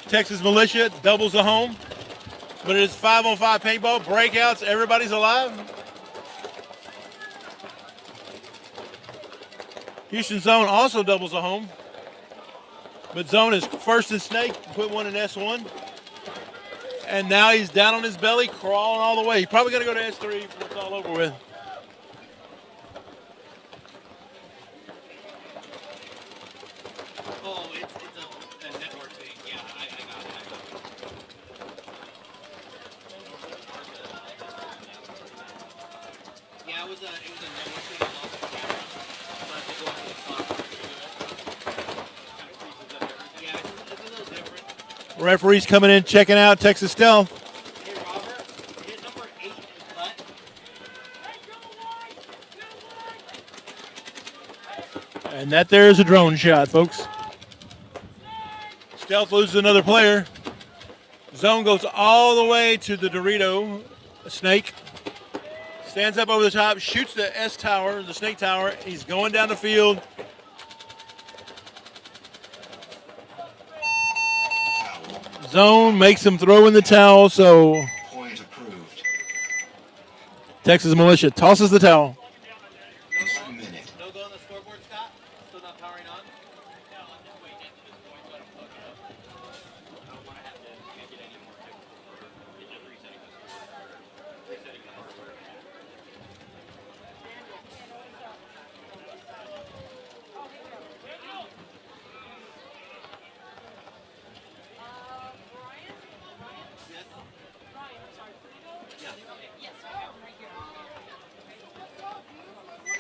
Texas Militia doubles the home, but it is 5-on-5 paintball, breakouts, everybody's alive. Houston Zone also doubles the home, but Zone is first in Snake, put one in S1, and now he's down on his belly, crawling all the way. He's probably going to go to S3 before it's all over with. Referees coming in, checking out Texas Stealth. Hey, Robert, hit number 8 in cut. And that there is a drone shot, folks. Stealth loses another player. Zone goes all the way to the Dorito Snake. Stands up over the top, shoots the S tower, the Snake tower. He's going down the field. Zone makes him throw in the towel, so Point approved. Texas Militia tosses the towel. 1 minute. No go on the scoreboard, Scott? Still not powering on? Yeah.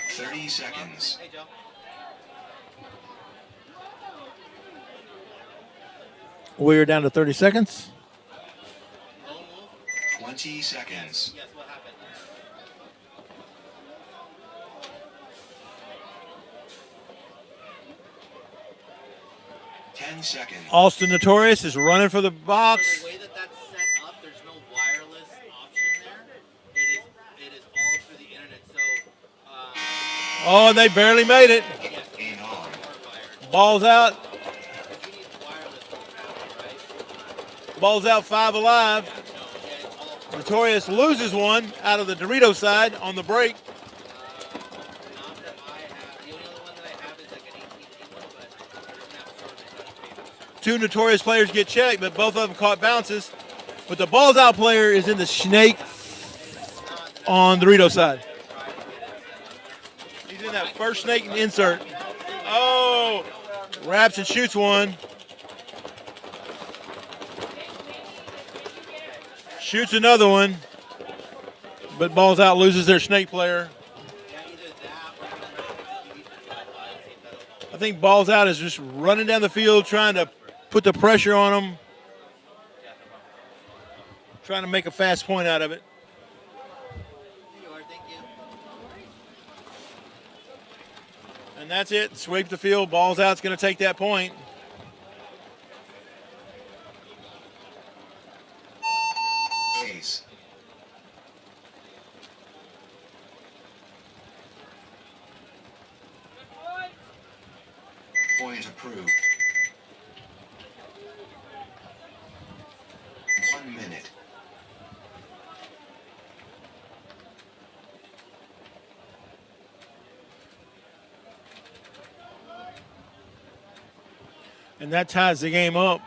30 seconds. Hey, Joe. We're down to 30 seconds. 20 seconds. Yes, what happened? Seconds. Austin Notorious is running for the box. The way that that's set up, there's no wireless option there. It is all through the internet. So, Oh, and they barely made it. yes, Aim on. Ball's out. you need wireless to travel, right? Ball's out, 5 alive. No, yeah, it's all Notorious loses one out of the Dorito side on the break. not that I have. The only other one that I have is like an 18 one, but it doesn't have service. Two Notorious players get checked, but both of them caught bounces. But the Ball's out player is in the Snake on the Dorito side. He's in that first Snake insert. Oh, wraps and shoots one. Shoots another one. But Balls Out loses their Snake player. I think Balls Out is just running down the field trying to put the pressure on them. Trying to make a fast point out of it. And that's it. Sweep the field. Balls Out's going to take that point. Ace. Point approved. 1 minute. And that ties the game up.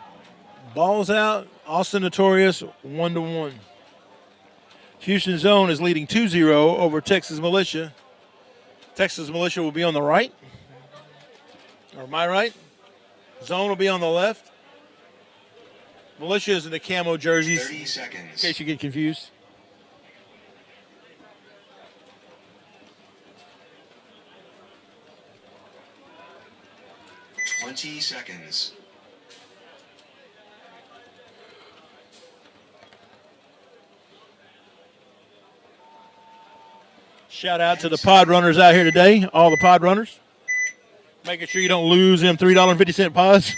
Balls Out, Austin Notorious, 1-1. Houston Zone is leading 2-0 over Texas Militia. Texas Militia will be on the right. Or my right. Zone will be on the left. Militia is in the camo jerseys, 30 in seconds. case you get confused. Twenty seconds. Shout out to the pod runners out here today, all the pod runners. Making sure you don't lose them $3.50 pods.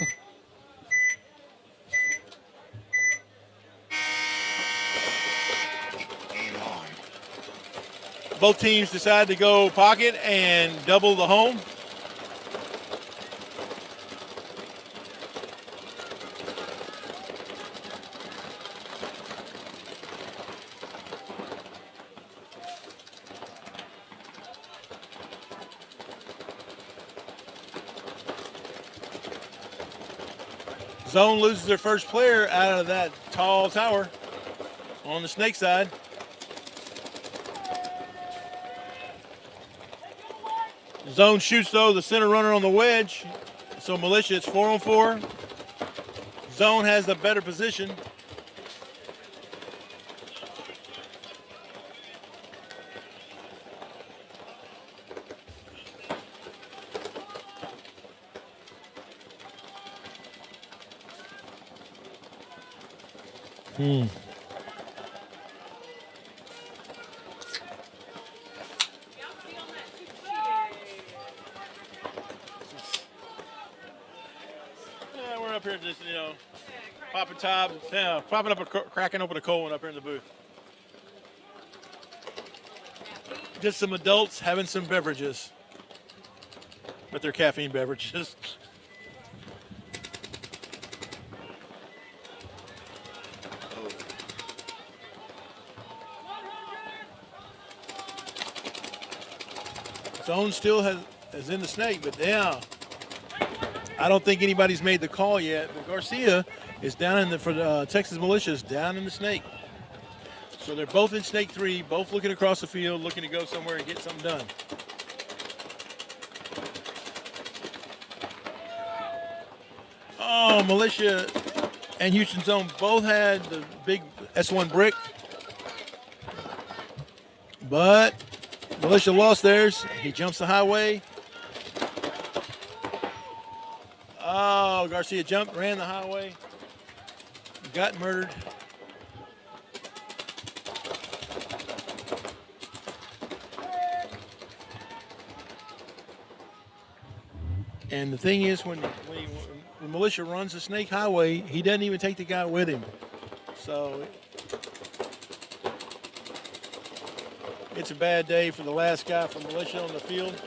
Aim on. Both teams decide to go pocket and double the home. Zone loses their first player out of that tall tower on the snake side. Zone shoots, though, the center runner on the wedge. So militia, it's 4-on-4. Zone has the better position. Yeah, we're up here just, popping tops. Yeah, cracking open a cold one up here in the booth. Just some adults having some beverages. But they're caffeine beverages. Zone still is in the snake, but yeah, I don't think anybody's made the call yet. But Garcia is down in the for the Texas Militia is down in the snake. So they're both in snake 3, both looking across the field, looking to go somewhere and get something done. Oh, Militia and Houston Zone both had the big S1 brick, but Militia lost theirs. He jumps the highway. Oh, Garcia jumped, ran the highway, got murdered. And the thing is, when Militia runs the snake highway, he doesn't even take the guy with him. So it's a bad day for the last guy from Militia on the field.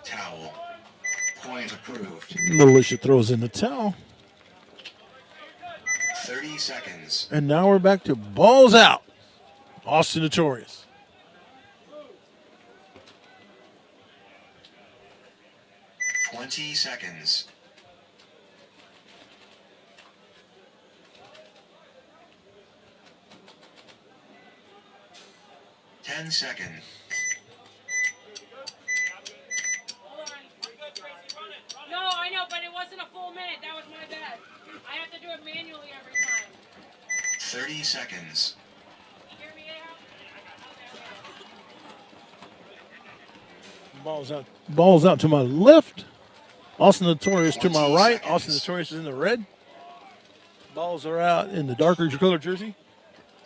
Towel. Point approved. Militia throws in the towel. 30 seconds. And now we're back to balls out. Austin Notorious. Seconds. 10 seconds. No, I know, but it wasn't a full minute. That was my bad. I have to do it manually every time. 30 seconds. Hear me out? Balls out to my left. Austin Notorious to my 20 right. seconds. Austin Notorious is in the red. Balls are out in the darker color jersey.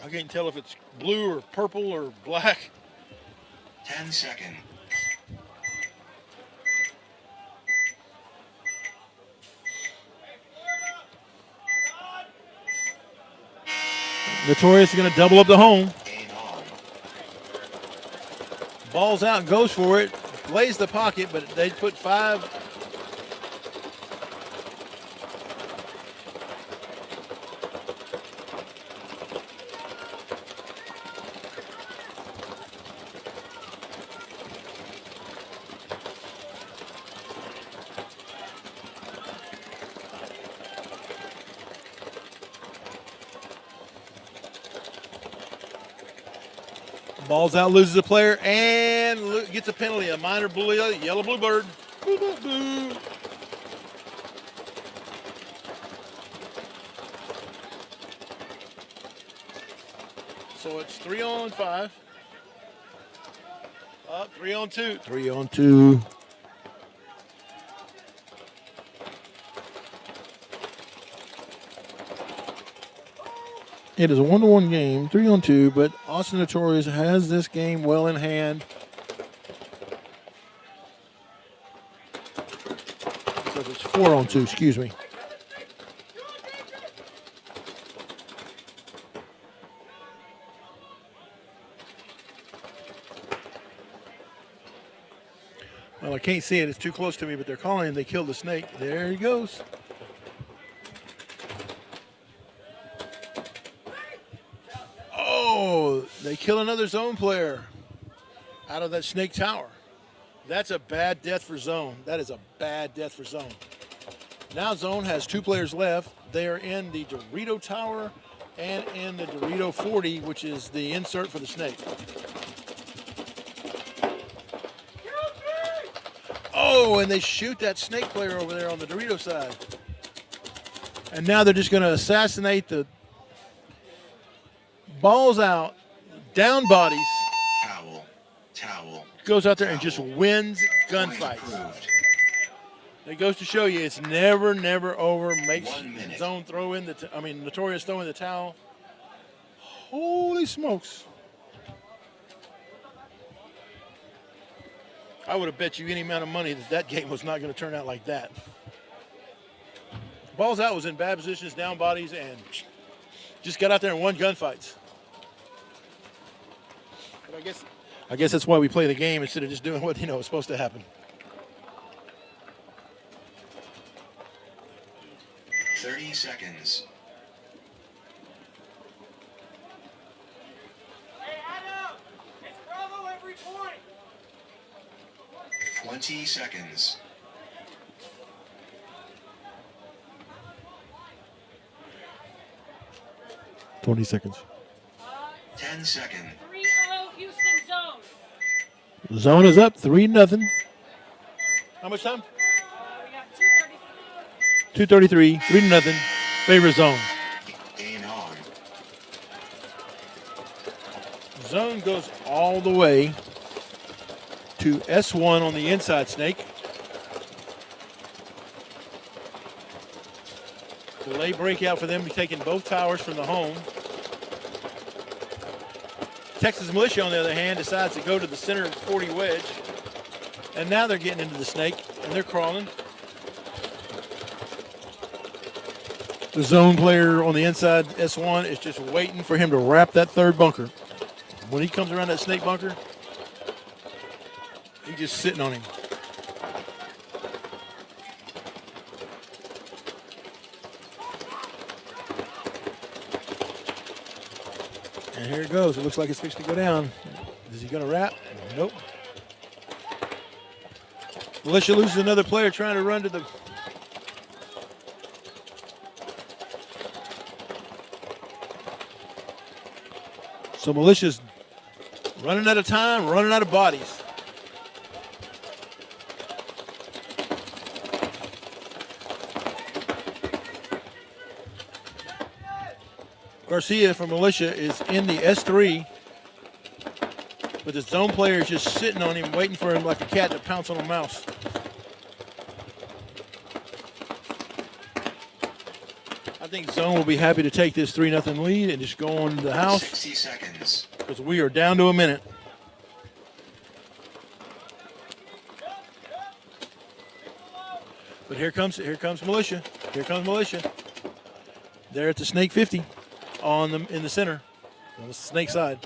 I can't tell if it's blue or purple or black. 10 seconds. Notorious is going to double up the home. Aim on. Balls out, goes for it. Lays the pocket, but they put 5. Balls out, loses a player, and gets a penalty. A minor blue, yellow blue bird. Boo, boo, boo. So it's 3-on-5. Up, 3-on-2. 3-on-2. It is a 1-1 game, 3-on-2, but Austin Notorious has this game well in hand. So it's 4-on-2, excuse me. Well, I can't see it. It's too close to me, but they're calling him. They killed the snake. There he goes. Oh, They kill another zone player out of that snake tower. That's a bad death for zone. That is a bad death for zone. Now zone has 2 players left. They are in the Dorito tower and in the Dorito 40, which is the insert for the snake. Oh, and they shoot that snake player over there on the Dorito side. And now they're just going to assassinate the balls out, down bodies. Towel. Goes out there and just wins gunfights. Approved. It goes to show you it's never over. Makes 1 minute. zone throw in the, Notorious throw in the towel. Holy smokes. I would have bet you any amount of money that that game was not going to turn out like that. Balls out was in bad positions, down bodies, and just got out there and won gunfights. But I guess that's why we play the game instead of just doing what was supposed to happen. 30 seconds. Hey, Adam! It's Bravo every point! 20 seconds. Uh, 20 seconds. 10 seconds. 3-0 Houston zone. Zone is up 3-0. How much time? We got 2:30. 2:33, 3-0. Favor zone. Game on. Zone goes all the way to S1 on the inside snake. Delay breakout for them, taking both towers from the home. Texas Militia, on the other hand, decides to go to the center 40 wedge. And now they're getting into the snake, and they're crawling. The zone player on the inside S1 is just waiting for him to wrap that third bunker. When he comes around that snake bunker, he's just sitting on him. And here it goes. It looks like it's fixed to go down. Is he going to wrap? Nope. Militia loses another player trying to run to the... So Militia's running out of time, running out of bodies. Garcia from Militia is in the S3, but the zone player is just sitting on him, waiting for him like a cat to pounce on a mouse. I think zone will be happy to take this 3-0 lead and just go on to the house. 60 seconds. Because we are down to a minute. But here comes Militia. Here comes Militia. They're at the snake 50 in the center, on the snake side.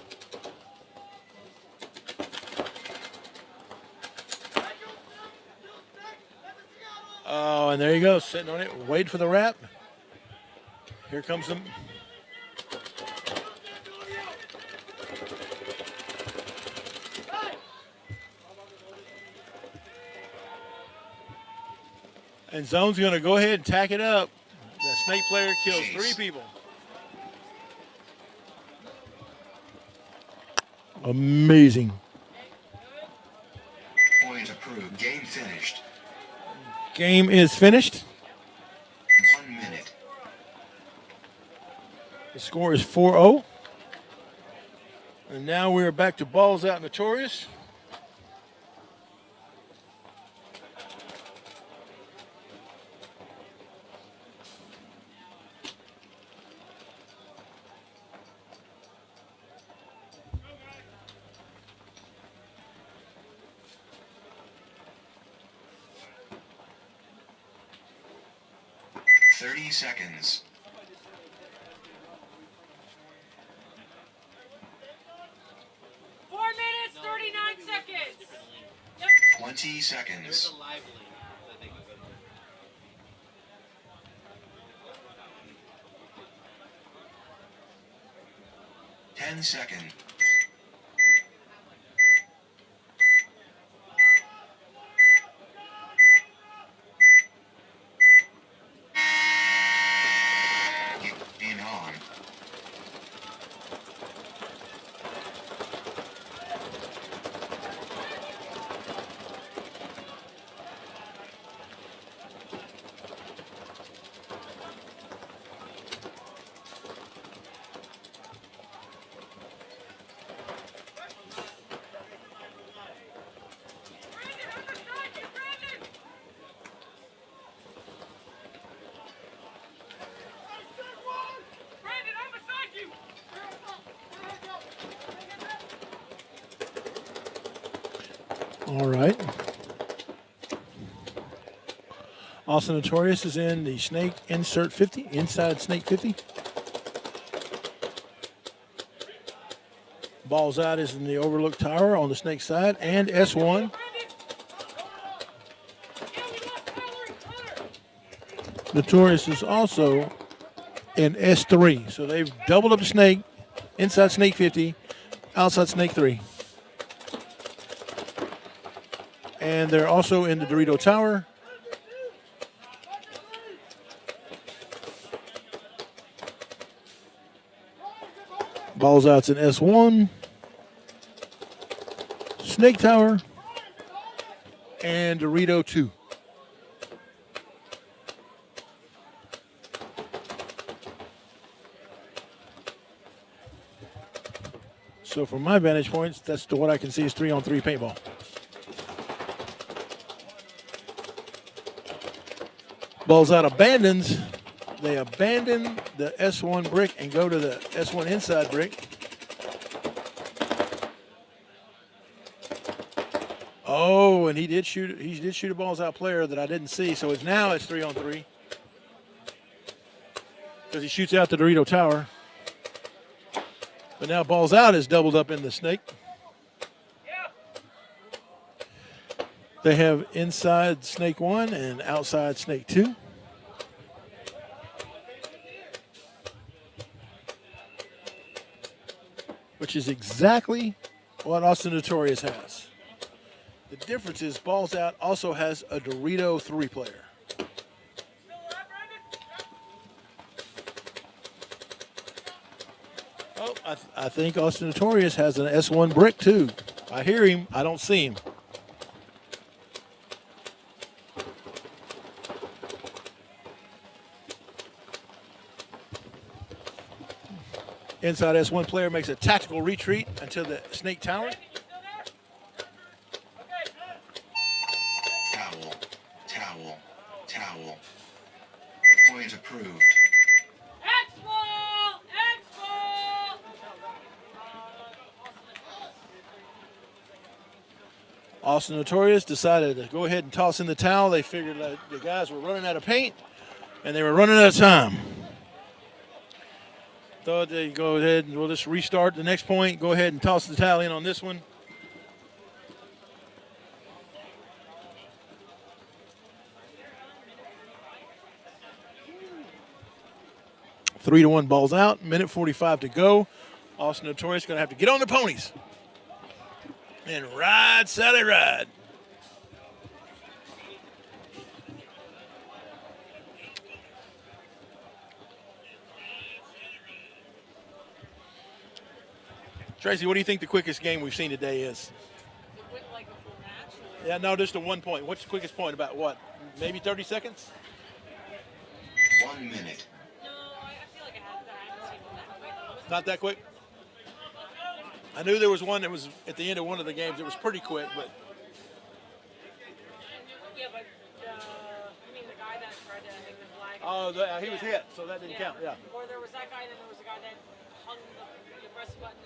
Oh, and there you go, sitting on it, waiting for the wrap. Here comes them. And zone's going to go ahead and tack it up. The snake player kills 3 people. Amazing. Point approved. Game finished. Game is finished. 1 minute. The score is 4-0. And now we're back to balls out Notorious. Seconds. 4 minutes, 39 seconds. Yep. 20 There's seconds. a live link that they can go to. 10 seconds. All right. Also Notorious is in the snake insert 50, inside snake 50. Balls out is in the overlook tower on the snake side and S1. Notorious is also in S3. So they've doubled up the snake, inside snake 50, outside snake 3. And they're also in the Dorito tower. Balls out's in S1, snake tower, and Dorito 2. So from my vantage points, that's what I can see is 3-on-3 paintball. Balls out abandons. They abandon the S1 brick and go to the S1 inside brick. Oh, and he did shoot a balls out player that I didn't see. So it's 3-on-3. Because he shoots out the Dorito tower. But now balls out is doubled up in the snake. They have inside snake 1 and outside snake 2. Which is exactly what Austin Notorious has. The difference is balls out also has a Dorito 3 player. Oh, I think Austin Notorious has an S1 brick too. I hear him, I don't see him. Inside S1 player makes a tactical retreat until the snake tower. Towel. Towel. Towel. Point approved. X-ball! X-ball! Austin Notorious decided to go ahead and toss in the towel. They figured that the guys were running out of paint and they were running out of time. Thought they go ahead and we'll just restart the next point. Go ahead and toss the towel in on this one. Three to 1 balls out. Minute 45 to go. Austin Notorious going to have to get on their ponies and ride, Sally, ride. Tracy, what do you think the quickest game we've seen today is? Like a full match? Or? Yeah, no, just a 1 point. What's the quickest point? About what? Maybe 30 seconds? 1 minute. No, I feel like I haven't seen one that quick. Not that quick? I knew there was one that was at the end of one of the games. It was pretty quick, but. Yeah, but I mean the guy that tried to hang the flag. Oh, he was hit, so that didn't count, yeah. Or there was that guy, and then there was a guy that hung the press button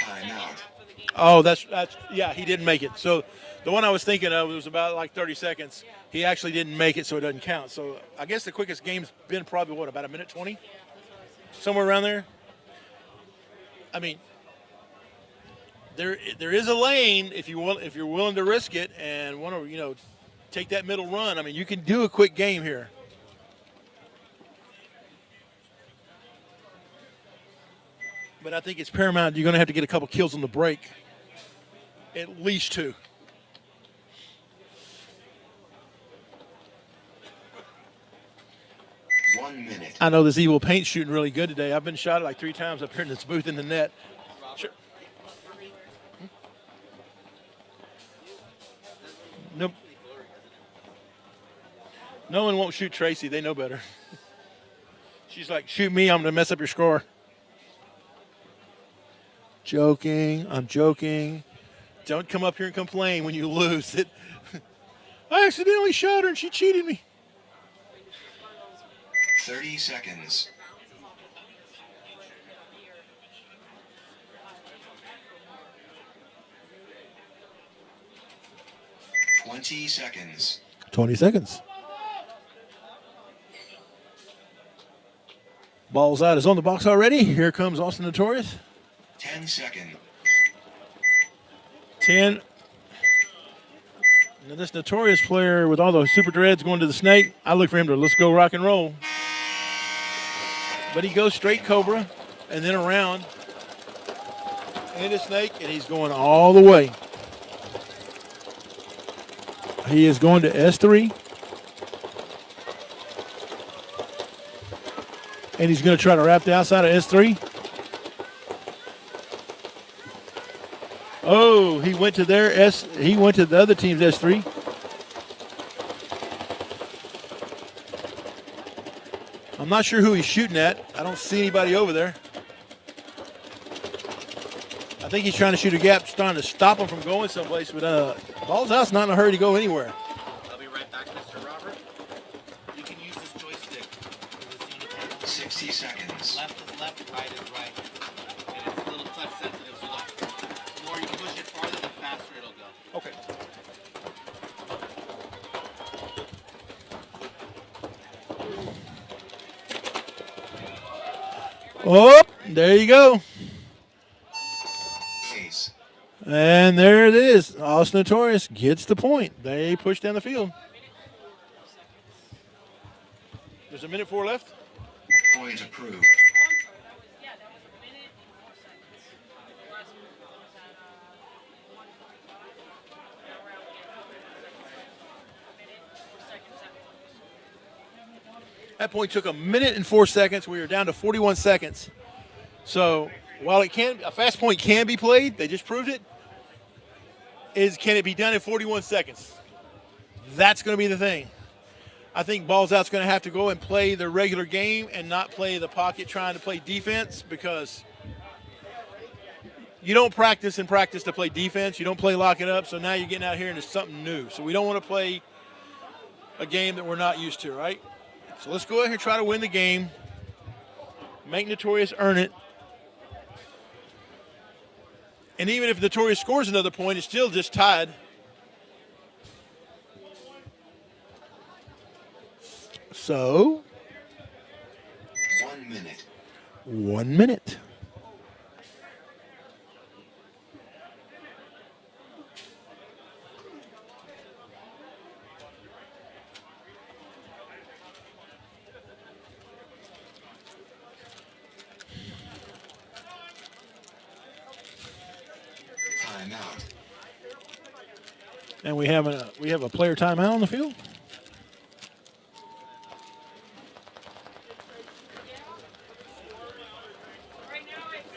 Time out. after the game. Oh, that's yeah, he didn't make it. So the one I was thinking of was about like 30 seconds. He actually didn't make it, so it doesn't count. So I guess the quickest game's been probably, what, about a minute 20? Somewhere around there? I mean, there is a lane if you're willing to risk it and want to, take that middle run. I mean, you can do a quick game here. But I think it's paramount. You're going to have to get a couple kills on the break. At least 2. One minute. I know this evil paint's shooting really good today. I've been shot like 3 times up here in this booth in the net. Sure. Nope. No one won't shoot Tracy. They know better. She's like, shoot me, I'm going to mess up your score. Joking. I'm joking. Don't come up here and complain when you lose. I accidentally shot her and she cheated me. 30 seconds. 20 seconds. 20 seconds. Ball's out is on the box already. Here comes Austin Notorious. 10 seconds. 10. Now this Notorious player with all those super dreads going to the snake, I look for him to let's go rock and roll. But he goes straight Cobra and then around into snake, and he's going all the way. He is going to S3. And he's going to try to wrap the outside of S3. Oh, he went to their he went to the other team's S3. I'm not sure who he's shooting at. I don't see anybody over there. I think he's trying to shoot a gap, trying to stop him from going someplace, but Ball's out's not in a hurry to go anywhere. I'll be right back, Mr. Robert. You can use this joystick. 60 seconds. Left is left, right is right. And it's a little touch sensitive, so the more you push it farther, the faster it'll go. Okay. Oh, there you go. Ace. And there it is. Austin Notorious gets the point. They push down the field. There's a minute 4 left. Point approved. Oh, I'm sorry. That was a minute and 4 seconds. The last one was at 1:45. Now we're out again. A minute, 4 seconds after. That point took a minute and 4 seconds. We are down to 41 seconds. So while a fast point can be played, they just proved it. Can it be done in 41 seconds? That's going to be the thing. I think Balls Out's going to have to go and play the regular game and not play the pocket trying to play defense, because you don't practice to play defense. You don't play lock it up. So now you're getting out here and it's something new. So we don't want to play a game that we're not used to, right? So let's go ahead and try to win the game. Make Notorious earn it. And even if Notorious scores another point, it's still just tied. So, 1 minute. 1 minute. Timeout. And we have a player timeout on the field. Right now it's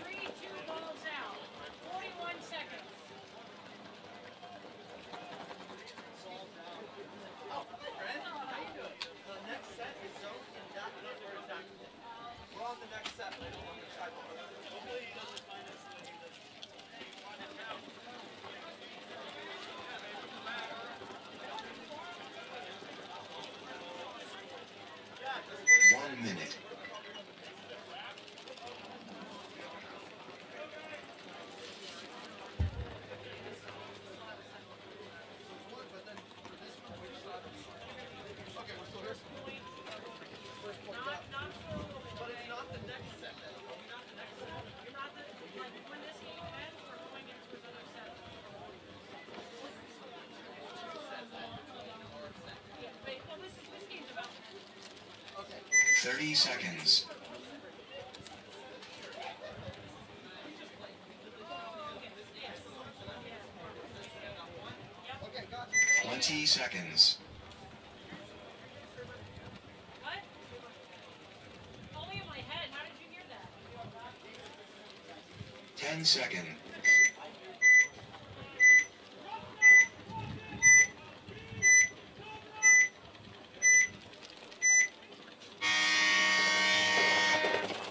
3-2 balls out. 41 seconds. We're on the next set. Hopefully he doesn't find us. 1 minute. Well, this game's about 30 seconds. Yep. 20 seconds. What? Only in my head. How did you hear that? 10 seconds.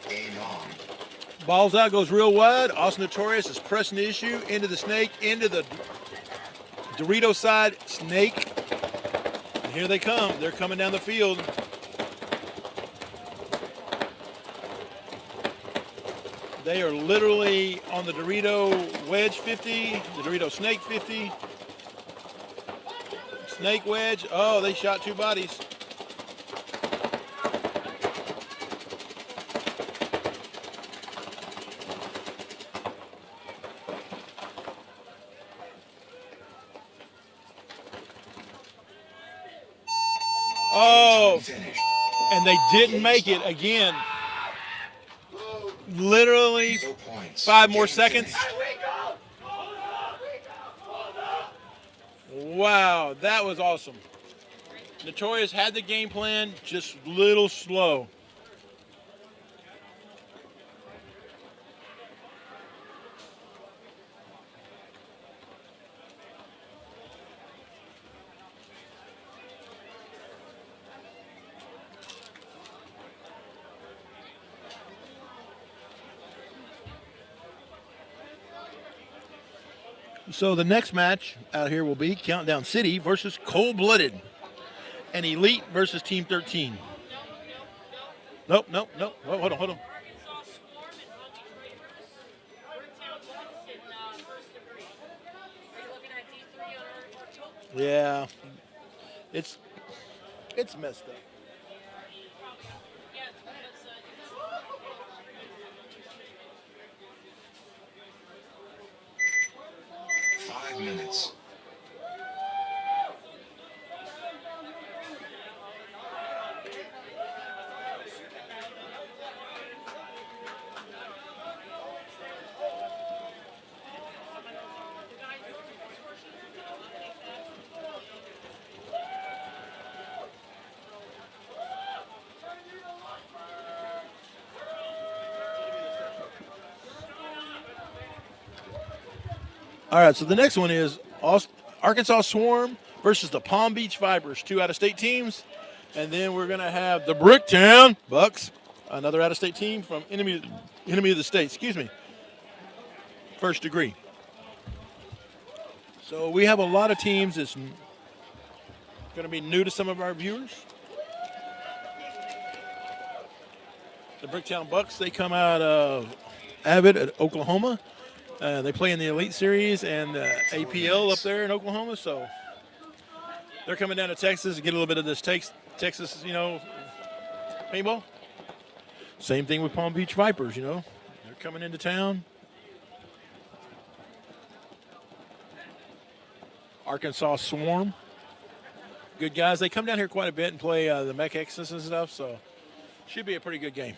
Game on. Balls out, goes real wide. Austin Notorious is pressing the issue into the snake, into the Dorito side snake. And here they come. They're coming down the field. They are literally on the Dorito wedge 50, the Dorito snake 50. Snake wedge. Oh, they shot two bodies. Oh, Finished. and they didn't make it again. Literally No points. 5 more Game seconds. finished. Wow, that was awesome. Notorious had the game plan, just a little slow. So the next match out here will be Countdown City versus Cold Blooded, and Elite versus Team 13. Nope. Oh, hold on. Arkansas Swarm and Monkey Traders. Bricktown Bucks in first degree. Are you looking at D3 on our field? Yeah, it's messed up. Yeah, because it's 5 minutes. All right, so the next one is Arkansas Swarm versus the Palm Beach Vipers, 2 out-of-state teams. And then we're going to have the Bricktown Bucks, another out-of-state team from enemy of the state, first degree. So we have a lot of teams that's going to be new to some of our viewers. The Bricktown Bucks, they come out of Avid at Oklahoma. They play in the Elite Series and APL up there in Oklahoma, so they're coming down to Texas to get a little bit of this Texas, paintball. Same thing with Palm Beach Vipers, they're coming into town. Arkansas Swarm, good guys. They come down here quite a bit and play the Mech X's and stuff, so should be a pretty good game.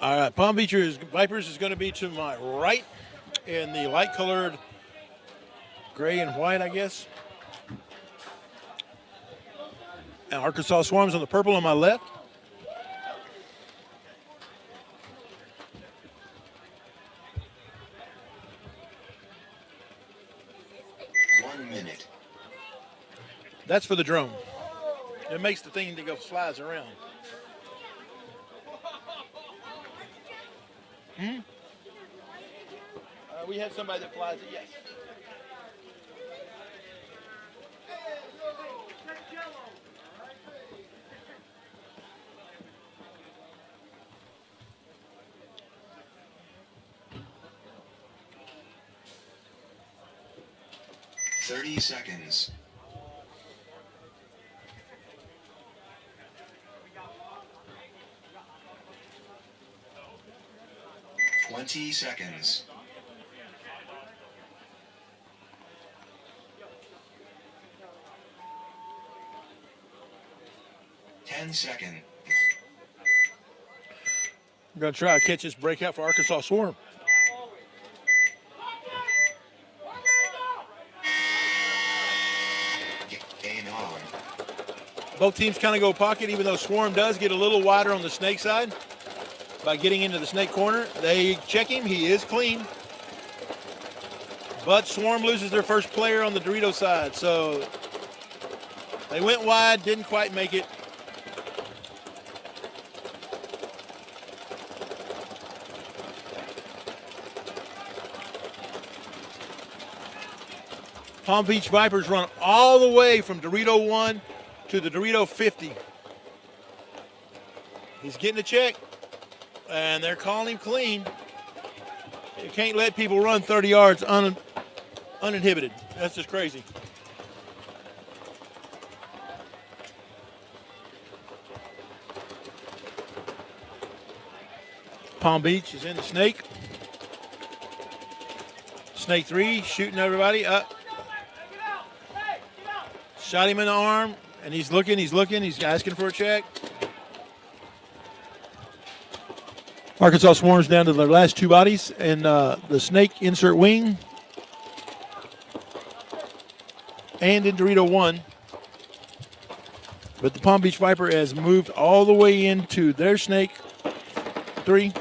All right, Palm Beach Vipers is going to be to my right in the light colored gray and white, I guess. And Arkansas Swarms on the purple on my left. That's for the drone. It makes the thing that goes flies around. We have somebody that flies it, yes. Seconds. 20 seconds. 10 seconds. I'm going to try to catch this breakout for Arkansas Swarm. Game on. Both teams kind of go pocket, even though Swarm does get a little wider on the snake side. By getting into the snake corner, they check him. He is clean. But Swarm loses their first player on the Dorito side. So they went wide, didn't quite make it. Palm Beach Vipers run all the way from Dorito 1 to the Dorito 50. He's getting a check, and they're calling him clean. You can't let people run 30 yards uninhibited. That's just crazy. Palm Beach is in the snake. Snake 3 shooting everybody up. Shot him in the arm, and he's looking, he's asking for a check. Arkansas Swarms down to their last two bodies, and the snake insert wing. And in Dorito 1. But the Palm Beach Viper has moved all the way into their snake 3.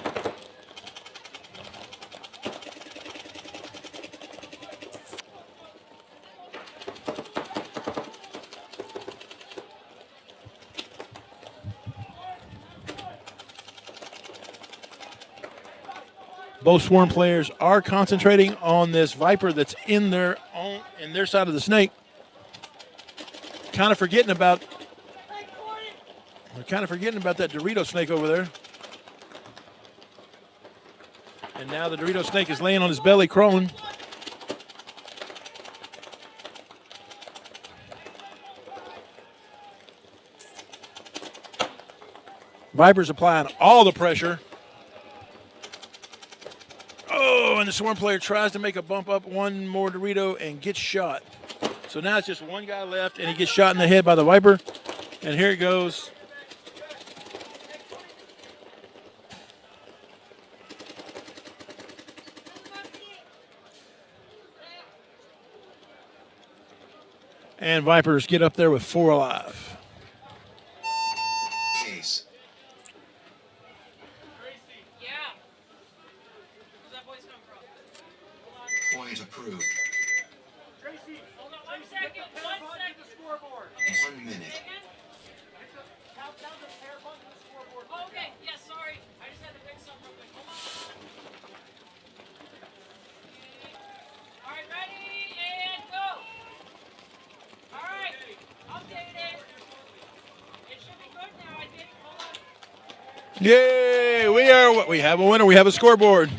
Both Swarm players are concentrating on this Viper that's in their side of the snake. Kind of forgetting about that Dorito snake over there. And now the Dorito snake is laying on his belly, crawling. Viper's applying all the pressure. Oh, and the Swarm player tries to make a bump up one more Dorito and gets shot. So now it's just one guy left, and he gets shot in the head by the Viper. And here it goes. And Vipers get up there with 4 alive. Ace. Point approved. Hold on 1 second. 1 second. 1 minute. Oh, okay. Yeah, sorry. I just had to fix something real quick. Hold on. All right, ready and go. All right, updated. It should be good now, I think. Hold on. Yay! We have a winner. We have a scoreboard.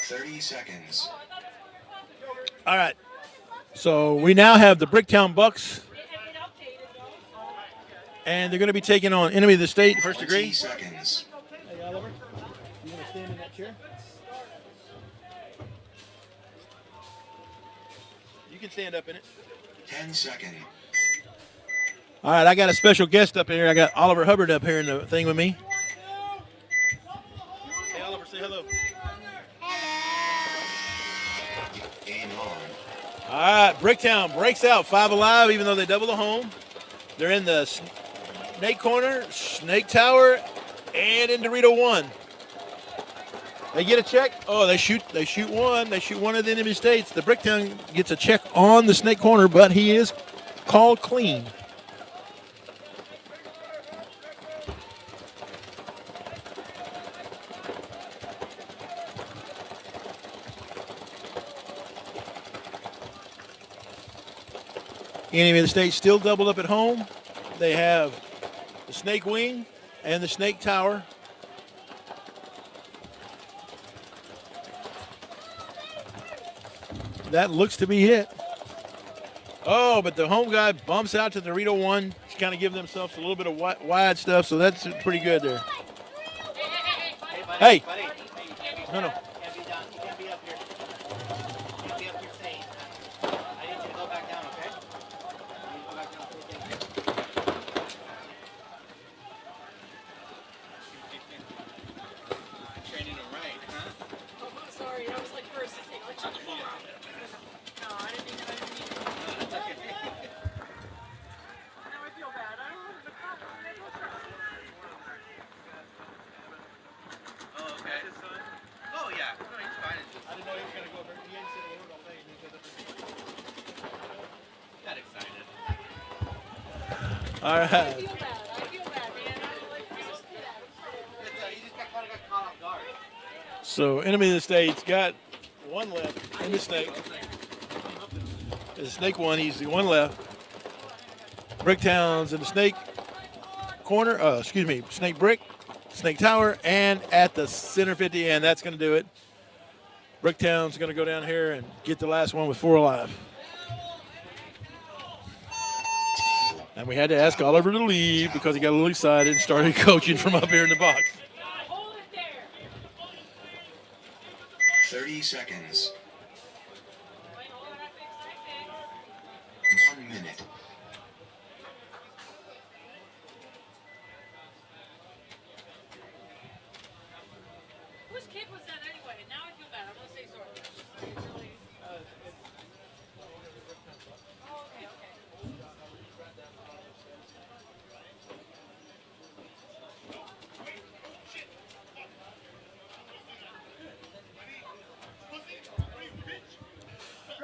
30 seconds. All right. So we now have the Bricktown Bucks, and they're going to be taking on enemy of the state, first 20 degree. seconds. Hey, Oliver, you want to stand in that chair? You can stand up in it. 10 seconds. All right, I got a special guest up here. I got Oliver Hubbard up here in the thing with me. Hey, Oliver, say hello. Game on. All right, Bricktown breaks out 5 alive, even though they double the home. They're in the snake corner, snake tower, and in Dorito 1. They get a check. Oh, they shoot one. They shoot one of the enemy states. The Bricktown gets a check on the snake corner, but he is called clean. Enemy of the state still doubled up at home. They have the snake wing and the snake tower. That looks to be it. Oh, but the home guy bumps out to the Dorito 1. He's kind of giving themselves a little bit of wide stuff, so that's pretty good there. Hey. Buddy. No. You can't be down. You can't be up here. You can't be up here staying. I need you to go back down, okay? You need to go back down. Training him right, huh? Oh, I'm sorry. That was like first to say, like, shut the fuck up. No, I didn't mean it. That's okay. Now I feel bad. I don't know the problem. I don't trust. Oh, okay. Oh, yeah. No, he's fine. It's just I didn't know he was going to go over. He ain't said a word all day. got excited. All right. I feel bad, man. I'm like, just do that. I'm sorry. He just kind of got caught off guard. So, enemy of the state's got one left in the snake. There's a snake one. He's the one left. Bricktown's in the snake corner. Snake brick, snake tower, and at the center 50, and that's going to do it. Bricktown's going to go down here and get the last one with 4 alive. And we had to ask Oliver to leave because he got a little excited and started coaching from up here in the box. Hold it there. 30 seconds. Wait, hold on. I fixed 1 minute. Whose kid was that anyway? Now I feel bad. I'm gonna say sorry. Really? Oh, okay.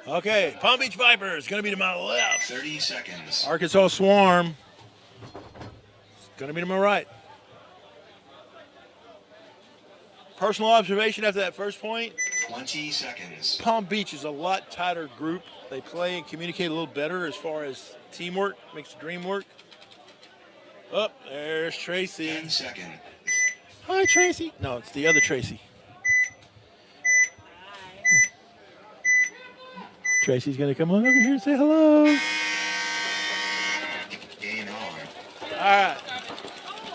Okay, Palm Beach Vipers going to be to my left. 30 seconds. Arkansas Swarm going to be to my right. Personal observation after that first point, 20 seconds. Palm Beach is a lot tighter group. They play and communicate a little better as far as teamwork, makes the dream work. Oh, there's Tracy. 10 seconds. Hi, Tracy. No, it's the other Tracy. Tracy's going to come on over here and say hello. Game on. All right.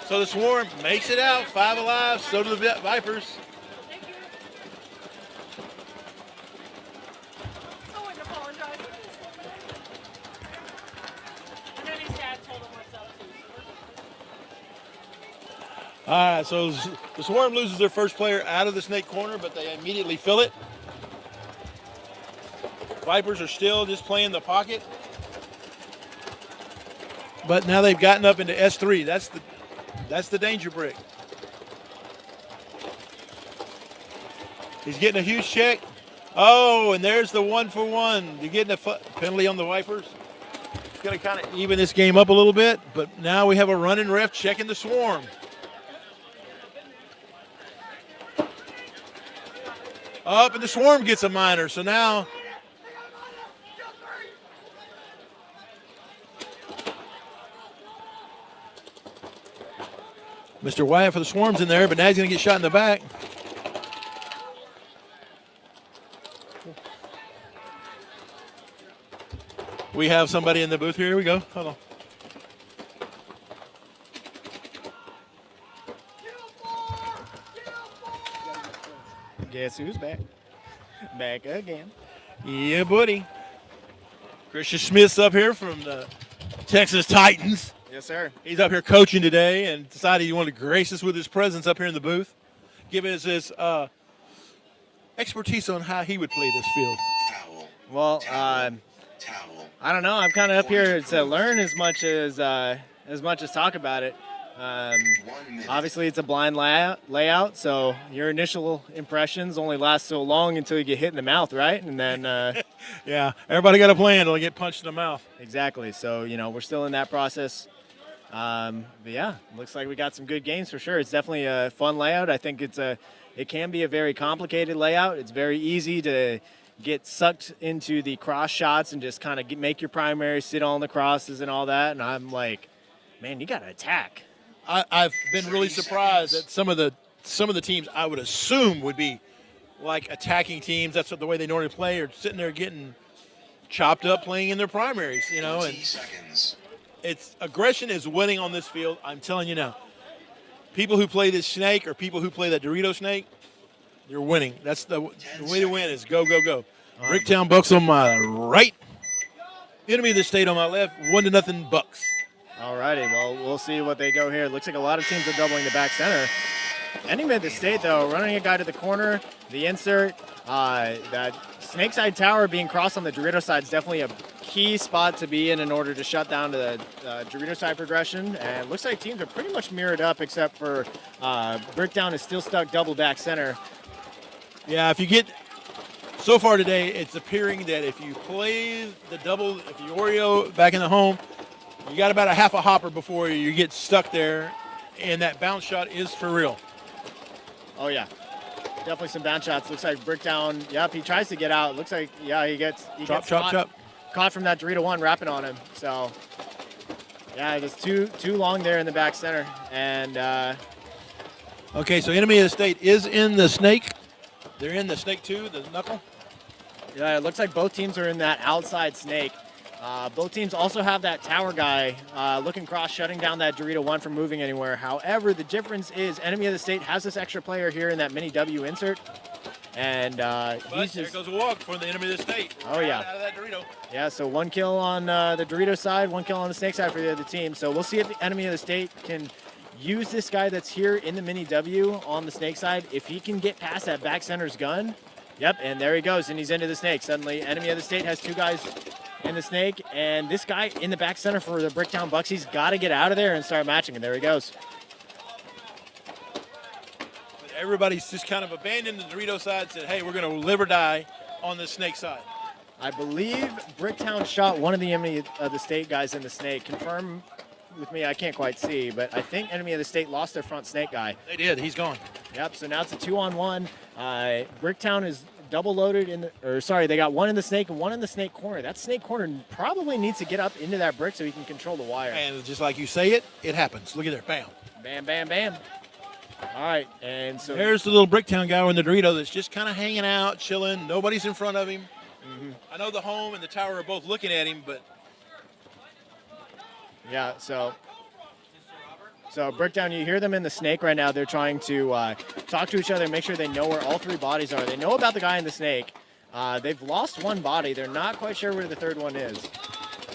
So the Swarm makes it out, 5 alive. So do the Vipers. Thank you. I wouldn't apologize. And then his dad told him what's up too. All right, so the Swarm loses their first player out of the snake corner, but they immediately fill it. Vipers are still just playing the pocket. But now they've gotten up into S3. That's the danger brick. He's getting a huge check. Oh, and there's the 1-for-1. You're getting a penalty on the Vipers. It's going to kind of even this game up a little bit, but now we have a running ref checking the Swarm. Up, and the Swarm gets a minor, so now Mr. Wyatt for the Swarm's in there, but now he's going to get shot in the back. We have somebody in the booth here. Here we go. Hold on. Guess who's back? Back again. Yeah, buddy. Christian Smith's up here from the Texas Titans. Yes, sir. He's up here coaching today and decided he wanted to grace us with his presence up here in the booth. Give us his expertise on how he would play this field. Foul. Well, Towel. I don't know. I'm kind of up here to learn as much as talk about it. 1 minute. Obviously, it's a blind layout, so your initial impressions only last so long until you get hit in the mouth, right? And then, Yeah, everybody got a plan until they get punched in the mouth. exactly. So, we're still in that process. But yeah, looks like we got some good games for sure. It's definitely a fun layout. I think it can be a very complicated layout. It's very easy to get sucked into the cross shots and just kind of make your primary sit on the crosses and all that. And I'm like, man, you got to attack. I've been really 30 surprised seconds. that some of the teams I would assume would be like attacking teams. That's the way they normally play, or sitting there getting chopped up playing in their primaries, 20 and seconds. it's aggression is winning on this field. I'm telling you now. People who play this snake or people who play that Dorito snake, you're winning. That's the way to win is go, go, go. Bricktown Bucks on my right. Enemy of the State on my left. 1-0 Bucks. Alrighty, well, we'll see what they go here. Looks like a lot of teams are doubling the back center. Enemy of the State, though, running a guy to the corner, the insert, that snake side tower being crossed on the Dorito side is definitely a key spot to be in order to shut down the Dorito side progression. And it looks like teams are pretty much mirrored up, except for Bricktown is still stuck double back center. Yeah, if you get so far today, it's appearing that if you play the double, if you Oreo back in the home, you got about a half a hopper before you get stuck there, and that bounce shot is for real. Oh, yeah. Definitely some bounce shots. Looks like Bricktown, yep, he tries to get out. Looks like, yeah, he gets caught from that Dorito 1 wrapping on him. So, yeah, it was too long there in the back center. And, Okay, so Enemy of the State is in the snake. They're in the snake 2, the knuckle. yeah, it looks like both teams are in that outside snake. Both teams also have that tower guy looking cross, shutting down that Dorito 1 from moving anywhere. However, the difference is Enemy of the State has this extra player here in that mini W insert. And But he's there just, goes a walk for the Enemy of the State. Oh, yeah. Out of that Dorito. yeah, so 1 kill on the Dorito side, 1 kill on the snake side for the other team. So we'll see if the Enemy of the State can use this guy that's here in the mini W on the snake side. If he can get past that back center's gun, yep, and there he goes, and he's into the snake. Suddenly, Enemy of the State has 2 guys in the snake, and this guy in the back center for the Bricktown Bucks, he's got to get out of there and start matching, and there he goes. But everybody's just kind of abandoned the Dorito side and said, hey, we're going to live or die on the snake side. I believe Bricktown shot one of the Enemy of the State guys in the snake. Confirm with me, I can't quite see, but I think Enemy of the State lost their front snake guy. They did. He's gone. Yep, so now it's a 2-on-1. Bricktown is double loaded they got 1 in the snake and 1 in the snake corner. That snake corner probably needs to get up into that brick so he can control the wire. And just like you say it, it happens. Look at there. Bam. Bam, bam, bam. All right, and so There's the little Bricktown guy in the Dorito that's just kind of hanging out, chilling. Nobody's in front of him. I know the home and the tower are both looking at him, but yeah, so Bricktown, you hear them in the snake right now. They're trying to talk to each other, make sure they know where all 3 bodies are. They know about the guy in the snake. They've lost 1 body. They're not quite sure where the 3rd one is.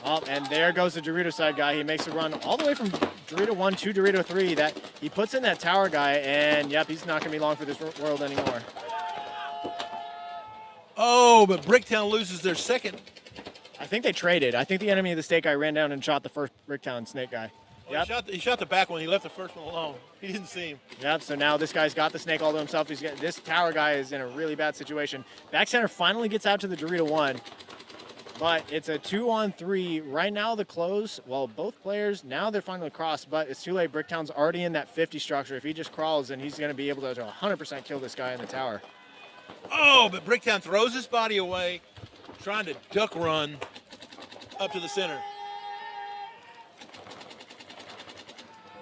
Oh, and there goes the Dorito side guy. He makes a run all the way from Dorito 1 to Dorito 3. That he puts in that tower guy, and yep, he's not going to be long for this world anymore. oh, but Bricktown loses their second. I think they traded. I think the Enemy of the State guy ran down and shot the first Bricktown snake guy. Well, he shot the back one. He left the first one alone. He didn't see him. Yep, so now this guy's got the snake all to himself. This tower guy is in a really bad situation. Back center finally gets out to the Dorito 1, but it's a 2-on-3. Right now the close, well, both players, now they're finally crossed, but it's too late. Bricktown's already in that 50 structure. If he just crawls, then he's going to be able to 100% kill this guy in the tower. Oh, but Bricktown throws his body away, trying to duck run up to the center.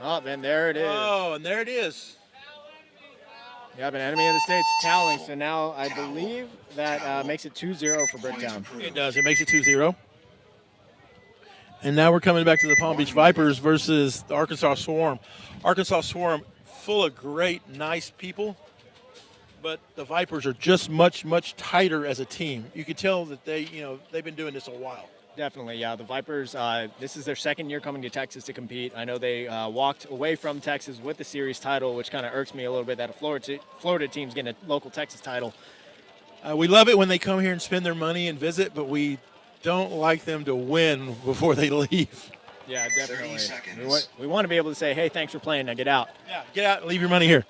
Oh, then there it is. Oh, and there it is. Yeah, but Enemy of the State's toweling, so now I believe that makes it 2-0 for Bricktown. It does. It makes it 2-0. And now we're coming back to the Palm Beach Vipers versus the Arkansas Swarm. Arkansas Swarm, full of great, nice people, but the Vipers are just much, much tighter as a team. You can tell that they've been doing this a while. Definitely, yeah. The Vipers, this is their second year coming to Texas to compete. I know they walked away from Texas with the series title, which kind of irks me a little bit that a Florida team's getting a local Texas title. We love it when they come here and spend their money and visit, but we don't like them to win before they leave. Yeah, 30 definitely. seconds. We want to be able to say, hey, thanks for playing, now get out. Yeah, get out and leave your money here.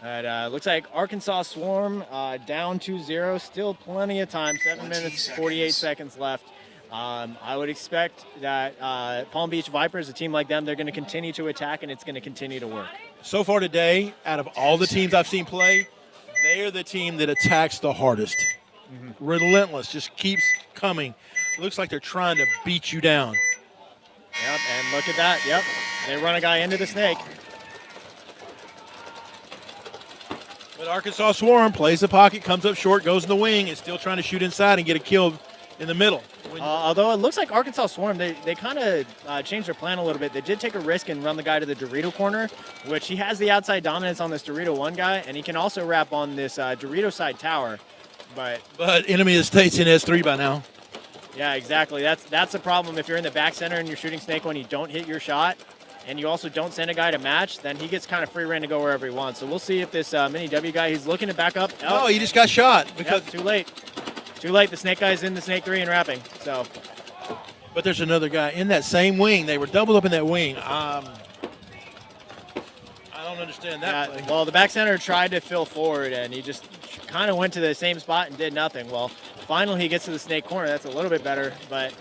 Looks like Arkansas Swarm down 2-0. Still plenty of time. 7 20 minutes, 48 seconds left. I would expect that Palm Beach Vipers, a team like them, they're going to continue to attack, and it's going to continue to work. So far today, out of all the teams I've seen play, they are the team that attacks the hardest. Relentless, just keeps coming. Looks like they're trying to beat you down. Yep, and look at that. Yep, they run a guy into the snake. But Arkansas Swarm plays the pocket, comes up short, goes in the wing, and still trying to shoot inside and get a kill in the middle. Although it looks like Arkansas Swarm, they kind of changed their plan a little bit. They did take a risk and run the guy to the Dorito corner, which he has the outside dominance on this Dorito 1 guy, and he can also wrap on this Dorito side tower. But enemy of the state's in S3 by now. yeah, exactly. That's the problem. If you're in the back center and you're shooting snake one, you don't hit your shot, and you also don't send a guy to match, then he gets kind of free reign to go wherever he wants. So we'll see if this mini W guy, he's looking to back up. Oh, he just got shot because. Yep, too late. Too late. The snake guy's in the snake 3 and wrapping. So. But there's another guy in that same wing. They were doubled up in that wing. I don't understand that play. Well, the back center tried to fill forward, and he just kind of went to the same spot and did nothing. Well, finally he gets to the snake corner. That's a little bit better, but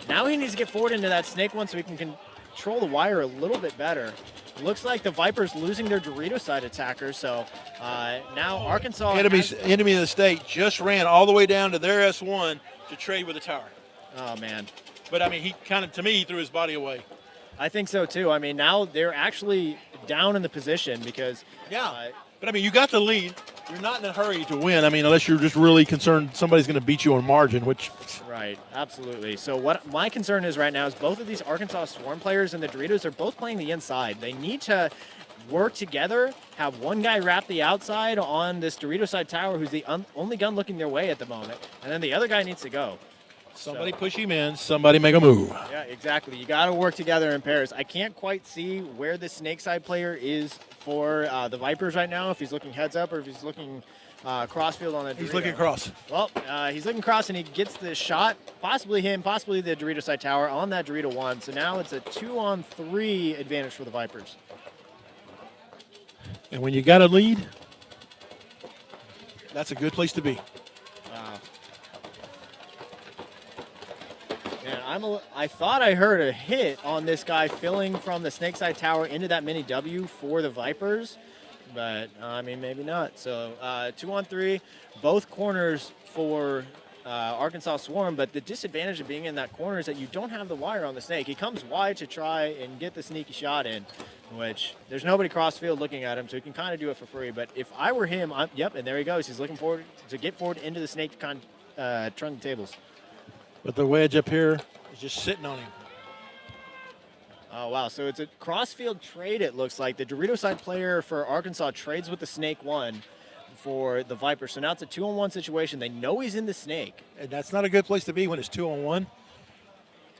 now he needs to get forward into that snake one so he can control the wire a little bit better. Looks like the Vipers losing their Dorito side attacker, so now Arkansas. Enemy of the state just ran all the way down to their S1 to trade with the tower. Oh, man. But, I mean, he kind of, to me, he threw his body away. I think so, too. I mean, now they're actually down in the position because. Yeah. But, I mean, you got the lead. You're not in a hurry to win. I mean, unless you're just really concerned somebody's going to beat you on margin, which. Right, absolutely. So what my concern is right now is both of these Arkansas Swarm players and the Doritos are both playing the inside. They need to work together, have one guy wrap the outside on this Dorito side tower who's the only gun looking their way at the moment, and then the other guy needs to go. Somebody push him in, somebody make a move. Yeah, exactly. You got to work together in pairs. I can't quite see where the snake side player is for the Vipers right now, if he's looking heads up or if he's looking crossfield on the Dorito. He's looking cross. Well, he's looking cross, and he gets the shot, possibly him, possibly the Dorito side tower on that Dorito 1. So now it's a 2-on-3 advantage for the Vipers. And when you got a lead, that's a good place to be. Man, I thought I heard a hit on this guy filling from the snake side tower into that mini W for the Vipers. But, I mean, maybe not. So, 2-on-3, both corners for Arkansas Swarm, but the disadvantage of being in that corner is that you don't have the wire on the snake. He comes wide to try and get the sneaky shot in, which there's nobody cross-field looking at him, so he can kind of do it for free. But if I were him, yep, and there he goes. He's looking forward to get forward into the snake trunk tables. But the wedge up here is just sitting on him. Oh, wow. So it's a cross-field trade, it looks like. The Dorito side player for Arkansas trades with the snake 1 for the Vipers. So now it's a 2-on-1 situation. They know he's in the snake. And that's not a good place to be when it's 2-on-1.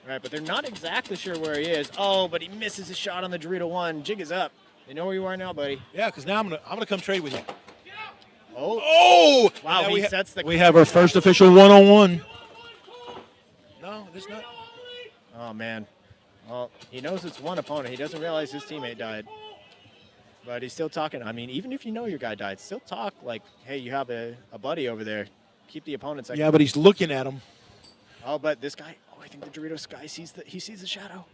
Right, but they're not exactly sure where he is. Oh, but he misses his shot on the Dorito 1. Jig is up. They know where you are now, buddy. Yeah, because now I'm gonna come trade with you. Oh! Wow, he sets the... We have our first official 1-on-1. No, this not. Oh, man. Well, he knows it's one opponent. He doesn't realize his teammate died. But he's still talking. I mean, even if you know your guy died, still talk like, hey, you have a buddy over there. Keep the opponents. Yeah, but he's looking at him. Oh, but this guy, I think the Doritos guy sees the shadow.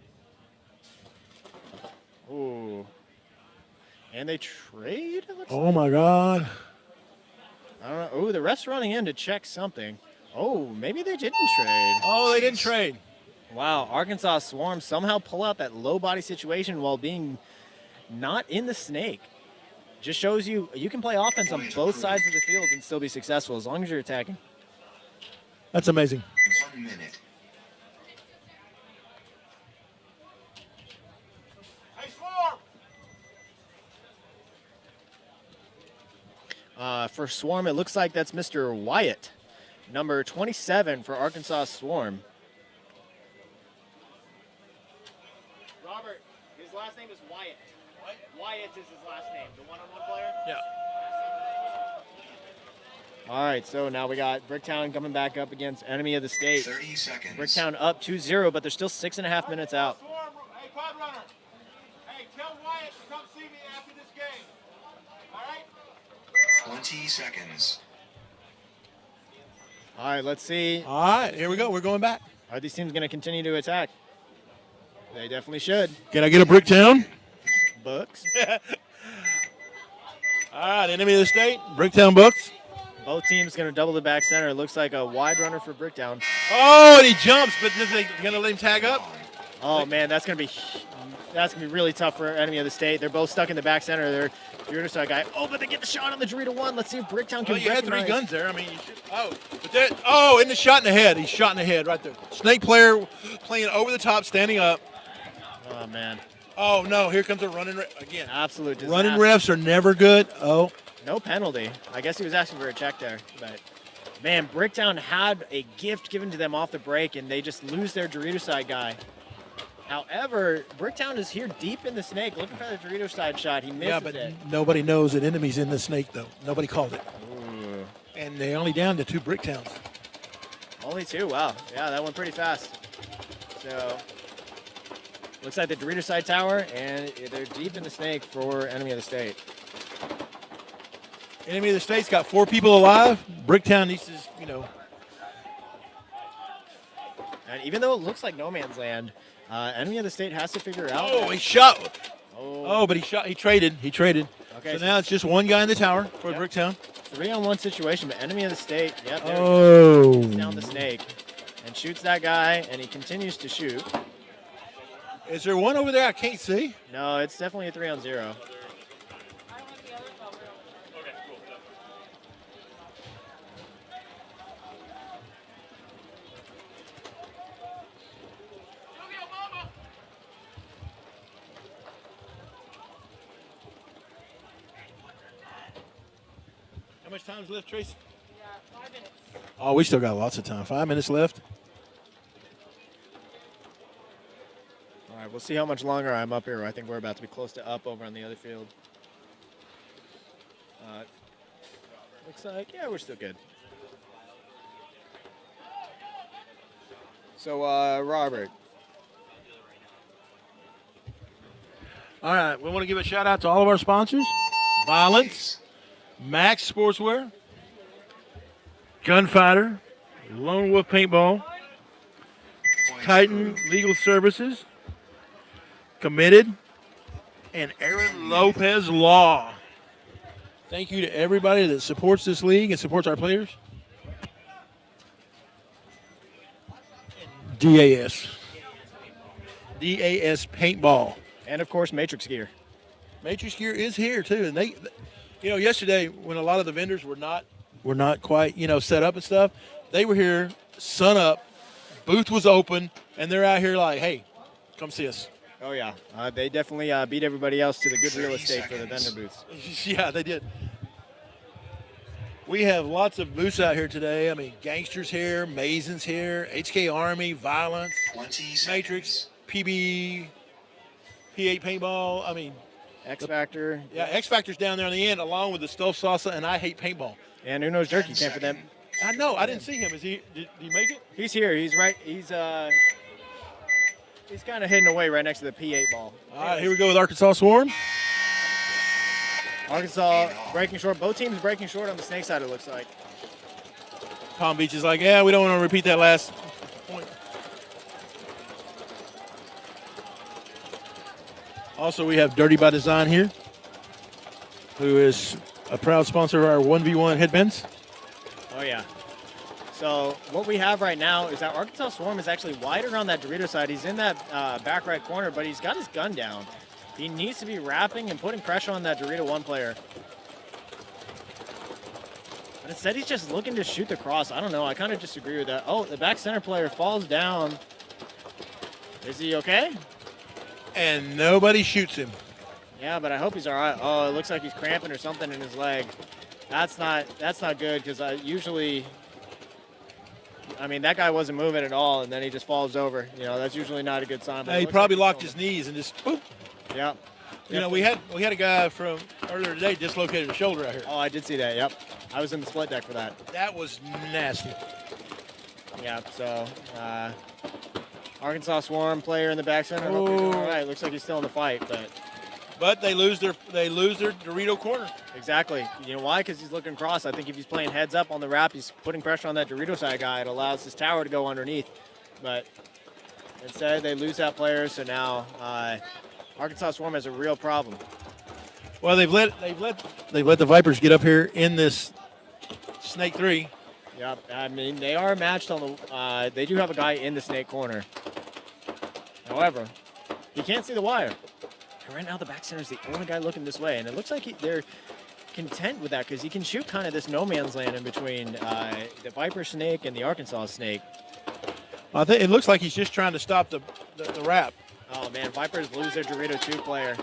Ooh. And they trade? Oh, my God. I don't know. Oh, the ref's running in to check something. Oh, maybe they didn't trade. Oh, they didn't trade. Wow, Arkansas Swarm somehow pull out that low body situation while being not in the snake. Just shows you can play offense on both sides of the field and still be successful as long as you're attacking. That's amazing. 1 minute. For Swarm, it looks like that's Mr. Wyatt, number 27 for Arkansas Swarm. name is Wyatt. Wyatt is his last name, the one-on-one player. Yeah. All right, so now we got Bricktown coming back up against Enemy of the State. 30 seconds. Bricktown up 2-0, but they're still 6.5 minutes out. Hey, Quad Runner. Hey, tell Wyatt to come see me after this game. All right? 20 seconds. All right, let's see. All right, here we go. We're going back. Are these teams going to continue to attack? They definitely should. Can I get a Bricktown? Books. All right, Enemy of the State, Bricktown Bucks. Both teams going to double the back center. It looks like a wide runner for Bricktown. Oh, and he jumps, but is they going to let him tag up? Oh man, that's gonna be really tough for Enemy of the State. They're both stuck in the back center. They're Dorito side guy. Oh, but they get the shot on the Dorito one. Let's see if Bricktown can Well, you had recognize. 3 guns there. I mean, you should. Oh, but that. Oh, in the shot in the head. He's shot in the head right there. Snake player playing over the top, standing up. Oh man, Oh no! Here comes a running again. absolute disaster. Running refs are never good. Oh, No penalty. I guess he was asking for a check there, but man, Bricktown had a gift given to them off the break, and they just lose their Dorito side guy. However, Bricktown is here deep in the snake, looking for the Dorito side shot. He misses yeah, but it. nobody knows that enemy's in the snake though. Nobody called it, and they only down to 2 Bricktowns. Only 2. Wow. Yeah, that went pretty fast. So looks like the Dorito side tower, and they're deep in the snake for Enemy of the State. Enemy of the State's got 4 people alive. Bricktown needs to, And even though it looks like no man's land, Enemy of the State has to figure out. Oh, he shot. Oh, Oh, but he shot. He traded. okay. So now it's just 1 guy in the tower for Yep. Bricktown. 3-on-1 situation, but Enemy of the State, yep, there Oh. he down the snake and shoots that guy, and he continues to shoot. Is there one over there I can't see? No, it's definitely a 3-on-0. I want the other cover. How much time's left, Tracy? Yeah, 5 minutes. Oh, we still got lots of time. 5 minutes left. All right, we'll see how much longer I'm up here. I think we're about to be close to up over on the other field. Looks like, yeah, we're still good. So, Robert. All right, we want to give a shout out to all of our sponsors: Violence, Max Sportswear, Gunfighter, Lone Wolf Paintball, Titan Legal Services, Committed, and Aaron Lopez Law. Thank you to everybody that supports this league and supports our players. DAS Paintball. And, of course, Matrix Gear. Matrix Gear is here too, and they, yesterday when a lot of the vendors were not quite, set up and stuff, they were here, sun up, booth was open, and they're out here like, hey, come see us. Oh, yeah. They definitely beat everybody else to the good real 30 estate for the seconds. vendor booths. Yeah, they did. We have lots of booths out here today. I mean, Gangsters here, Masons here, HK Army, Violence, 20 seconds. Matrix, PB, P8 Paintball. I mean, X Factor. yeah, X Factor's down there on the end, along with the Stuffed Salsa, and I Hate Paintball. And Uno's Jerky 10 came for them. I know. I didn't see him. Did he make it? He's here. He's right. He's kind of hidden away right next to the P8 ball. All right, here we go with Arkansas Swarm. Arkansas breaking short. Both teams breaking short on the snake side, it looks like. Palm Beach is like, yeah, we don't want to repeat that last point. Also, we have Dirty by Design here, who is a proud sponsor of our 1v1 headbands. Oh, yeah. So what we have right now is that Arkansas Swarm is actually wider on that Dorito side. He's in that back right corner, but he's got his gun down. He needs to be wrapping and putting pressure on that Dorito 1 player. But instead, he's just looking to shoot the cross. I don't know. I kind of disagree with that. Oh, the back center player falls down. Is he okay? And nobody shoots him. Yeah, but I hope he's all right. Oh, it looks like he's cramping or something in his leg. That's not good because I mean, that guy wasn't moving at all, and then he just falls over. That's usually not a good sign. But He it looks probably like locked he's his knees and just, boop. Yep. You know, we had a guy from earlier today dislocated his shoulder out here. Oh, I did see that. Yep. I was in the split deck for that. That was nasty. Yep. So, Arkansas Swarm player in the back center. Oh. Hope he's doing all right. Looks like he's still in the fight, But they lose their Dorito corner. exactly. You know why? Because he's looking cross. I think if he's playing heads up on the wrap, he's putting pressure on that Dorito side guy. It allows his tower to go underneath. But instead, they lose that player. So now Arkansas Swarm has a real problem. Well, they've let the Vipers get up here in this Snake 3. Yep. I mean, they are matched on the. They do have a guy in the snake corner. However, he can't see the wire. And right now, the back center is the only guy looking this way, and it looks like they're content with that because he can shoot kind of this no man's land in between the Viper snake and the Arkansas snake. I think it looks like he's just trying to stop the wrap. Oh man, Vipers lose their Dorito 2 player.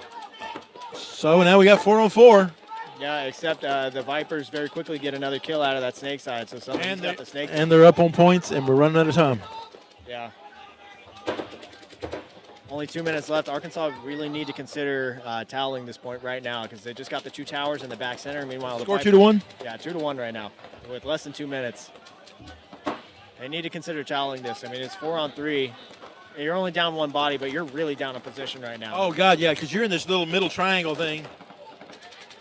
So now we got 4-on-4. Yeah, except the Vipers very quickly get another kill out of that snake side. So somebody's got the snake. And they're up on points, and we're running out of time. Yeah. Only 2 minutes left. Arkansas really need to consider toweling this point right now because they just got the 2 towers in the back center. Meanwhile, Score the 2-1. Yeah, 2-1 right now with less than 2 minutes. They need to consider toweling this. I mean, it's 4-on-3. You're only down 1 body, but you're really down a position right now. Oh God, yeah, because you're in this little middle triangle thing.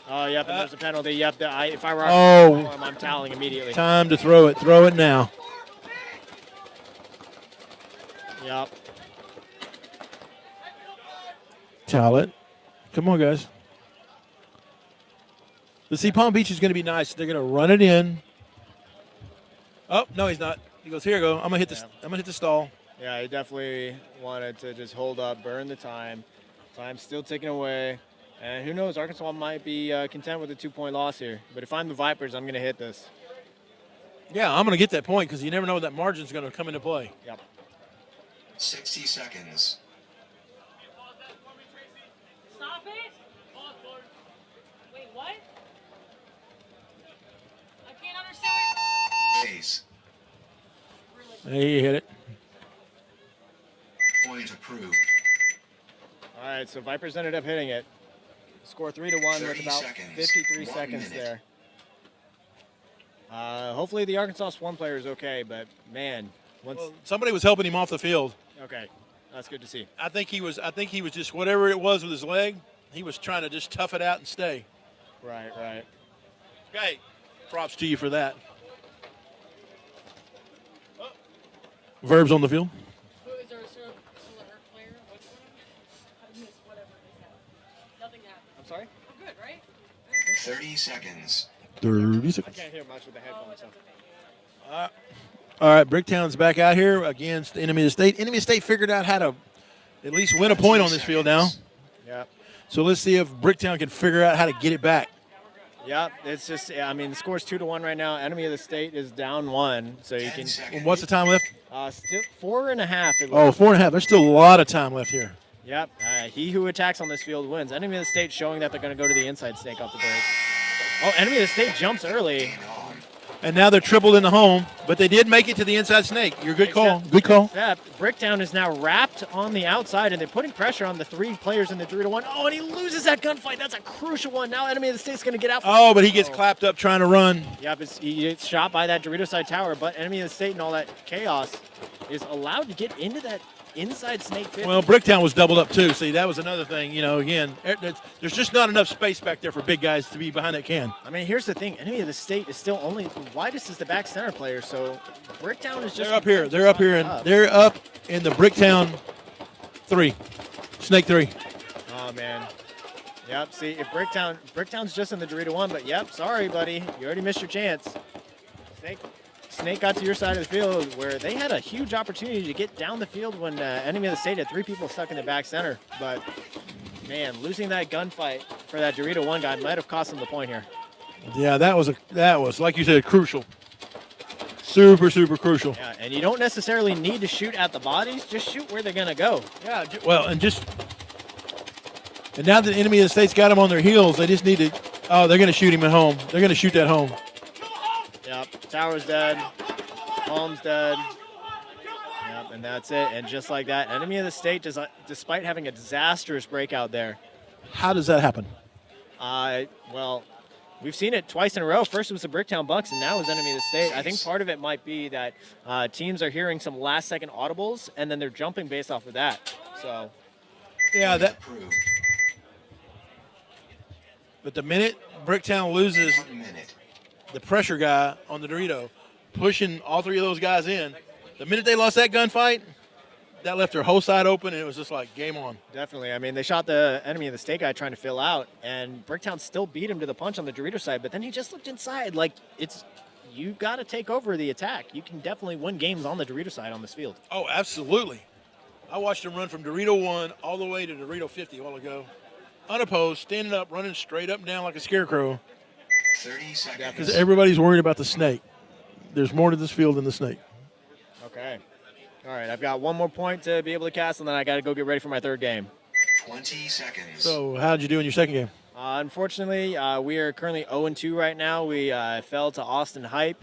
Oh, yep, and there's a penalty. Yep, if I were Oh. I'm toweling immediately. Time to throw it. Throw it now. Yep. Towel it. Come on, guys. Let's see, Palm Beach is going to be nice. They're going to run it in. Oh no, he's not. He goes, here you go. I'm gonna hit this. I'm gonna hit the stall. Yeah, he definitely wanted to just hold up, burn the time. Time's still ticking away. And who knows, Arkansas might be content with a 2-point loss here. But if I'm the Vipers, I'm going to hit this. Yeah, I'm going to get that point because you never know when that margin's going to come into play. Yep. 60 seconds. Stop it! Wait, what? I can't understand. Ace. Hey, you hit it. Point approved. All right, so Vipers ended up hitting it. Score 3-1 with 30 about seconds. 53 1 seconds minute. there. Hopefully the Arkansas Swarm player is okay, but man, once Well, somebody was helping him off the field. okay, that's good to see. I think he was just whatever it was with his leg. He was trying to just tough it out and stay. Right. Okay, props to you for that. Verbs on the field. Who is there a similar player? What's going on? I missed whatever they said. Nothing happened. I'm sorry? We're good, right? 30 seconds. 30 I seconds. can't hear much with the headphones. So. All right, Bricktown's back out here against Enemy of the State. Enemy of the State figured out how to at least win a point on this field now. Yep. So let's see if Bricktown can figure out how to get it back. Yep, it's just, I mean, the score's 2-1 right now. Enemy of the State is down 1, so you 10 can, seconds. What's the time left? still 4.5. It Oh, looks. 4.5. There's still a lot of time left here. Yep, he who attacks on this field wins. Enemy of the State showing that they're going to go to the inside snake off the break. Oh, Enemy of the State jumps early. And now they're tripled in the home, but they did make it to the inside snake. You're good call. Except- Good call. Except Bricktown is now wrapped on the outside, and they're putting pressure on the 3 players in the 3-1. Oh, and he loses that gunfight. That's a crucial one. Now Enemy of the State's going to get out. Oh, but he gets clapped up trying to run. Yep, he gets shot by that Dorito side tower, but Enemy of the State and all that chaos is allowed to get into that inside snake 50. Well, Bricktown was doubled up too. See, that was another thing. You know, again, there's just not enough space back there for big guys to be behind that can. I mean, here's the thing. Enemy of the State is still only widest is the back center player, so Bricktown is just... They're up here. They're up here, and they're up in the Bricktown 3, Snake 3. Oh, man. Yep, see, if Bricktown's just in the Dorito 1, but yep, sorry, buddy. You already missed your chance. Snake got to your side of the field where they had a huge opportunity to get down the field when Enemy of the State had 3 people stuck in the back center. But, man, losing that gunfight for that Dorito 1 guy might have cost them the point here. Yeah, that was like you said, crucial. Super, super crucial. Yeah, and you don't necessarily need to shoot at the bodies. Just shoot where they're going to go. Yeah, well, and now that Enemy of the State's got them on their heels, they just need to. Oh, they're going to shoot him at home. They're going to shoot that home. Yep, tower's dead. Palm's dead. Yep. and that's it. And just like that, enemy of the state, despite having a disastrous breakout there. How does that happen? Well, we've seen it twice in a row. First it was the Bricktown Bucks, and now it was enemy of the state. I think part of it might be that teams are hearing some last-second audibles, and then they're jumping based off of that. So, Yeah, that. Approved. But the minute Bricktown loses 1 minute. the pressure guy on the Dorito, pushing all three of those guys in, the minute they lost that gunfight, that left their whole side open, and it was just like game on. definitely. I mean, they shot the enemy of the state guy trying to fill out, and Bricktown still beat him to the punch on the Dorito side, but then he just looked inside. Like, you got to take over the attack. You can definitely win games on the Dorito side on this field. Oh, absolutely. I watched him run from Dorito 1 all the way to Dorito 50 a while ago. Unopposed, standing up, running straight up and down like a scarecrow. 30 seconds. Because everybody's worried about the snake. There's more to this field than the snake. Okay. All right, I've got one more point to be able to cast, and then I got to go get ready for my third game. 20 seconds. So how did you do in your second game? Unfortunately, we are currently 0-2 right now. We fell to Austin Hype,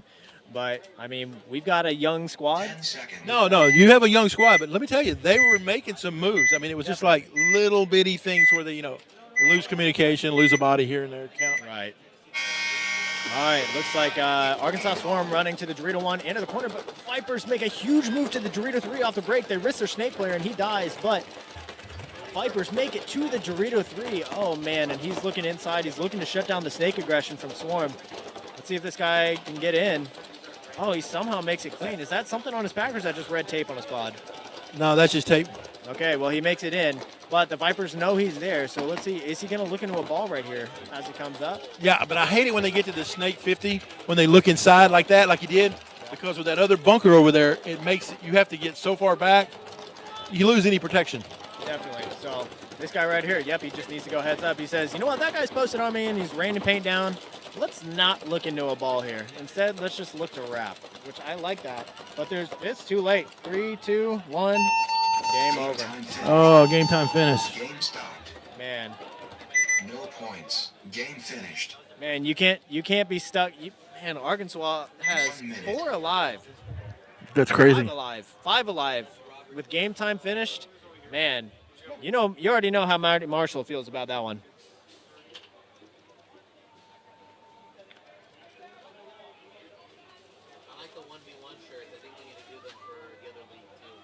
but, I mean, we've got a young squad. 10 seconds. No, you have a young squad, but let me tell you, they were making some moves. I mean, it was just like little bitty things where they, lose communication, lose a body here and there. Count. Right. All right, looks like Arkansas Swarm running to the Dorito 1 into the corner, but Vipers make a huge move to the Dorito 3 off the break. They risk their snake player, and he dies, but Vipers make it to the Dorito 3. Oh, man, and he's looking inside. He's looking to shut down the snake aggression from Swarm. Let's see if this guy can get in. Oh, he somehow makes it clean. Is that something on his back, or is that just red tape on his pod? No, that's just tape. Okay, well, he makes it in, but the Vipers know he's there, so let's see. Is he going to look into a ball right here as it comes up? Yeah, but I hate it when they get to the snake 50, when they look inside like that, like he did, because with that other bunker over there, it makes you have to get so far back, you lose any protection. Definitely. So this guy right here, yep, he just needs to go heads up. He says, you know what, that guy's posted on me, and he's raining paint down. Let's not look into a ball here. Instead, let's just look to wrap, which I like that. But it's too late. 3, 2, 1, game over. Time finished. Oh, game time finish. Game stopped. Man, No points. Game finished. man, you can't be stuck. Man, Arkansas has 1 minute. 4 alive. That's crazy. 5 alive with game time finished. Man, you already know how Marty Marshall feels about that one. I like the 1v1 shirts. I think we need to do them for the other league too.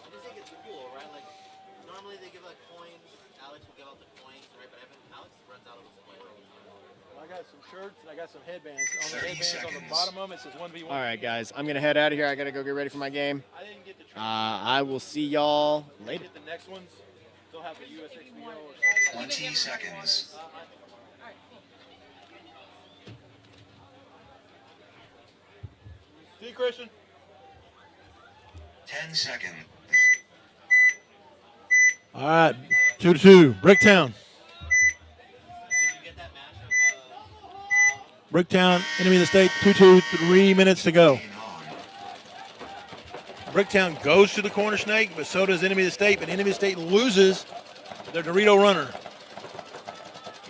I just think it's cool, right? Like normally they give like coins. Alex will give out the coins, right? But Alex runs out of his coins all the time. I got some shirts and I got some headbands. On the 30 headbands on the seconds. bottom of them, it says 1v1. All right, guys, I'm gonna head out of here. I gotta go get ready for my game. I didn't get the I will see y'all later. Get the next ones. They'll have the USXBL or 20 seconds. See you, Christian. 10 seconds. All right, 2-2, Bricktown. Did you get that matchup? Bricktown, enemy of the state, 2-2, 3 minutes to go. Game on. Bricktown goes to the corner snake, but so does enemy of the state, but enemy of the state loses their Dorito runner.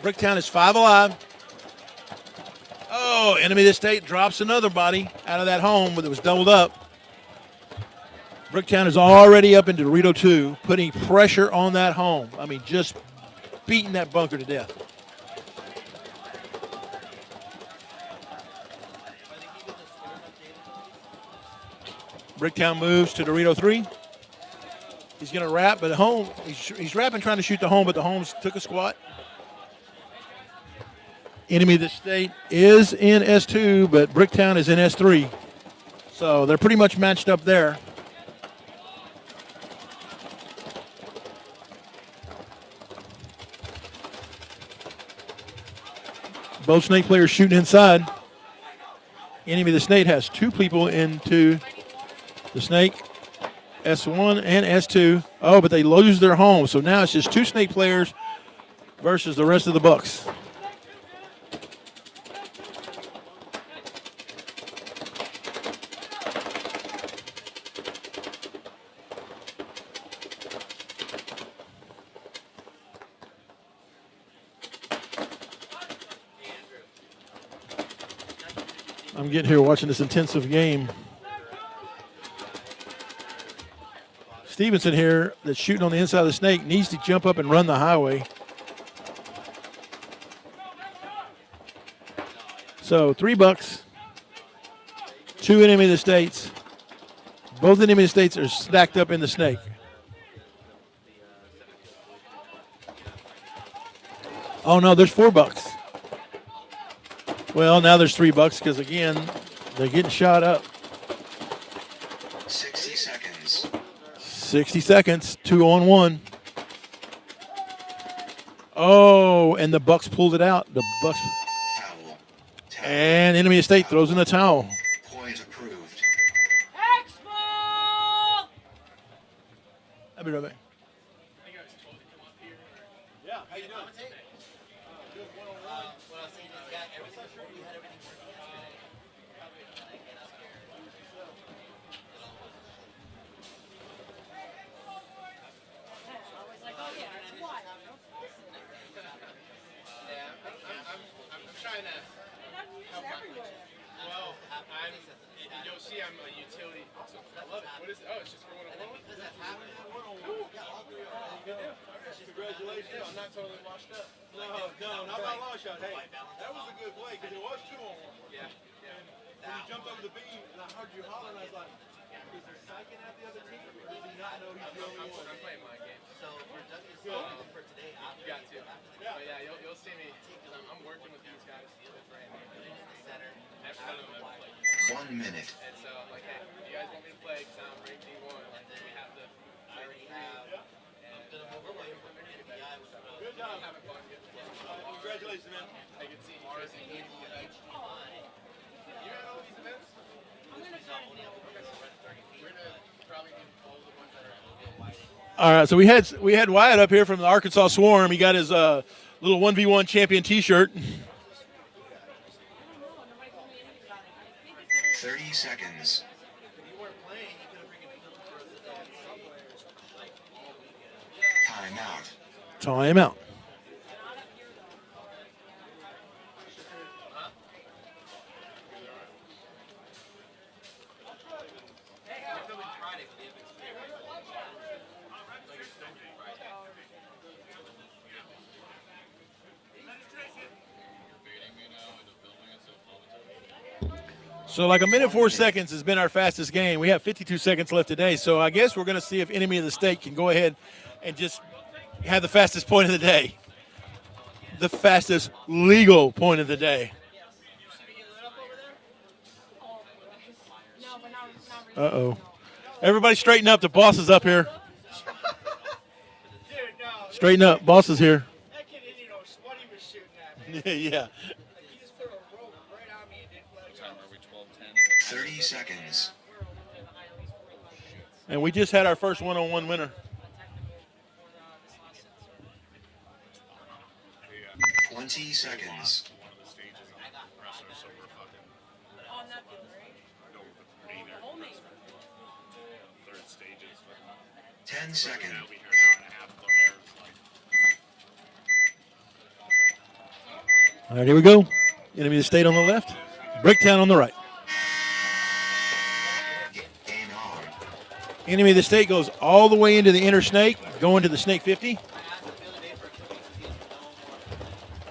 Bricktown is 5 alive. Oh, enemy of the state drops another body out of that home that was doubled up. Bricktown is already up into Dorito 2, putting pressure on that home. I mean, just beating that bunker to death. Bricktown moves to Dorito 3. He's going to wrap, but home, he's wrapping trying to shoot the home, but the homes took a squat. Enemy of the state is in S2, but Bricktown is in S3. So they're pretty much matched up there. Both snake players shooting inside. Enemy of the snake has 2 people into the snake, S1 and S2. Oh, but they lose their home. So now it's just 2 snake players versus the rest of the Bucks. I'm getting here watching this intensive game. Stevenson here that's shooting on the inside of the snake needs to jump up and run the highway. So $3, 2 enemy of the states. Both enemy of the states are stacked up in the snake. Oh no, there's $4. Well, now there's $3 because again, they're getting shot up. 60 seconds. 60 seconds, 2-on-1. Oh, and the Bucks pulled it out. The Bucks Foul. and enemy of the state throws in the towel. Point approved. Expo! I'll be right back. What I was saying is, yeah, everything's we had everything working yesterday. And I get up here. I was like, oh yeah, it's what? Yeah, I'm trying to. Well, you'll see I'm a utility. So I love it. What is it? Oh, it's just for 101? Because that happened. Congratulations. I'm not totally washed up. No, not by a long shot. Hey, that was a good play because it was 2-on-1. Yeah. When you jumped over the beam, and I heard you holler, and I was like, is he psyching out the other team, or does he not know he's the only one? I'm playing my game. So for Douglas, for today, after You got to. after the But yeah, you'll see me. I'm working with these guys. center, None of them ever played. 1 minute. And so I'm like, hey, if you guys want me to play, because I'm ranked D1, we have to. I already have. I'm gonna move away from NBI with Good job. I'm having fun. Congratulations, man. I can see you guys. You had all these events? I'm gonna try to do it. We're gonna probably do all the ones that are. All right, so we had Wyatt up here from the Arkansas Swarm. He got his little 1v1 champion T-shirt. 30 seconds. Timeout. Time out. So like 1:04 has been our fastest game. We have 52 seconds left today. So I guess we're going to see if enemy of the state can go ahead and just have the fastest point of the day. The fastest legal point of the day. No, but not really. Uh-oh. Everybody straighten up. The boss is up here. Dude, no. Straighten up. Boss is here. That kid didn't even know what he was shooting at, man. Yeah. He just threw a rope right on me and didn't let it go. 30 seconds. And we just had our first one-on-one winner. 20 seconds. Oh, nothing, right? Hold me. 10 seconds. All right, here we go. Enemy of the state on the left. Bricktown on the right. Game on. Enemy of the state goes all the way into the inner snake, going to the snake 50.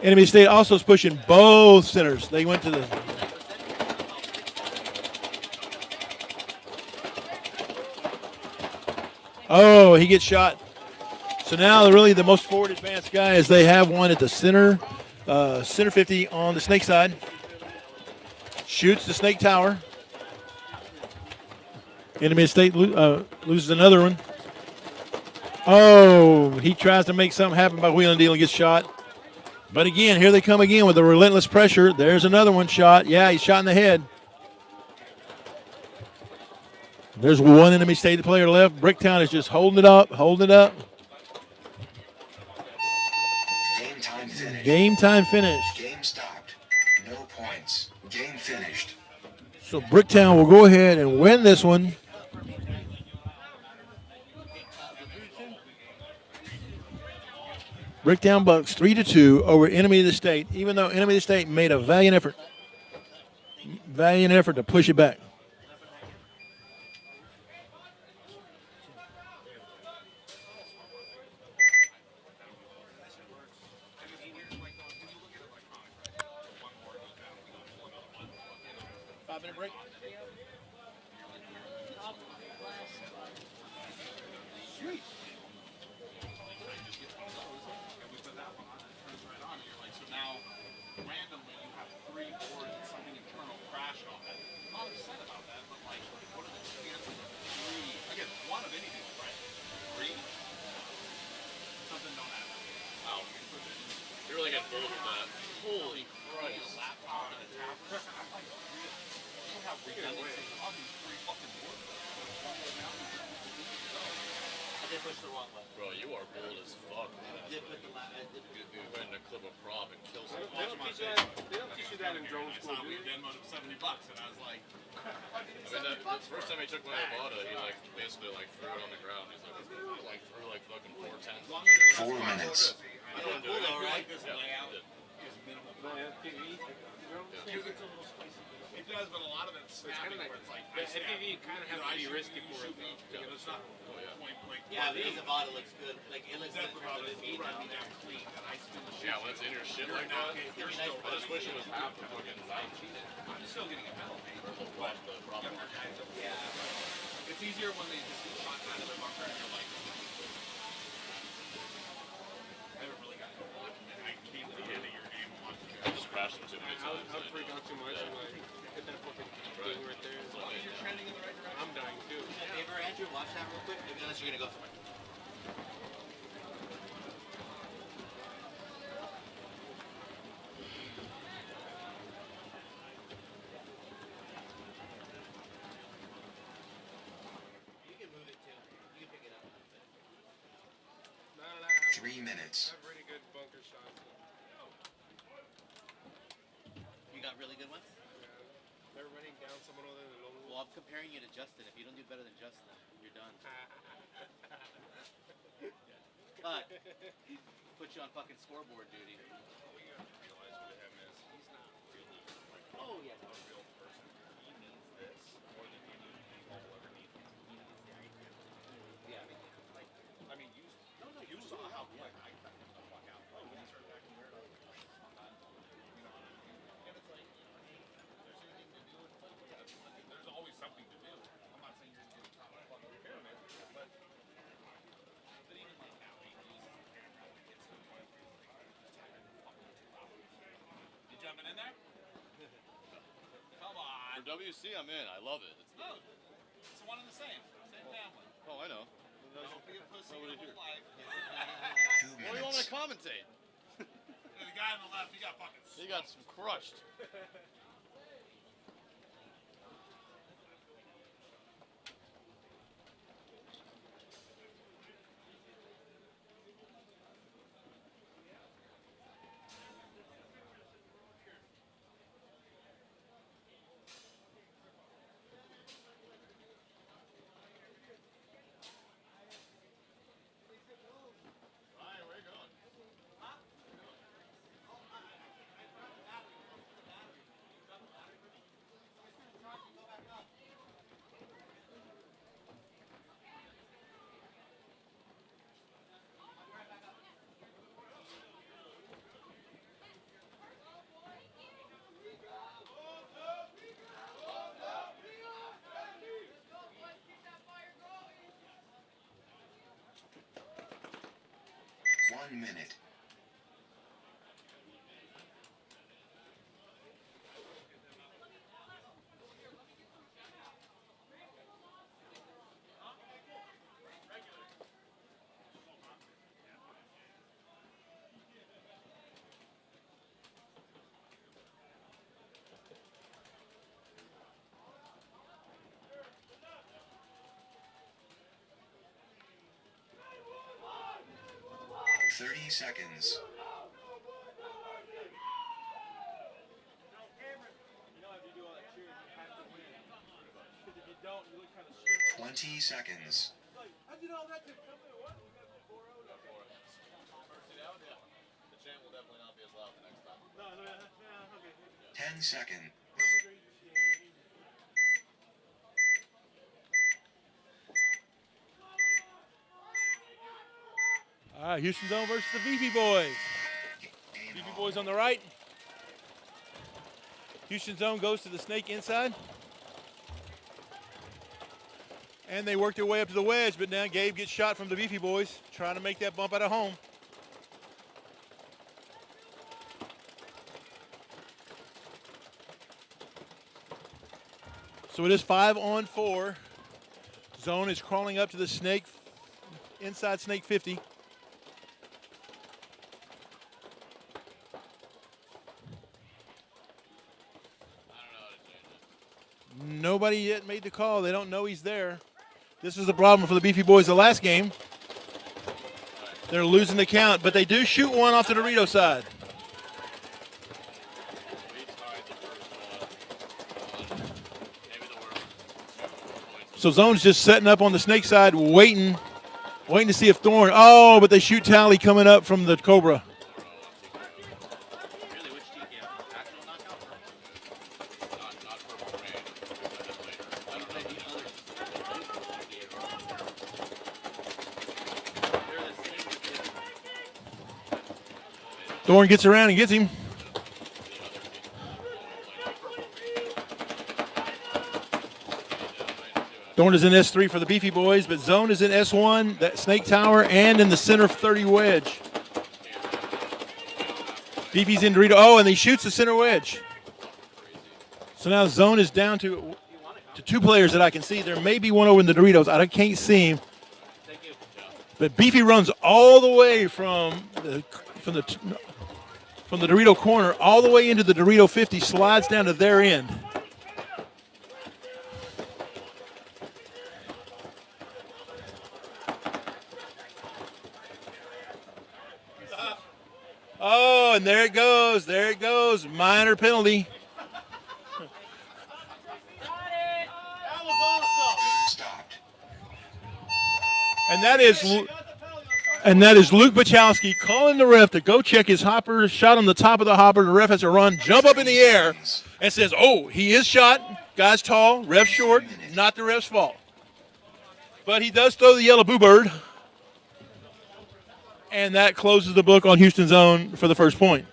Enemy of the state also is pushing both centers. They went to the... Oh, he gets shot. So now really the most forward advanced guy is they have one at the center, center 50 on the snake side. Shoots the snake tower. Enemy of the state loses another one. Oh, he tries to make something happen by wheeling and dealing, gets shot. But again, here they come again with the relentless pressure. There's another one shot. Yeah, he's shot in the head. There's one enemy state player left. Bricktown is just holding it up, holding it up. Game time finished. Game time finished. Game stopped. No points. Game finished. So Bricktown will go ahead and win this one. Bricktown Bucks 3-2 over enemy of the state, even though enemy of the state made a valiant effort to push it back. 5-minute break. Sweet. And we put that one on, and it turns right on, and you're like, so now, randomly, you have 3 boards and something internal crashed on it. I'm not upset about that, but like, what are the chances of 3? Again, 1 of anything, right? 3? Something don't add up. Wow. You really get bold with that. Holy Christ. A laptop and a tablet. I'm like, you don't have redundancy on these 3 fucking boards. I did push the wrong button. Bro, you are bold as fuck. I did put the I did. You're ready to clip a prop and kill someone. They don't teach you that in drone school. We Venmoed him $70, and I was like, I mean, the first time he took my Ibotta, he like basically like threw it on the ground. He's like threw like fucking 410s. 4 minutes. I don't do it. Cool, right? this Yeah, layout he did. is minimal. Yeah. It's a little spicy. It does, but a lot of it's snapping where it's like, FPV kind of has to be risky for it. because it's not point blank. Yeah, because the bottle looks good. Like it looks good That's in the terms of problem. it You being run out me there. down clean, and I spin the shit. Yeah, when it's in your shit like that, I just wish it was half the fucking time. I'm still getting a penalty. Watch the prop. Younger guys don't. Yeah. It's easier when they just get shot out of their bunker and you're like, I haven't really gotten to watch it. I came to the end of your game and watched it. Just crashed them too many I times. would freak out too much and like hit that fucking thing right there. As long as you're trending in the right direction. I'm dying too. Do me a favor, Andrew, watch that real quick. Maybe unless you're gonna go somewhere. You can move it too. You can pick it up. No, I have, 3 minutes. I have really good bunker shots. You got really good ones? Yeah. They're running down someone other than Lobo. Well, I'm comparing you to Justin. If you don't do better than Justin, you're done. But put you on fucking scoreboard duty. What you have to realize with him is he's not really like Oh yeah. a real person. He needs this more than any people will ever need. He needs the idea. Yeah. I mean, you saw how quick I cut him the fuck out. Oh, when he started backing weird, I was like, I'm not, you know what I mean? And it's like, there's anything to do, it's like, yeah, there's always something to do. I'm not saying you're going to get top of the fucking pyramid, but even like now, he uses the camera when he gets to the point where he's like, typing fucking 2 hours. You jumping in there? Come on. For WC, I'm in. I love it. It's Look, it's one and the same family. oh, I know. Don't be a pussy Nobody your here. whole life. 2 What do you want me minutes. to commentate? The guy on the left, he got fucking He got some crushed. Ryan, where you going? One minute. Thirty seconds. You know, if you do all that cheering, you have to win. Because if you don't, you look kind of stupid. 20 seconds. Like, I did all that to come in. What? We got 4-0 now. Mercy down? Yeah. The chant will definitely not be as loud the next time. No, okay. 10 seconds. All right, Houston Zone versus the Beefy Boys. Game Beefy on. Boys on the right. Houston zone goes to the snake inside. And they work their way up to the wedge, but now Gabe gets shot from the Beefy boys, trying to make that bump out of home. So it is 5-on-4. Zone is crawling up to the snake, inside snake 50. Nobody yet made the call. They don't know he's there. This is the problem for the Beefy boys the last game. They're losing the count, but they do shoot one off the Dorito side. So Zone's just setting up on the snake side, waiting to see if Thorn. Oh, but they shoot Tally coming up from the Cobra. Really, which TKO? Actual knockout or Not purple rain. I don't know. the others? They're the same. Thorn gets around and gets him. Thorn is in S3 for the Beefy boys, but Zone is in S1, that snake tower, and in the center 30 wedge. Beefy's in Dorito. Oh, and he shoots the center wedge. So now Zone is down to 2 players that I can see. There may be one over in the Doritos. I can't see him. But Beefy runs all the way from the Dorito corner all the way into the Dorito 50, slides down to their end. Oh, and there it goes. There it goes. Minor penalty. Stopped. And that is Luke Bachowski calling the ref to go check his hopper. Shot on the top of the hopper. The ref has to run, jump up in the air, and says, "Oh, he is shot. Guy's tall. Ref short. Not the ref's fault." But he does throw the yellow boo bird. And that closes the book on Houston zone for the first point.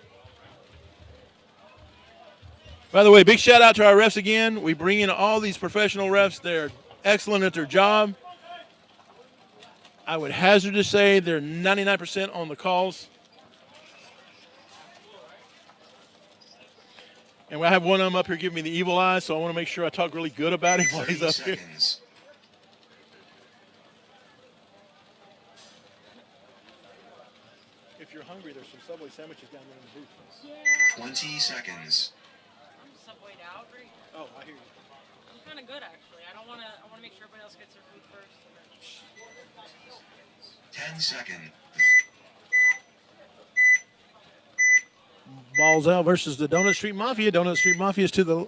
By the way, big shout out to our refs again. We bring in all these professional refs. They're excellent at their job. I would hazard to say they're 99% on the calls. And I have one of them up here giving me the evil eye, so I want to make sure I talk really good about him while he's 30 up here. seconds. If you're hungry, there's some Subway sandwiches down there in the booth. 20 seconds. I'm Subwayed out right now. Oh, I hear you. I'm kind of good actually. I want to make sure everybody else gets their food first. And then... 10 seconds. Balls out versus the Donut Street Mafia. Donut Street Mafia is to the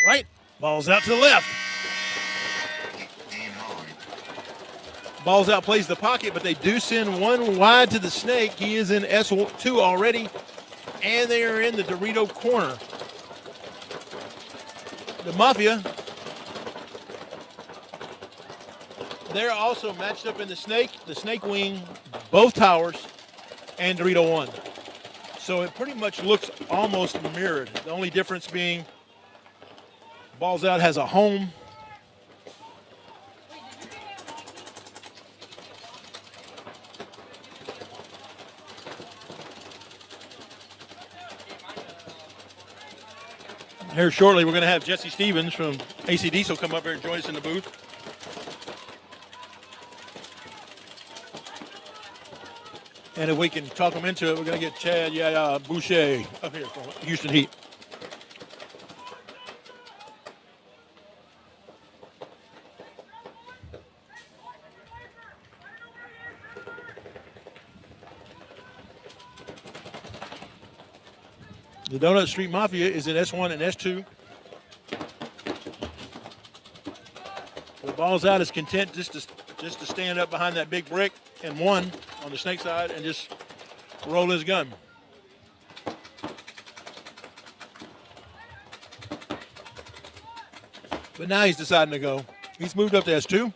right. Balls out to the left. Game on. Balls out plays the pocket, but they do send one wide to the snake. He is in S2 already, and they are in the Dorito corner. The Mafia, they're also matched up in the snake wing, both towers, and Dorito 1. So it pretty much looks almost mirrored. The only difference being Balls Out has a home. Here shortly, we're going to have Jesse Stevens from AC Diesel come up here and join us in the booth. And if we can talk them into it, we're going to get Chad Boucher up here from Houston Heat. The Donut Street Mafia is in S1 and S2. The Balls Out is content just to stand up behind that big brick and 1 on the snake side and just roll his gun. But now he's deciding to go. He's moved up to S2.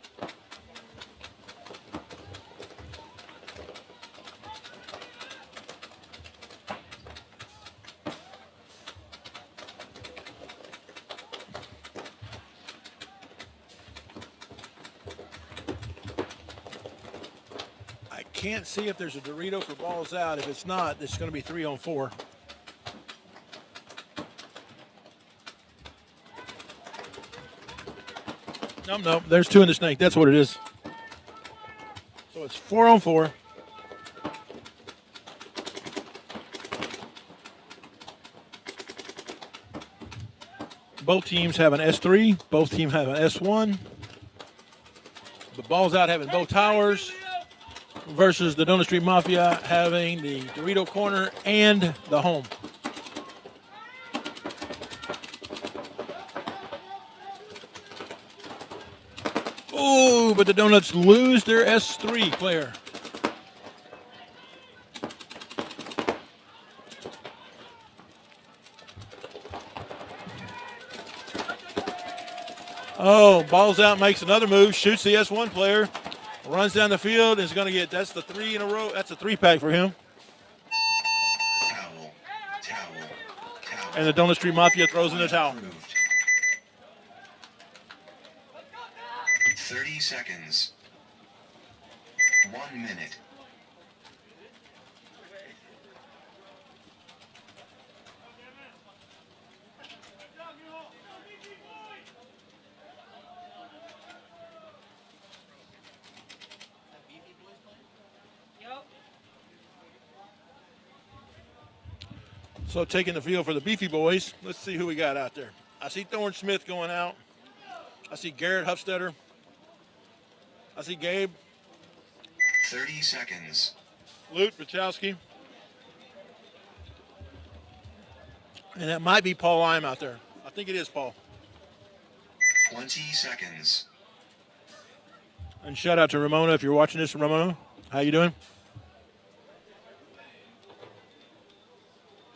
can't see if there's a Dorito for balls out. If it's not, it's going to be 3-on-4. Nope. There's 2 in the snake. That's what it is. So it's 4-on-4. Both teams have an S3. Both teams have an S1. The balls out having both towers versus the Donut Street Mafia having the Dorito corner and the home. Oh, but the Donuts lose their S3 player. Oh, balls out, makes another move, shoots the S1 player, runs down the field, and is going to get, that's the 3 in a row, that's a 3-pack for him. Towel. And the Donut Street Mafia throws in the towel. Approved. 30 seconds. 1 minute. Yup. So taking the field for the Beefy boys, let's see who we got out there. I see Thorne Smith going out. I see Garrett Huffstetter. I see Gabe. 30 seconds. Lute Wachowski. And that might be Paul Lime out there. I think it is Paul. 20 seconds. And shout out to Ramona if you're watching this, Ramona. How you doing?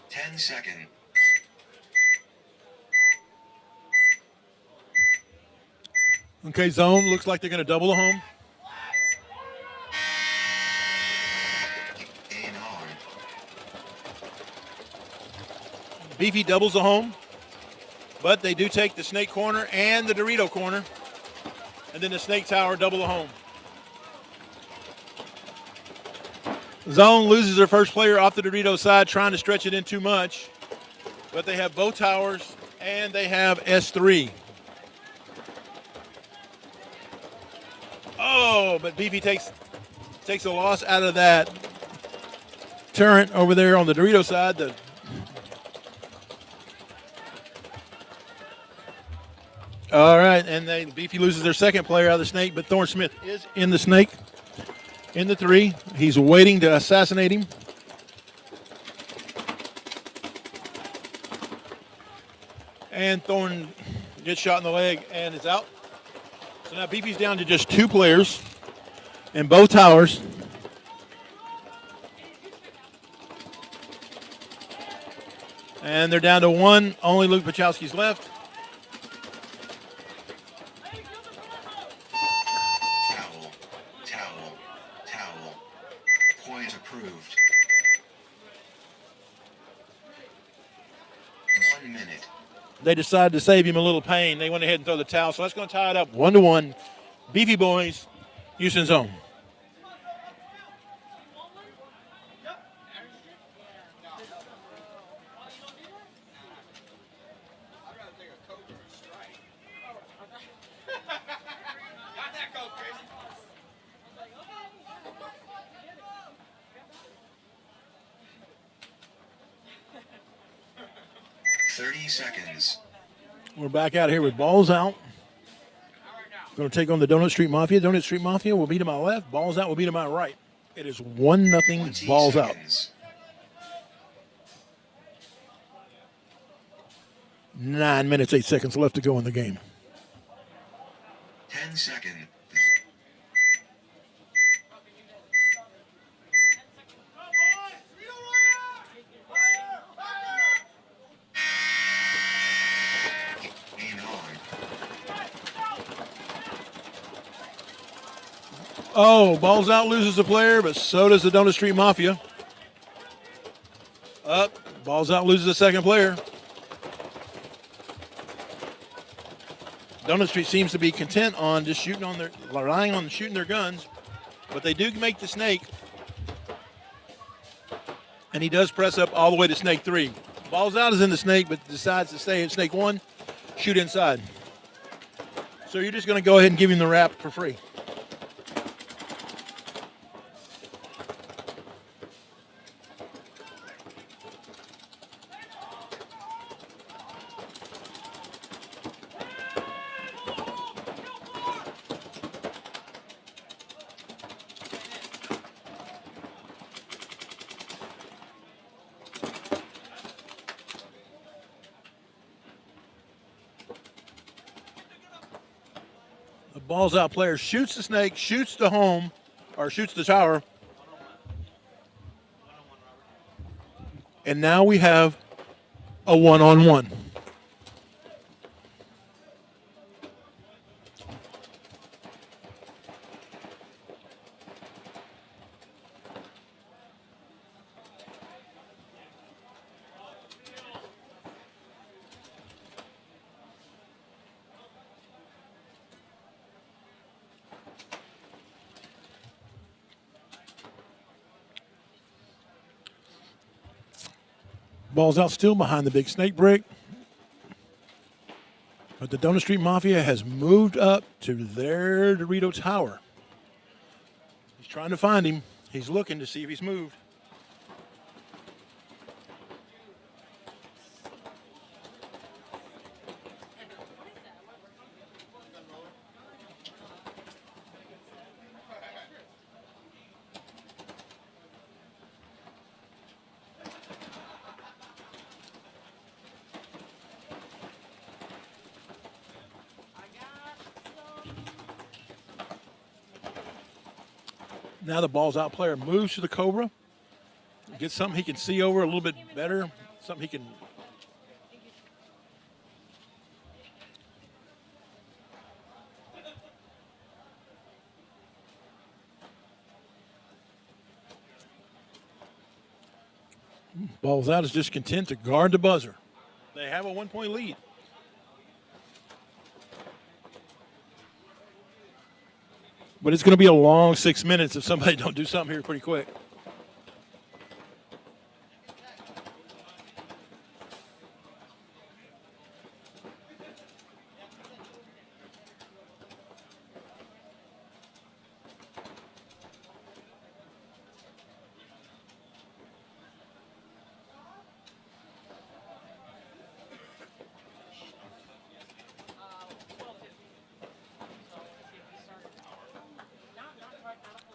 10 seconds. Okay, zone. Looks like they're going to double the home. In on. Beefy doubles the home. But they do take the snake corner and the Dorito corner. And then the snake tower double the home. Zone loses their first player off the Dorito side, trying to stretch it in too much. But they have both towers and they have S3. Oh, but Beefy takes a loss out of that turret over there on the Dorito side. All right, and Beefy loses their second player out of the snake, but Thorne Smith is in the snake, in the 3. He's waiting to assassinate him. And Thorne gets shot in the leg and is out. So now Beefy's down to just 2 players in both towers. And they're down to 1. Only Luke Pachowski's left. Towel. Point approved. 1 minute. They decided to save him a little pain. They went ahead and throw the towel. So that's going to tie it up 1-1. Beefy boys, Houston zone. I'd rather take a Coke or a Sprite. Not that Coke, Chris. 30 seconds. We're back out here with balls out. Going to take on the Donut Street Mafia. Donut Street Mafia will be to my left. Balls out will be to my right. It is 1-0 20 balls out. seconds. 9 minutes, 8 seconds left to go in the game. 10 seconds. In on. Oh, balls out loses a player, but so does the Donut Street Mafia. Up, balls out loses a second player. Donut Street seems to be content on just shooting on relying on shooting their guns, but they do make the snake. And he does press up all the way to snake 3. Balls out is in the snake, but decides to stay in snake 1, shoot inside. So you're just going to go ahead and give him the wrap for free. The balls out player shoots the snake, shoots the home, or shoots the tower. And now we have a one-on-one. Balls out still behind the big snake brick. But the Donut Street Mafia has moved up to their Dorito Tower. He's trying to find him. He's looking to see if he's moved. Now the balls out player moves to the Cobra. Gets something he can see over a little bit better. Something he can. Balls out is just content to guard the buzzer. They have a 1-point lead. But it's going to be a long 6 minutes if somebody don't do something here pretty quick.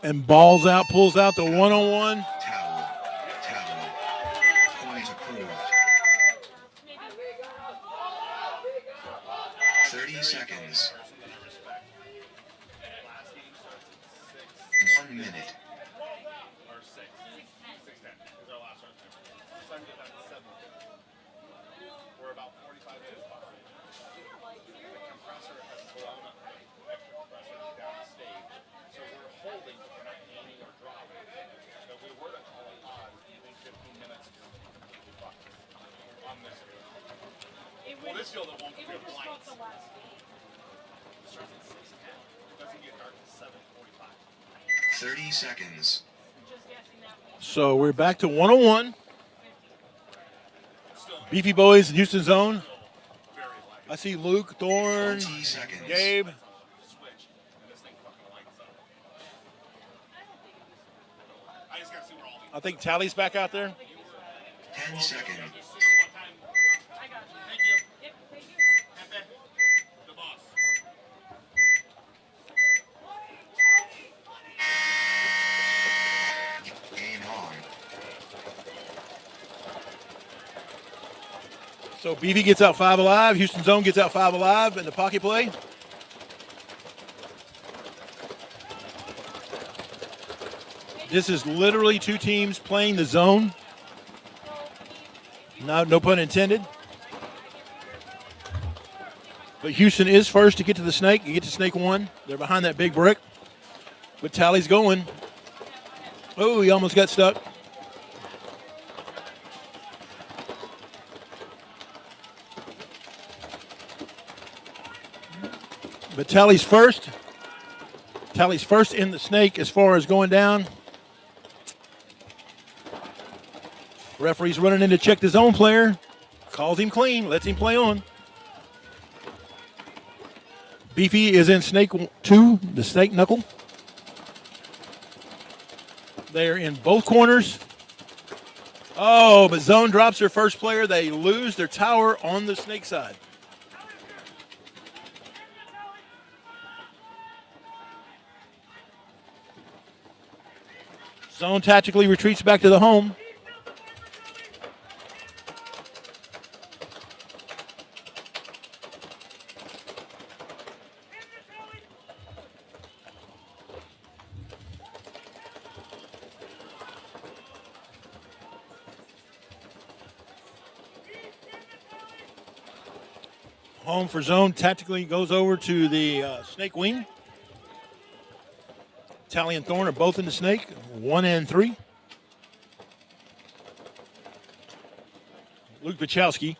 And balls out, pulls out the one-on-one. Towel. Towel. Point approved. 30 seconds. 1 minute. Or 6. 6:10 is our last start time. Starting at 7. We're about 45 minutes behind. The compressor has blown up the extra compressor downstage. So we're holding, but we're not gaining or dropping. So if we were to call it odds, even 15 minutes on this field. Well, this field it won't be blinds. It starts at 6:10. It doesn't get dark until 7:45. 30 seconds. So we're back to one-on-one. Beefy Boys in Houston zone. I see Luke, Thorne, 20 seconds. Gabe. Switch, and this thing fucking lights up. I just gotta see where all the I think Tally's back out there. 10 seconds. what time. I got you. Thank you. Yep, thank you. Pepe, the boss. Game on. So Beefy gets out 5 alive. Houston zone gets out 5 alive in the pocket play. This is literally 2 teams playing the zone. No pun intended. But Houston is first to get to the snake. You get to snake 1. They're behind that big brick. But Tally's going. Oh, he almost got stuck. But Tally's first. Tally's first in the snake as far as going down. Referee's running in to check the zone player. Calls him clean, lets him play on. Beefy is in snake 2, the snake knuckle. They're in both corners. Oh, but zone drops their first player. They lose their tower on the snake side. Zone tactically retreats back to the home. Home for zone tactically goes over to the snake wing. Tally and Thorn are both in the snake, 1 and 3. Luke Bachowski,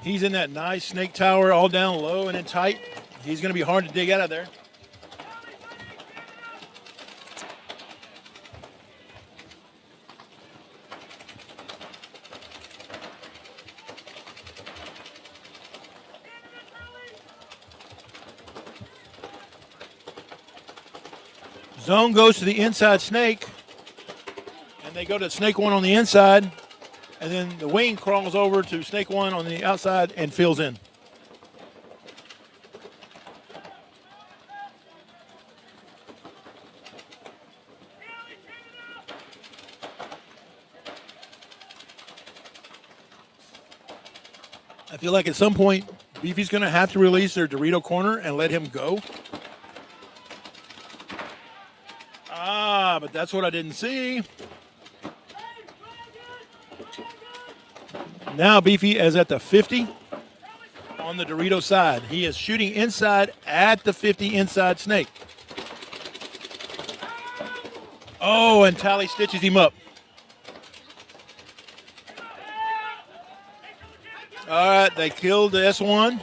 he's in that nice snake tower, all down low and in tight. He's going to be hard to dig out of there. Zone goes to the inside snake, and they go to snake 1 on the inside, and then the wing crawls over to snake 1 on the outside and fills in. I feel like at some point, Beefy's going to have to release their Dorito corner and let him go. But that's what I didn't see. Now Beefy is at the 50 on the Dorito side. He is shooting inside at the 50 inside snake. Oh, and Tally stitches him up. All right, they killed the S1,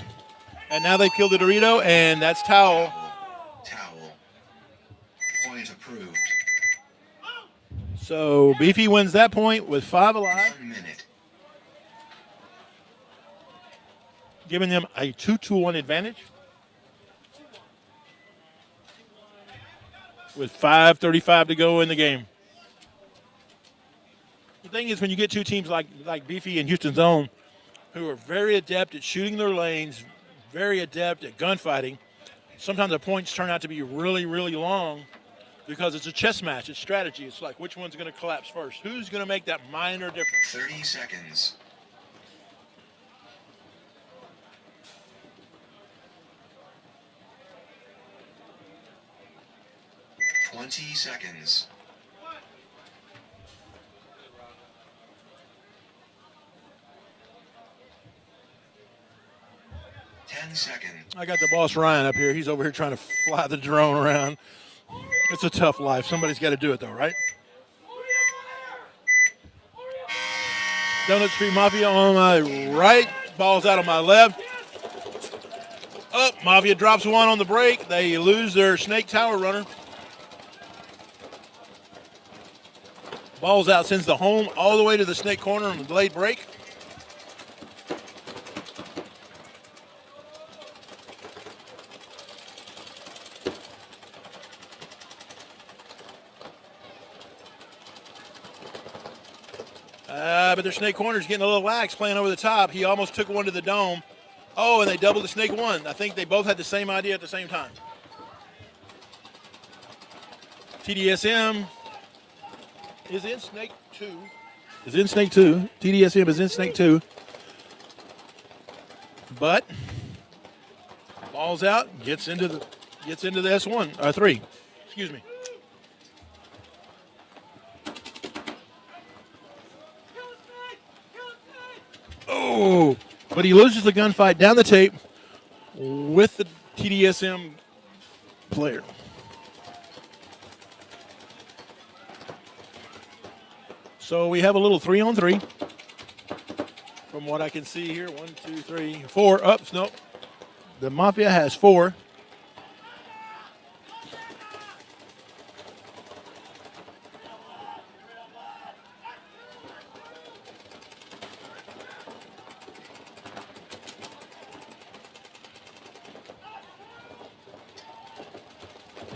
and now they killed the Dorito, and that's towel. Towel. Point approved. So Beefy wins that point with 5 alive, 1 minute. giving them a 2-1 advantage. With 5:35 to go in the game. The thing is, when you get two teams like Beefy and Houston Zone, who are very adept at shooting their lanes, very adept at gunfighting, sometimes the points turn out to be really, really long because it's a chess match. It's strategy. It's like which one's going to collapse first. Who's going to make that minor difference? 30 seconds. 20 seconds. Seconds. I got the boss Ryan up here. He's over here trying to fly the drone around. It's a tough life. Somebody's got to do it though, right? Donut Street Mafia on my right. Ball's out on my left. Up. Mafia drops one on the break. They lose their snake tower runner. Ball's out, sends the home all the way to the snake corner on the delayed break. But their snake corner's getting a little lax, playing over the top. He almost took one to the dome. Oh, and they doubled the snake one. I think they both had the same idea at the same time. TDSM is in snake two. TDSM is in snake two. But ball's out, gets into the S1 3. Excuse me. Oh, but he loses the gunfight down the tape with the TDSM player. So we have a little 3-on-3 from what I can see here. 1, 2, 3, 4. Ups, nope. The Mafia has 4.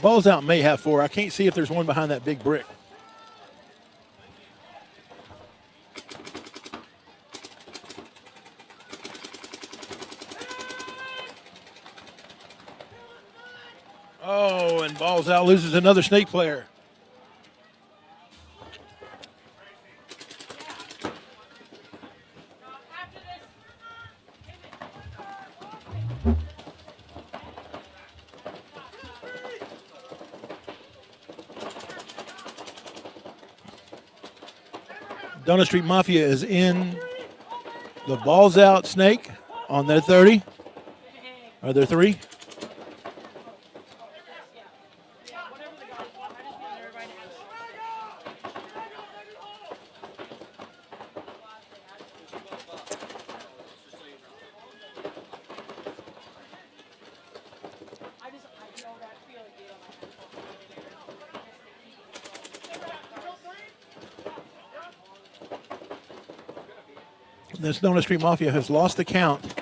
Balls out may have 4. I can't see if there's one behind that big brick. Oh, and Balls out loses another Snake player. Donut Street Mafia is in the Balls out Snake on their 30. Are there 3? This Donut Street Mafia has lost the count.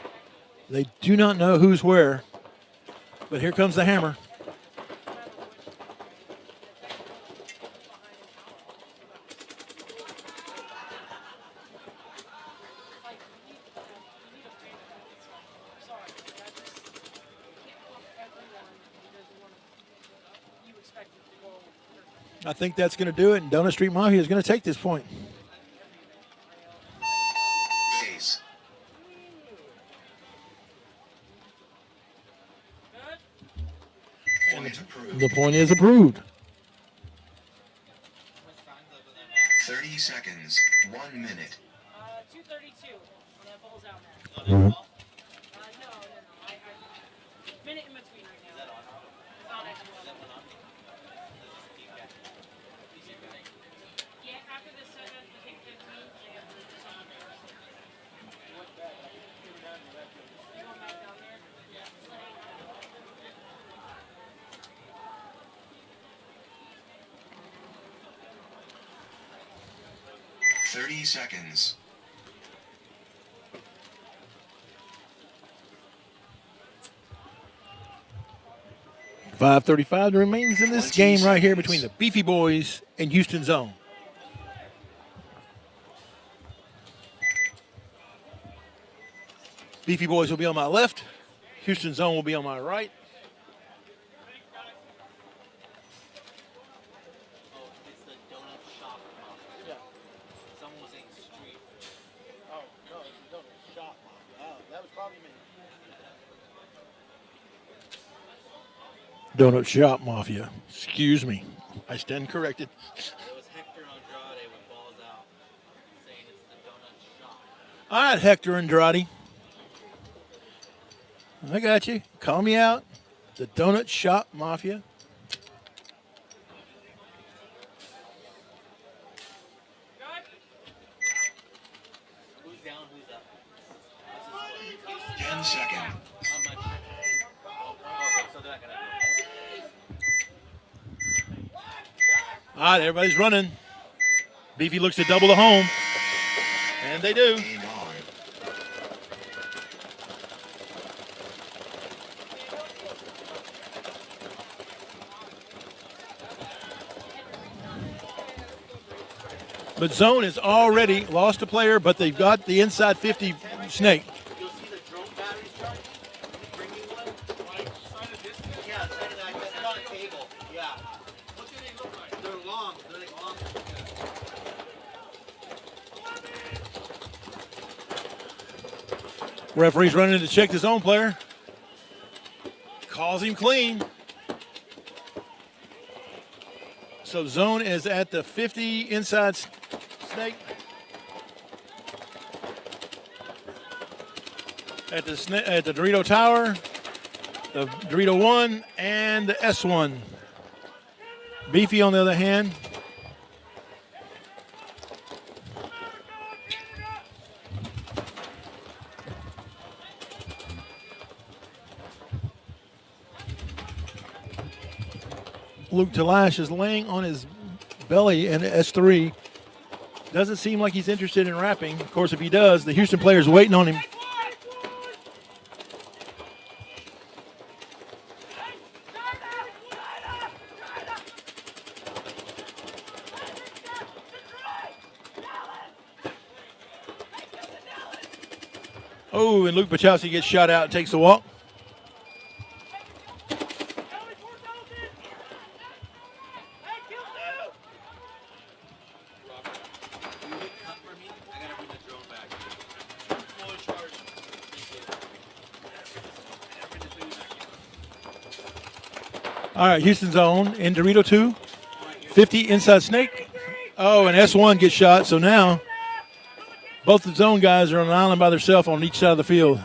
They do not know who's where. But here comes the hammer. I think that's going to do it, and Donut Street Mafia is going to take this point. Ace. Point approved. The point is approved. 30 seconds. 1 minute. 2:32 on that Balls out match. No. Minute in between right now. It's on XBL. Yeah, after this segment, we take 15. They have to do something else. You going back down there? Yeah. 30 seconds. $5:35 remains in this game right here between the Beefy Boys and Houston Zone. Beefy Boys will be on my left. Houston Zone will be on my right. Oh, it's the donut shop. Yeah. Someone was saying street. Oh, no, it's a donut shop. Oh, that was probably me. Donut Shop Mafia. Excuse me. I stand corrected. It was Hector Andrade with Balls out, saying it's the donut shop. All right, Hector Andrade. I got you. Call me out. The Donut Shop Mafia. Who's down? Who's up? 10 seconds. How much? Okay, so they're not gonna do it. All right, everybody's running. Beefy looks to double the home. And they do. Game on. But Zone has already lost a player, but they've got the inside 50 Snake. You'll see the drone batteries charging. Bringing one. Yeah, side of that. It's on a table. Yeah. What do they look like? They're long. They're like long. Referee's running to check the Zone player. Calls him clean. So Zone is at the 50 inside Snake. At the Dorito Tower, the Dorito 1, and the S1. Beefy, on the other hand, Luke Talash is laying on his belly in S3. Doesn't seem like he's interested in rapping. Of course, if he does, the Houston player's waiting on him. Oh, and Luke Bachowski gets shot out and takes the walk. You hit cut for me. I gotta bring the drone back. Full charge. All right, Houston zone in Dorito 2. 50 inside snake. Oh, and S1 gets shot. So now both the zone guys are on an island by themselves on each side of the field.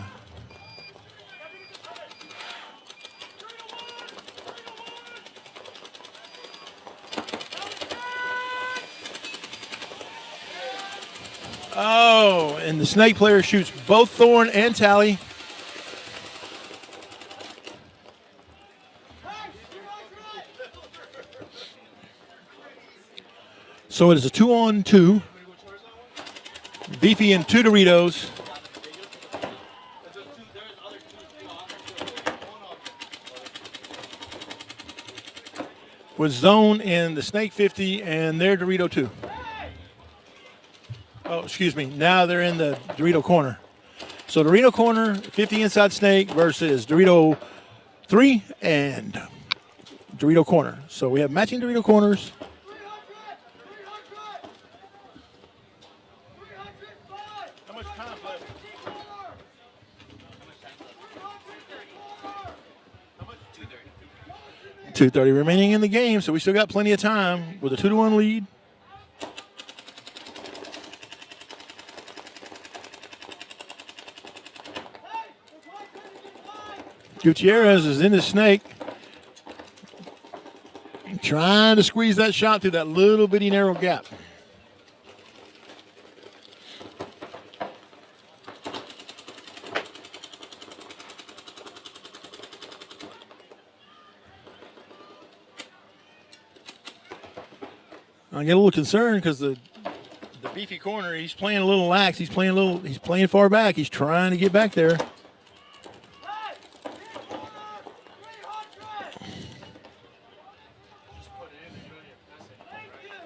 Oh, and the snake player shoots both Thorn and Tally. So it is a 2-on-2. Beefy and 2 Doritos. With zone in the snake 50 and their Dorito 2. Oh, excuse me. Now they're in the Dorito corner. So Dorito corner, 50 inside snake versus Dorito 3 and Dorito corner. So we have matching Dorito corners. How much time left? 2:30 remaining in the game, so we still got plenty of time with a 2-1 lead. Gutierrez is in the snake, trying to squeeze that shot through that little bitty narrow gap. I get a little concerned because the Beefy corner, he's playing a little lax. He's playing far back. He's trying to get back there.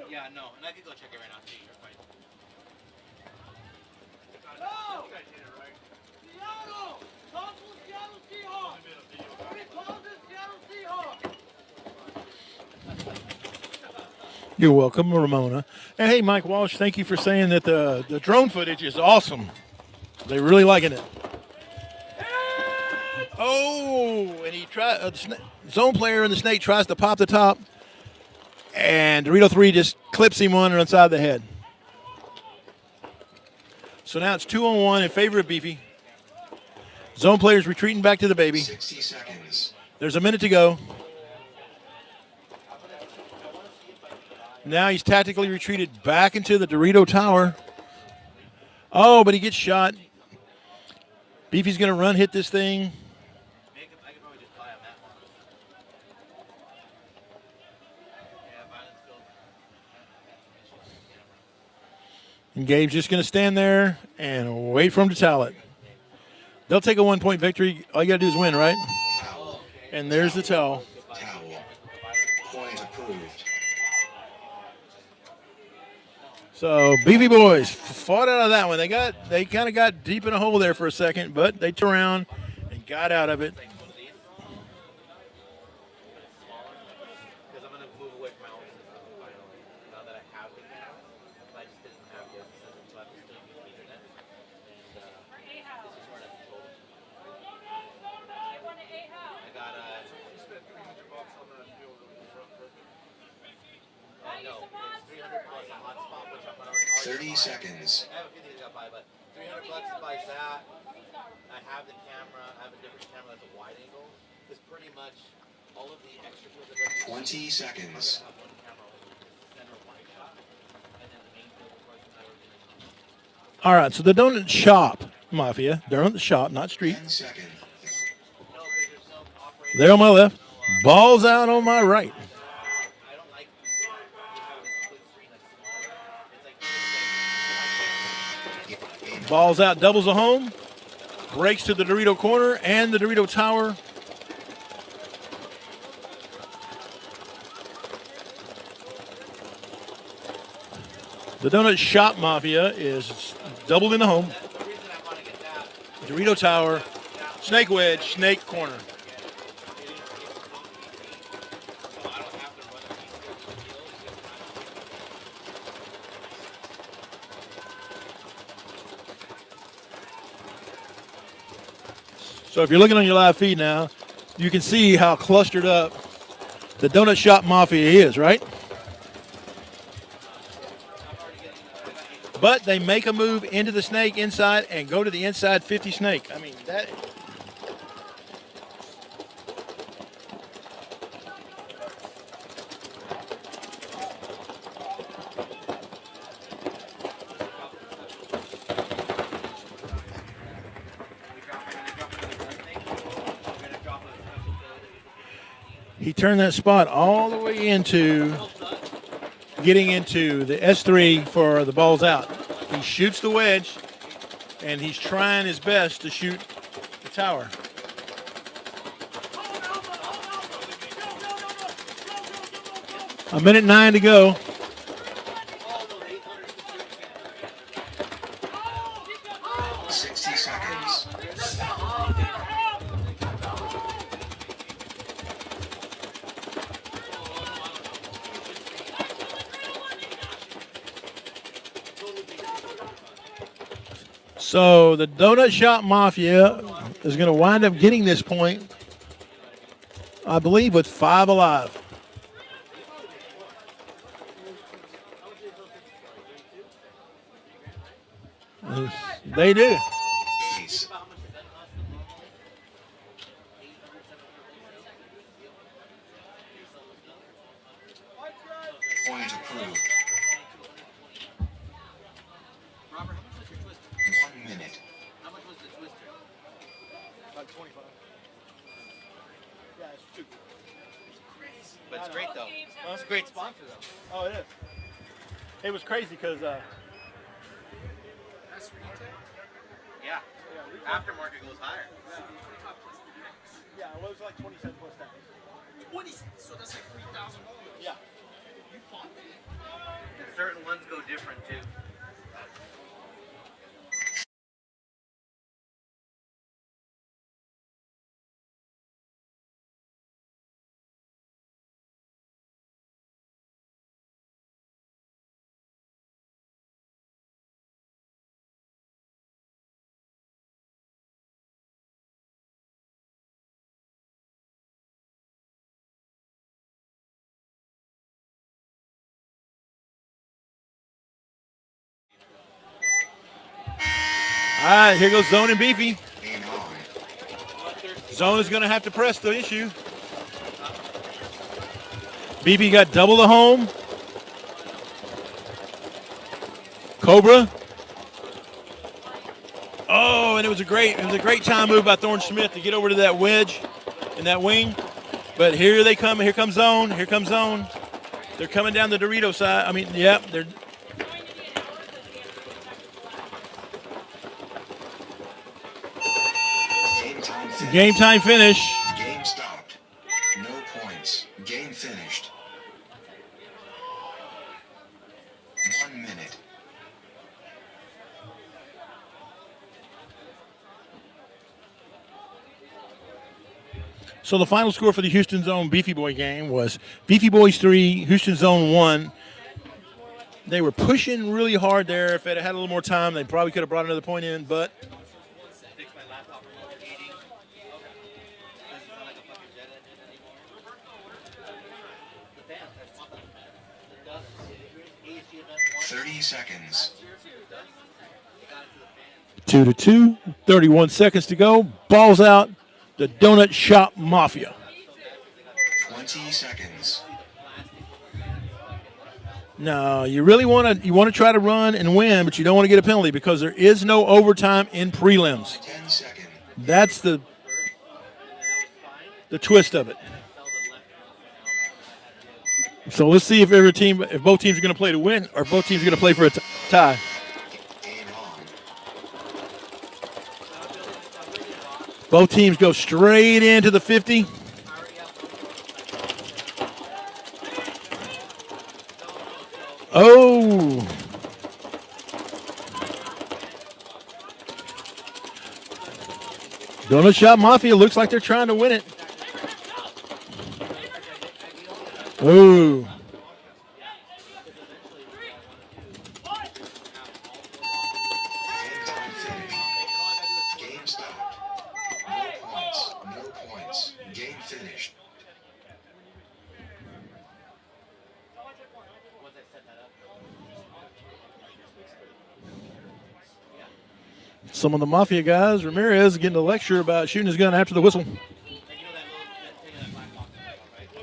Yeah, no, and I could go check it right now. See, you're fine. You're welcome, Ramona. And hey, Mike Walsh, thank you for saying that the drone footage is awesome. They're really liking it. Oh, and he zone player in the snake tries to pop the top, and Dorito 3 just clips him on the side of the head. So now it's 2-on-1 in favor of Beefy. Zone player's retreating back to the baby. 60 seconds. There's a minute to go. Now he's tactically retreated back into the Dorito tower. Oh, but he gets shot. Beefy's going to run hit this thing. I could probably just buy a map. Yeah, violence field. And Gabe's just going to stand there and wait for him to towel it. They'll take a 1-point victory. All you got to do is win, right? Towel. And there's the towel. Towel. Point approved. So Beefy boys fought out of that one. They kind of got deep in a hole there for a second, but they turned around and got out of it. Because I'm going to move away from my own system finally. Now that I have the camera, I just didn't have the other system, so I have to still use the internet. And this is where I control it. I got You spent $300 on that deal with the front person. no, it's 300 plus a hotspot, which I'm going to 30 seconds. I have a few things I got by, but 300 bucks buys that. I have the camera. I have a different camera that's a wide angle. It's pretty much all of the extra tools that I 20 seconds. have one camera over the center wide shot, and then the main field, of course, is everything. All right, so the donut shop, Mafia. They're on the shop, not street. 10 seconds. No, because there's no operator. They're on my left. Ball's out on my right. I don't like you have a split screen that's smaller. It's like Ball's out, doubles a home. Breaks to the Dorito corner and the Dorito tower. The donut shop Mafia is doubled in the home. that's the reason I want to get that. Dorito Tower, snake wedge, snake corner. So if you're looking on your live feed now, you can see how clustered up the Donut Shop Mafia is, right? But they make a move into the snake inside and go to the inside 50 snake. I mean, that. He turned that spot all the way into getting into the S3 for the balls out. He shoots the wedge, and he's trying his best to shoot the tower. A minute 9 to go. So the Donut Shop Mafia is going to wind up getting this point, I believe, with 5 alive. They do. Point approved. 1 minute. How much was the twister? About 25. Yeah, it's stupid. But it's great though. It's a great sponsor though. Oh, it is. It was crazy because Yeah. Aftermarket goes higher. yeah, it was like 20 cents plus tax. 20, so that's like $3,000. Yeah. You bought that? And certain ones go different too. All right, here goes Zone and Beefy. Game on. Zone is going to have to press the issue. Beefy got double the home. Cobra. Oh, and it was a great time move by Thorne Smith to get over to that wedge in that wing. But here they come. Here comes Zone. Here comes Zone. They're coming down the Dorito side. I mean, yep, they're. Game time finish. Game time finish. Game stopped. No points. Game finished. 1 minute. So the final score for the Houston Zone Beefy Boy game was Beefy Boys 3, Houston Zone 1. They were pushing really hard there. If it had a little more time, they probably could have brought another point in, but Fix my laptop remote eating. Doesn't sound like a fucking jet engine anymore. The fans, I just want them. The dust. ASG event 1. 30 seconds. They got it to the fans. 2-2, 31 seconds to go. Balls out. The Donut Shop Mafia. 20 seconds. No, you really want to try to run and win, but you don't want to get a penalty because there is no overtime in prelims. 10 seconds. That's the twist of it. So let's see if both teams are going to play to win, or both teams are going to play for a tie. Game on. Both teams go straight into the 50. Oh. Donut Shop Mafia looks like they're trying to win it. Ooh. End time finished. Game stopped. No points. No points. Game finished. Once I set that up. Some of the Mafia guys, Ramirez, getting a lecture about shooting his gun after the whistle. And you know that little that thing in that black box, right? The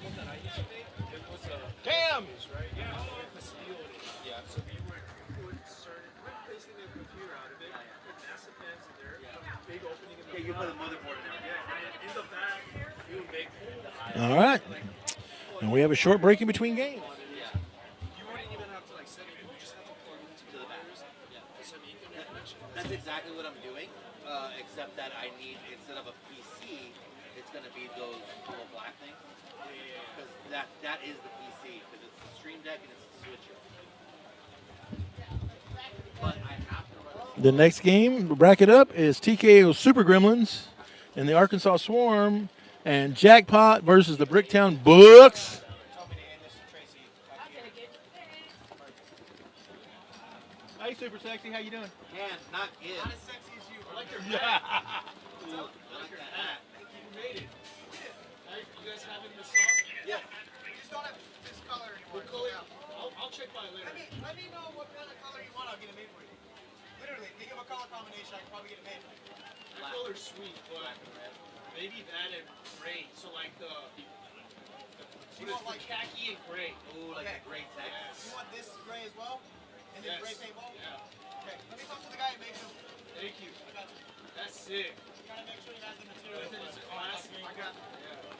one that I used to make, it was a Damn! right? Yeah, a steel. Yeah. So we would certain placing the computer out of it, put massive fans in there, big opening in the Yeah, you put a front. motherboard in there. Yeah, and in the back, we would make holes. All right. And we have a short break in between games. You wouldn't even have to like set it. You just have to plug it into the back. wires. Yeah. Some Ethernet connection. That's exactly what I'm doing, except that I need, instead of a PC, it's going to be those little black things. Because that is the PC, because it's the Stream Deck and it's the switcher. But I have to run The next game, bracket up, is TKO Super Gremlins and the Arkansas Swarm and Jackpot versus the Bricktown Books. Hey, Super Sexy, how you doing? Can, not in. Not as sexy as you. I like your Yeah. hat. Ooh, I like that hat. You made it. Hey, you guys having this song? Yeah. We just don't have this color anymore. What color? I'll check by later. Let me know what kind of color you want. I'll get it made for you. Literally, think of a color combination. I can probably get it made. That color's sweet, but maybe that and gray. So like the You want like khaki and gray. Ooh, like Okay. a great text. you want this gray as well, and then Yes. gray paintball. Yeah. Okay, let me talk to the guy and make them. Thank you. I got you. That's sick. Gotta make sure he has the material. It's a classic. I got you. Yeah.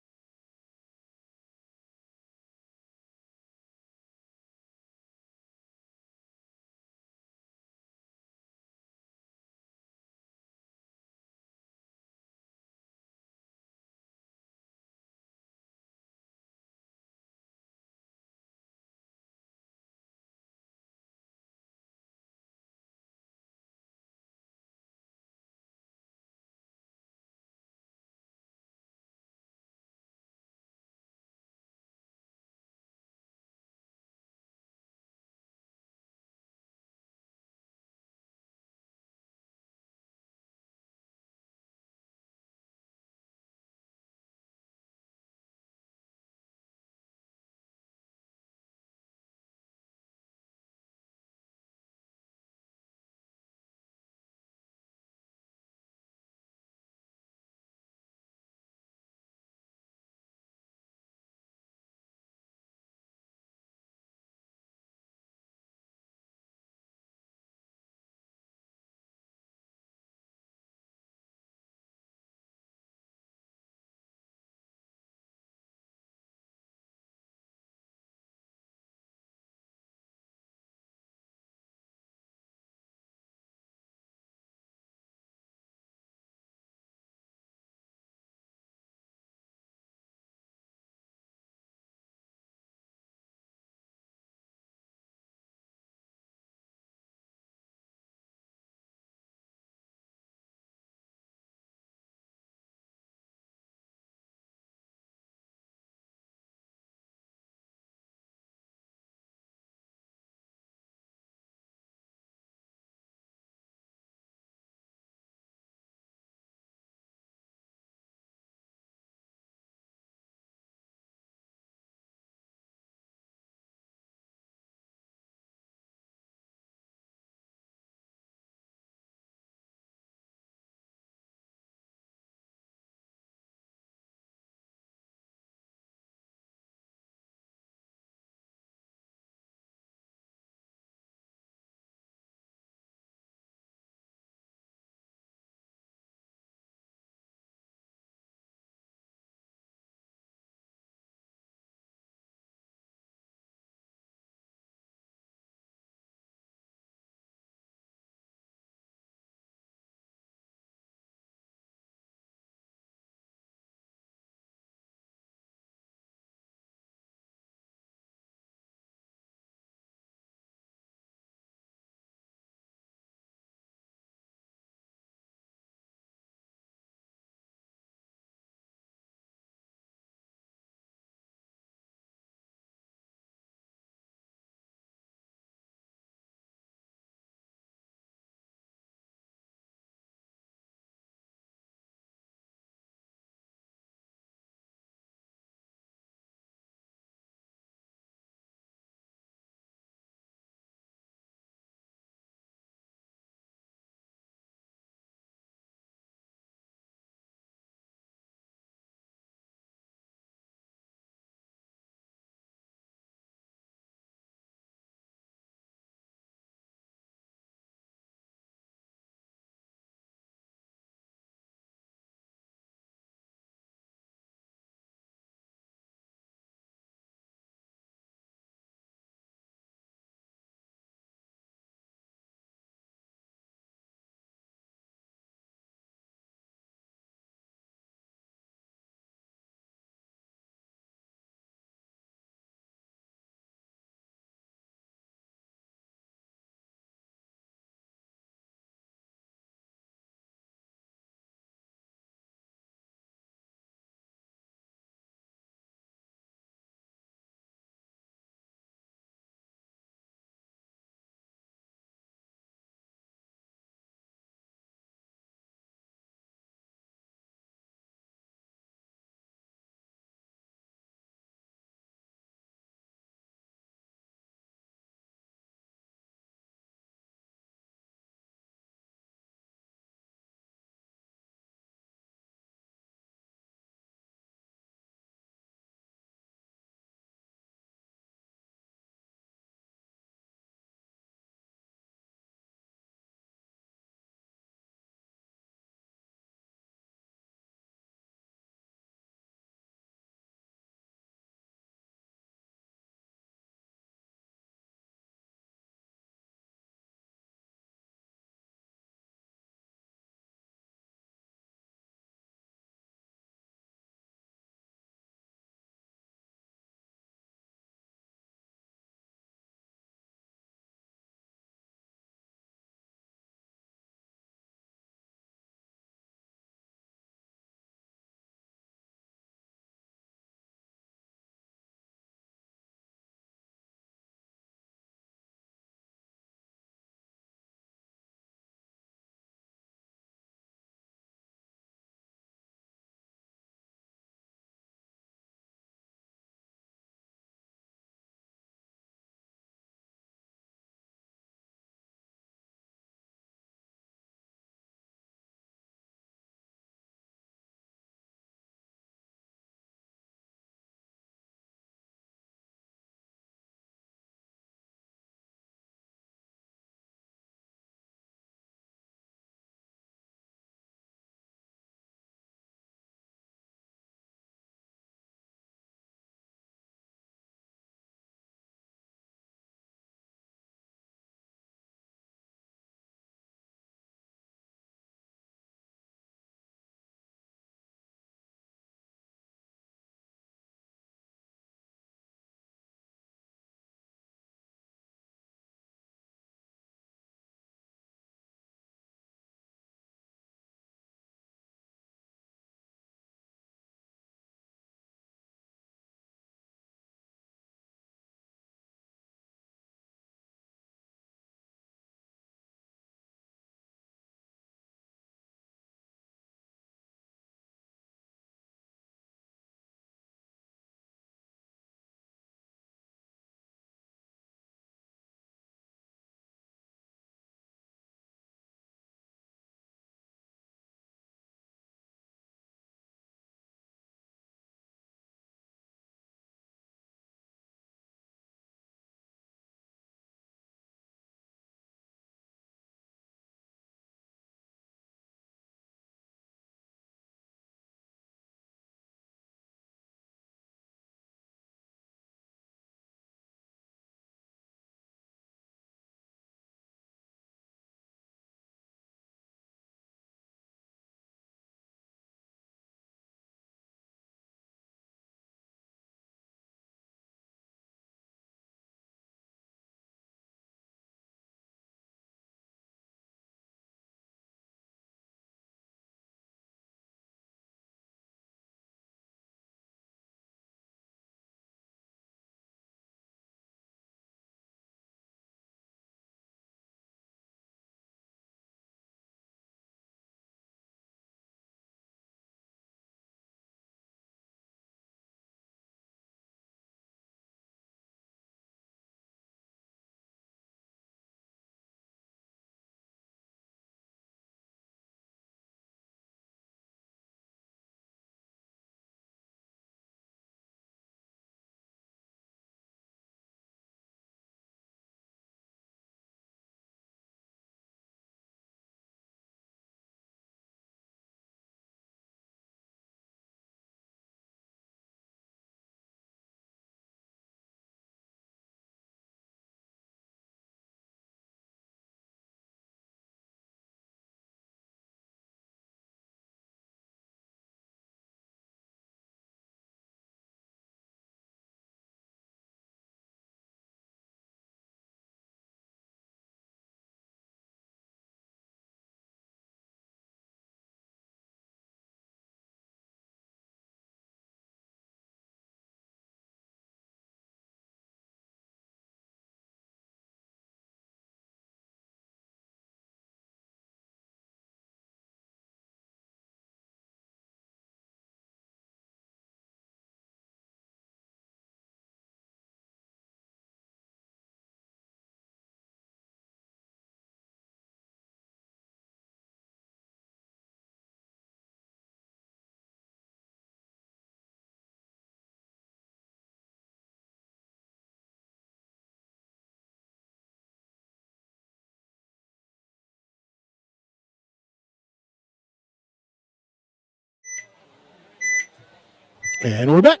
And we're back.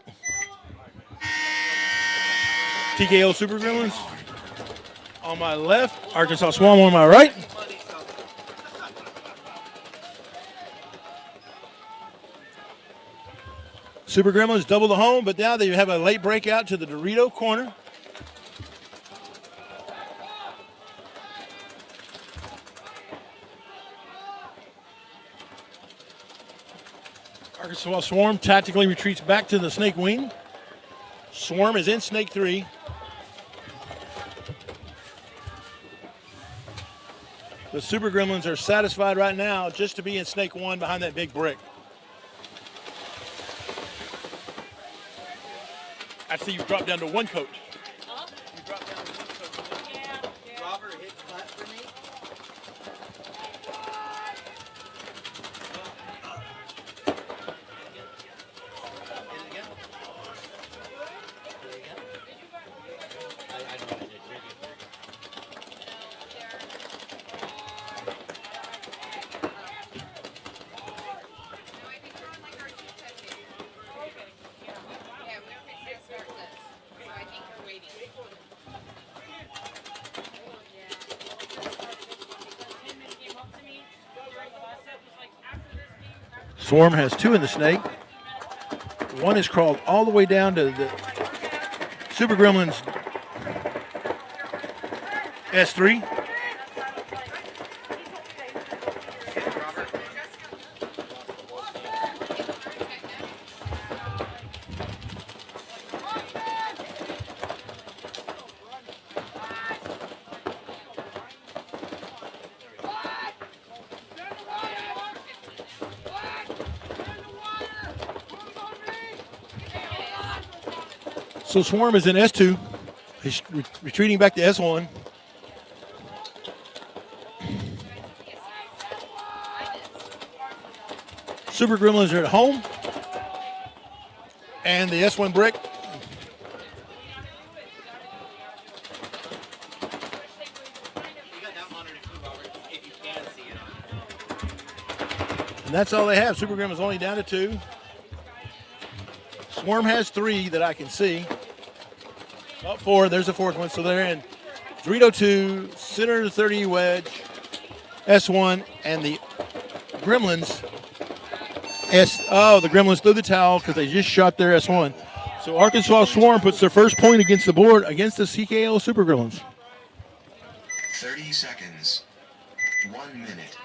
TKO Super Gremlins on my left, Arkansas Swarm on my right. Super Gremlins double the home, but now they have a late breakout to the Dorito corner. Arkansas Swarm tactically retreats back to the snake wing. Swarm is in snake 3. The Super Gremlins are satisfied right now just to be in snake 1 behind that big brick. I see you drop down to 1 coat. Huh? You drop down to 1 coat. Yeah. Robert, hit flat for me. Hit it again. Hit it again. I know what I did. You're good. Yeah, we're fixing to start this. So I think we're waiting. Swarm has 2 in the snake. 1 is crawled all the way down to the Super Gremlins S3. So Swarm is in S2. He's retreating back to S1. Super Gremlins are at home. And the S1 brick. You got that monitor too, Robert, if you can see it. And that's all they have. Super Gremlins only down to 2. Swarm has 3 that I can see. Up 4, there's a 4th one. So they're in Dorito 2, center of the 30 wedge, S1, and the Gremlins the Gremlins threw the towel because they just shot their S1. So Arkansas Swarm puts their first point against the board against the CKO Super Gremlins. 30 seconds. 1 minute.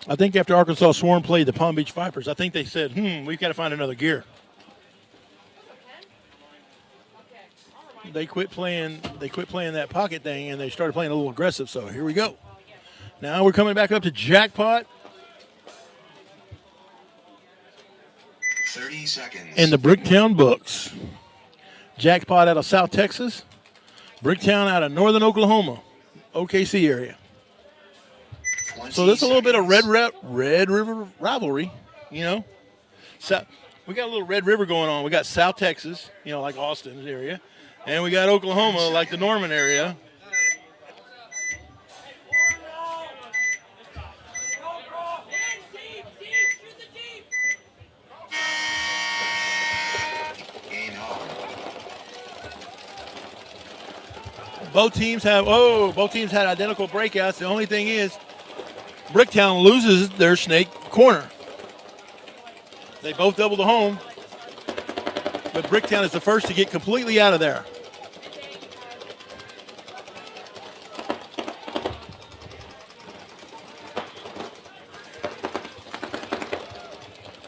I think after Arkansas Swarm played the Palm Beach Vipers, I think they said, we've got to find another gear. They quit playing that pocket thing and they started playing a little aggressive. So here we go. Now we're coming back up to Jackpot 30 seconds. in the Bricktown books. Jackpot out of South Texas. Bricktown out of Northern Oklahoma, OKC area. So there's a little bit of Red River rivalry, you know. So we got a little Red River going on. We got South Texas, you know, like Austin's area. And we got Oklahoma, like the Norman area. Both teams had identical breakouts. The only thing is, Bricktown loses their snake corner. They both double the home, but Bricktown is the first to get completely out of there.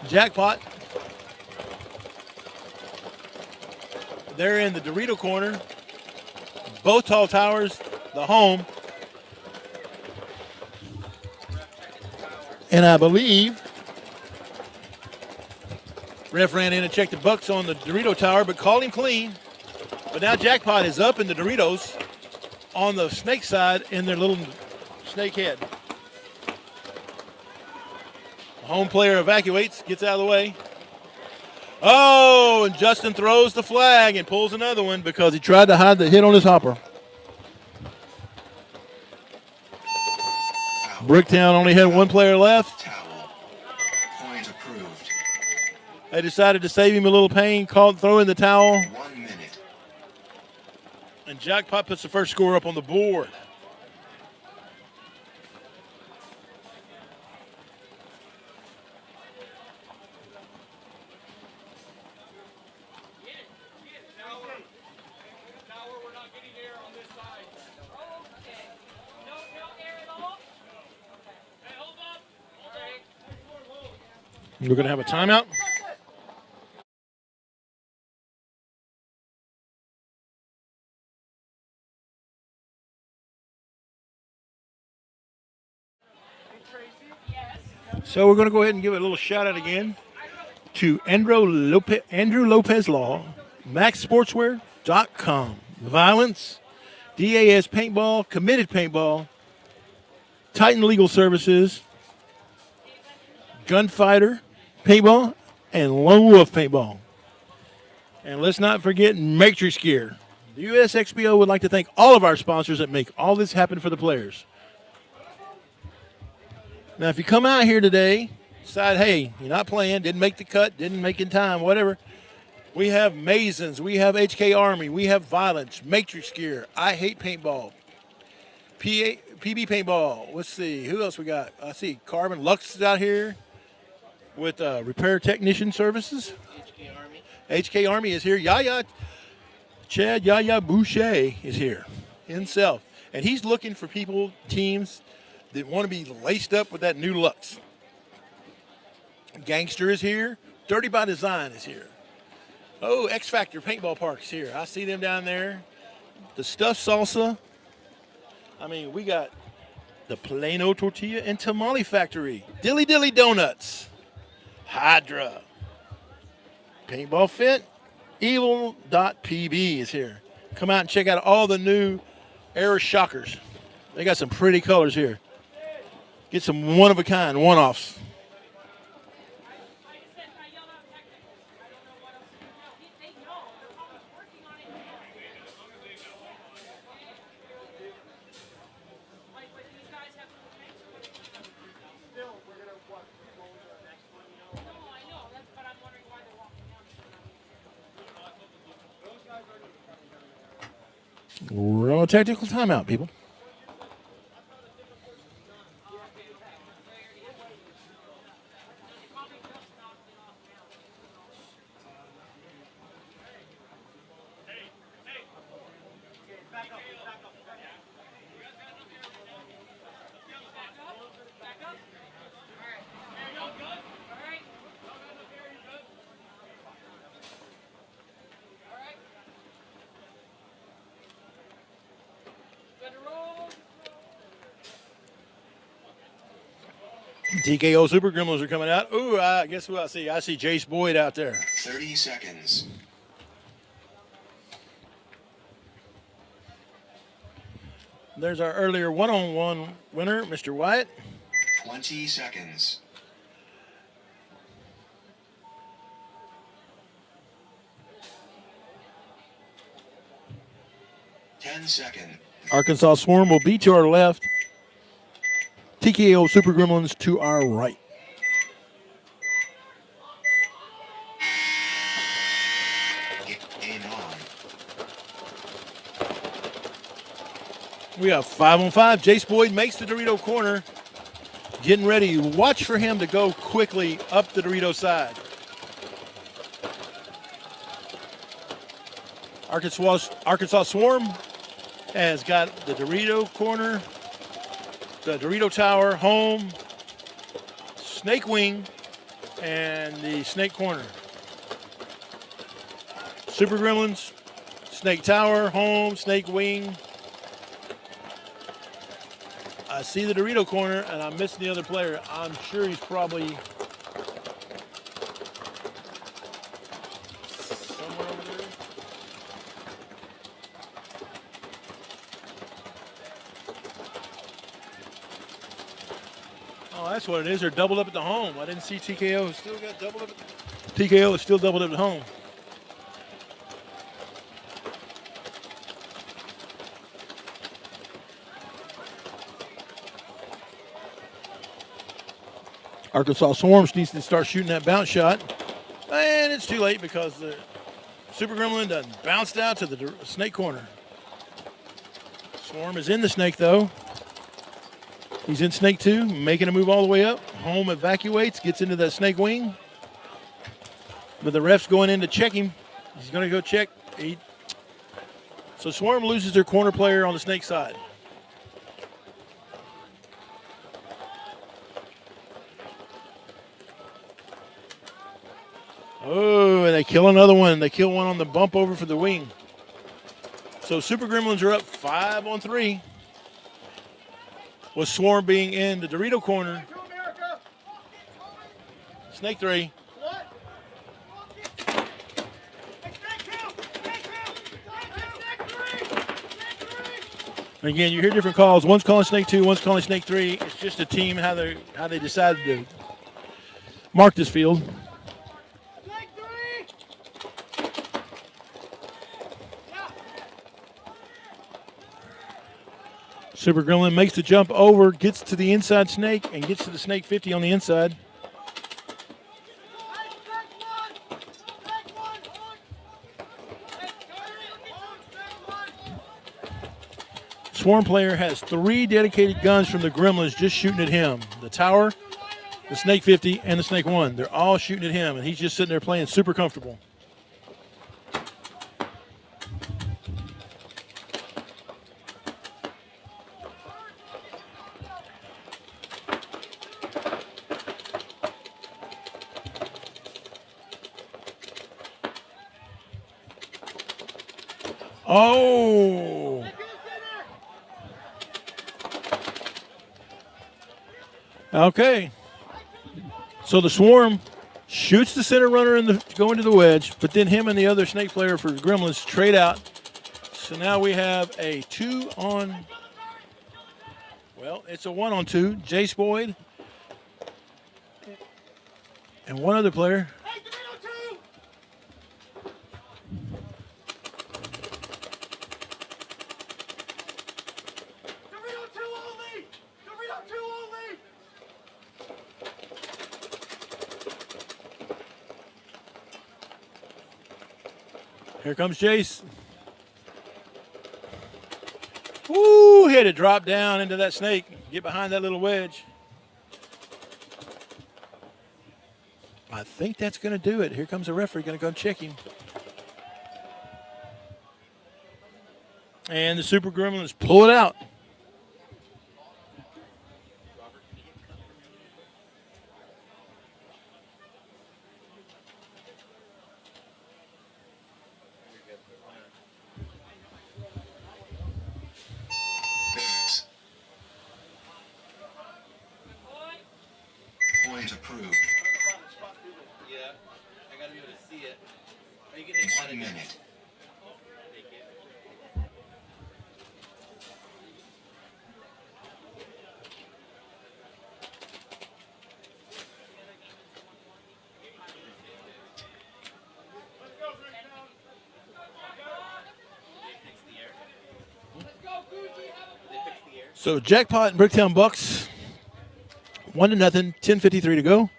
Jackpot. They're in the Dorito corner. Both tall towers, the home. And I believe ref ran in and checked the bucks on the Dorito tower, but called him clean. But now Jackpot is up in the Doritos on the snake side in their little snake head. The home player evacuates, gets out of the way. Oh, and Justin throws the flag and pulls another one because he tried to hide the hit on his hopper. Bricktown only had one player left. Towel. Point approved. They decided to save him a little pain, throw in the towel, 1 minute. and Jackpot puts the first score up on the board. We're going to have a timeout. So we're going to go ahead and give it a little shout out again to Andrew Lopez Law, MaxSportswear.com, Violence, DAS Paintball, Committed Paintball, Titan Legal Services, Gunfighter Paintball, and Lone Wolf Paintball. And let's not forget Matrix Gear. The USXBL would like to thank all of our sponsors that make all this happen for the players. Now, if you come out here today, decide, hey, you're not playing, didn't make the cut, didn't make in time, whatever, we have Masons, we have HK Army, we have Violence, Matrix Gear, I Hate Paintball, PB Paintball. Let's see, who else we got? I see Carbon Lux is out here with Repair Technician Services. HK Army is here. Chad Yaya Boucher is here himself. And he's looking for people, teams, that want to be laced up with that new Lux. Gangster is here. Dirty by Design is here. Oh, X Factor Paintball Park is here. I see them down there. The Stuffed Salsa. I mean, we got the Plano Tortilla and Tamale Factory. Dilly Dilly Donuts. Hydra. Paintball Fit. Evil.pb is here. Come out and check out all the new Air Shockers. They got some pretty colors here. Get some one-of-a-kind, one-offs. We're on a tactical timeout, people. TKO Super Gremlins are coming out. Ooh, guess who I see? I see Jace Boyd out there. 30 seconds. There's our earlier one-on-one winner, Mr. Wyatt. 20 seconds. Second. Arkansas Swarm will be to our left. TKO Super Gremlins to our right. Game on. We have 5-on-5. Jace Boyd makes the Dorito corner. Getting ready. Watch for him to go quickly up the Dorito side. Arkansas Swarm has got the Dorito corner, the Dorito Tower, home, Snake Wing, and the Snake Corner. Super Gremlins, Snake Tower, home, Snake Wing. I see the Dorito corner, and I'm missing the other player. I'm sure he's probably somewhere over there. Oh, that's what it is. They're doubled up at the home. I didn't see TKO. Still got doubled up. TKO is still doubled up at home. Arkansas Swarms needs to start shooting that bounce shot. And it's too late because the Super Gremlin done bounced out to the snake corner. Swarm is in the snake, though. He's in snake 2, making a move all the way up. Home evacuates, gets into that snake wing. But the ref's going in to check him. He's going to go check. So Swarm loses their corner player on the snake side. Oh, and they kill another one. They kill one on the bump over for the wing. So Super Gremlins are up 5-on-3. With Swarm being in the Dorito corner. Snake 3. Again, you hear different calls. One's calling Snake 2, one's calling Snake 3. It's just a team how they decided to mark this field. Super Gremlin makes the jump over, gets to the inside snake, and gets to the snake 50 on the inside. Swarm player has 3 dedicated guns from the Gremlins just shooting at him. The tower, the snake 50, and the snake 1. They're all shooting at him, and he's just sitting there playing super comfortable. Oh! Okay. So the Swarm shoots the center runner going to the wedge, but then him and the other snake player for the Gremlins trade out. So now we have a 2-on, well, it's a 1-on-2. Jace Boyd and one other player. Here comes Jace. Woo, he had to drop down into that snake, get behind that little wedge. I think that's going to do it. Here comes the referee, going to go check him. And the Super Gremlins pull it out. Point approved. Yeah, I gotta be able to see it. Are you getting 1 minute. So Jackpot and Bricktown Bucks, 1-0, 10:53 to go.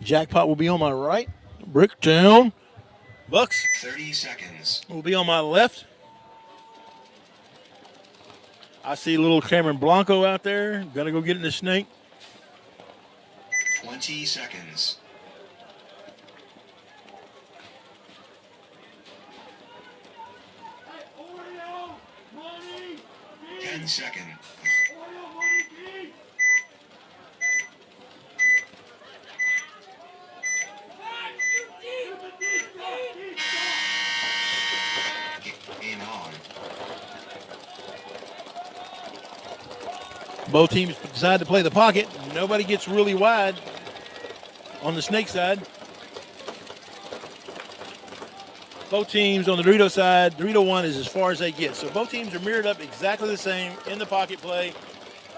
Jackpot will be on my right. Bricktown Bucks 30 seconds. will be on my left. I see little Cameron Blanco out there. Gonna go get in the snake. 20 seconds. 10 seconds. Game on. Both teams decide to play the pocket. Nobody gets really wide on the snake side. Both teams on the Dorito side, Dorito 1 is as far as they get. So both teams are mirrored up exactly the same in the pocket play.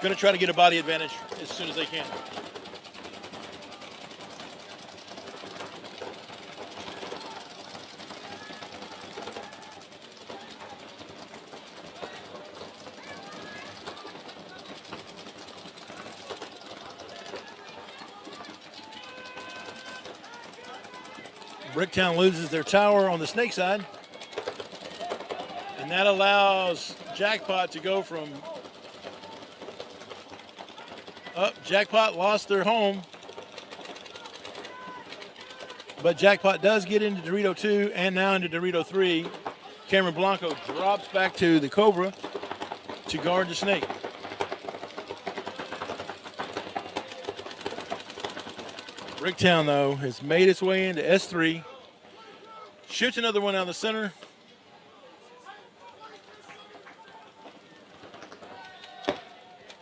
Going to try to get a body advantage as soon as they can. Bricktown loses their tower on the snake side. And that allows Jackpot to go from up. Jackpot lost their home. But Jackpot does get into Dorito 2 and now into Dorito 3. Cameron Blanco drops back to the Cobra to guard the snake. Bricktown, though, has made its way into S3. Shoots another one out of the center.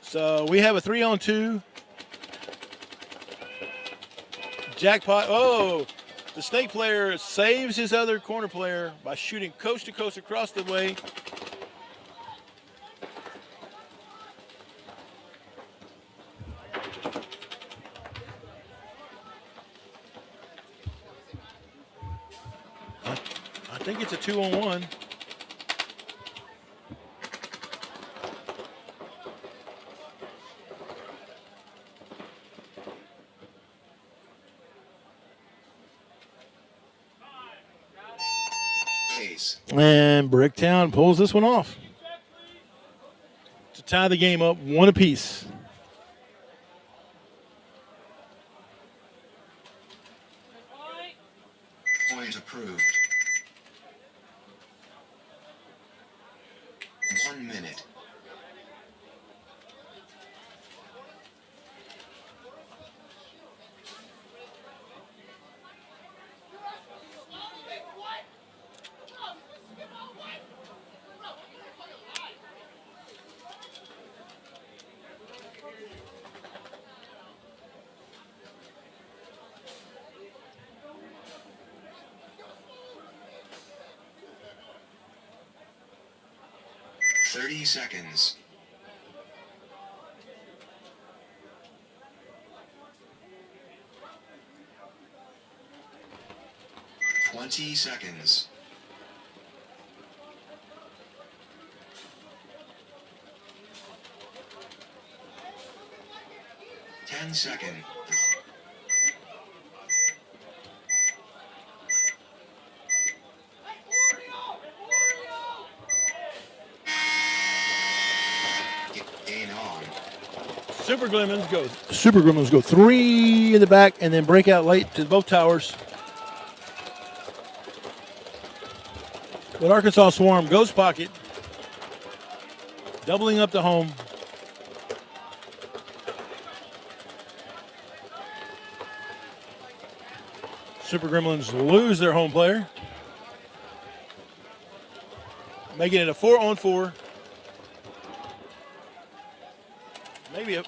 So we have a 3-on-2. Jackpot, the snake player saves his other corner player by shooting coast to coast across the way. I think it's a 2-on-1. Ace. And Bricktown pulls this one off to tie the game up 1 apiece. Point approved. 1 minute. Seconds. 20 seconds. 10 seconds. Super Gremlins go 3 in the back and then break out late to both towers. But Arkansas Swarm goes pocket, doubling up the home. Super Gremlins lose their home player, making it a 4-on-4.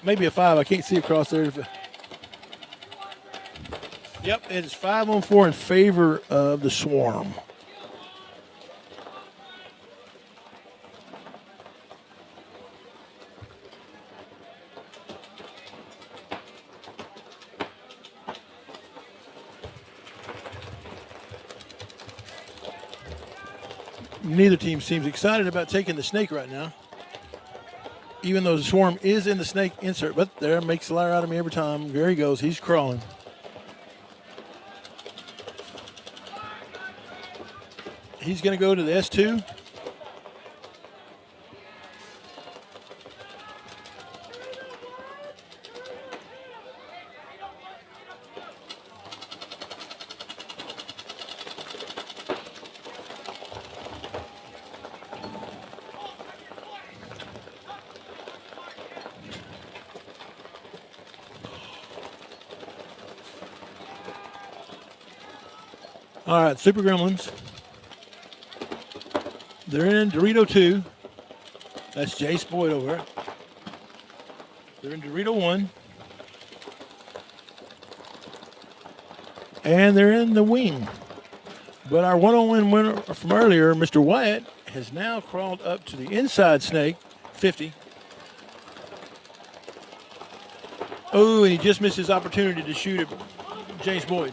Maybe a 5. I can't see across there. Yep, it is 5-on-4 in favor of the Swarm. Neither team seems excited about taking the snake right now, even though the Swarm is in the snake insert. But there, makes a liar out of me every time. There he goes. He's crawling. He's going to go to the S2. All right, Super Gremlins. They're in Dorito 2. That's Jace Boyd over there. They're in Dorito 1. And they're in the wing. But our one-on-one winner from earlier, Mr. Wyatt, has now crawled up to the inside snake, 50. Oh, and he just missed his opportunity to shoot at Jace Boyd.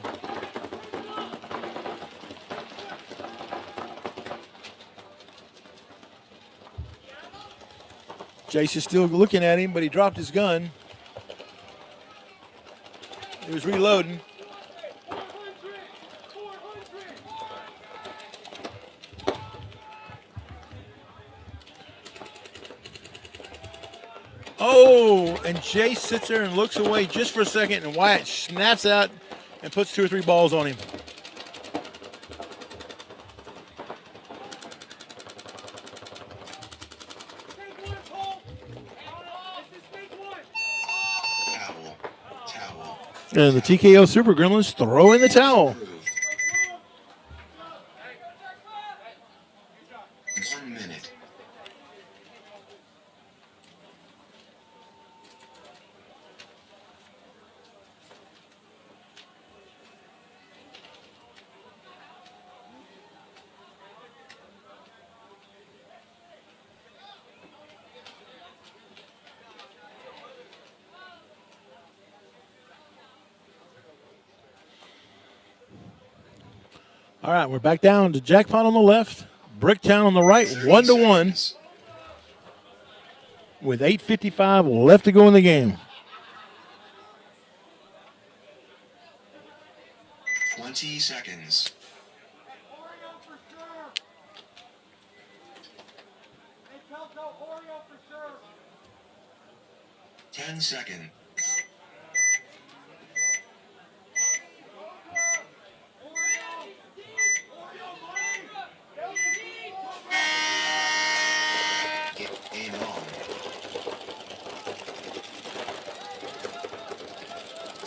Jace is still looking at him, but he dropped his gun. He was reloading. Oh, and Jay sits there and looks away just for a second, and Wyatt snaps out and puts 2 or 3 balls on him. Towel. Towel. And the TKO Super Gremlins throw in the towel. Approved. 1 minute. All right, we're back down to Jackpot on the left, Bricktown on the right, 30 1-1, seconds. with 8:55 left to go in the game. 20 seconds. Hey, tell Oreo for sure. 10 seconds. Game on.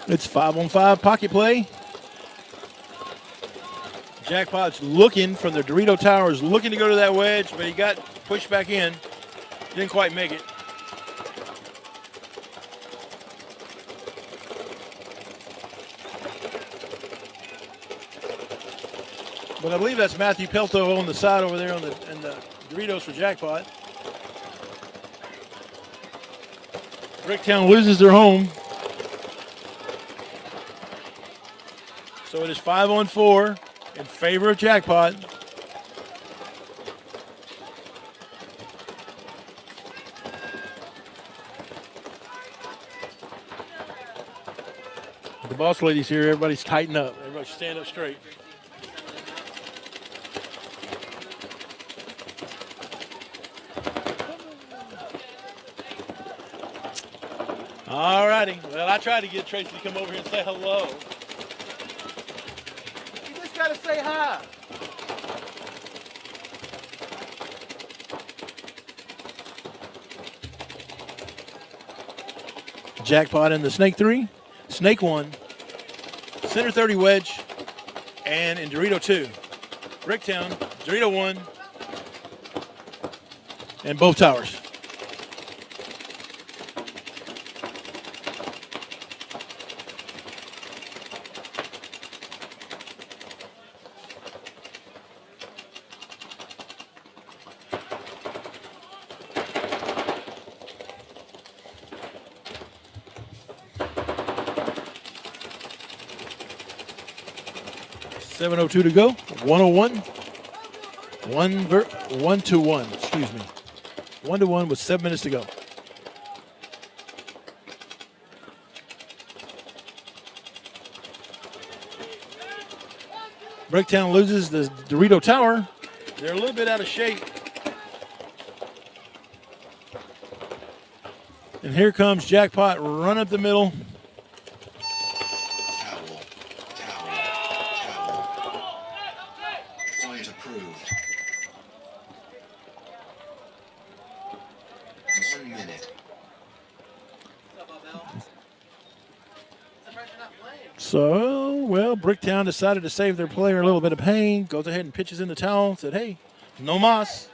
It's 5-on-5 pocket play. Jackpot's looking from the Dorito Towers, looking to go to that wedge, but he got pushed back in. Didn't quite make it. But I believe that's Matthew Pelto on the side over there on the Doritos for Jackpot. Bricktown loses their home. So it is 5-on-4 in favor of Jackpot. The boss lady's here. Everybody's tighten up. Everybody stand up straight. All righty. Well, I tried to get Tracy to come over here and say hello. You just got to say hi. Jackpot in the Snake 3, Snake 1, Center 30 wedge, and in Dorito 2. Bricktown, Dorito 1, and both towers. .702 to go. 101. 1-1. Excuse me. 1-1 with 7 minutes to go. Bricktown loses the Dorito Tower. They're a little bit out of shape. And here comes Jackpot, run up the middle. Point approved. 1 minute. So, well, Bricktown decided to save their player a little bit of pain. Goes ahead and pitches in the towel. Said, hey, no mas.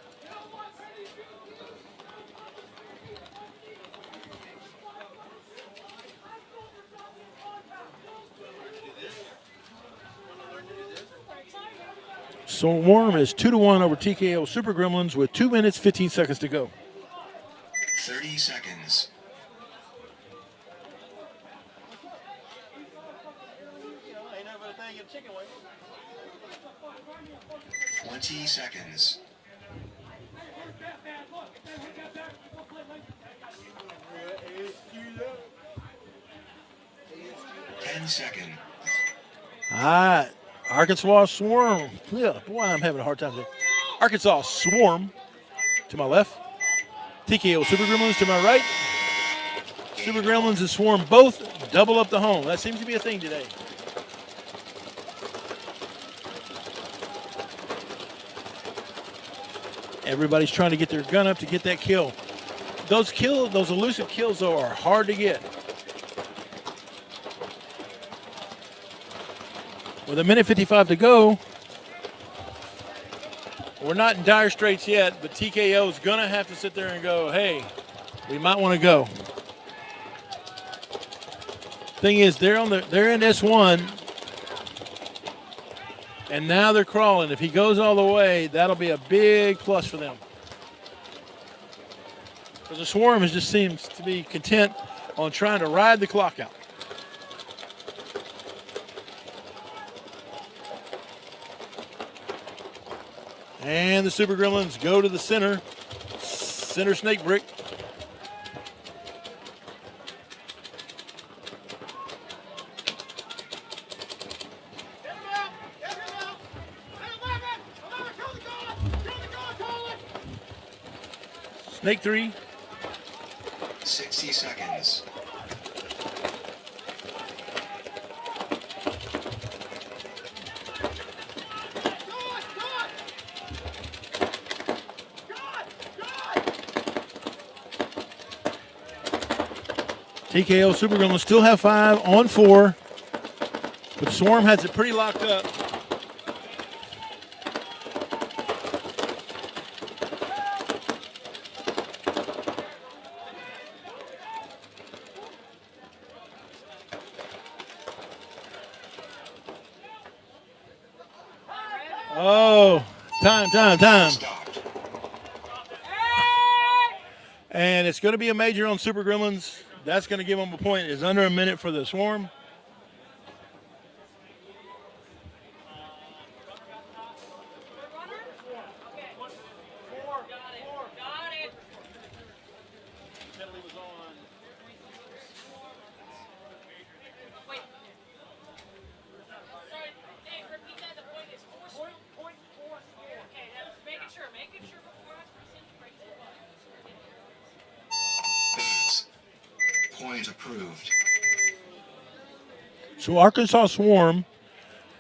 So Warm is 2-1 over TKO Super Gremlins with 2 minutes, 15 seconds to go. 30 seconds. 20 seconds. 10 seconds. All right. Arkansas Swarm. Yeah, boy, I'm having a hard time today. Arkansas Swarm to my left. TKO Super Gremlins to my right. Super Gremlins and Swarm both double up the home. That seems to be a thing today. Everybody's trying to get their gun up to get that kill. Those elusive kills, though, are hard to get. With 1:55 to go, we're not in dire straits yet, but TKO is going to have to sit there and go, hey, we might want to go. Thing is, they're in S1, and now they're crawling. If he goes all the way, that'll be a big plus for them. Because the Swarm just seems to be content on trying to ride the clock out. And the Super Gremlins go to the center snake brick. Snake 3. 60 seconds. TKO Super Gremlins still have 5 on 4, but Swarm has it pretty locked up. Oh, time. Stopped. And it's going to be a major on Super Gremlins. That's going to give them a point. It's under a minute for the Swarm. Phase. Point approved. So Arkansas Swarm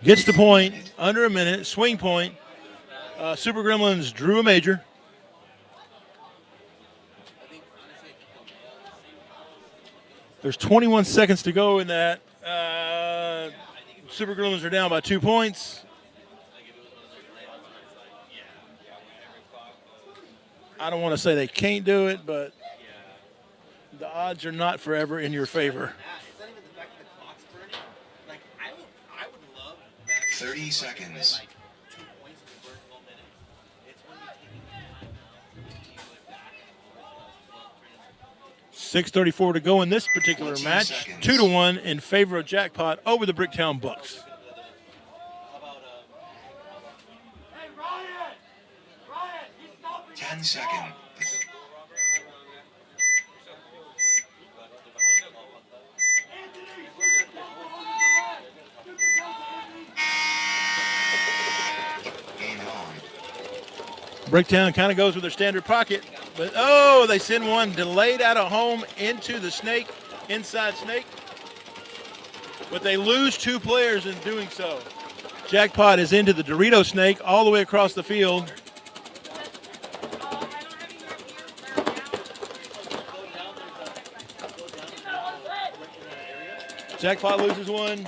gets the point under a minute, swing point. Super Gremlins drew a major. There's 21 seconds to go in that. Super Gremlins are down by 2 points. I don't want to say they can't do it, but the odds are not forever in your favor. It's not even the fact that the clock's burning. Like, I would love 30 seconds. like 2 points if we burn 12 minutes. It's when we take time now. You do it back. 6:34 to go in this particular 14 match. seconds. 2-1 in favor of Jackpot over the Bricktown Bucks. How about 10 seconds. Game on. Bricktown kind of goes with their standard pocket, but oh, they send one delayed out of home into the snake, inside snake. But they lose 2 players in doing so. Jackpot is into the Dorito snake all the way across the field. Jackpot loses one.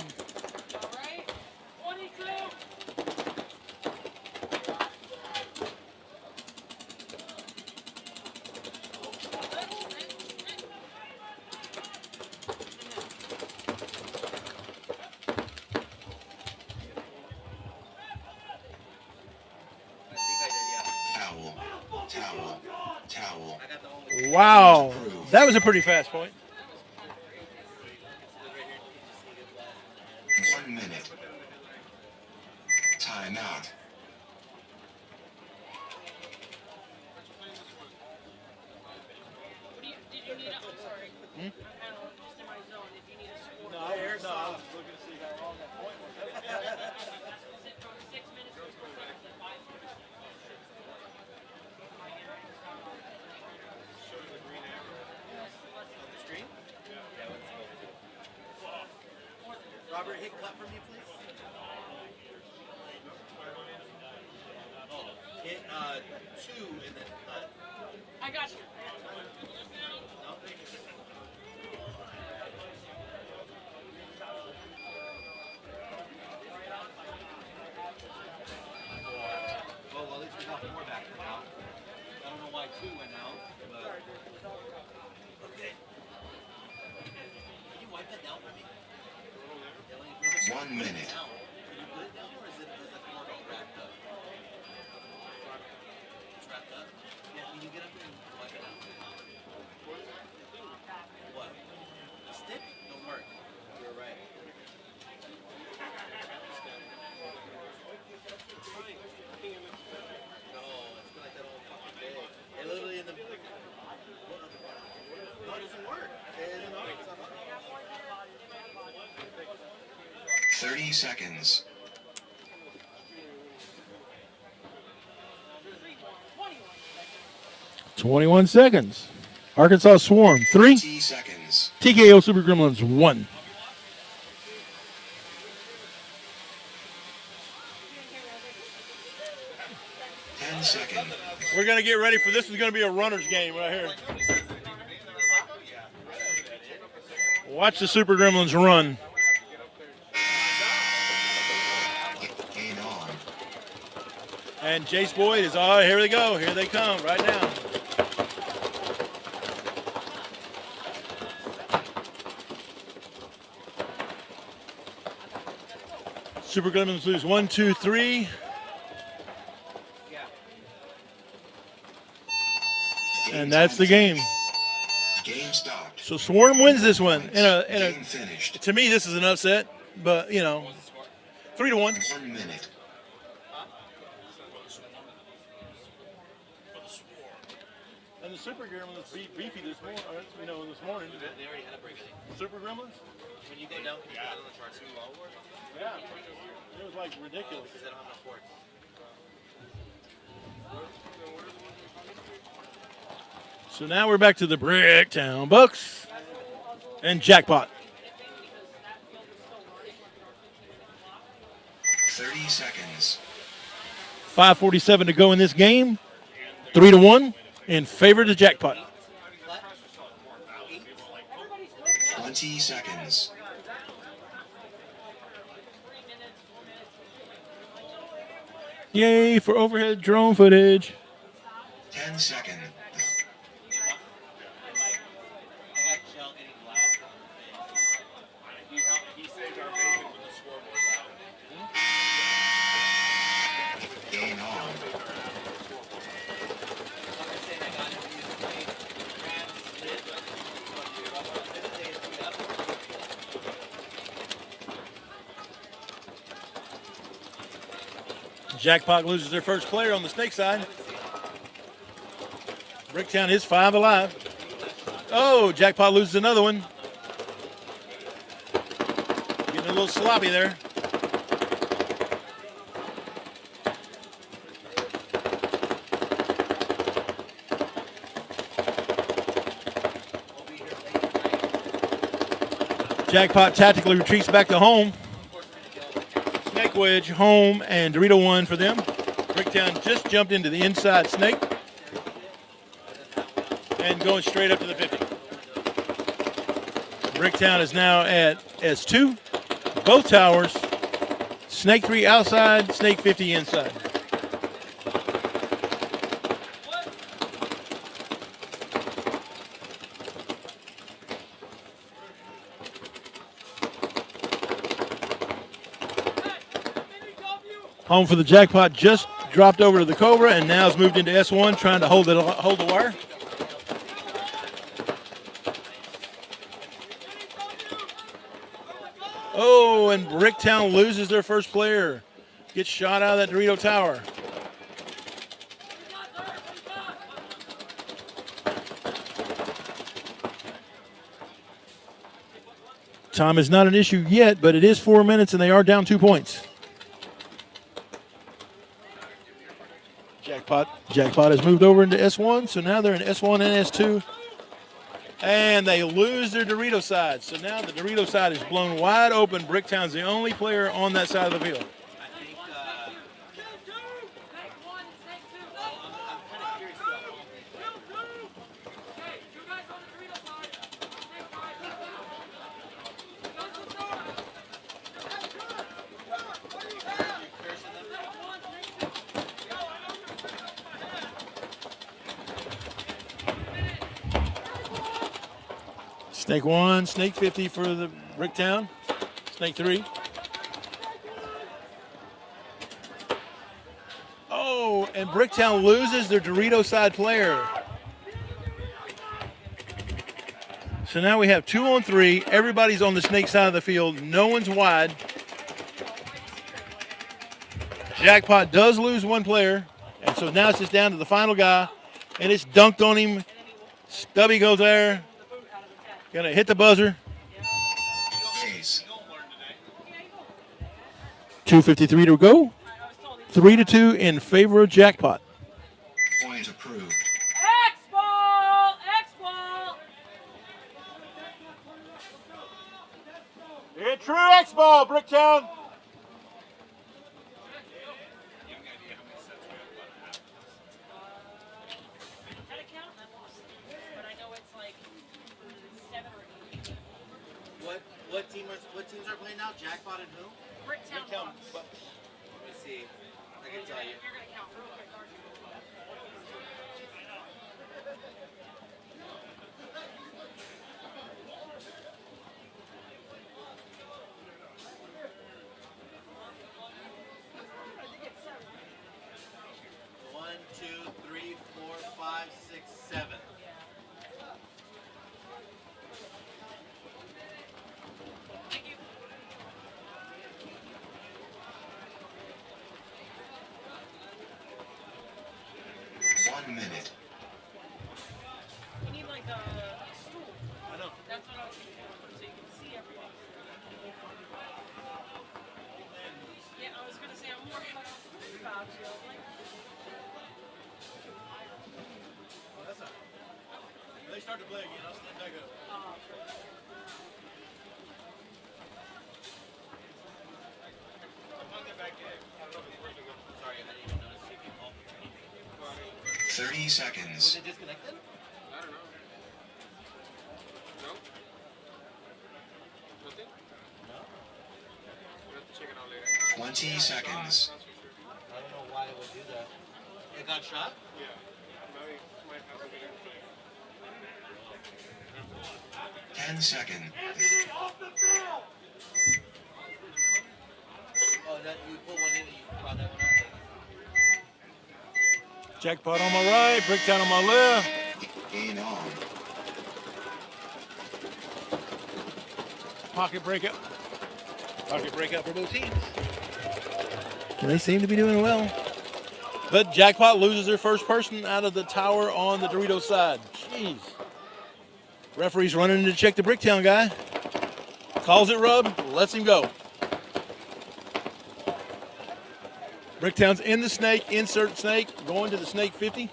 Towel. Wow, that was a pretty fast point. 1 minute. Timeout. Did you need a, I'm sorry. I'm kind of just in my zone. Did you need a score? No, I was looking to see how long that point was. Remember, hit cut for me, please. Oh, hit 2 and then cut. I got you. No? Oh, well, at least we got 4 back for now. I don't know why 2 went out, but. Okay. Can you wipe that down for me? Yeah, let me- 1 minute. Can you put it down, or is the cord all wrapped up? It's wrapped up? Yeah, can you get up there and wipe it out? What? The stick? Don't work. You're right. No, it's been like that all fucking day. It literally in the. What other part? No, it doesn't work. It isn't on. It's not on. 30 seconds. 21 seconds. Arkansas Swarm 3. 20 seconds. TKO Super Gremlins 1. Seconds. We're going to get ready for this. Is going to be a runner's game right here. Watch the Super Gremlins run. Game on. And Jace Boyd is, oh, here they go. Here they come right now. Super Gremlins lose 1, 2, 3. And that's the game. Game stopped. So Swarm wins this one. Game finished. To me, this is an upset, but you know, 3-1. 1 minute. And the Super Gremlins beat Beefy this morning. This morning. They already had a break. Super Gremlins? When you go down, can you put it on the charts? Yeah. It was like ridiculous. Because they don't have enough ports. So now we're back to the Bricktown Bucks and Jackpot. 30 seconds. 5:47 to go in this game. 3-1 in favor of the Jackpot. 20 seconds. Yay for overhead drone footage. 10 seconds. Game on. Jackpot loses their first player on the snake side. Bricktown is 5 alive. Oh, Jackpot loses another one. Getting a little sloppy there. Jackpot tactically retreats back to home. Snake wedge, home, and Dorito 1 for them. Bricktown just jumped into the inside snake and going straight up to the 50. Bricktown is now at S2. Both towers. Snake 3 outside, Snake 50 inside. Home for the Jackpot just dropped over to the Cobra and now has moved into S1 trying to hold the wire. Oh, and Bricktown loses their first player. Gets shot out of that Dorito tower. Time is not an issue yet, but it is 4 minutes and they are down 2 points. Jackpot has moved over into S1, so now they're in S1 and S2. And they lose their Dorito side. So now the Dorito side is blown wide open. Bricktown's the only player on that side of the field. I think, well, I'm kind of curious though. Snake 1, snake 50 for the Bricktown. Snake 3. Oh, and Bricktown loses their Dorito side player. So now we have 2 on 3. Everybody's on the snake side of the field. No one's wide. Jackpot does lose 1 player. And so now it's just down to the final guy. And it's dunked on him. Stubby goes there. Gonna hit the buzzer. Ace. 2:53 to go. 3-2 in favor of Jackpot. Point approved. X-ball! X-ball! In true X-ball, Bricktown. Had a count and I lost. But I know it's like 7 or 8. What teams are playing now? Jackpot and who? Bricktown. Let me see. I can tell you. You're gonna count real quick, aren't you? One, two, three, 4, 5, 6, 7. Thank you. 1 minute. You need like a stool. I know. That's what I was thinking. So you can see everything. Yeah, I was gonna say I'm more about you. Like, That's not. When they start to play again, I'll stand back up. Sorry, I didn't even notice you people. 30 Was seconds. it disconnected? I don't know. No? Nothing? No. We'll have to check it out later. 20 seconds. Not too sure. I don't know why it would do that. It got shot? Yeah. Maybe might have a bigger play. 10 seconds. Oh, that you put one in and you brought that one up. Jackpot on my right, Bricktown on my left. Game on. Pocket breakout. Pocket breakout for both teams. And they seem to be doing well. But Jackpot loses their first person out of the tower on the Dorito side. Jeez. Referee's running in to check the Bricktown guy. Calls it rub, lets him go. Bricktown's in the snake, insert snake, going to the snake 50.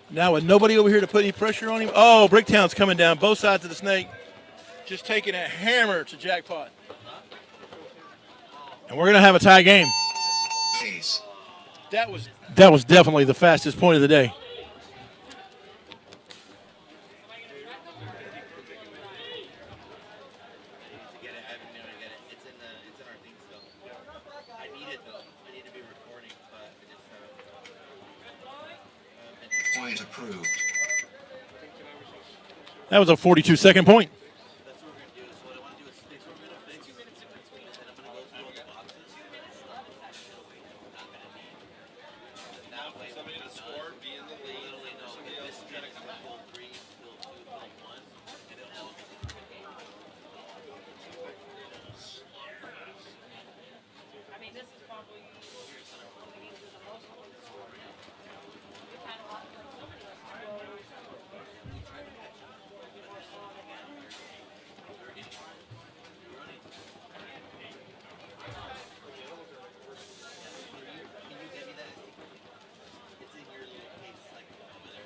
Now with nobody over here to put any pressure on him. Oh, Bricktown's coming down both sides of the snake. Just taking a hammer to Jackpot. And we're going to have a tie game. Ace. That was definitely the fastest point of the day. To get it, I haven't been able to get it. It's in our thing still. I need it though. I need to be recording, but I just Point approved. That was a 42-second point. that's what we're gonna do. So what I want to do is fix. We're gonna fix 2 minutes in between, and I'm gonna go through all the boxes. That way, Somebody to score, be in the lead. literally know if this spin is gonna pull 3, pull 2, pull 1, and it'll. I mean, this is probably the games with the most points scored. We've had a lot of like somebody like 2 Can you get me that? It's in your little case, like over there.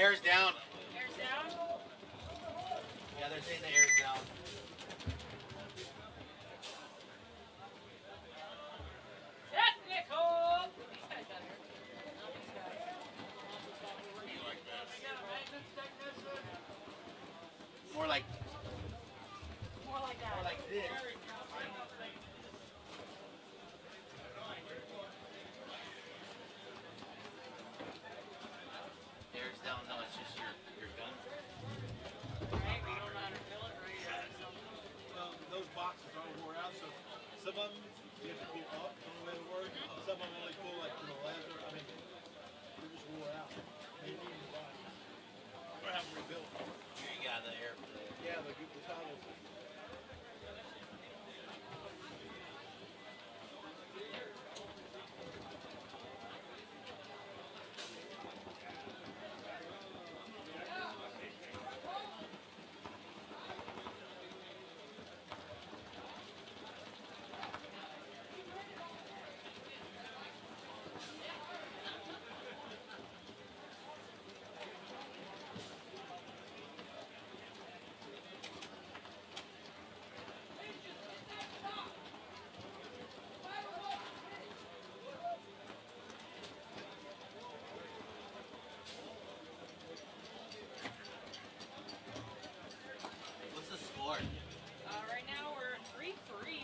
air's down. Air's down. Yeah, they're saying the air's down. Technical. These guys got air. Not these guys. More like That. more like this. Air's down. No, it's just your gun. Right? We don't know how to fill it right. Well, those boxes are wore out, so some of them you have to pull up on the way to work. Some of them only pull like to the left. I mean, they're just wore out. They need new bodies. Or have them rebuilt. Yeah, the air. Yeah, the towels. What's the score? Right now we're 3-3.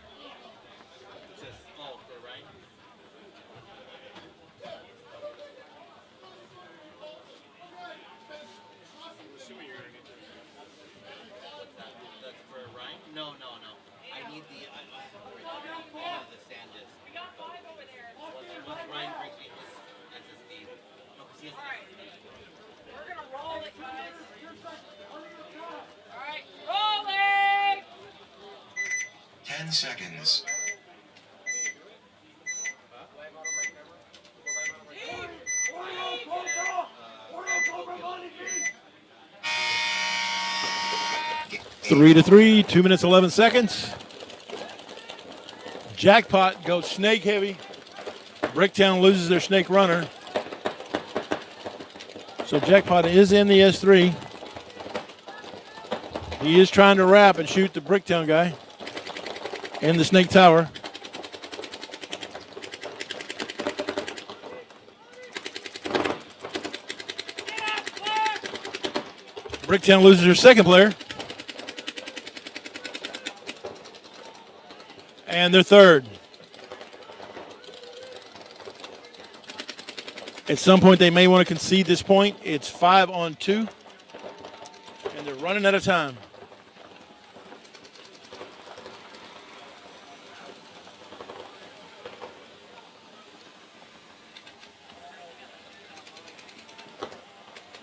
It says for right. Assuming you're gonna need this. What's that? That's for Ryan? No. I need the the stand disc. We got 5 over there. Once Ryan brings me his SSD. No, 'cause he has Alright. SSD. We're gonna roll it, guys. Alright, rolling! 10 seconds. Ga- 3-3, 2 minutes 11 seconds. Jackpot goes snake heavy. Bricktown loses their snake runner. So Jackpot is in the S3. He is trying to wrap and shoot the Bricktown guy in the snake tower. Bricktown loses their second player. And their third. At some point, they may want to concede this point. It's 5-on-2. And they're running out of time.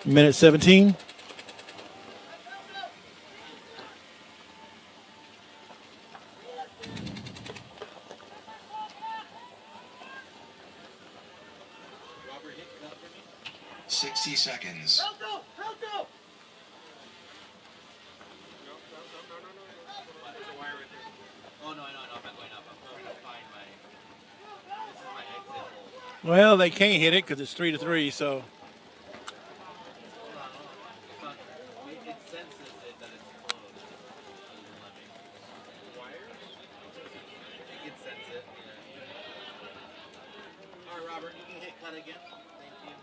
Minute 17. Robert, hit cut for me. 60 seconds. Helto! Helto! There's a wire right there. Oh no, I'm not going up. I'm trying to find my. This is my exit hole. Well, they can't hit it because it's 3-3, so Hold on. It senses it that it's closed. It doesn't let me. Wires? It can sense it. Yeah. All right, Robert, you can hit cut again. Thank you.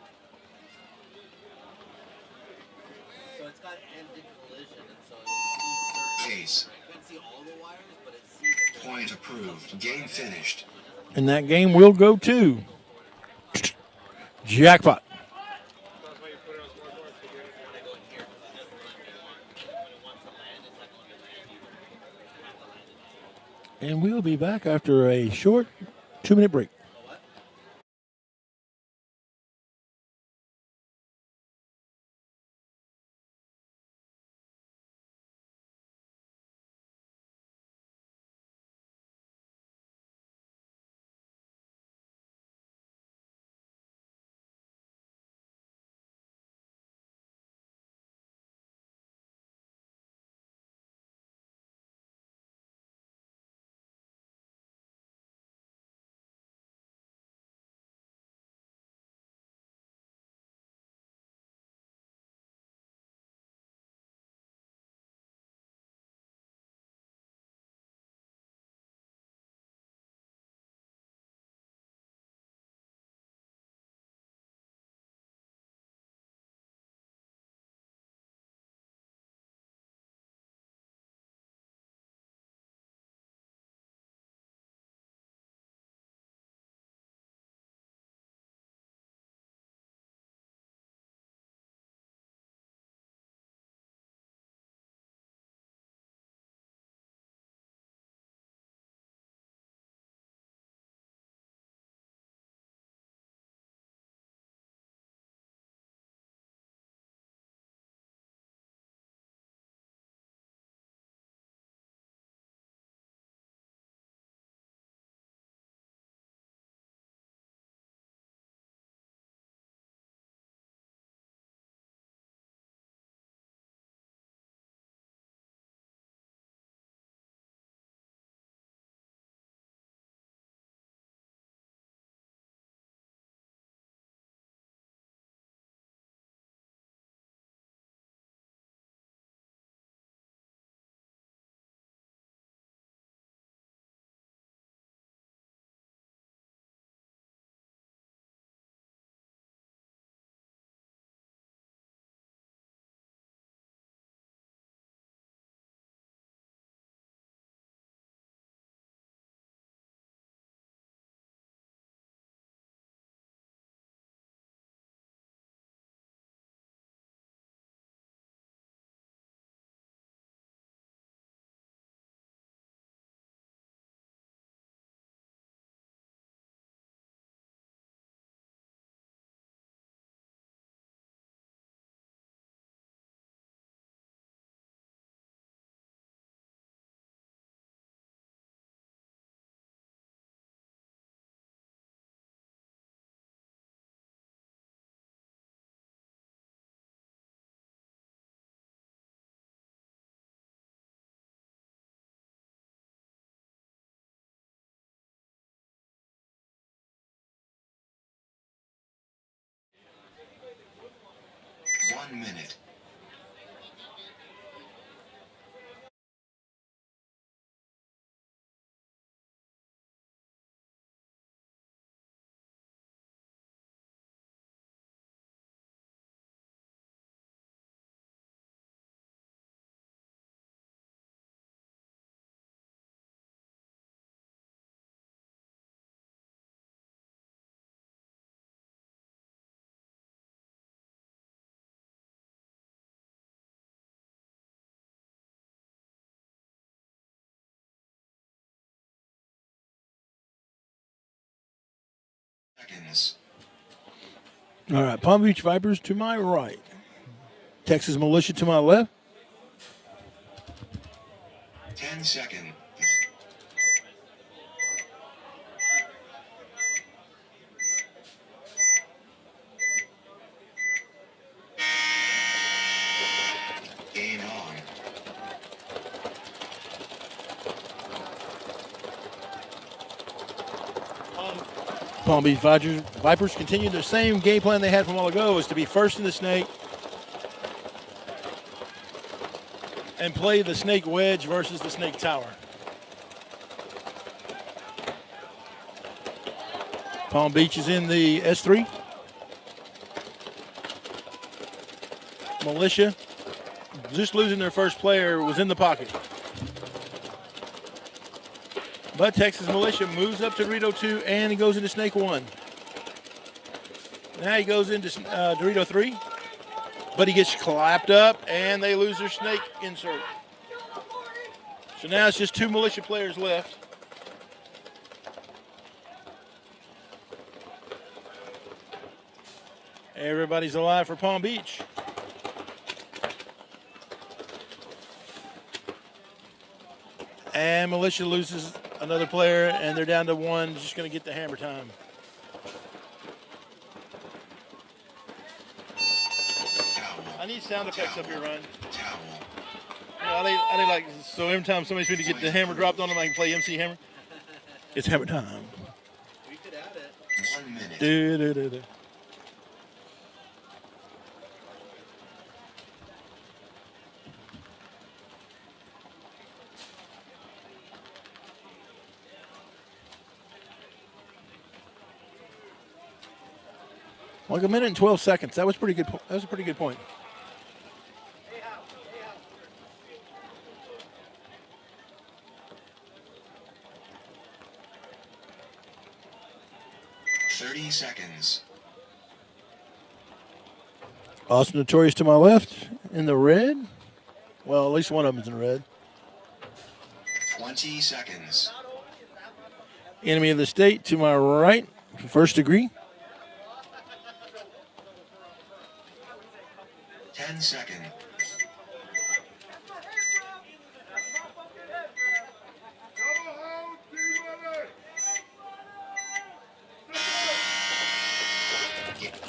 So it's got ended collision, and so it'll see certain. Case. You can't see all the wires, but it sees it. Point approved. Game finished. and that game will go to Jackpot. That's why you put it on scoreboard to get it. When I go in here, because it doesn't let me launch. When it wants to land, it's not going to land either. I have to land it. And we'll be back after a short 2-minute break. 1 minute. Seconds. All right, Palm Beach Vipers to my right. Texas Militia to my left. 10 seconds. Game on. Palm Beach Vipers continue the same game plan they had from a while ago, is to be first in the snake and play the snake wedge versus the snake tower. Palm Beach is in the S3. Militia, just losing their first player, was in the pocket. But Texas Militia moves up to Dorito 2 and he goes into Snake 1. Now he goes into Dorito 3, but he gets clapped up and they lose their snake insert. So now it's just 2 Militia players left. Everybody's alive for Palm Beach. And Militia loses another player, and they're down to 1, just going to get the hammer time. I need sound effects up here, Ryan. You know, I need like, so every time somebody's going to get the hammer dropped on them, I can play MC Hammer. It's hammer time. We could add it. 1 minute. Do. Like 1 minute and 12 seconds. That was pretty good. That was a pretty good point. Seconds. Austin Notorious to my left in the red. Well, at least one of them's in the red. 20 seconds. Enemy of the State to my right, first degree. 10 seconds.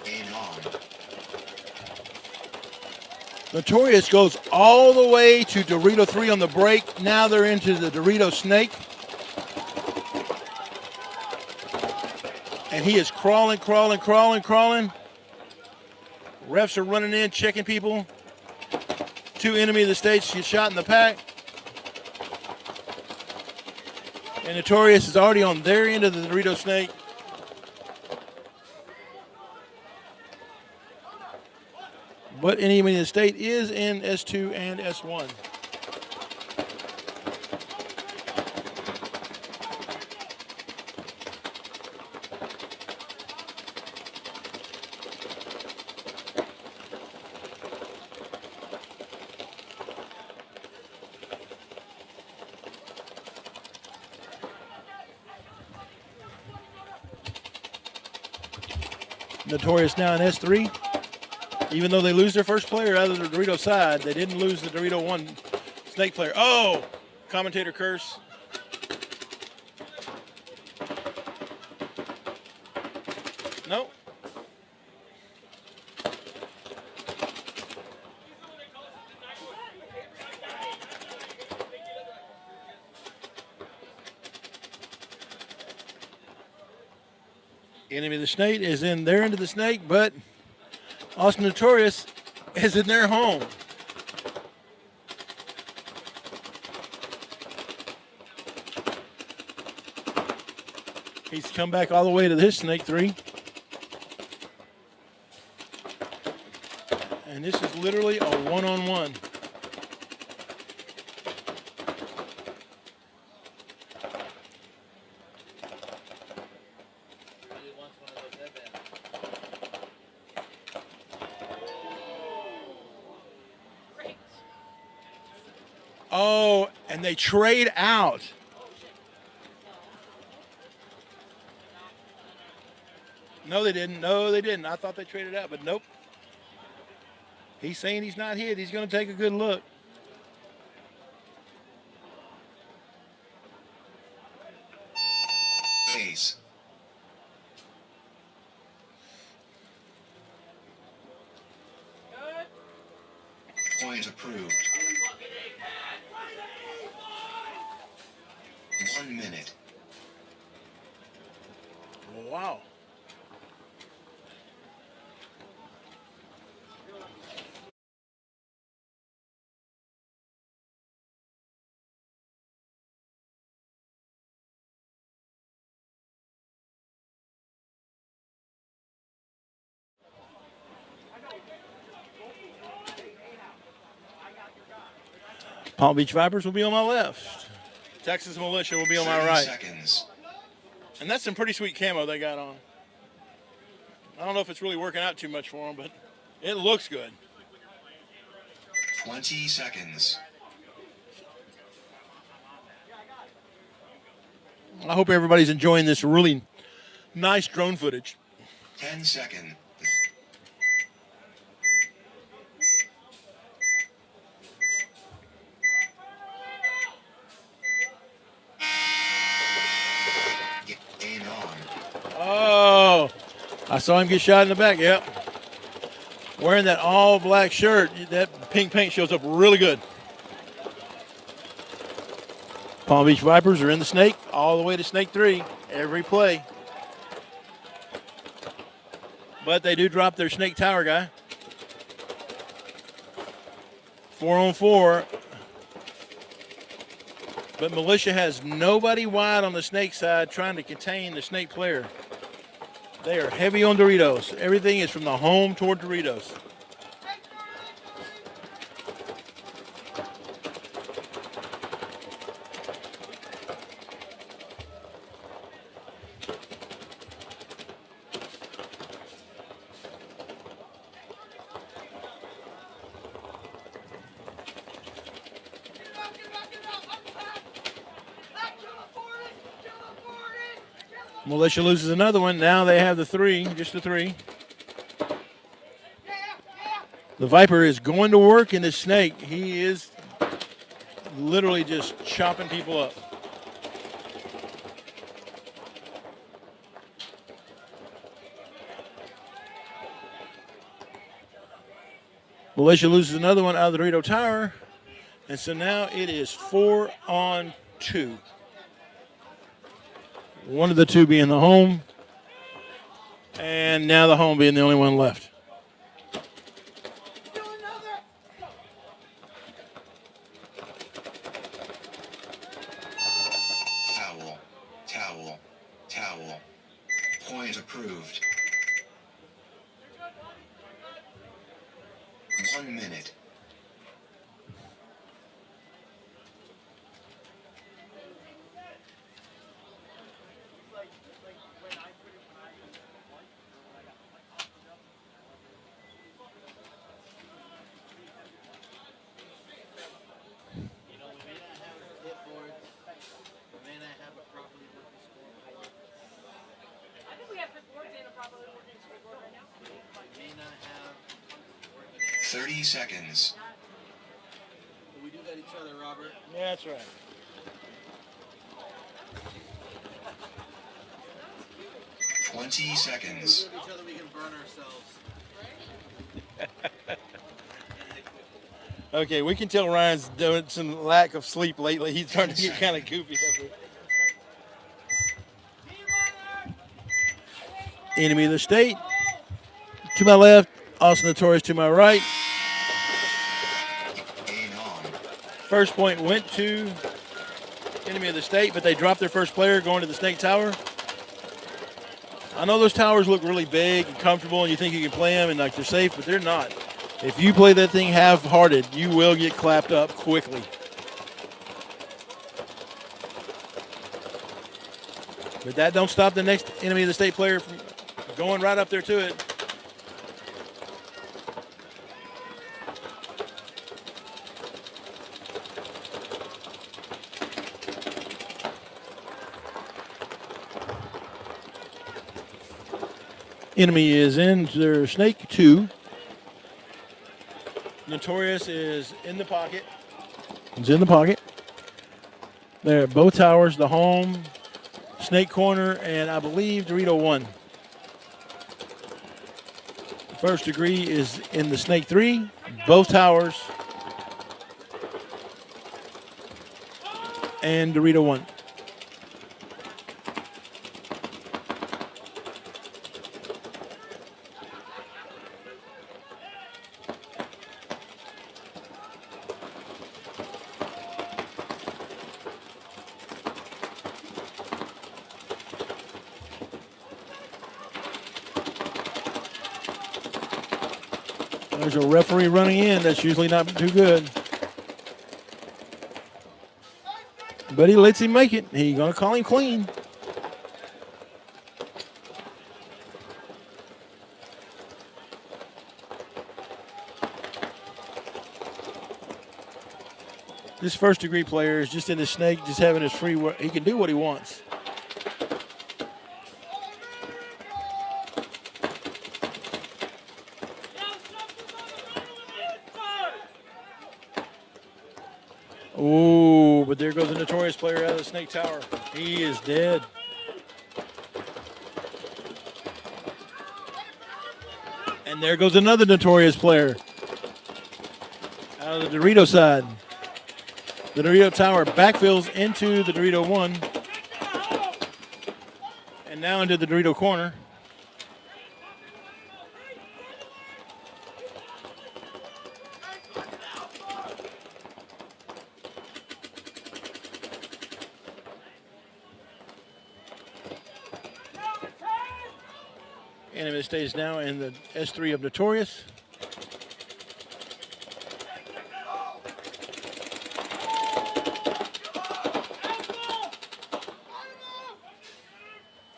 Game on. Notorious goes all the way to Dorito 3 on the break. Now they're into the Dorito Snake. And he is crawling. Refs are running in, checking people. 2 enemy of the states get shot in the pack. And Notorious is already on their end of the Dorito Snake. But enemy of the state is in S2 and S1. Notorious now in S3. Even though they lose their first player out of the Dorito side, they didn't lose the Dorito 1 snake player. Oh! Commentator curse. No. Enemy of the snake is in their end of the snake, but Austin Notorious as in their home. He's come back all the way to his snake 3. And this is literally a one-on-one. Really wants one of those headbands. Oh, and they trade out. No, they didn't. No, they didn't. I thought they traded out, but nope. He's saying he's not hit. He's going to take a good look. Ace. Point approved. 1 minute. Wow. Palm Beach Vipers will be on my left. Texas Militia will be on my 30 right. seconds. And that's some pretty sweet camo they got on. I don't know if it's really working out too much for them, but it looks good. 20 seconds. I hope everybody's enjoying this really nice drone footage. 10 seconds. Game on. Oh, I saw him get shot in the back. Yep. Wearing that all black shirt, that pink paint shows up really good. Palm Beach Vipers are in the snake all the way to snake 3 every play. But they do drop their snake tower guy. 4-on-4. But Militia has nobody wide on the snake side trying to contain the snake player. They are heavy on Doritos. Everything is from the home toward Doritos. Militia loses another one. Now they have the 3, just the 3. The Viper is going to work in the snake. He is literally just chopping people up. Militia loses another one out of the Dorito Tower. And so now it is 4-on-2. One of the 2 being the home. And now the home being the only one left. Towel. Towel. Towel. Point approved. 1 minute. You know, we may not have hit boards. We may not have a properly working scoreboard. I think we have good boards and a properly working scoreboard right now. We may not have working air. 30 seconds. We do got each other, Robert. Yeah, that's right. 20 seconds. We do each other, we can burn ourselves. Okay, we can tell Ryan's doing some lack of sleep lately. He's starting to get kind of goofy up here. Enemy of the state to my left, also notorious to my right. first point went to Enemy of the State, but they dropped their first player going to the Snake Tower. I know those towers look really big and comfortable, and you think you can play them and like they're safe, but they're not. If you play that thing half-hearted, you will get clapped up quickly. But that don't stop the next Enemy of the State player from going right up there to it. Enemy is in their Snake 2. Notorious is in the pocket. He's in the pocket. They're at both towers, the home, Snake corner, and I believe Dorito 1. First degree is in the Snake 3, both towers, and Dorito 1. There's a referee running in. That's usually not too good. But he lets him make it. He's going to call him clean. This first degree player is just in the Snake, just having his free work. He can do what he wants. Ooh, but there goes the Notorious player out of the Snake Tower. He is dead. And there goes another Notorious player out of the Dorito side. The Dorito Tower backfills into the Dorito 1. And now into the Dorito corner. Enemy of the State is now in the S3 of Notorious.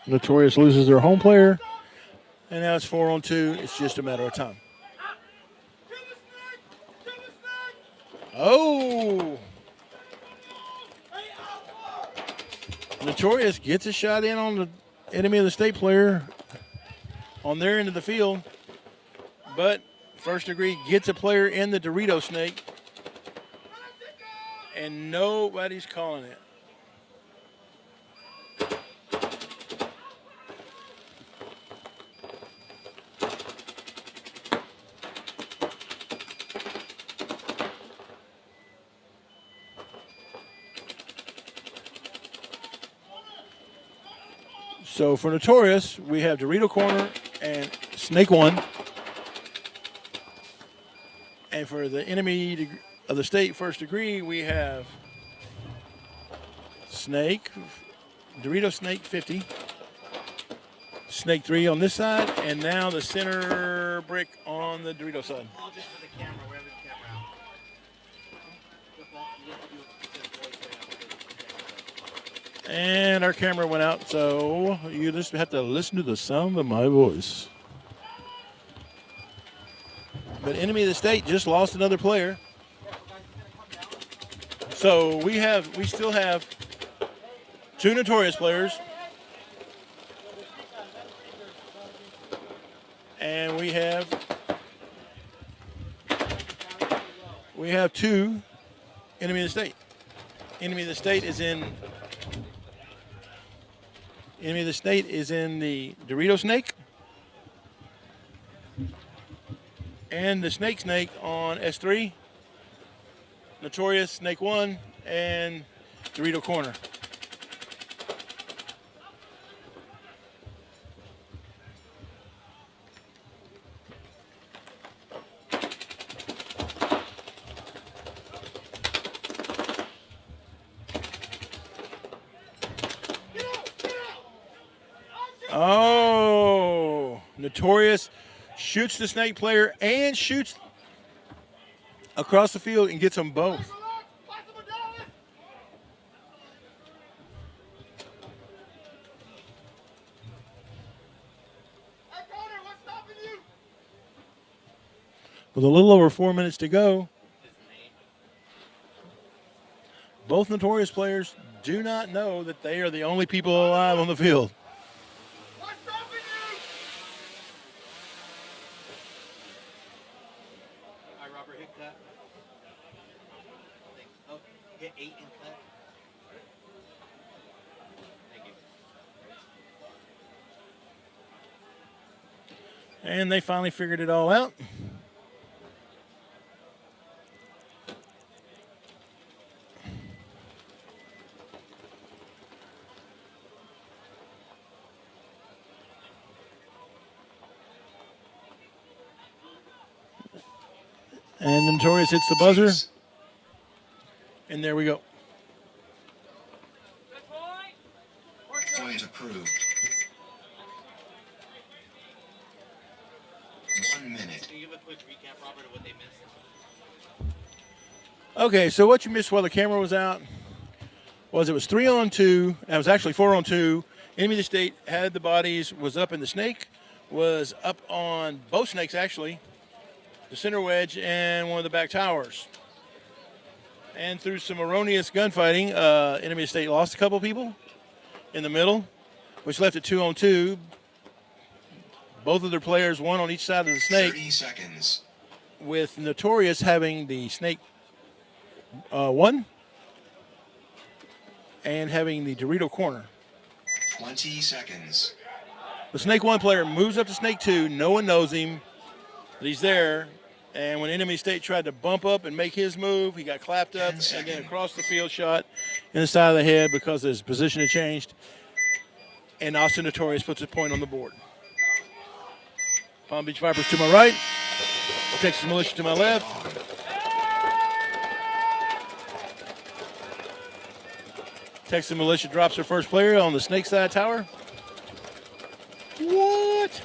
Notorious loses their home player, and now it's 4-on-2. It's just a matter of time. Oh! Notorious gets a shot in on the Enemy of the State player on their end of the field, but First Degree gets a player in the Dorito Snake, and nobody's calling it. So for Notorious, we have Dorito Corner and Snake 1. And for the Enemy of the State First Degree, we have Snake, Dorito Snake 50, Snake 3 on this side, and now the center brick on the Dorito side. All just for the camera, wherever the camera out. And our camera went out, so you just have to listen to the sound of my voice. But Enemy of the State just lost another player. So we still have two Notorious players. And we have two Enemy of the State. Enemy of the State is in the Dorito Snake and the Snake on S3. Notorious Snake 1 and Dorito Corner. Oh, Notorious shoots the snake player and shoots across the field and gets them both. With a little over 4 minutes to go, both Notorious players do not know that they are the only people alive on the field. All right, Robert, hit cut. Thanks. Oh, hit 8 and cut. Thank you. And they finally figured it all out. And Notorious hits the buzzer. And there we go. Point approved. 1 minute. Can you give a quick recap, Robert, of what they missed? Okay, so what you missed while the camera was out was it was 3-on-2. It was actually 4-on-2. Enemy of the State had the bodies, was up in the snake, was up on both snakes actually, the center wedge and one of the back towers. And through some erroneous gunfighting, Enemy of the State lost a couple people in the middle, which left it 2-on-2. Both of their players, one on each side of the snake, 30 seconds. with Notorious having the snake one and having the Dorito corner. 20 seconds. The snake one player moves up to snake two. No one knows him, but he's there. And when Enemy State tried to bump up and make his move, he got clapped up 10 and seconds. then across the field shot in the side of the head because his position had changed. And Austin Notorious puts a point on the board. Palm Beach Vipers to my right. Texas Militia to my left. Texas Militia drops her first player on the snake side tower. What?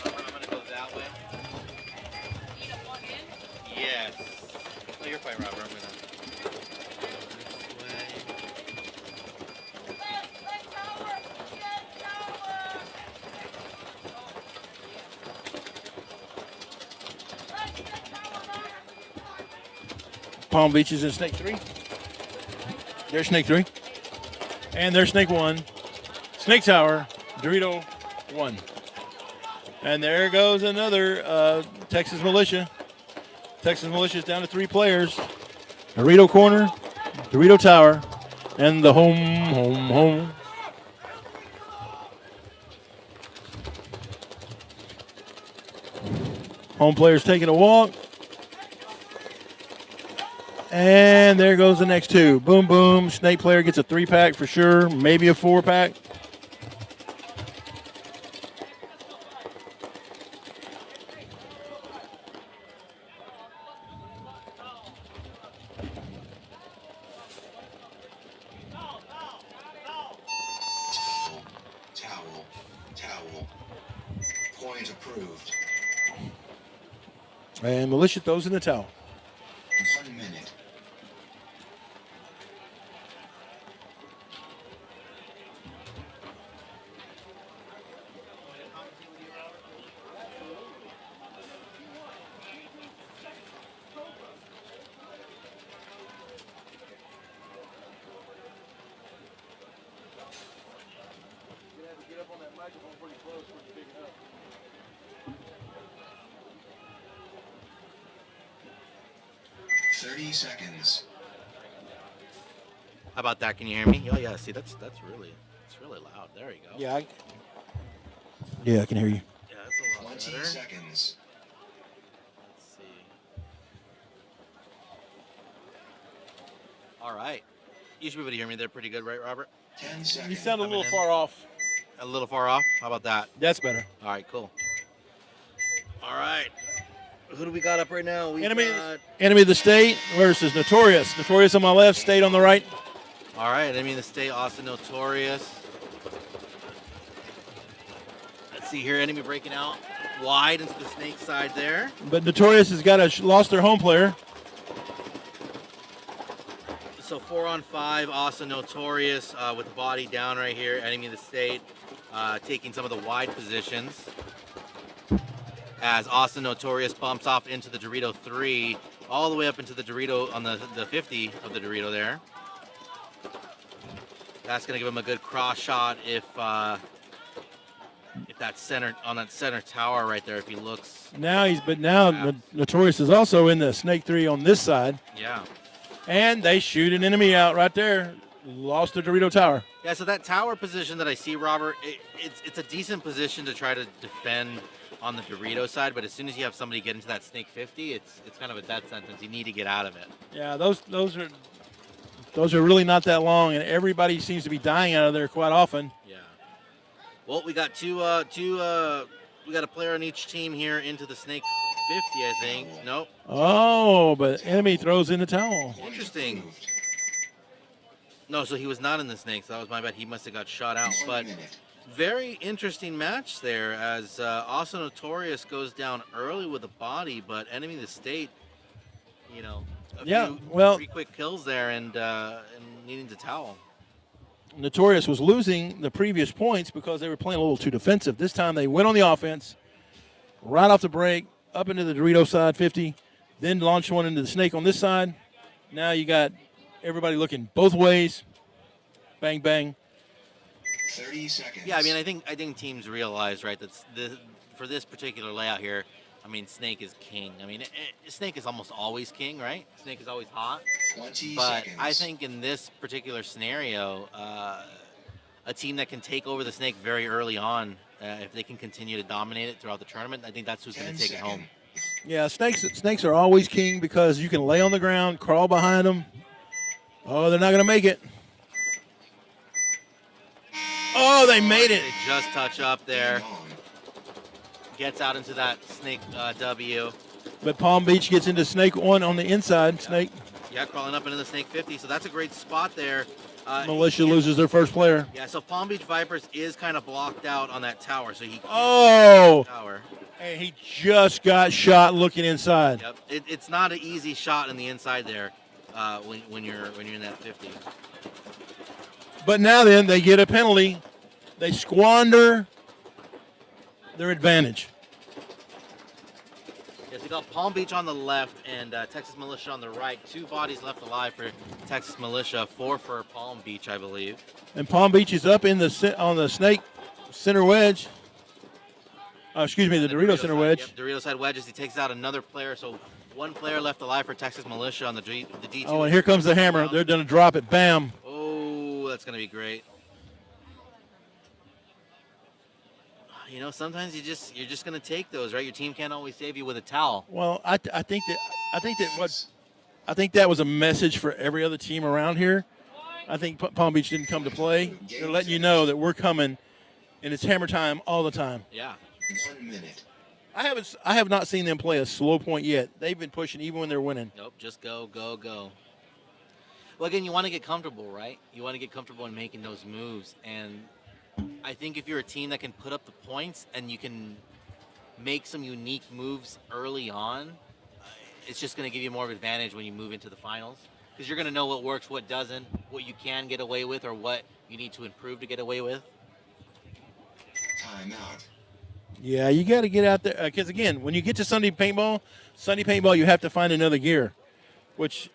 Robert, I'm gonna go that way. Yes. No, you're fine, Robert. I'm gonna go this way. Palm Beach is in snake three. There's snake three. And there's snake one. Snake tower, Dorito one. And there goes another Texas Militia. Texas Militia is down to 3 players. Dorito corner, Dorito tower, and the home. Home players taking a walk. And there goes the next 2. Boom, boom. Snake player gets a 3-pack for sure, maybe a 4-pack. Towel. Point approved. And Militia throws in the towel. 1 minute. Get up on that microphone pretty close when you pick it up. 30 seconds. How about that? Can you hear me? Oh yeah. See, that's really loud. There you go. Yeah, I can hear you. Yeah, that's a lot 20 better. seconds. Let's see. All right. You should be able to hear me there pretty good, right, Robert? 10 seconds. You sound a little far off. A little far off. How about that? That's better. All right, cool. All right. Who do we got up right now? We Enemy, got... enemy of the state versus Notorious. Notorious on my left, State on the right. All right, enemy of the state, Austin Notorious. Let's see here, enemy breaking out wide into the snake side there. But Notorious has got lost their home player. So 4-on-5, Austin Notorious with the body down right here. Enemy of the state taking some of the wide positions. As Austin Notorious bumps off into the Dorito 3, all the way up into the Dorito on the 50 of the Dorito there. That's going to give him a good cross shot if that center on that center tower right there. If he looks Now Notorious is also in the snake 3 on this side. yeah. And they shoot an enemy out right there. Lost the Dorito tower. Yeah, so that tower position that I see, Robert, it's a decent position to try to defend on the Dorito side, but as soon as you have somebody get into that snake 50, it's kind of a death sentence. You need to get out of it. Yeah, those are really not that long, and everybody seems to be dying out of there quite often. Yeah. Well, we got we got a player on each team here into the snake 50, I think. Nope. Oh, but enemy throws in the towel. Interesting. No, so he was not in the snake, so that was my bad. He must have got shot out. But very interesting match there as Austin Notorious goes down early with a body, but enemy of the state, three quick kills there and needing to towel. Notorious was losing the previous points because they were playing a little too defensive. This time they went on the offense, right off the break, up into the Dorito side 50, then launched one into the snake on this side. Now you got everybody looking both ways. Bang, bang. 30 seconds. Yeah, I mean, I think teams realize, right, that for this particular layout here, I mean, Snake is king. I mean, Snake is almost always king, right? Snake is always hot. 20 but seconds. I think in this particular scenario, a team that can take over the Snake very early on, if they can continue to dominate it throughout the tournament, I think that's who's going to take it home. Yeah, snakes are always king because you can lay on the ground, crawl behind them. Oh, they're not going to make it. Oh, they made it. They just touch up there. Gets out into that Snake W. But Palm Beach gets into Snake 1 on the inside. Snake. Yeah, crawling up into the Snake 50. So that's a great spot there. Militia loses their first player. Yeah, so Palm Beach Vipers is kind of blocked out on that tower. So he tower. And he just got shot looking inside. Yep, it's not an easy shot in the inside there when you're in that 50. But now then, they get a penalty. They squander their advantage. Yes, we got Palm Beach on the left and Texas Militia on the right. 2 bodies left alive for Texas Militia, 4 for Palm Beach, I believe. And Palm Beach is up on the Snake center wedge. The Dorito center wedge. Yep, Dorito side wedges. He takes out another player, so 1 player left alive for Texas Militia on the D2. Oh, and here comes the hammer. They're going to drop it. Bam. Oh, that's going to be great. Sometimes you're just going to take those, right? Your team can't always save you with a towel. Well, I think that was a message for every other team around here. I think Palm Beach didn't come to play. They're letting you know that we're coming, and it's hammer time all the time. Yeah. 1 minute. I have not seen them play a slow point yet. They've been pushing even when they're winning. Nope, just go, go, go. Well, again, you want to get comfortable, right? You want to get comfortable in making those moves. And I think if you're a team that can put up the points and you can make some unique moves early on, it's just going to give you more of an advantage when you move into the finals. Because you're going to know what works, what doesn't, what you can get away with, or what you need to improve to get away with. Timeout. Yeah, you got to get out there. Because, again, when you get to Sunday paintball, you have to find another gear, which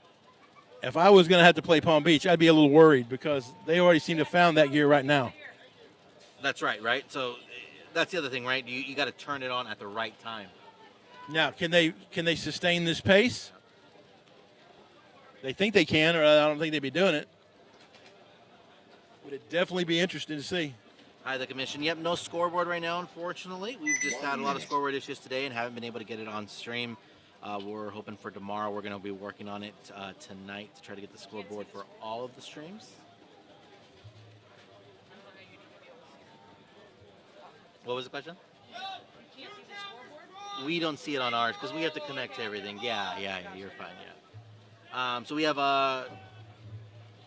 if I was going to have to play Palm Beach, I'd be a little worried because they already seem to have found that gear right now. That's right? So that's the other thing, right? You got to turn it on at the right time. Now, can they sustain this pace? They think they can, or I don't think they'd be doing it. Would it definitely be interesting to see. Hi, the commission. Yep, no scoreboard right now, unfortunately. We've just had a lot of scoreboard issues today and haven't been able to get it on stream. We're hoping for tomorrow. We're going to be working on it tonight to try to get the scoreboard for all of the streams. What was the question? You can't see the scoreboard? We don't see it on ours because we have to connect to everything. Yeah, you're fine. Yeah. So we have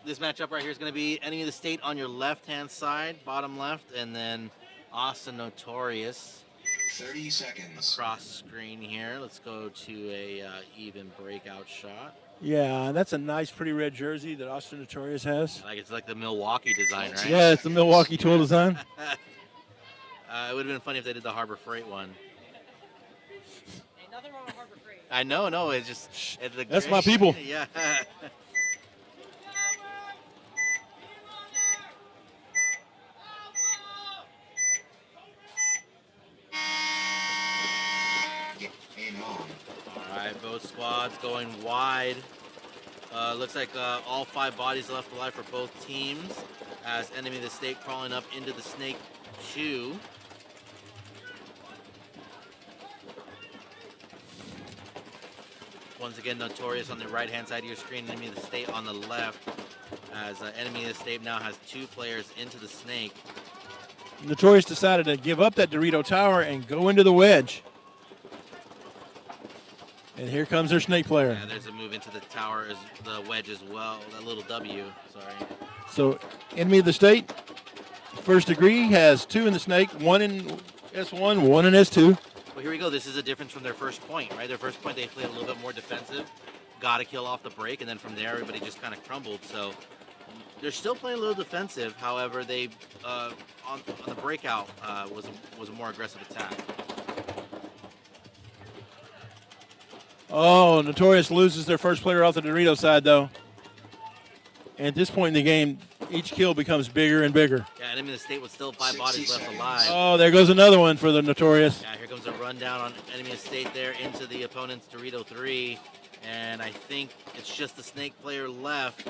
this matchup right here is going to be Enemy of the State on your left-hand side, bottom left, and then Austin Notorious 30 seconds. cross screen here. Let's go to a even breakout shot. Yeah, that's a nice, pretty red jersey that Austin Notorious has. Like it's like the Milwaukee design, right? Yeah, it's the Milwaukee tool design. It would have been funny if they did the Harbor Freight one. Ain't nothing wrong with Harbor Freight. I know, no, it's just That's my people. Yeah. Game on. All right, both squads going wide. Looks like all 5 bodies left alive for both teams as Enemy of the State crawling up into the Snake 2. Once again, Notorious on the right-hand side of your screen, Enemy of the State on the left, as Enemy of the State now has 2 players into the Snake. Notorious decided to give up that Dorito Tower and go into the wedge. And here comes their snake player. Yeah, there's a move into the tower, as the wedge as well, that little W, sorry. So, Enemy of the State, first degree, has 2 in the snake, 1 in S1, 1 in S2. Well, here we go. This is a difference from their first point, right? Their first point, they played a little bit more defensive, got a kill off the break, and then from there, everybody just kind of crumbled. So they're still playing a little defensive. However, they on the breakout was a more aggressive attack. Oh, Notorious loses their first player off the Dorito side, though. And at this point in the game, each kill becomes bigger and bigger. Yeah, Enemy of the State with still 5 bodies left alive. Oh, there goes another one for the Notorious. Yeah, here comes a rundown on Enemy of the State there into the opponent's Dorito 3. And I think it's just the Snake player left.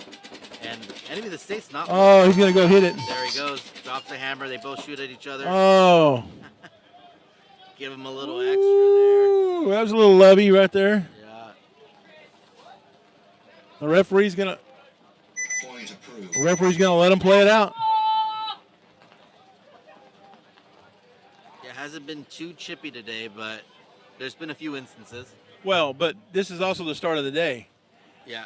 And Enemy of the State's not. Oh, he's going to go hit it. There he goes. Drops the hammer. They both shoot at each other. Oh. Give him a little extra there. Ooh, that was a little lovey right there. Yeah. The referee's going to Point approved. let him play it out. Yeah, it hasn't been too chippy today, but there's been a few instances. Well, but this is also the start of the day. Yeah.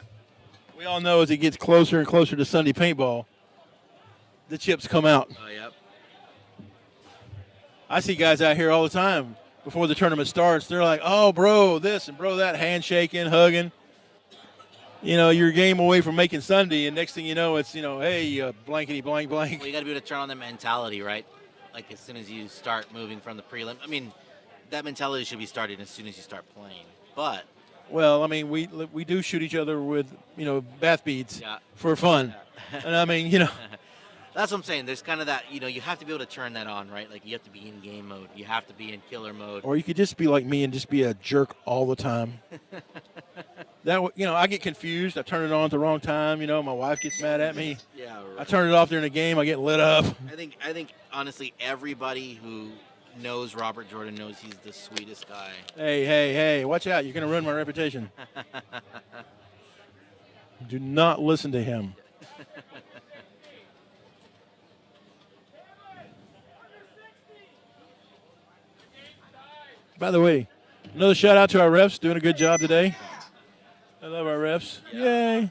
We all know as it gets closer and closer to Sunday paintball, the chips come out. Oh, yep. I see guys out here all the time before the tournament starts. They're like, oh, bro, this and bro, that, handshaking, hugging. You know, you're a game away from making Sunday, and next thing you know, it's, hey, blankety blank blank. Well, you got to be able to turn on that mentality, right? Like as soon as you start moving from the prelim. I mean, that mentality should be starting as soon as you start playing. But Well, I mean, we do shoot each other with, bath beads yeah. for fun. And I mean, That's what I'm saying. There's kind of that, you have to be able to turn that on, right? Like you have to be in game mode. You have to be in killer mode. or you could just be like me and just be a jerk all the time. I get confused. I turn it on at the wrong time. My wife gets mad at me. Yeah, right. I turn it off during the game. I get lit up. I think honestly, everybody who knows Robert Jordan knows he's the sweetest guy. Hey, watch out. You're going to ruin my reputation. Do not listen to him. By the way, another shout out to our refs doing a good job today. I love our refs. Yay.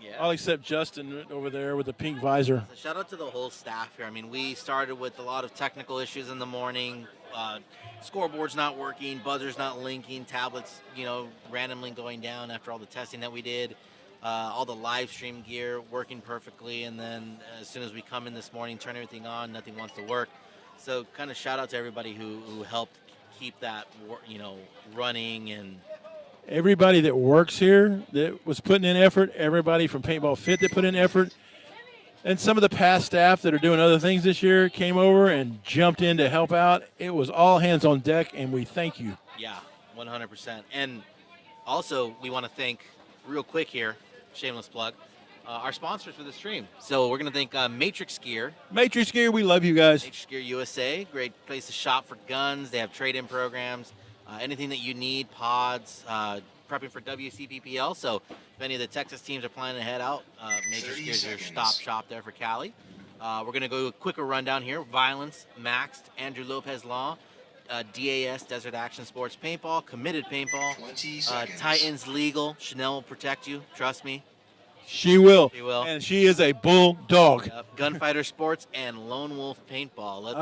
Yeah. All except Justin over there with the pink visor. So shout out to the whole staff here. I mean, we started with a lot of technical issues in the morning. Scoreboard's not working, buzzers not linking, tablets, randomly going down after all the testing that we did. All the live stream gear working perfectly, and then as soon as we come in this morning, turn everything on, nothing wants to work. So kind of shout out to everybody who helped keep that, running. And Everybody that works here that was putting in effort, everybody from Paintball Fit that put in effort, and some of the past staff that are doing other things this year came over and jumped in to help out. It was all hands on deck, and we thank you. yeah, 100%. And also, we want to thank, real quick here, shameless plug, our sponsors for the stream. So we're going to thank Matrix Gear. Matrix Gear, we love you guys. Matrix Gear USA, great place to shop for guns. They have trade-in programs, anything that you need, pods, prepping for WCPPL. So if any of the Texas teams are planning to head out, Matrix 30 Gear is your seconds. stop shop there for Cali. We're going to go a quicker rundown here. Violence, Maxed, Andrew Lopez Law, DAS, Desert Action Sports Paintball, Committed Paintball, 20 seconds. Titans Legal, Chanel will protect you, trust me. She will. She will. And she is a bulldog. Gunfighter Sports and Lone Wolf Paintball.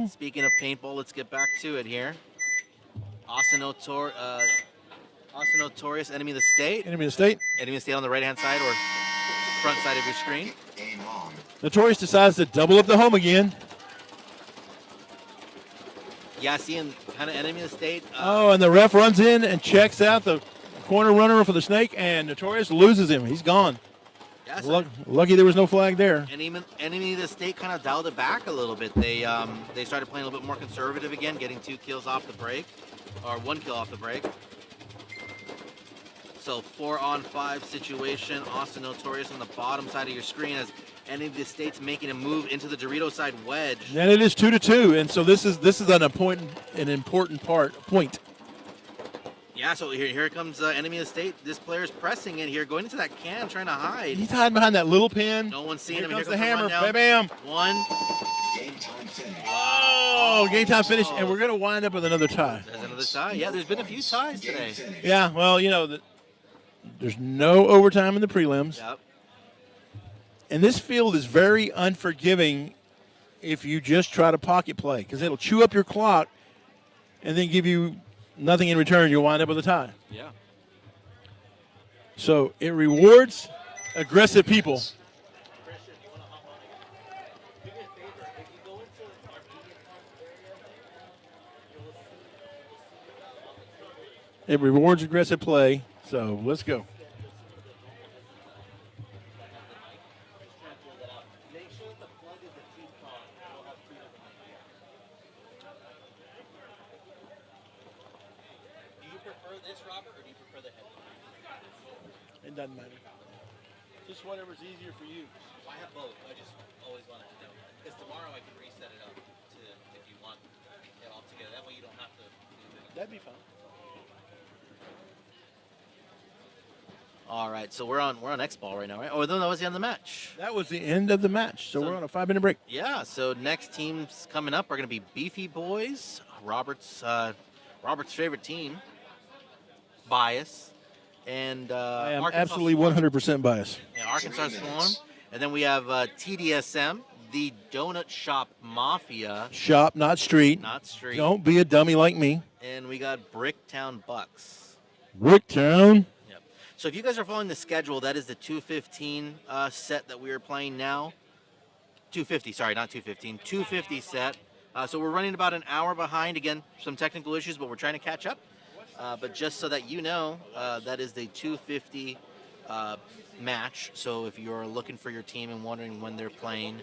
Speaking of paintball, let's get back to it here. Austin Notorious, Enemy of the State. Enemy of the State. Enemy of the State on the right-hand side or front side of your screen. Game on. Notorious decides to double up the home again. Yeah, seeing kind of Enemy of the State. Oh, and the ref runs in and checks out the corner runner for the snake, and Notorious loses him. He's gone. Yeah, so Lucky there was no flag there. Enemy of the State kind of dialed it back a little bit. They started playing a little bit more conservative again, getting 2 kills off the break, or 1 kill off the break. So 4-on-5 situation. Austin Notorious on the bottom side of your screen as Enemy of the State's making a move into the Dorito side wedge. And it is 2-2, and so this is an important point. Yeah, so here comes Enemy of the State. This player's pressing it here, going into that can, trying to hide. He's hiding behind that little pin. No one's seeing Here him. comes Here the hammer. rundown. Bam! One. Game time finish. Oh, game time finish, and we're going to wind up with another tie. There's another tie. Yeah, there's been a few ties Game today. finish. Yeah, well, there's no overtime in the prelims. Yep. And this field is very unforgiving if you just try to pocket play because it'll chew up your clock and then give you nothing in return. You'll wind up with a tie. Yeah. So it rewards aggressive people. It rewards aggressive play. So let's go. It doesn't matter. Just whatever's easier for you. I have both. I just always wanted to know. Because tomorrow I can reset it up to if you want it all together. That way you don't have to do it. That'd be fun. All right, so we're on X ball right now, right? Oh, no, that was the end of the match. That was the end of the match. So we're on a 5-minute break. Yeah. So next teams coming up are going to be Beefy Boys, Robert's favorite team, Bias, and I am Arkansas absolutely Swarm. 100% biased. Yeah, Arkansas Swarm, and then we have TDSM, the Donut Shop Mafia, Shop, not street. not street, Don't be a dummy like me. and we got Bricktown Bucks. Bricktown. So if you guys are following the schedule, that is the 215 set that we are playing now. 250, sorry, not 215. 250 set. So we're running about an hour behind. Again, some technical issues, but we're trying to catch up. But just so that you know, that is the 250 match. So if you're looking for your team and wondering when they're playing,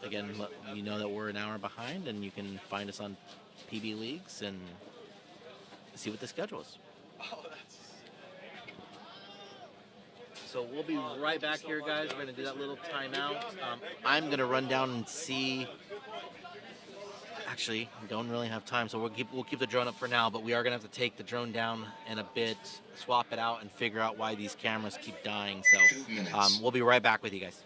again, you know that we're an hour behind, and you can find us on PB Leagues and see what the schedule is. So we'll be right back here, guys. We're going to do that little timeout. I'm going to run down and see. Actually, we don't really have time, so we'll keep the drone up for now. But we are going to have to take the drone down in a bit, swap it out, and figure out why these cameras keep dying. So 2 minutes. we'll be right back with you guys.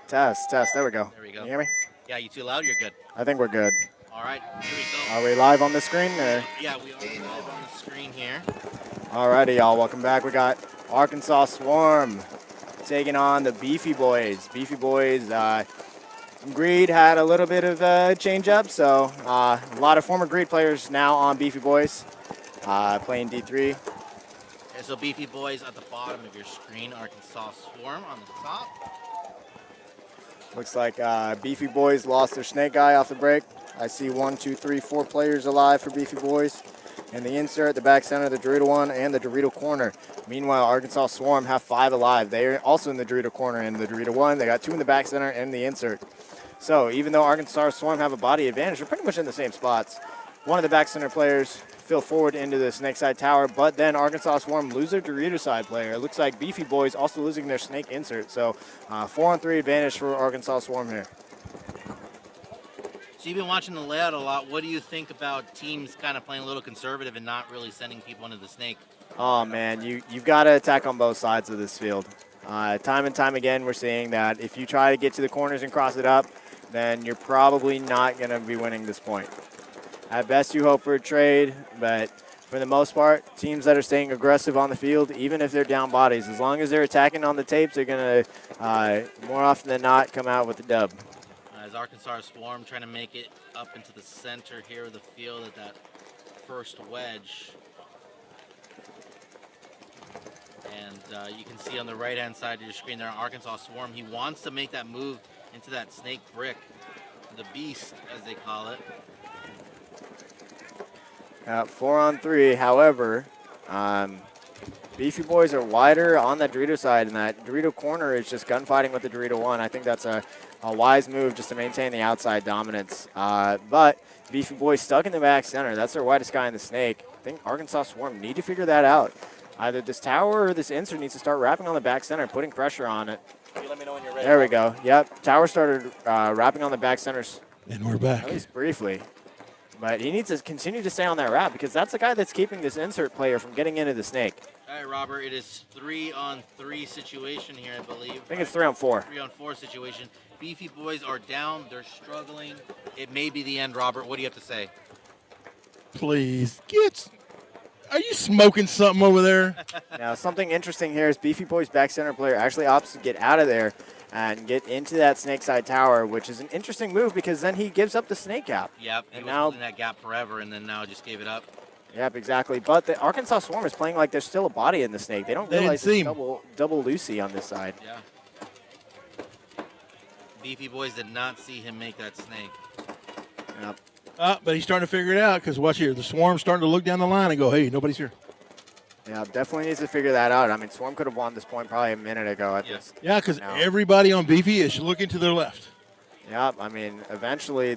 Test. There we go. There we Can go. you hear me? Yeah, you too loud? You're good. I think we're good. All right, here we go. Are we live on the screen? Or? Yeah, we are live on the screen here. Alrighty, y'all. Welcome back. We got Arkansas Swarm taking on the Beefy Boys. Beefy Boys, Greed had a little bit of a change up, so a lot of former Greed players now on Beefy Boys playing D3. Okay, so Beefy Boys at the bottom of your screen, Arkansas Swarm on the top. Looks like Beefy Boys lost their snake guy off the break. I see 1, 2, 3, 4 players alive for Beefy Boys. And the insert, the back center, the Dorito 1, and the Dorito corner. Meanwhile, Arkansas Swarm have 5 alive. They are also in the Dorito corner and the Dorito 1. They got 2 in the back center and the insert. So even though Arkansas Swarm have a body advantage, they're pretty much in the same spots. One of the back center players fill forward into the snake side tower, but then Arkansas Swarm lose their Dorito side player. It looks like Beefy Boys also losing their snake insert. So 4-on-3 advantage for Arkansas Swarm here. So you've been watching the layout a lot. What do you think about teams kind of playing a little conservative and not really sending people into the snake? Oh, man, you've got to attack on both sides of this field. Time and time again, we're seeing that if you try to get to the corners and cross it up, then you're probably not going to be winning this point. At best, you hope for a trade, but for the most part, teams that are staying aggressive on the field, even if they're down bodies, as long as they're attacking on the tapes, they're going to, more often than not, come out with the dub. As Arkansas Swarm trying to make it up into the center here of the field at that first wedge. And you can see on the right-hand side of your screen there, Arkansas Swarm, he wants to make that move into that snake brick, the beast, as they call it. 4-on-3, however, Beefy Boys are wider on that Dorito side, and that Dorito corner is just gunfighting with the Dorito 1. I think that's a wise move just to maintain the outside dominance. But Beefy Boys stuck in the back center. That's their widest guy in the snake. I think Arkansas Swarm need to figure that out. Either this tower or this insert needs to start wrapping on the back center, putting pressure on it. You let me know when you're ready. There we go. Yep, tower started wrapping on the back centers. And we're back. At least briefly. But he needs to continue to stay on that wrap because that's the guy that's keeping this insert player from getting into the snake. All right, Robert, it is 3-on-3 situation here, I believe. I think it's 3-on-4. 3-on-4 situation. Beefy Boys are down. They're struggling. It may be the end, Robert. What do you have to say? Please, are you smoking something over there? Now, something interesting here is Beefy Boys' back center player actually opts to get out of there and get into that snake side tower, which is an interesting move because then he gives up the snake gap. Yep, he and was now holding that gap forever and then now just gave it up. Yep, exactly. But the Arkansas Swarm is playing like there's still a body in the snake. They don't realize it's double Lucy on this side. Yeah. Beefy Boys did not see him make that snake. Yep. But he's starting to figure it out because watch here. The Swarm's starting to look down the line and go, hey, nobody's here. Yeah, definitely needs to figure that out. I mean, Swarm could have won this point probably a minute ago at this. Yeah, because everybody on Beefy is looking to their left. Yep, I mean, eventually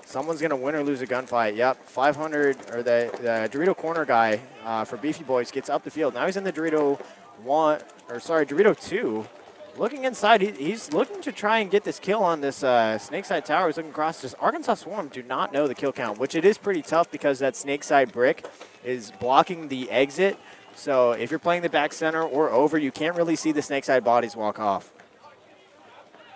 someone's going to win or lose a gunfight. Yep, 500, or the Dorito corner guy for Beefy Boys gets up the field. Now he's in the Dorito 2. Looking inside, he's looking to try and get this kill on this snake side tower. He's looking across. Just Arkansas Swarm do not know the kill count, which it is pretty tough because that snake side brick is blocking the exit. So if you're playing the back center or over, you can't really see the snake side bodies walk off.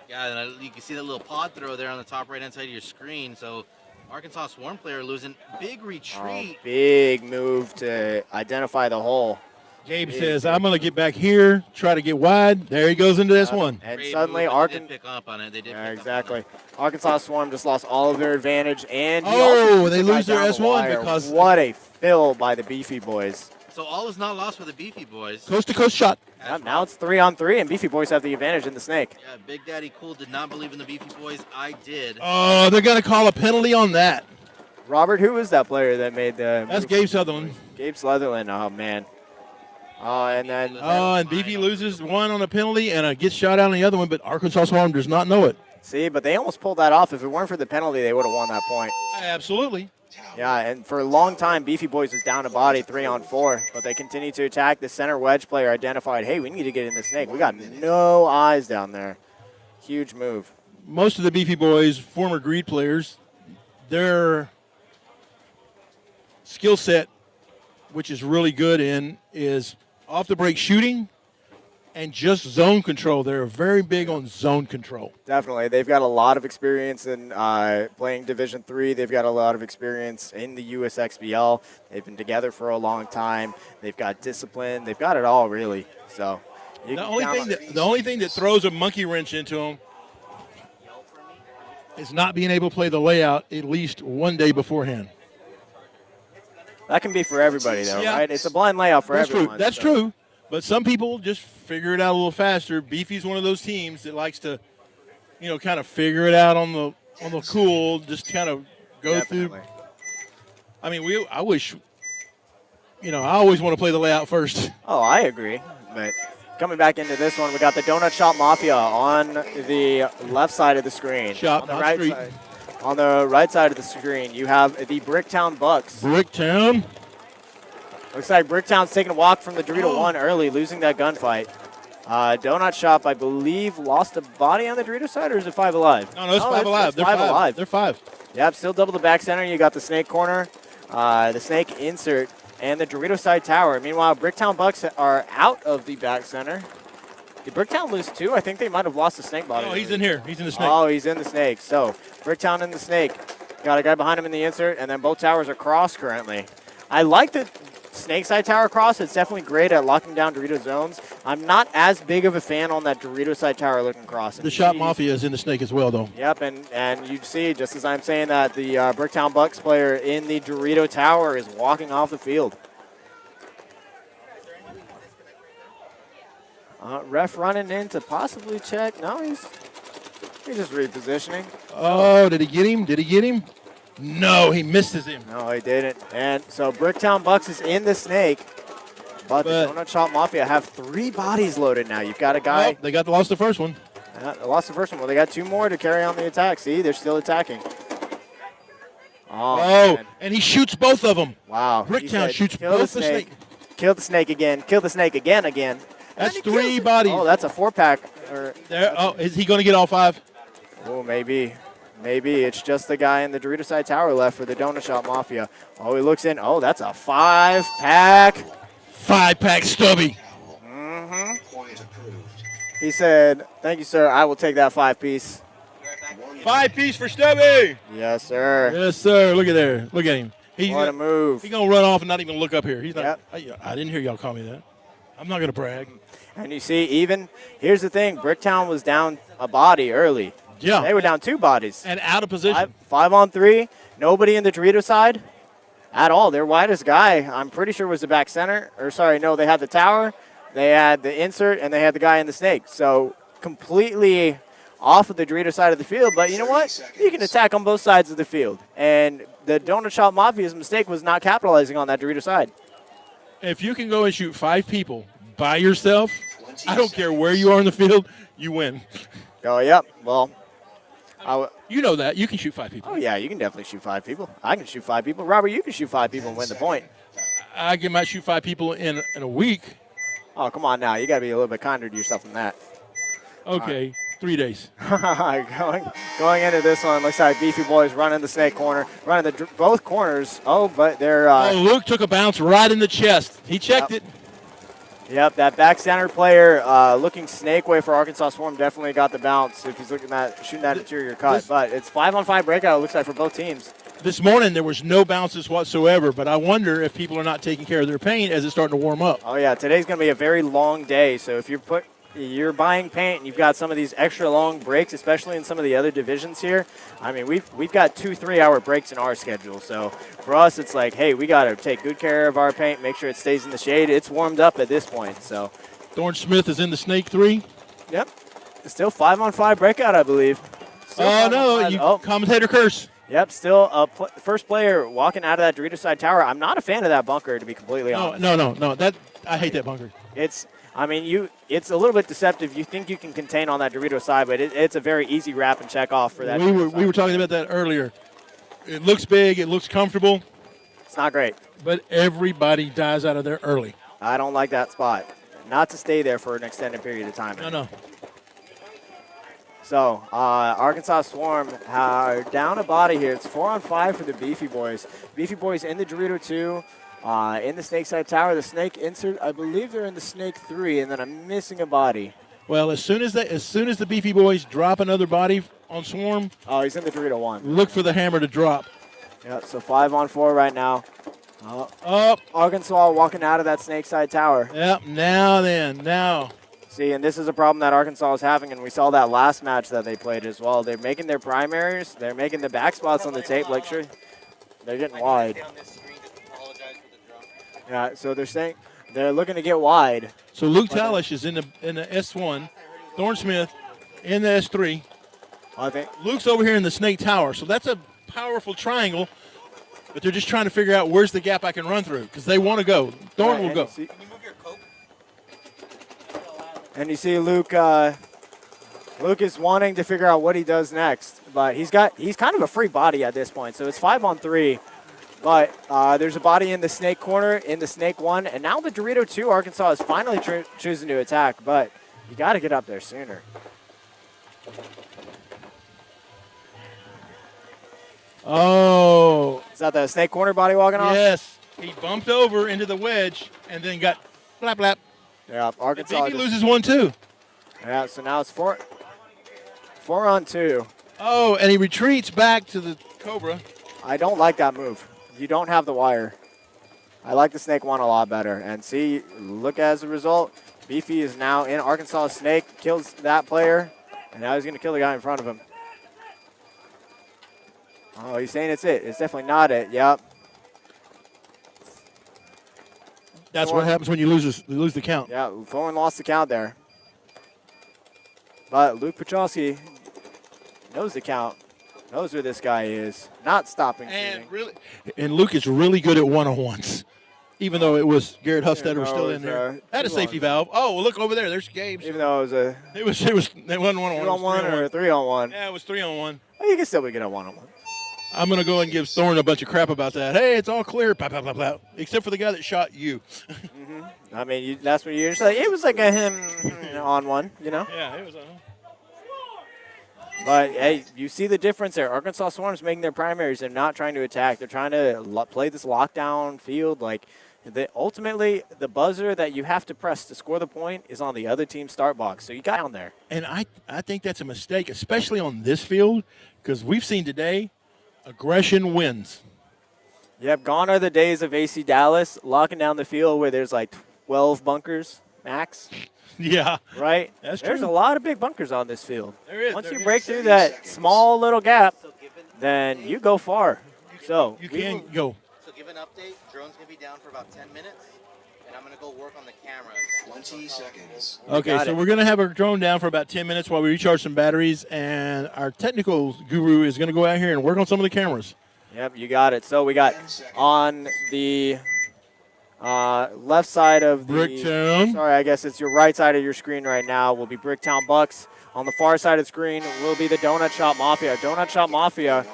Yeah, and you can see that little pod throw there on the top right-hand side of your screen. So Arkansas Swarm player losing. Big retreat. Big move to identify the hole. Gabe says, I'm going to get back here, try to get wide. There he goes into this one. And Great suddenly move, they did pick up on it. They did pick exactly. up on it. Arkansas Swarm just lost all of their advantage. And they lose their S1 because... What a fill by the Beefy Boys. So all is not lost for the Beefy Boys. Coast-to-coast shot. Yep, now it's 3-on-3, and Beefy Boys have the advantage in the snake. Yeah, Big Daddy Cool did not believe in the Beefy Boys. I did. Oh, they're going to call a penalty on that. Robert, who is that player that made the... That's Gabe Sutherland. Gabe Sutherland, oh, man. And then... and Beefy loses one on a penalty and gets shot out on the other one, but Arkansas Swarm does not know it. See, but they almost pulled that off. If it weren't for the penalty, they would have won that point. Absolutely. Yeah, and for a long time, Beefy Boys was down a body 3-on-4, but they continue to attack. The center wedge player identified, hey, we need to get in the snake. We got no eyes down there. Huge move. Most of the Beefy Boys, former Greed players, their skill set, which is really good in, is off the break shooting and just zone control. They're very big on zone control. Definitely. They've got a lot of experience in playing Division III. They've got a lot of experience in the USXBL. They've been together for a long time. They've got discipline. They've got it all, really. So you The can only count thing on- that the only thing that throws a monkey wrench into them is not being able to play the layout at least one day beforehand. that can be for everybody, though, Yeah. right? It's a blind layout for That's everyone. true. That's so. true. But some people just figure it out a little faster. Beefy's one of those teams that likes to, kind of figure it out on the cool. Just kind of go through. Definitely. I mean, I wish. I always want to play the layout first. Oh, I agree. But coming back into this one, we got the Donut Shop Mafia on the left side of the screen. Shop, on the not right street. side. On the right side of the screen, you have the Bricktown Bucks. Bricktown. Looks like Bricktown's taking a walk from the Dorito 1 early, losing that gunfight. Donut Shop, I believe, lost a body on the Dorito side, or is it 5 alive? No, it's 5 alive. It's They're 5 alive. They're 5. Yep, still double the back center. You got the snake corner, the snake insert, and the Dorito side tower. Meanwhile, Bricktown Bucks are out of the back center. Did Bricktown lose 2? I think they might have lost the snake body. Oh, he's in here. He's in the snake. Oh, he's in the snake. So, Bricktown in the snake. Got a guy behind him in the insert, and then both towers are crossed currently. I like the snake side tower cross. It's definitely great at locking down Dorito zones. I'm not as big of a fan on that Dorito side tower looking cross. The Shop Mafia is in the snake as well, though. Yep, and you see, just as I'm saying that, the Bricktown Bucks player in the Dorito tower is walking off the field. Ref running in to possibly check. No, he's just repositioning. Oh, did he get him? Did he get him? No, he misses him. No, he didn't. And so Bricktown Bucks is in the snake, but the Donut Shop Mafia have 3 bodies loaded now. You've got a guy. Oh, they lost the first one. They lost the first one. Well, they got 2 more to carry on the attack. See, they're still attacking. Oh, man. and he shoots both of them. Wow. He Bricktown said, shoots kill both the the snake. snake. Kill the snake again. Kill the snake again. That's And then he 3 kills it. bodies. Oh, that's a 4-pack. There. Oh, is he going to get all 5? Oh, maybe. Maybe it's just the guy in the Dorito side tower left for the Donut Shop Mafia. Oh, he looks in. Oh, that's a 5-pack. 5-pack stubby. Point approved. He said, "Thank you, sir. I will take that 5-piece." 5-piece for stubby. Yes, sir. Yes, sir. Look at there. Look at him. What a move. He's going to run off and not even look up here. He's not. Yep. I didn't hear y'all call me that. I'm not going to brag. And you see, here's the thing. Bricktown was down a body early. Yeah. They were down 2 bodies. And out of position. 5 on 3. Nobody in the Dorito side at all. Their widest guy, I'm pretty sure, was the back center. Or, sorry, no, they had the tower, they had the insert, and they had the guy in the snake. So completely off of the Dorito side of the field. But you know what? You can attack on both sides of the field. And the Donut Shop Mafia's mistake was not capitalizing on that Dorito side. If you can go and shoot 5 people by yourself, I don't care where you are in the field, you win. Oh, yep. Well, you know that. You can shoot 5 people. oh, yeah, you can definitely shoot 5 people. I can shoot 5 people. Robert, you can shoot 5 people and win the point. might shoot 5 people in a week. Oh, come on now. You got to be a little bit kinder to yourself than that. Okay, 3 days. Going into this one, looks like Beefy Boys running the snake corner, running both corners. Oh, but they're... Luke took a bounce right in the chest. He checked it. Yep, that back center player looking snake way for Arkansas Swarm definitely got the bounce if he's looking at shooting that interior cut. But it's 5-on-5 breakout, it looks like, for both teams. This morning there was no bounces whatsoever, but I wonder if people are not taking care of their paint as it's starting to warm up. Oh, yeah, today's going to be a very long day, so if you're buying paint and you've got some of these extra long breaks, especially in some of the other divisions here. I mean, we've got 2 3-hour breaks in our schedule. So for us, it's like, hey, we got to take good care of our paint, make sure it stays in the shade. It's warmed up at this point. So Thorne Smith is in the snake 3. Yep. It's still 5-on-5 breakout, I believe. Oh, no, commentator curse. Yep, still first player walking out of that Dorito side tower. I'm not a fan of that bunker, to be completely honest. No. I hate that bunker. It's a little bit deceptive. You think you can contain on that Dorito side, but it's a very easy wrap and check off for that. We were talking about that earlier. It looks big. It looks comfortable. It's not great. But everybody dies out of there early. I don't like that spot. Not to stay there for an extended period of time. No. So, Arkansas Swarm down a body here. It's 4-on-5 for the Beefy Boys. Beefy Boys in the Dorito 2. In the snake side tower, the snake insert, I believe they're in the snake 3, and then I'm missing a body. Well, as soon as the Beefy boys drop another body on Swarm, Oh, he's in the Dorito 1. look for the hammer to drop. Yeah, so 5-on-4 right now. Up. Arkansas walking out of that snake side tower. Yep. Now. See, and this is a problem that Arkansas is having, and we saw that last match that they played as well. They're making their primaries. They're making the back spots on the tape. Like, sure, they're getting wide. Yeah, so they're looking to get wide. So Luke Talish is in the S1. Thorne Smith in the S3. I think Luke's over here in the snake tower. So that's a powerful triangle, but they're just trying to figure out where's the gap I can run through because they want to go. Thorne will go. Can you move your coke? And you see Luke. Luke is wanting to figure out what he does next, but he's kind of a free body at this point. So it's 5-on-3, but there's a body in the snake corner, in the snake 1, and now the Dorito 2. Arkansas is finally choosing to attack, but you got to get up there sooner. Oh. Is that the snake corner body walking off? Yes. He bumped over into the wedge and then got blap blap. Yeah, Arkansas. Beefy loses one too. Yeah, so now it's 4-on-2. Oh, and he retreats back to the Cobra. I don't like that move. You don't have the wire. I like the snake 1 a lot better. And see, look as a result, Beefy is now in Arkansas snake, kills that player, and now he's going to kill the guy in front of him. Oh, he's saying it's it. It's definitely not it. Yep. That's what happens when you lose the count. Yeah, Thorne lost the count there. But Luke Petrowski knows the count, knows where this guy is, not stopping shooting. And Luke is really good at one-on-ones, even though it was Garrett Huffstetter still in there. Had a safety valve. Oh, well, look over there. There's Gabe's. Even though it wasn't one-on-one. 2-on-1 or 3-on-1. Yeah, it was 3-on-1. Well, you can still be good at 1-on-1. I'm going to go and give Thorne a bunch of crap about that. Hey, it's all clear, blah, blah, blah, blah, except for the guy that shot you. I mean, that's what you're just like. It was like a him on one, you know? Yeah, it was. But, hey, you see the difference there. Arkansas Swarm's making their primaries. They're not trying to attack. They're trying to play this lockdown field. Like, ultimately, the buzzer that you have to press to score the point is on the other team's start box. So you got down there. And I think that's a mistake, especially on this field, because we've seen today aggression wins. Yep, gone are the days of AC Dallas locking down the field where there's like 12 bunkers max. Yeah. Right? That's true. There's a lot of big bunkers on this field. There is. Once you break through that small little gap, then you go far. So you can go. So give an update. Drone's going to be down for about 10 minutes, and I'm going to go work on the cameras. 20 seconds. Okay, so we're going to have our drone down for about 10 minutes while we recharge some batteries, and our technical guru is going to go out here and work on some of the cameras. Yep, you got it. So we got on the left side of the Bricktown. Sorry, I guess it's your right side of your screen right now will be Bricktown Bucks. On the far side of the screen will be the Donut Shop Mafia. Donut Shop Mafia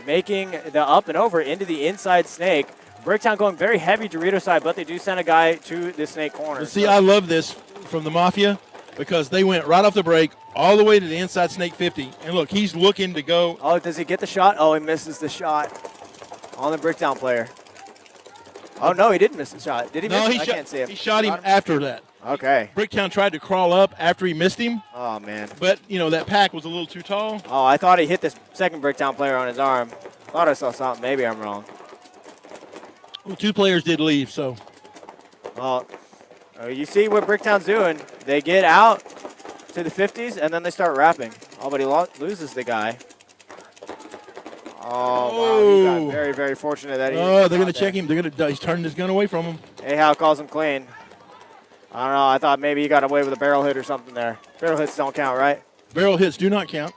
making the up and over into the inside snake. Bricktown going very heavy Dorito side, but they do send a guy to the snake corner. But see, I love this from the Mafia because they went right off the break all the way to the inside snake 50. And look, he's looking to go. Oh, does he get the shot? Oh, he misses the shot on the Bricktown player. Oh, no, he didn't miss the shot. Did he miss it? I can't see him. He shot him after that. Okay. Bricktown tried to crawl up after he missed him. Oh, man. But, you know, that pack was a little too tall. Oh, I thought he hit the second Bricktown player on his arm. Thought I saw something. Maybe I'm wrong. Well, 2 players did leave, so. Well, you see what Bricktown's doing. They get out to the 50s, and then they start rapping. Oh, but he loses the guy. Oh, wow. He got very, very fortunate that he. Oh, they're going to check him. He's turning his gun away from him. Ahau calls him clean. I don't know. I thought maybe he got away with a barrel hit or something there. Barrel hits don't count, right? Barrel hits do not count.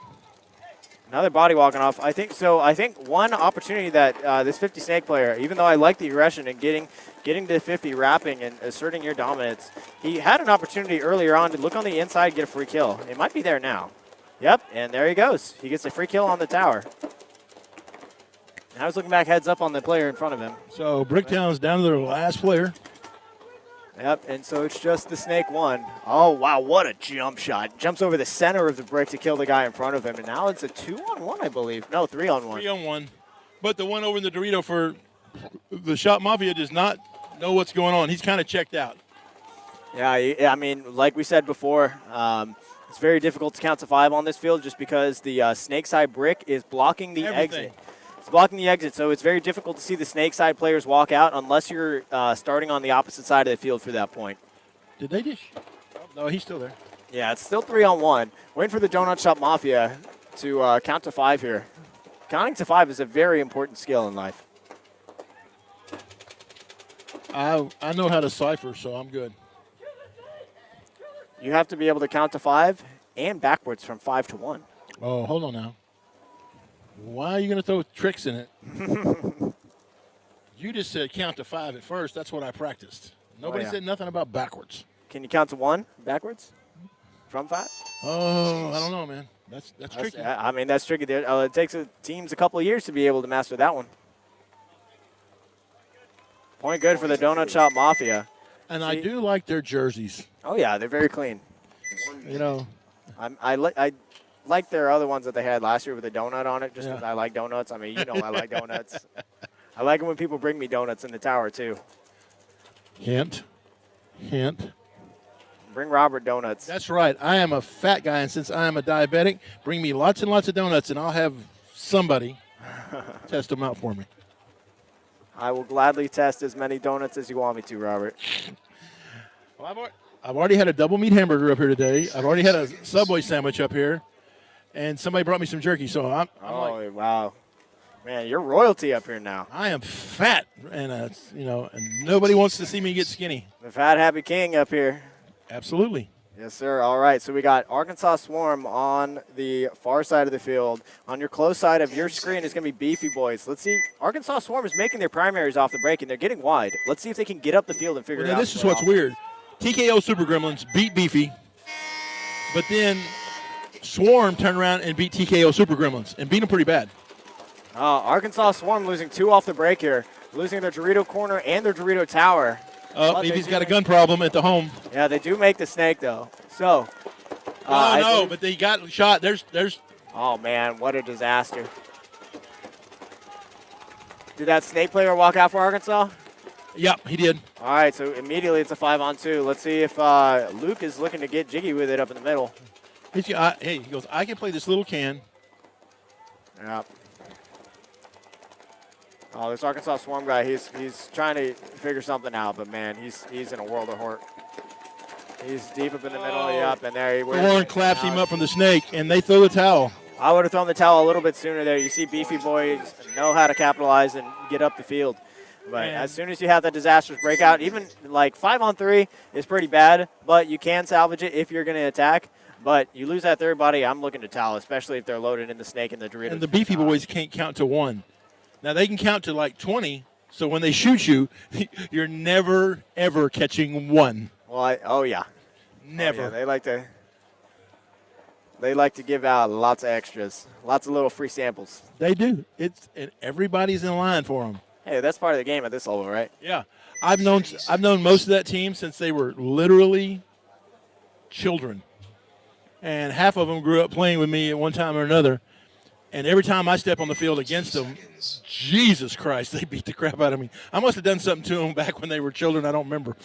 Another body walking off. I think so. I think one opportunity that this 50 snake player, even though I like the aggression and getting to 50, rapping and asserting your dominance, he had an opportunity earlier on to look on the inside, get a free kill. It might be there now. Yep, and there he goes. He gets a free kill on the tower. I was looking back heads up on the player in front of him. So Bricktown's down to their last player. Yep, and so it's just the snake 1. Oh, wow, what a jump shot. Jumps over the center of the brick to kill the guy in front of him, and now it's a 2-on-1, I believe. No, 3-on-1. 3-on-1. But the one over in the Dorito for the Shop Mafia does not know what's going on. He's kind of checked out. Yeah, I mean, like we said before, it's very difficult to count to 5 on this field just because the snake side brick is blocking the Everything. exit. It's blocking the exit, so it's very difficult to see the snake side players walk out unless you're starting on the opposite side of the field for that point. Did they just? Oh, no, he's still there. Yeah, it's still 3-on-1. Waiting for the Donut Shop Mafia to count to 5 here. Counting to 5 is a very important skill in life. I know how to cipher, so I'm good. You have to be able to count to 5 and backwards from 5 to 1. Oh, hold on now. Why are you going to throw tricks in it? You just said count to 5 at first. That's what I practiced. Nobody said nothing about backwards. Can you count to 1 backwards from 5? Oh, I don't know, man. That's tricky. I mean, that's tricky. It takes teams a couple of years to be able to master that one. Point good for the Donut Shop Mafia. And I do like their jerseys. Oh, yeah, they're very clean. You know. I like their other ones that they had last year with a donut on it just because I like donuts. I mean, you know I like donuts. I like it when people bring me donuts in the tower, too. Hint. Bring Robert donuts. That's right. I am a fat guy, and since I am a diabetic, bring me lots and lots of donuts, and I'll have somebody test them out for me. I will gladly test as many donuts as you want me to, Robert. Well, I've already had a double meat hamburger up here today. I've already had a Subway sandwich up here, and somebody brought me some jerky. So I'm like, wow, man, you're royalty up here now. I am fat, and and nobody wants to see me get skinny. The fat happy king up here. Absolutely. Yes, sir. All right, so we got Arkansas Swarm on the far side of the field. On your close side of your screen is going to be Beefy Boys. Let's see. Arkansas Swarm is making their primaries off the break, and they're getting wide. Let's see if they can get up the field and figure it out. This is what's weird. TKO Super Gremlins beat Beefy, but then Swarm turned around and beat TKO Super Gremlins and beat them pretty bad. Arkansas Swarm losing 2 off the break here, losing their Dorito corner and their Dorito tower. Beefy's got a gun problem at the home. Yeah, they do make the snake, though. So. But they got shot. There's. Oh, man, what a disaster. Did that snake player walk out for Arkansas? Yep, he did. All right, so immediately it's a 5-on-2. Let's see if Luke is looking to get jiggy with it up in the middle. He goes, I can play this little can. Yep. Oh, this Arkansas Swarm guy, he's trying to figure something out, but, man, he's in a world of hurt. He's deep up in the middle. Yep, and there he was. Warren claps him up from the snake, and they throw the towel. I would have thrown the towel a little bit sooner there. You see Beefy Boys know how to capitalize and get up the field. But as soon as you have that disastrous breakout, even like 5-on-3 is pretty bad, but you can salvage it if you're going to attack. But you lose that third body, I'm looking to towel, especially if they're loaded in the snake and the Doritos. And the Beefy Boys can't count to 1. Now, they can count to like 20, so when they shoot you, you're never, ever catching 1. Well, yeah. Never. Oh, yeah, they like to give out lots of extras, lots of little free samples. They do. And everybody's in line for them. Hey, that's part of the game at this level, right? Yeah. I've known most of that team since they were literally children. And half of them grew up playing with me at one time or another. And every time I step on the field against them, Jesus Christ, they beat the crap out of me. I must have done something to them back when they were children. I don't remember.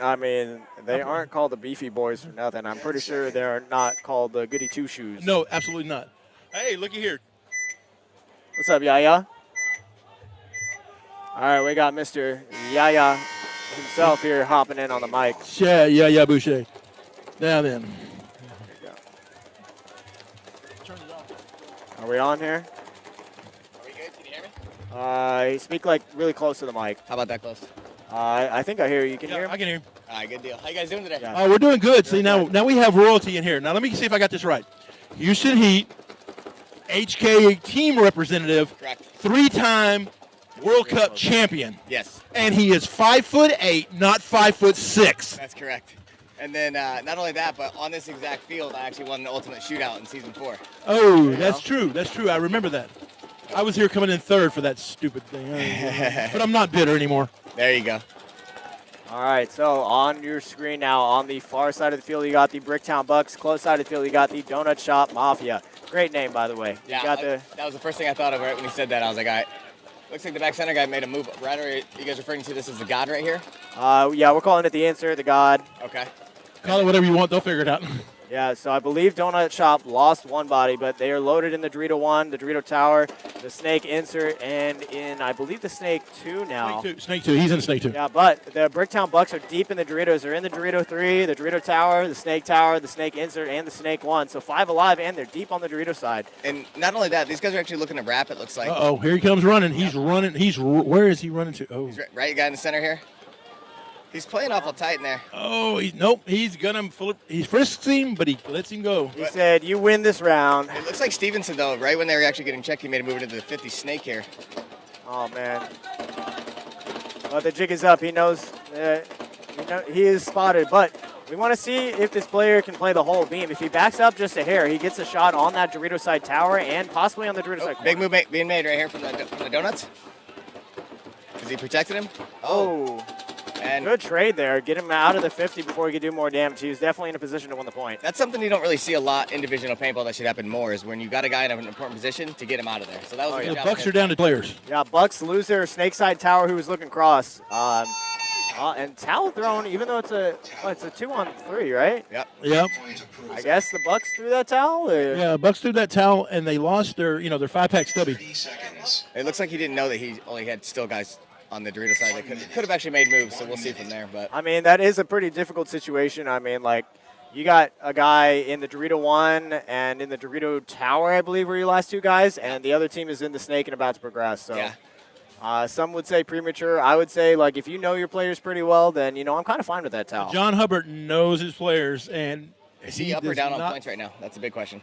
I mean, they aren't called the Beefy Boys for nothing. I'm pretty sure they're not called the Goody Two-Shoes. No, absolutely not. Hey, looky here. What's up, Yaya? All right, we got Mr. Yaya himself here hopping in on the mic. Yeah, Boucher. Now then. Are we on here? Are we good? Can you hear me? Speak like really close to the mic. How about that close? I think I hear you. You can hear me? I can hear you. All right, good deal. How you guys doing today? Yeah. We're doing good. See, now we have royalty in here. Now let me see if I got this right. Houston Heat, HK team representative, Correct. 3-time World Cup champion. Yes. And he is 5'8", not 5'6". That's correct. And then not only that, but on this exact field, I actually won an ultimate shootout in season 4. Oh, that's true. That's true. I remember that. I was here coming in third for that stupid thing. But I'm not bitter anymore. There you go. All right, so on your screen now, on the far side of the field, you got the Bricktown Bucks. Close side of the field, you got the Donut Shop Mafia. Great name, by the way. Yeah, you got that was the first thing I thought of right when he said that. I was like, all right. Looks like the back center guy made a move. Right, or you guys referring to this as the God right here? Yeah, we're calling it the insert, the God. Okay. Call it whatever you want. They'll figure it out. Yeah, so I believe Donut Shop lost one body, but they are loaded in the Dorito 1, the Dorito Tower, the Snake insert, and in, I believe, the Snake 2 now. Snake 2. He's in Snake 2. Yeah, but the Bricktown Bucks are deep in the Doritos. They're in the Dorito 3, the Dorito Tower, the Snake insert, and the Snake 1. So 5 alive, and they're deep on the Dorito side. And not only that, these guys are actually looking to wrap, it looks like. Uh-oh, here he comes running. He's running. Where is he running to? Oh. He's right guy in the center here. He's playing awful tight in there. Oh, he's gonna he frisks him, but he lets him go. He said, "You win this round." It looks like Stevenson, though, right when they were actually getting checked, he made a move into the 50 Snake here. Oh, man. But the jig is up. He knows he is spotted, but we want to see if this player can play the whole beam. If he backs up just a hair, he gets a shot on that Dorito side tower and possibly on the Dorito side corner. Big move being made right here from the Donuts. Has he protected him? Oh. And good trade there. Get him out of the 50 before he could do more damage. He was definitely in a position to win the point. That's something you don't really see a lot in divisional paintball that should happen more, is when you got a guy in an important position to get him out of there. So that was a good job. The Bucks are down to players. Yeah, Bucks lose their snake side tower who was looking cross. And towel thrown, even though it's a 2-on-3, right? Yep. I guess the Bucks threw that towel? Or? Yeah, Bucks threw that towel, and they lost their 5-pack stubby. It looks like he didn't know that he only had still guys on the Dorito side that could have actually made moves, so we'll see from there. But I mean, that is a pretty difficult situation. I mean, like, you got a guy in the Dorito 1 and in the Dorito Tower, I believe, were your last two guys, and the other team is in the Snake and about to progress. So, yeah. Some would say premature. I would say, like, if you know your players pretty well, then, I'm kind of fine with that towel. John Hubbard knows his players, and is he up or down on points right now? That's a big question.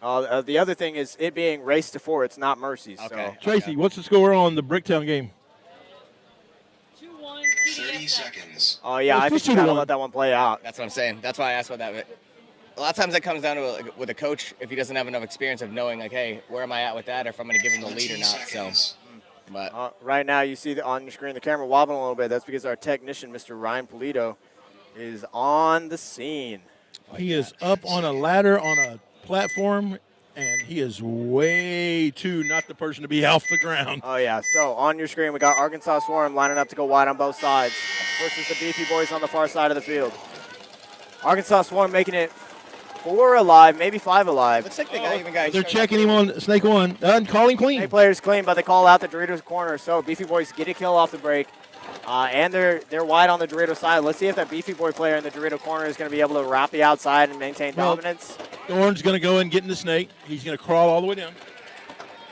The other thing is it being race to 4. It's not mercies. Okay. So. Tracy, what's the score on the Bricktown game? 30 seconds. Oh, yeah, I think you got to let that one play out. That's what I'm saying. That's why I asked about that. A lot of times that comes down to with a coach, if he doesn't have enough experience of knowing, like, hey, where am I at with that, or if I'm going to give him the lead or not. So, but right now you see on your screen the camera wobbling a little bit. That's because our technician, Mr. Ryan Polito, is on the scene. He is up on a ladder on a platform, and he is way too not the person to be off the ground. Oh, yeah. So on your screen, we got Arkansas Swarm lining up to go wide on both sides versus the Beefy boys on the far side of the field. Arkansas Swarm making it 4 alive, maybe 5 alive. Looks like they got even guys. They're checking him on Snake 1 and calling clean. Snake players clean, but they call out the Doritos corner. So Beefy boys get a kill off the break. And they're wide on the Dorito side. Let's see if that Beefy boy player in the Dorito corner is going to be able to wrap the outside and maintain dominance. Thorne's going to go and get in the Snake. He's going to crawl all the way down.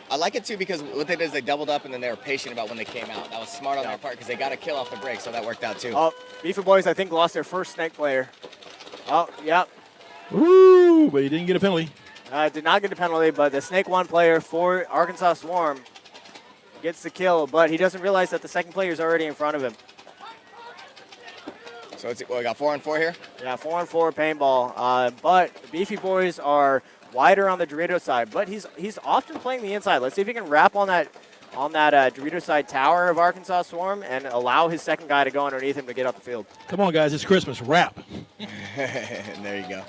I like it, too, because what they did is they doubled up, and then they were patient about when they came out. That was smart on their part because they got a kill off the break, so that worked out, too. Oh, Beefy boys, I think, lost their first Snake player. Oh, yep. Woo, but he didn't get a penalty. Did not get a penalty, but the Snake 1 player for Arkansas Swarm gets the kill, but he doesn't realize that the second player is already in front of him. So we got 4-on-4 here? Yeah, 4-on-4 paintball. But the Beefy boys are wider on the Dorito side, but he's often playing the inside. Let's see if he can wrap on that Dorito side tower of Arkansas Swarm and allow his second guy to go underneath him to get up the field. Come on, guys, it's Christmas. Wrap. There you go.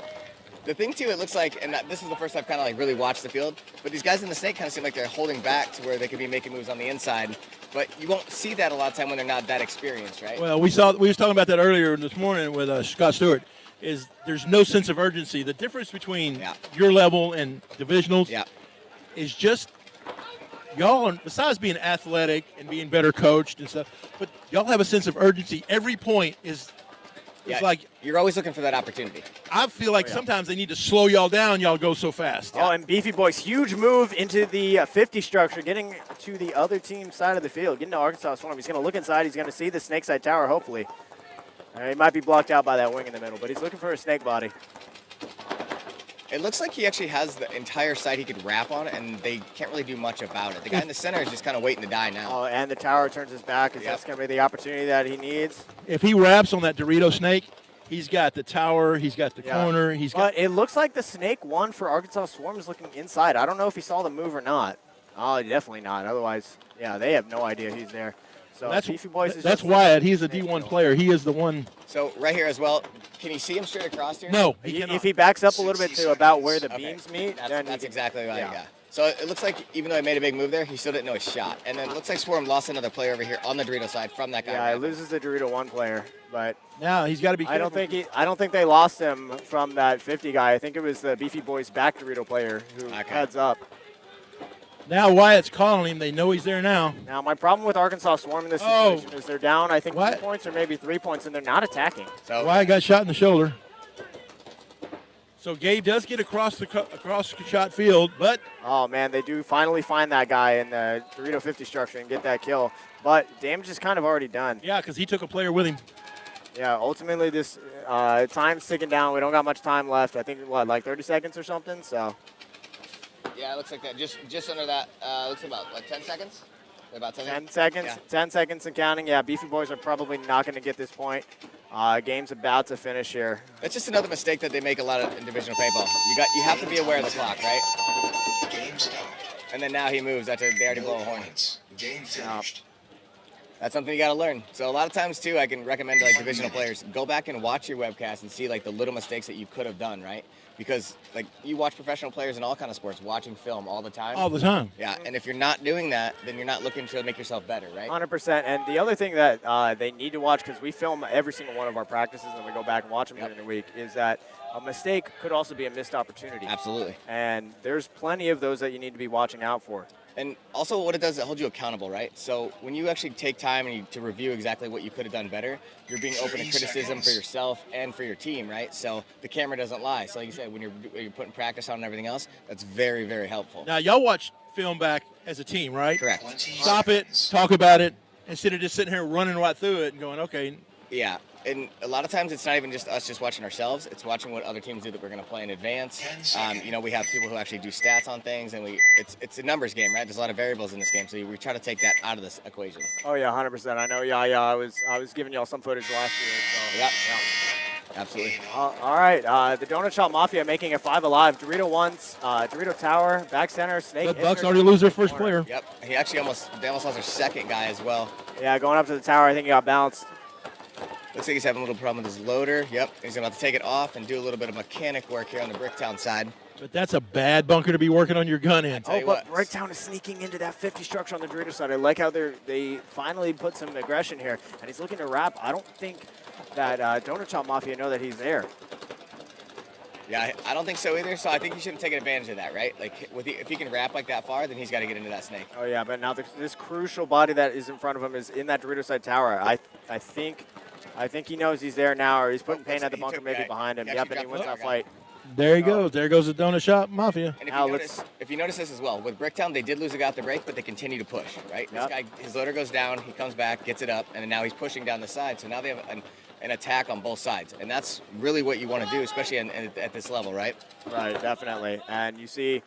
The thing, too, it looks like, and this is the first I've kind of like really watched the field, but these guys in the Snake kind of seem like they're holding back to where they could be making moves on the inside. But you won't see that a lot of time when they're not that experienced, right? Well, we was talking about that earlier this morning with Scott Stewart. Is there's no sense of urgency. The difference between your level and divisionals is just y'all are, besides being athletic and being better coached and stuff, but y'all have a sense of urgency. Every point is like you're always looking for that opportunity. I feel like sometimes they need to slow y'all down. Y'all go so fast. Oh, and Beefy boys, huge move into the 50 structure, getting to the other team's side of the field, getting to Arkansas Swarm. He's going to look inside. He's going to see the Snake side tower, hopefully. He might be blocked out by that wing in the middle, but he's looking for a Snake body. It looks like he actually has the entire side he could wrap on, and they can't really do much about it. The guy in the center is just kind of waiting to die now. Oh, and the tower turns his back. That's going to be the opportunity that he needs. If he wraps on that Dorito Snake, he's got the tower, he's got the corner, But it looks like the Snake 1 for Arkansas Swarm is looking inside. I don't know if he saw the move or not. Oh, definitely not. Otherwise, they have no idea he's there. So Beefy boys is that's Wyatt. He's a D1 player. He is the one. So right here as well, can you see him straight across here? No. If he backs up a little bit to about where the beams meet, that's exactly right. Yeah. So it looks like even though he made a big move there, he still didn't know his shot. And then it looks like Swarm lost another player over here on the Dorito side from that guy. Yeah, he loses the Dorito 1 player, but Now he's got to be careful. I don't think they lost him from that 50 guy. I think it was the Beefy Boys back Dorito player who heads up. Now Wyatt's calling him. They know he's there now. Now my problem with Arkansas Swarm in this situation is they're down, I think, 2 points or maybe 3 points, and they're not attacking. So Wyatt got shot in the shoulder. So Gabe does get across the shot field, but oh man, they do finally find that guy in the Dorito 50 structure and get that kill. But damage is kind of already done. Yeah, because he took a player with him. Yeah, ultimately this time's ticking down. We don't got much time left. I think like 30 seconds or something. So yeah, it looks like that. Just under that. Looks about 10 seconds. About 10 seconds. Yeah. 10 seconds and counting. Yeah, Beefy Boys are probably not going to get this point. Game's about to finish here. That's just another mistake that they make a lot of in divisional paintball. You have to be aware of the clock, right? Game stopped. And then now he moves after they already blow a horn. Game finished. That's something you got to learn. So a lot of times too, I can recommend to like divisional players, go back and watch your webcast and see like the little mistakes that you could have done, right? Because like you watch professional players in all kind of sports watching film all the time. All the time. Yeah, and if you're not doing that, then you're not looking to make yourself better, right? 100%. And the other thing that they need to watch, because we film every single one of our practices and we go back and watch them during the week, is that a mistake could also be a missed opportunity. Absolutely. And there's plenty of those that you need to be watching out for. And also what it does, it holds you accountable, right? So when you actually take time to review exactly what you could have done better, you're being open to criticism for yourself and for your team, right? So the camera doesn't lie. So like you said, when you're putting practice on and everything else, that's very, very helpful. Now y'all watch film back as a team, right? Correct. Stop it, talk about it, instead of just sitting here running right through it and going, okay. Yeah, and a lot of times it's not even just us just watching ourselves. It's watching what other teams do that we're going to play in advance. We have people who actually do stats on things, and it's a numbers game, right? There's a lot of variables in this game, so we try to take that out of this equation. Oh yeah, 100%. I know. Yeah. I was giving y'all some footage last year. So. Yep. Absolutely. All right. The Donut Shop Mafia making it 5 alive. Dorito once. Dorito Tower. Back center. Snake. The Bucks already lose their first player. Yep. He actually almost lost their second guy as well. Yeah, going up to the tower. I think he got bounced. Looks like he's having a little problem with his loader. Yep. He's about to take it off and do a little bit of mechanic work here on the Bricktown side. But that's a bad bunker to be working on your gun in. Oh, but Bricktown is sneaking into that 50 structure on the Dorito side. I like how they finally put some aggression here. And he's looking to wrap. I don't think that Donut Shop Mafia know that he's there. Yeah, I don't think so either. So I think he should have taken advantage of that, right? Like, if he can wrap like that far, then he's got to get into that snake. Oh, yeah, but now this crucial body that is in front of him is in that Dorito side tower. I think he knows he's there now, or he's putting pain at the bunker maybe behind him. Yep, and he wins that fight. There he goes. There goes the Donut Shop Mafia. And if you notice this as well, with Bricktown, they did lose a guy at the break, but they continue to push, right? This guy, his loader goes down, he comes back, gets it up, and then now he's pushing down the side. So now they have an attack on both sides. And that's really what you want to do, especially at this level, right? Right, definitely. And you see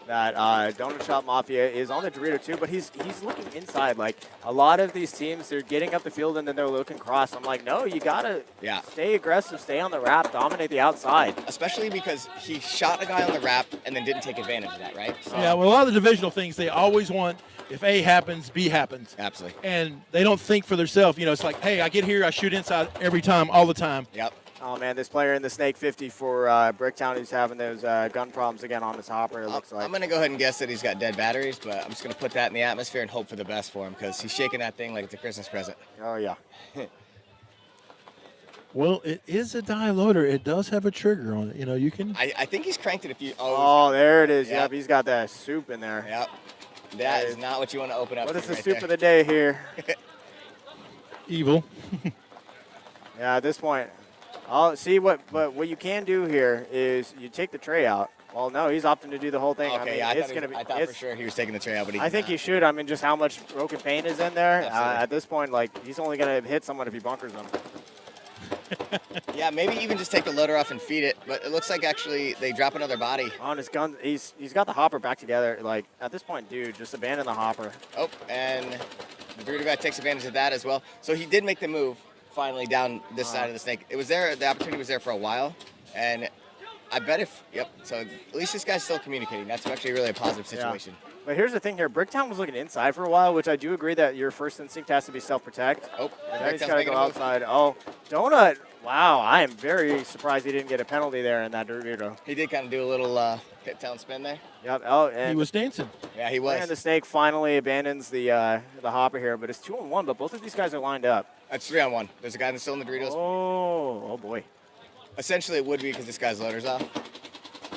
that Donut Shop Mafia is on the Dorito too, but he's looking inside. Like, a lot of these teams, they're getting up the field and then they're looking cross. I'm like, no, you got to stay aggressive, stay on the wrap, dominate the outside. Especially because he shot a guy on the wrap and then didn't take advantage of that, right? So, yeah, well, a lot of the divisional things, they always want, if A happens, B happens. Absolutely. And they don't think for themselves. You know, it's like, hey, I get here, I shoot inside every time, all the time. Yep. Oh, man, this player in the Snake 50 for Bricktown is having those gun problems again on his hopper, it looks like. I'm going to go ahead and guess that he's got dead batteries, but I'm just going to put that in the atmosphere and hope for the best for him because he's shaking that thing like it's a Christmas present. Oh, yeah. Well, it is a die loader. It does have a trigger on it. You know, you can. I think he's cranked it a few. Oh, there it is. Yep, he's got that soup in there. Yep. That is not what you want to open up. What is the right soup there. of the day here? Evil. Yeah, at this point. I'll see what you can do here is you take the tray out. Well, no, he's opting to do the whole thing. Okay, I mean, I thought for sure he was taking the tray out, but I think he should. I mean, just how much broken paint is in there. At this point, like, he's only going to hit someone if he bunkers them. Yeah, maybe even just take the loader off and feed it. But it looks like actually they drop another body. On his gun, he's got the hopper back together. Like, at this point, dude, just abandon the hopper. Oh, and the Dorito guy takes advantage of that as well. So he did make the move finally down this side of the snake. It was there. The opportunity was there for a while, and I bet so at least this guy's still communicating. That's actually really a positive situation. Yeah. But here's the thing here. Bricktown was looking inside for a while, which I do agree that your first instinct has to be self-protect. Oh, and then he's got to go outside. Oh, Donut Wow, I am very surprised he didn't get a penalty there in that Dorito. He did kind of do a little pit town spin there. Yep. Oh, He and was dancing. Yeah, he and was. the snake finally abandons the hopper here, but it's 2-1. But both of these guys are lined up. That's 3-on-1. There's a guy that's still in the Doritos. Oh boy. Essentially, it would be because this guy's loader's off.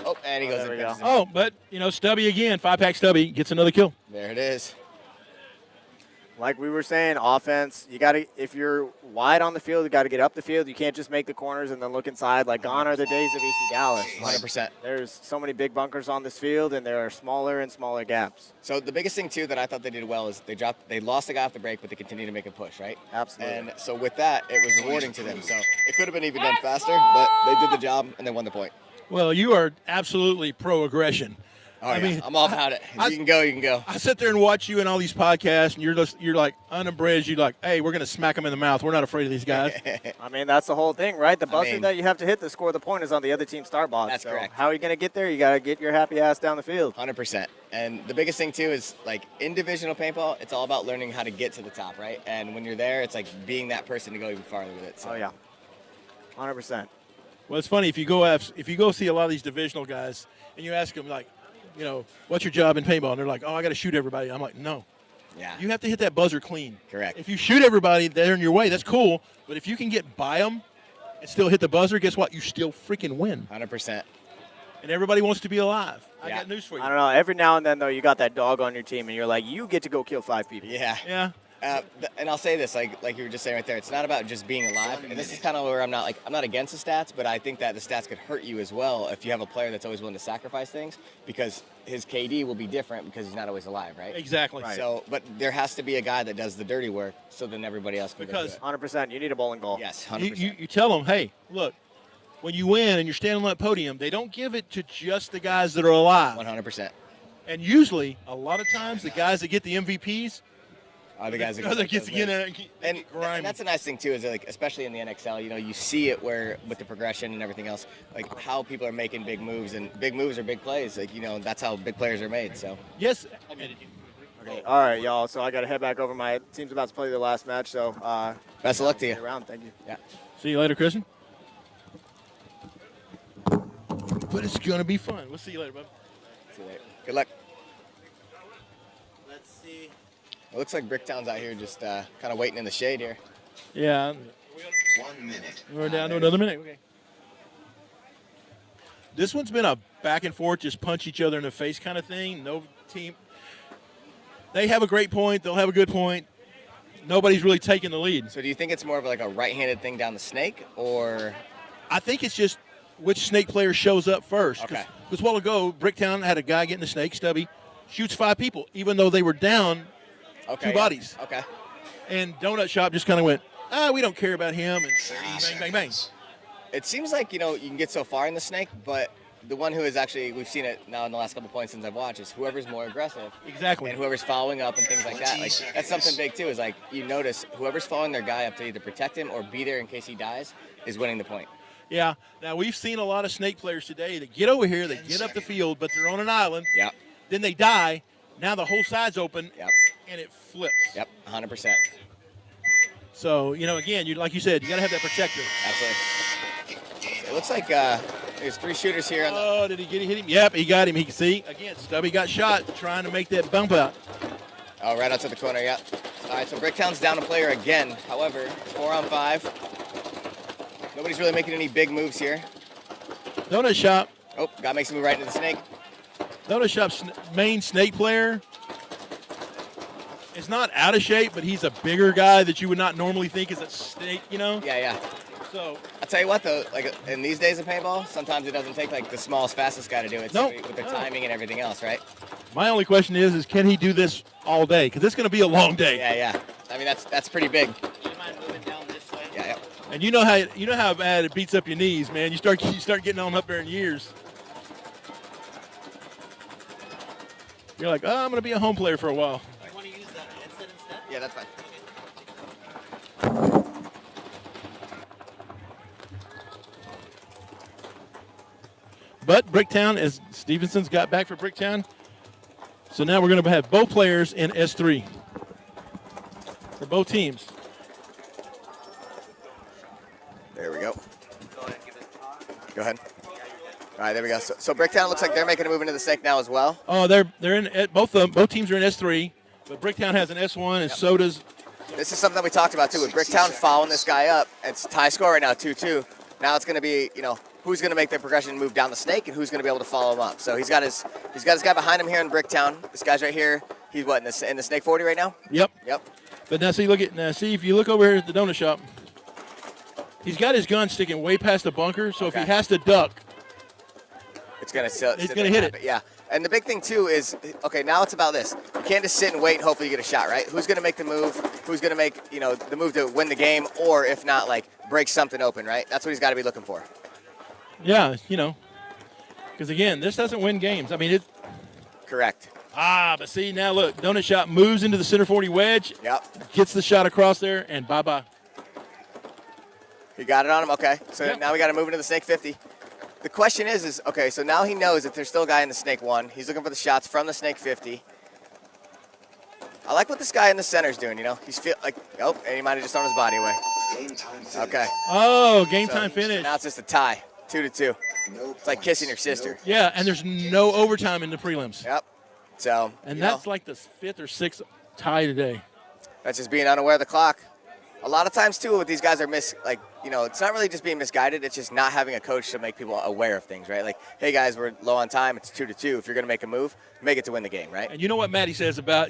Oh, and he goes there in. we go. finishes him. Oh, but, you know, Stubby again, 5-pack Stubby gets another kill. There it is. Like we were saying, offense, you got to, if you're wide on the field, you got to get up the field. You can't just make the corners and then look inside. Like, gone are the days of AC Dallas. Like, 100%. there's so many big bunkers on this field, and there are smaller and smaller gaps. So the biggest thing too that I thought they did well is they lost the guy off the break, but they continued to make a push, right? Absolutely. And so with that, it was rewarding to them. So it could have been even done faster, but they did the job and they won the point. Well, you are absolutely pro-aggression. Oh, I yeah. mean, I'm all about it. If you can go, you can go. I sit there and watch you in all these podcasts, and you're like unabridged. You're like, hey, we're going to smack them in the mouth. We're not afraid of these guys. I mean, that's the whole thing, right? The buzzer mean- that you have to hit to score the point is on the other team's start box. That's So correct. How are you going to get there? You got to get your happy ass down the field. 100%. And the biggest thing too is like in divisional paintball, it's all about learning how to get to the top, right? And when you're there, it's like being that person to go even farther with it. So. Oh, yeah. 100%. Well, it's funny if you go see a lot of these divisional guys, and you ask them like, you know, what's your job in paintball? And they're like, oh, I got to shoot everybody. I'm like, no. Yeah. You have to hit that buzzer clean. Correct. If you shoot everybody, they're in your way. That's cool. But if you can get by them and still hit the buzzer, guess what? You still freaking win. 100%. And everybody wants to be alive. I Yeah. got news for you. I don't know. Every now and then, though, you got that dog on your team, and you're like, you get to go kill 5 people. Yeah. Yeah. And I'll say this, like you were just saying right there, it's not about just being alive. And this is kind of where I'm not against the stats, but I think that the stats could hurt you as well if you have a player that's always willing to sacrifice things because his KD will be different because he's not always alive, right? Exactly. Right. So, but there has to be a guy that does the dirty work so then everybody else can Because- go do it. 100%. You need a bowling ball. Yes, 100%. You tell them, hey, look, when you win and you're standing on that podium, they don't give it to just the guys that are alive. 100%. And usually, a lot of times, the guys that get the MVPs Are the guys that that gets those wins. and And that's a nice thing too, is like especially in the NXL, you know, you see it where with the progression and everything else, like how people are making big moves, and big moves are big plays. Like, you know, that's how big players are made. So yes. Okay. All right, y'all. So I got to head back over. My team's about to play their last match. So best of luck to see you. you around. Thank you. Yeah. See you later, Christian. But it's gonna be fun. We'll see you later, bud. See you later. Good luck. Let's see. It looks like Bricktown's out here just kind of waiting in the shade here. Yeah. 1 minute. We're down to another minute. Okay. This one's been a back and forth, just punch each other in the face kind of thing. No team. They have a great point. They'll have a good point. Nobody's really taking the lead. So do you think it's more of like a right-handed thing down the snake, or? I think it's just which snake player shows up first. Okay. Because a while ago, Bricktown had a guy getting the snake, Stubby, shoots 5 people, even though they were down Okay. 2 bodies. Okay. And Donut Shop just kind of went, we don't care about him, and 30 bang, bang, bang. seconds. It seems like, you know, you can get so far in the snake, but the one who is actually, we've seen it now in the last couple points since I've watched, is whoever's more aggressive. Exactly. And whoever's following up and things like that. 20 Like, seconds. that's something big too, is like you notice whoever's following their guy up to either protect him or be there in case he dies is winning the point. Yeah. Now, we've seen a lot of snake players today that get over here, they 10 get up the seconds. field, but they're on an island. Yep. Then they die. Now the whole side's open, Yep. and it flips. Yep. 100%. So, you know, again, like you said, you got to have that protector. Absolutely. So it looks like there's 3 shooters here. On the, Oh, did he hit him? Yep, he got him. He can see. Again, Stubby got shot trying to make that bump out. oh, right outside the corner. Yep. All right. So Bricktown's down a player again. However, it's 4-on-5. Nobody's really making any big moves here. Donut Shop. Oh, guy makes a move right into the snake. Donut Shop's main snake player is not out of shape, but he's a bigger guy that you would not normally think is a snake, you know? Yeah, yeah. So, I'll tell you what, though, like in these days of paintball, sometimes it doesn't take like the smallest, fastest guy to do it. It's Nope. with their No. timing and everything else, right? my only question is can he do this all day? Because it's going to be a long day. Yeah, yeah. I mean, that's pretty big. Do you mind moving down this way? Yeah, yeah. And you know how bad it beats up your knees, man. You start getting on up there in years. You're like, I'm going to be a home player for a while. You want to use that headset instead? Yeah, that's fine. But Bricktown, as Stevenson's got back for Bricktown, so now we're going to have both players in S3 for both teams. There we go. Go ahead. All right, there we go. So Bricktown looks like they're making a move into the snake now as well. Oh, they're in both teams are in S3, but Bricktown has an S1 and so does. This is something that we talked about too with Bricktown following this guy up. It's tie score right now, 2-2. Now it's going to be, who's going to make their progression move down the snake and who's going to be able to follow him up. So he's got his guy behind him here in Bricktown. This guy's right here. He's what in the snake 40 right now? Yep. Yep. But now see if you look over here at the donut shop, he's got his gun sticking way past the bunker. So if he has to duck, it's going to hit it. Yeah. And the big thing too is, okay, now it's about this. You can't just sit and wait and hopefully you get a shot, right? Who's going to make the move? Who's going to make, the move to win the game, or if not, like break something open, right? That's what he's got to be looking for. Yeah, because again, this doesn't win games. I mean, it's correct. But see now, look, donut shop moves into the center 40 wedge. Yep. Gets the shot across there, and bye. He got it on him. Okay, so now we got to move into the snake 50. The question is okay, so now he knows that there's still a guy in the snake 1. He's looking for the shots from the snake 50. I like what this guy in the center's doing, He's and he might have just thrown his body away. Game time finish. Okay. Oh, game time finish. So now it's just a tie, 2-2. It's like kissing your sister. Yeah, and there's no overtime in the prelims. Yep. So. And that's like the 5th or 6th tie today. That's just being unaware of the clock. A lot of times too, what these guys are it's not really just being misguided. It's just not having a coach to make people aware of things, right? Like, hey guys, we're low on time. It's 2-2. If you're gonna make a move, make it to win the game, right? And you know what Maddie says about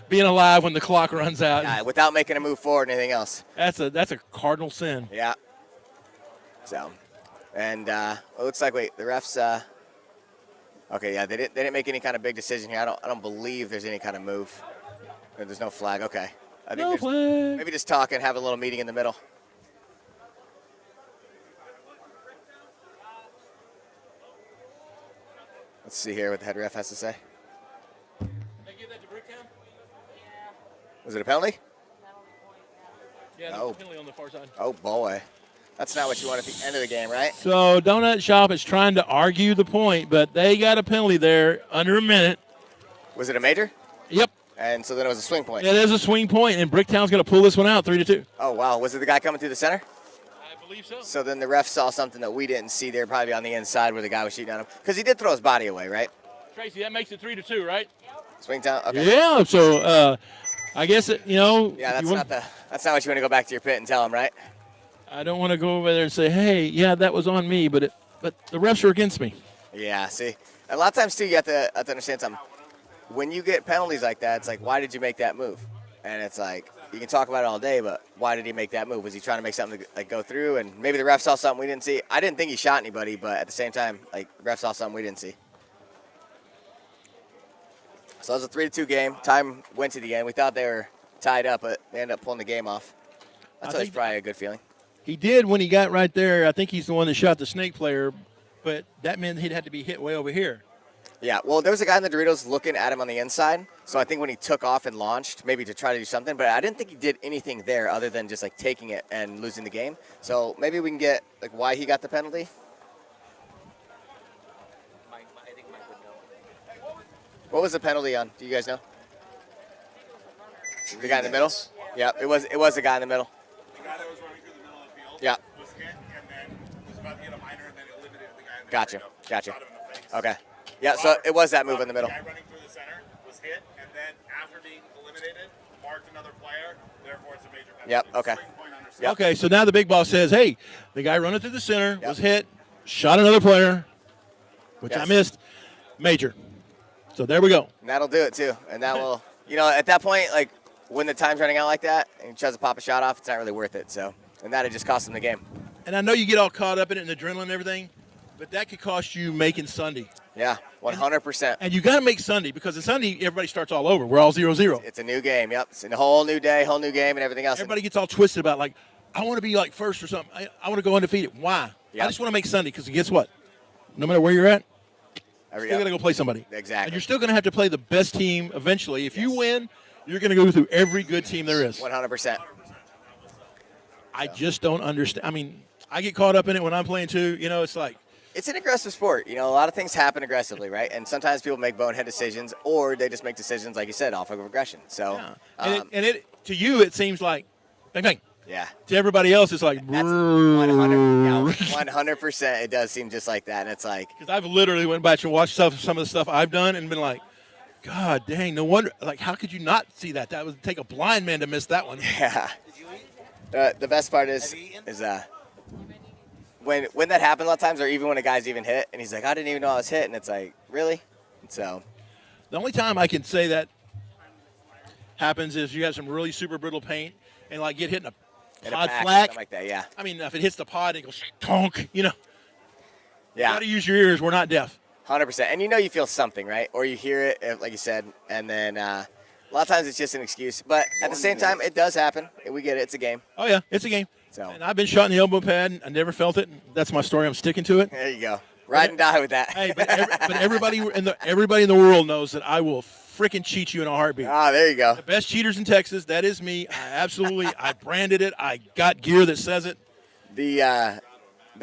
being alive when the clock runs out. Yeah, without making a move forward or anything else. That's a cardinal sin. Yeah. So, and it looks like the refs. Okay, yeah, they didn't make any kind of big decision here. I don't believe there's any kind of move. There's no flag. Okay. I think no flag. Maybe just talk and have a little meeting in the middle. Let's see here what the head ref has to say. They give that to Bricktown? Was it a penalty? Yeah, there's a penalty on the far side. Oh, boy. That's not what you want at the end of the game, right? So Donut Shop is trying to argue the point, but they got a penalty there under a minute. Was it a major? Yep. And so then it was a swing point. Yeah, there's a swing point, and Bricktown's going to pull this one out 3-2. Oh, wow. Was it the guy coming through the center? I believe so. So then the ref saw something that we didn't see there, probably on the inside where the guy was shooting at him. Because he did throw his body away, right? Tracy, that makes it 3-2, right? Swing down? Okay. Yeah, so I guess, Yeah, that's not what you want to go back to your pit and tell him, right? I don't want to go over there and say, hey, yeah, that was on me, but the refs are against me. Yeah, see. A lot of times, too, you have to understand something. When you get penalties like that, it's like, why did you make that move? And it's like, you can talk about it all day, but why did he make that move? Was he trying to make something go through? And maybe the ref saw something we didn't see. I didn't think he shot anybody, but at the same time, the ref saw something we didn't see. So it was a 3-2 game. Time went to the end. We thought they were tied up, but they ended up pulling the game off. That's always probably a good feeling. He did when he got right there. I think he's the one that shot the snake player, but that meant he'd had to be hit way over here. Yeah, well, there was a guy in the Doritos looking at him on the inside, so I think when he took off and launched, maybe to try to do something, but I didn't think he did anything there other than just taking it and losing the game. So maybe we can get why he got the penalty. I think Mike would know. What was the penalty on? Do you guys know? The guy in the middle? Yeah, it was the guy in the middle. The guy that was running through the middle of the field. Yeah. Was hit and then was about to hit a minor and then eliminated the guy in the Gotcha. middle. Gotcha. Shot him in the face. Okay. Yeah, so it was that move in the middle. The guy running through the center was hit and then after being eliminated, marked another player. Therefore, it's a major penalty. Yep. Okay. Swing point under Yep. Okay, so now the big boss says, hey, the guy running through the center was hit, shot another player, which I missed, major. So there we go. And that'll do it, too. And that will, at that point, when the time's running out like that and he tries to pop a shot off, it's not really worth it. So, and that'd just cost him the game. And I know you get all caught up in it and adrenaline and everything, but that could cost you making Sunday. Yeah, 100%. And you got to make Sunday because on Sunday, everybody starts all over. We're all 0-0. It's a new game, yep. It's a whole new day, whole new game and everything else. Everybody gets all twisted about, I want to be first or something. I want to go undefeated. Why? Yep. I just want to make Sunday because guess what? No matter where you're at, you're still got to go play somebody. Exactly. And you're still going to have to play the best team eventually. If you win, you're going to go through every good team there is. 100%. I just don't understand. I mean, I get caught up in it when I'm playing too. It's like. It's an aggressive sport. A lot of things happen aggressively, right? And sometimes people make bonehead decisions or they just make decisions, like you said, off of aggression. So, Yeah. And to you, it seems like, bang, bang. Yeah. To everybody else, it's like, That's 100%. It does seem just like that, and it's like, because I've literally went back and watched some of the stuff I've done and been like, God dang, no wonder. Like, how could you not see that? That would take a blind man to miss that one. yeah. The best part is when that happens a lot of times, or even when a guy's even hit, and he's like, I didn't even know I was hit, and it's like, really? So. The only time I can say that happens is you have some really super brittle paint and like get hit in a pod pack or flak. something like that, yeah. I mean, if it hits the pod, it goes tonk. You know. Yeah. You got to use your ears. We're not deaf. 100%. And you know you feel something, right? Or you hear it, like you said, and then a lot of times it's just an excuse. But at the same time, it does happen. We get it. It's a game. Oh yeah, it's a game. So. And I've been shot in the elbow pad. And I never felt it. That's my story. I'm sticking to it. There you go. Ride and die with that. Hey, but everybody in the world knows that I will freaking cheat you in a heartbeat. Ah, there you go. The best cheaters in Texas. That is me. I branded it. I got gear that says it. The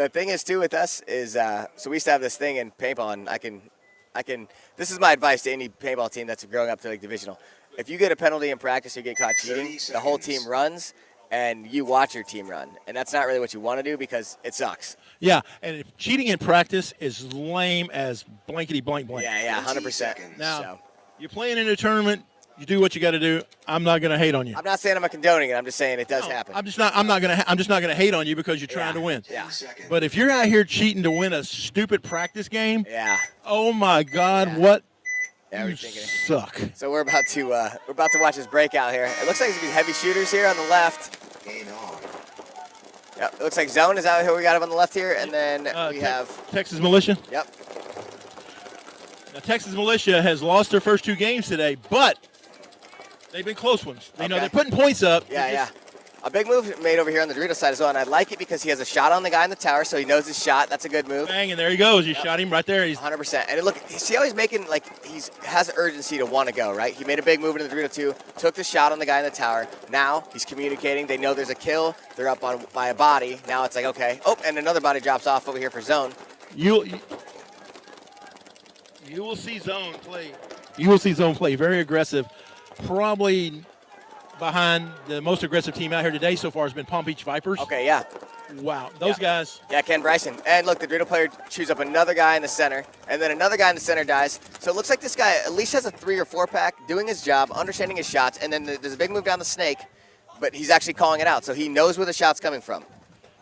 thing is too with us is so we used to have this thing in paintball, and I can. This is my advice to any paintball team that's growing up to like divisional. If you get a penalty in practice or get caught cheating, the whole team runs, and you watch your team run, and that's not really what you want to do because it sucks. Yeah, and if cheating in practice is lame as blankety blank blank. Yeah, 100%. Now, So. you're playing in a tournament. You do what you got to do. I'm not going to hate on you. I'm not saying I'm condoning it. I'm just saying it does happen. I'm just not going to hate on you because you're trying to win. Yeah. But if you're out here cheating to win a stupid practice game, Yeah. oh my God, what? Yeah, You suck. So we're about to watch this breakout here. It looks like there's gonna be heavy shooters here on the left. Game on. Yep. It looks like zone is out here. We got him on the left here, and then we have. Texas Militia. Yep. Now, Texas Militia has lost their first two games today, but they've been close ones. You know, Okay. they're putting points up. Yeah. A big move made over here on the Dorito side as well, and I like it because he has a shot on the guy in the tower, so he knows his shot. That's a good move. Bang, and there he goes. You shot him right there. He's 100%. And look, see how he's making, like, has urgency to want to go, right? He made a big move into the Dorito 2, took the shot on the guy in the tower. Now he's communicating. They know there's a kill. They're up by a body. Now it's like, okay. Oh, and another body drops off over here for zone. You will see zone play. You will see zone play very aggressive. Probably behind the most aggressive team out here today so far has been Palm Beach Vipers. Okay, yeah. Wow, those guys. Yeah, Ken Bryson. And look, the Dorito player chews up another guy in the center, and then another guy in the center dies. So it looks like this guy at least has a 3 or 4 pack, doing his job, understanding his shots, and then there's a big move down the snake, but he's actually calling it out, so he knows where the shot's coming from.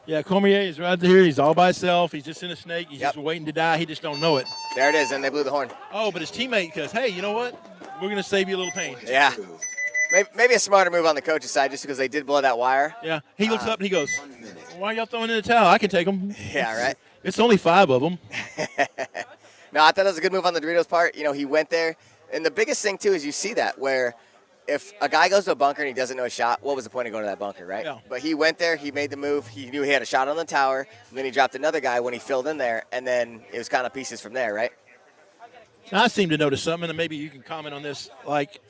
Yeah, Cormier is right here. He's all by himself. He's just in a snake. He's just waiting to die. He just don't know it. There it is, and they blew the horn. Oh, but his teammate goes, hey, you know what? We're going to save you a little pain. Yeah. Maybe a smarter move on the coach's side just because they did blow that wire. Yeah. He looks up and he goes, why are y'all throwing in the towel? I can take them. Yeah, right. It's only 5 of them. No, I thought that was a good move on the Doritos part. You know, he went there. And the biggest thing, too, is you see that where if a guy goes to a bunker and he doesn't know a shot, what was the point of going to that bunker, right? Yeah. But he went there. He made the move. He knew he had a shot on the tower. And then he dropped another guy when he filled in there. And then it was kind of pieces from there, right? Now, I seem to notice something, and maybe you can comment on this. Like,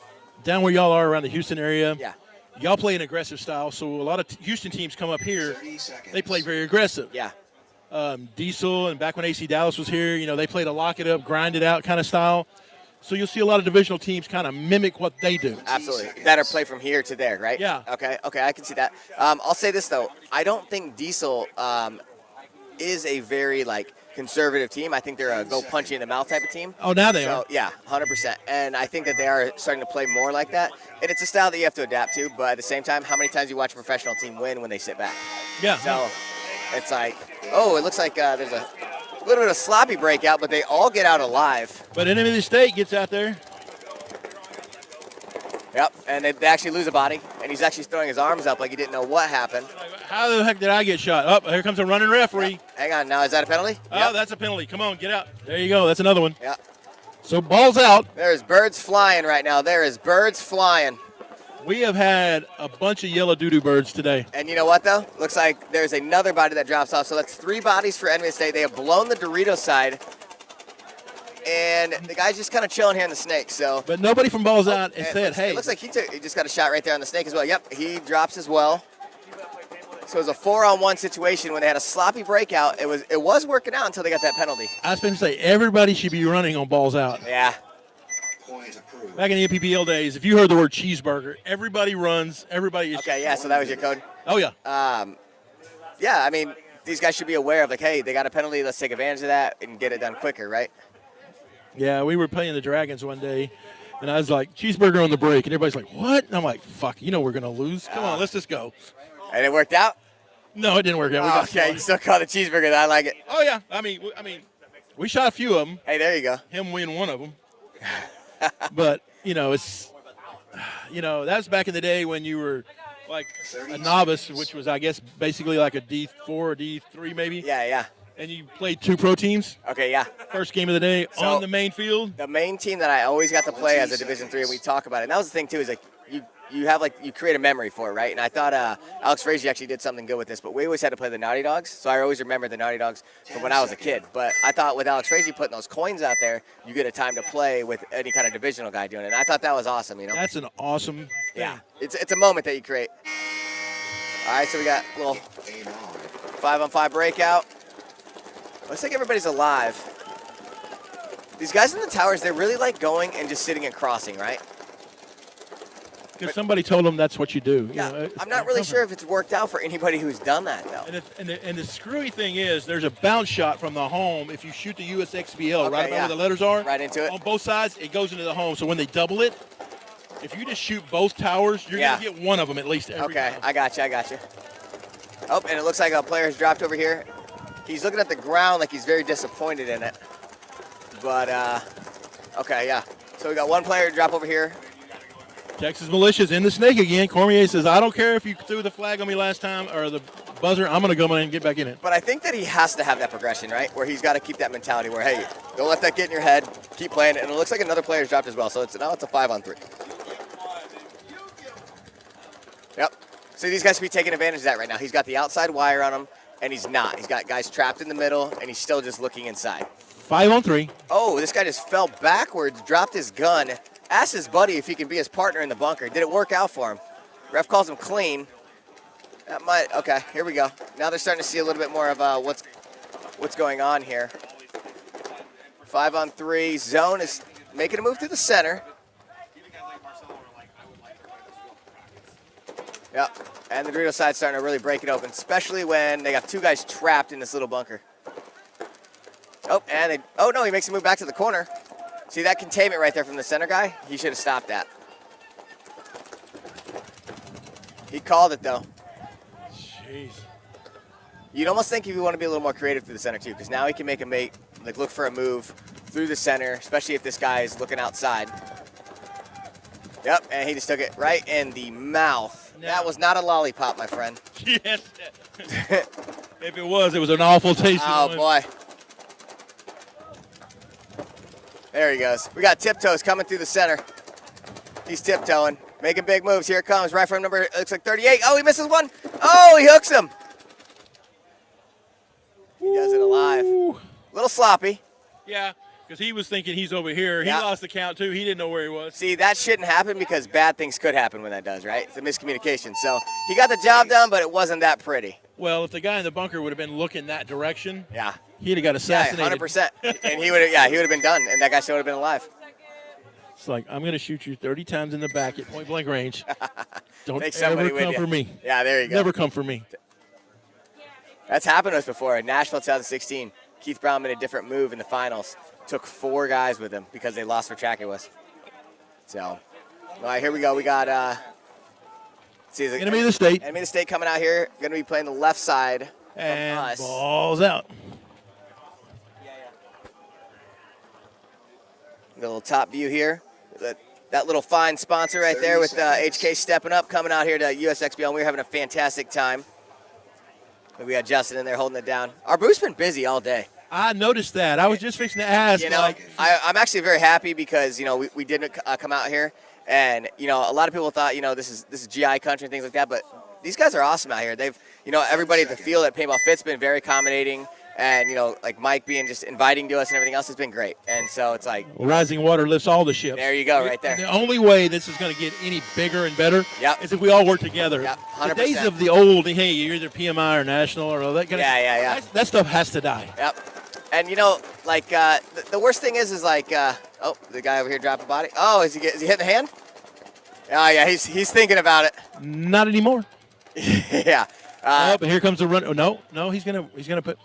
down where y'all are around the Houston area, y'all play an aggressive style. So a lot of Houston teams come up here, they play very aggressive. Yeah. Diesel and back when AC Dallas was here, you know, they played a lock it up, grind it out kind of style. So you'll see a lot of divisional teams kind of mimic what they do. Absolutely. That are play from here to there, right? Yeah. Okay, I can see that. I'll say this, though. I don't think Diesel is a very, like, conservative team. I think they're a go punch you in the mouth type of team. Oh, now they are. Yeah, 100%. And I think that they are starting to play more like that. And it's a style that you have to adapt to, but at the same time, how many times you watch a professional team win when they sit back? Yeah. So it's like, oh, it looks like there's a little bit of sloppy breakout, but they all get out alive. But Enemy of the State gets out there. Yep, and they actually lose a body, and he's actually throwing his arms up like he didn't know what happened. How the heck did I get shot? Oh, here comes a running referee. Yep. Hang on, now is that a penalty? Oh, that's a penalty. Come on, get out. There you go. That's another one. Yeah. So ball's out. There's birds flying right now. There is birds flying. We have had a bunch of yellow doo-doo birds today. And you know what, though? Looks like there's another body that drops off. So that's 3 bodies for Enemy of the State. They have blown the Dorito side. And the guy's just kind of chilling here in the snake. So, but nobody from balls out and said, hey. It looks like he just got a shot right there on the snake as well. Yep, he drops as well. So it was a 4-on-1 situation when they had a sloppy breakout. It was working out until they got that penalty. I was going to say, everybody should be running on balls out. Yeah. Point approved. Back in the NPPL days, if you heard the word cheeseburger, everybody runs. Everybody is. Okay, yeah. So that was your code. Oh yeah. Yeah. I mean, these guys should be aware of like, hey, they got a penalty. Let's take advantage of that and get it done quicker, right? Yeah, we were playing the Dragons one day, and I was like, cheeseburger on the break, and everybody's like, what? And I'm like, fuck, you know we're gonna lose. Come on, let's just go. And it worked out. No, it didn't work out. We got Okay, you slaughtered. still call the cheeseburger. I like it. Oh yeah. I mean, we shot a few of them. Hey, there you go. Him win one of them. But it's that was back in the day when you were like a novice, which was I guess basically like a D4 or D3 maybe. Yeah. And you played 2 pro teams. Okay, yeah. First game of the day So- on the main field. The main team that I always got to play as a Division III, and we talk about it. And that was the thing too, is like you have like you create a memory for it, right? And I thought Alex Frazier actually did something good with this, but we always had to play the Naughty Dogs, so I always remember the Naughty Dogs from when I was a kid. But I thought with Alex Frazier putting those coins out there, you get a time to play with any kind of divisional guy doing it. And I thought that was awesome, That's an awesome thing. Yeah, it's a moment that you create. All right, so we got a little 5-on-5 breakout. Looks like everybody's alive. These guys in the towers, they really like going and just sitting and crossing, right? Because somebody told them that's what you do. Yeah, I'm not really sure if it's worked out for anybody who's done that, though. And the screwy thing is, there's a bounce shot from the home. If you shoot the USXBL right about where the letters are, right into it. On both sides, it goes into the home. So when they double it, if you just shoot both towers, you're going to get one of them at least every time. I got you. Oh, and it looks like a player has dropped over here. He's looking at the ground like he's very disappointed in it. But, okay, yeah. So we got one player drop over here. Texas Militia's in the snake again. Cormier says, I don't care if you threw the flag on me last time or the buzzer. I'm going to go in and get back in it. But I think that he has to have that progression, right? Where he's got to keep that mentality where, hey, don't let that get in your head. Keep playing. And it looks like another player's dropped as well. So now it's a 5-on-3. Yep. So these guys should be taking advantage of that right now. He's got the outside wire on him, and he's not. He's got guys trapped in the middle, and he's still just looking inside. 5-on-3. Oh, this guy just fell backwards, dropped his gun, asked his buddy if he can be his partner in the bunker. Did it work out for him? Ref calls him clean. That might, okay, here we go. Now they're starting to see a little bit more of what's going on here. 5-on-3, zone is making a move through the center. Yep, and the Dorito side's starting to really break it open, especially when they got 2 guys trapped in this little bunker. Oh, no, he makes a move back to the corner. See that containment right there from the center guy? He should have stopped that. He called it, though. Jeez. You'd almost think if you want to be a little more creative through the center, too, because now he can make a mate, like look for a move through the center, especially if this guy is looking outside. Yep, and he just took it right in the mouth. No. That was not a lollipop, my friend. Yes. If it was an awful taste. Oh, boy. There he goes. We got Tiptoes coming through the center. He's tiptoeing, making big moves. Here it comes, right from number, looks like 38. Oh, he misses one. Oh, he hooks him. He does it alive. A little sloppy. Yeah, because he was thinking he's over here. He lost the count, too. He didn't know where he was. See, that shouldn't happen because bad things could happen when that does, right? It's a miscommunication. So he got the job done, but it wasn't that pretty. Well, if the guy in the bunker would have been looking that direction, yeah, he'd have got assassinated. 100%. And he would have been done, and that guy still would have been alive. It's like, I'm going to shoot you 30 times in the back at point blank range. Don't Take somebody ever with come you. for me. Yeah, there you go. Never come for me. That's happened to us before. In Nashville 2016, Keith Brown made a different move in the finals. Took 4 guys with him because they lost for track it was. So, all right, here we go. We got Enemy of the State. Enemy of the State coming out here. Going to be playing the left side and from us. Balls out. A little top view here. That little fine sponsor right there with HK stepping up, coming out here to USXBL. And we're having a fantastic time. We got Justin in there holding it down. Our booth's been busy all day. I noticed that. I was just fixing to ask. You know, I'm actually very happy because, we didn't come out here. And, a lot of people thought, this is GI country and things like that. But these guys are awesome out here. They've, everybody at the field at Paintball Fit's been very accommodating. And, like Mike being just inviting to us and everything else has been great. And so it's like. Rising water lifts all the ships. There you go, right there. The only way this is going to get any bigger and better is if we all work together. Yep, 100%. The days of the old, hey, you're either PMI or national or all that kind of stuff. That stuff has to die. Yep. And, the worst thing is like, Oh, the guy over here dropped a body. Oh, is he hitting the hand? Oh yeah, he's thinking about it. Not anymore. Yeah. Oh, but here comes the run. Oh, no, he's gonna put.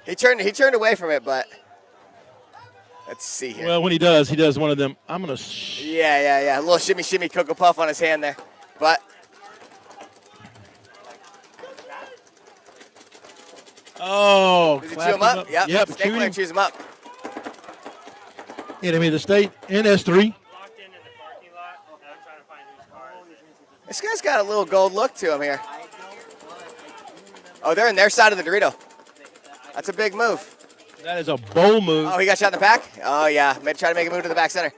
He turned away from it, but let's see here. Well, when he does one of them. I'm gonna. Yeah. A little shimmy, Cocoa Puff on his hand there, but. Oh, Does he chew him up? Yep. Yep. Snake player chews him up. Enemy of the state, NS3. This guy's got a little gold look to him here. Oh, they're in their side of the Dorito. That's a big move. That is a bold move. Oh, he got shot in the back? Oh, yeah. Try to make a move to the back center.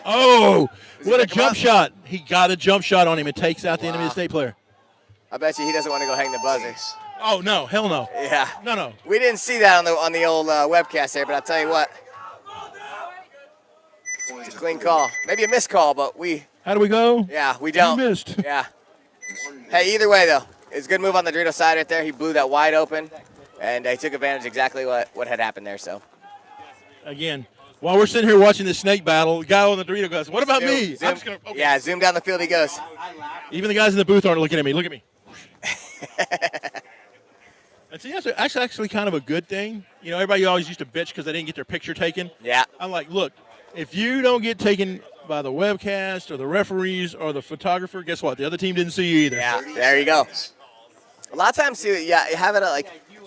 Oh, what a jump shot. He got a jump shot on him. It takes out the enemy of the state player. I bet you he doesn't want to go hang the buzzer. Oh, no. Hell no. Yeah. No. We didn't see that on the old webcast there, but I'll tell you what. It's a clean call. Maybe a missed call, but How do we go? Yeah, we don't. We missed. Yeah. Hey, either way, though, it's a good move on the Dorito side right there. He blew that wide open, and he took advantage exactly what had happened there. So. Again, while we're sitting here watching this snake battle, the guy on the Dorito goes, what about me? Zoom. I'm just gonna, okay. Yeah, zoom down the field he goes. Even the guys in the booth aren't looking at me. Look at me. And see, that's actually kind of a good thing. You know, everybody always used to bitch because they didn't get their picture taken. Yeah. I'm like, look, if you don't get taken by the webcast or the referees or the photographer, guess what? The other team didn't see you either. Yeah, there you go. A lot of times, too, having I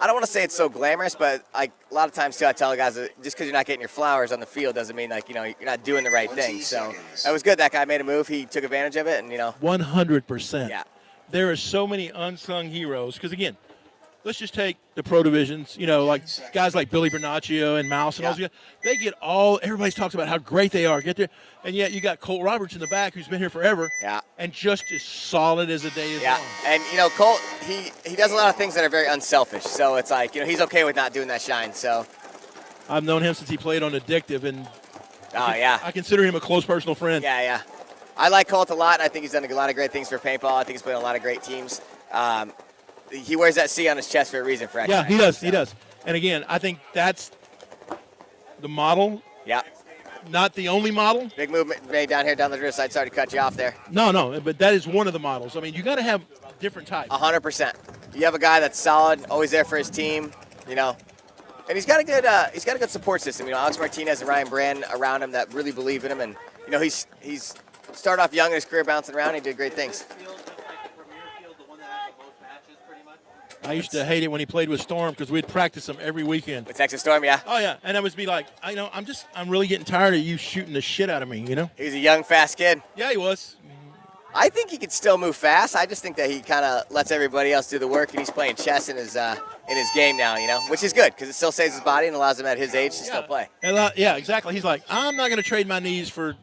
don't want to say it's so glamorous, but like a lot of times, too, I tell the guys that just because you're not getting your flowers on the field doesn't mean you're not doing the right thing. So it was good. That guy made a move. He took advantage of it, and 100%. Yeah. There are so many unsung heroes because, again, let's just take the pro divisions, like guys like Billy Bernaccio and Mouse and all those guys. They get everybody talks about how great they are. Get there. And yet you got Colt Roberts in the back who's been here forever. Yeah. And just as solid as the day is long. And, Colt, he does a lot of things that are very unselfish. So it's like, he's okay with not doing that shine. So. I've known him since he played on Addictive. And I consider him a close personal friend. Yeah. I like Colt a lot, and I think he's done a lot of great things for paintball. I think he's played on a lot of great teams. He wears that C on his chest for a reason. For he does. He does. And again, I think that's the model. Yeah. Not the only model. Big movement made down here down the drift side. Sorry to cut you off there. No, but that is one of the models. I mean, you got to have different types. 100%. You have a guy that's solid, always there for his team. And he's got a good support system. Alex Martinez and Ryan Brand around him that really believe in him, and he's started off young in his career, bouncing around. He did great things. I used to hate it when he played with Storm because we'd practice him every weekend. With Texas Storm, yeah. Oh yeah, and I would be like, I'm really getting tired of you shooting the shit out of me. He was a young, fast kid. Yeah, he was. I think he could still move fast. I just think that he kind of lets everybody else do the work, and he's playing chess in his game now. Which is good because it still saves his body and allows him at his age to still play. Yeah, exactly. He's like, I'm not going to trade my knees for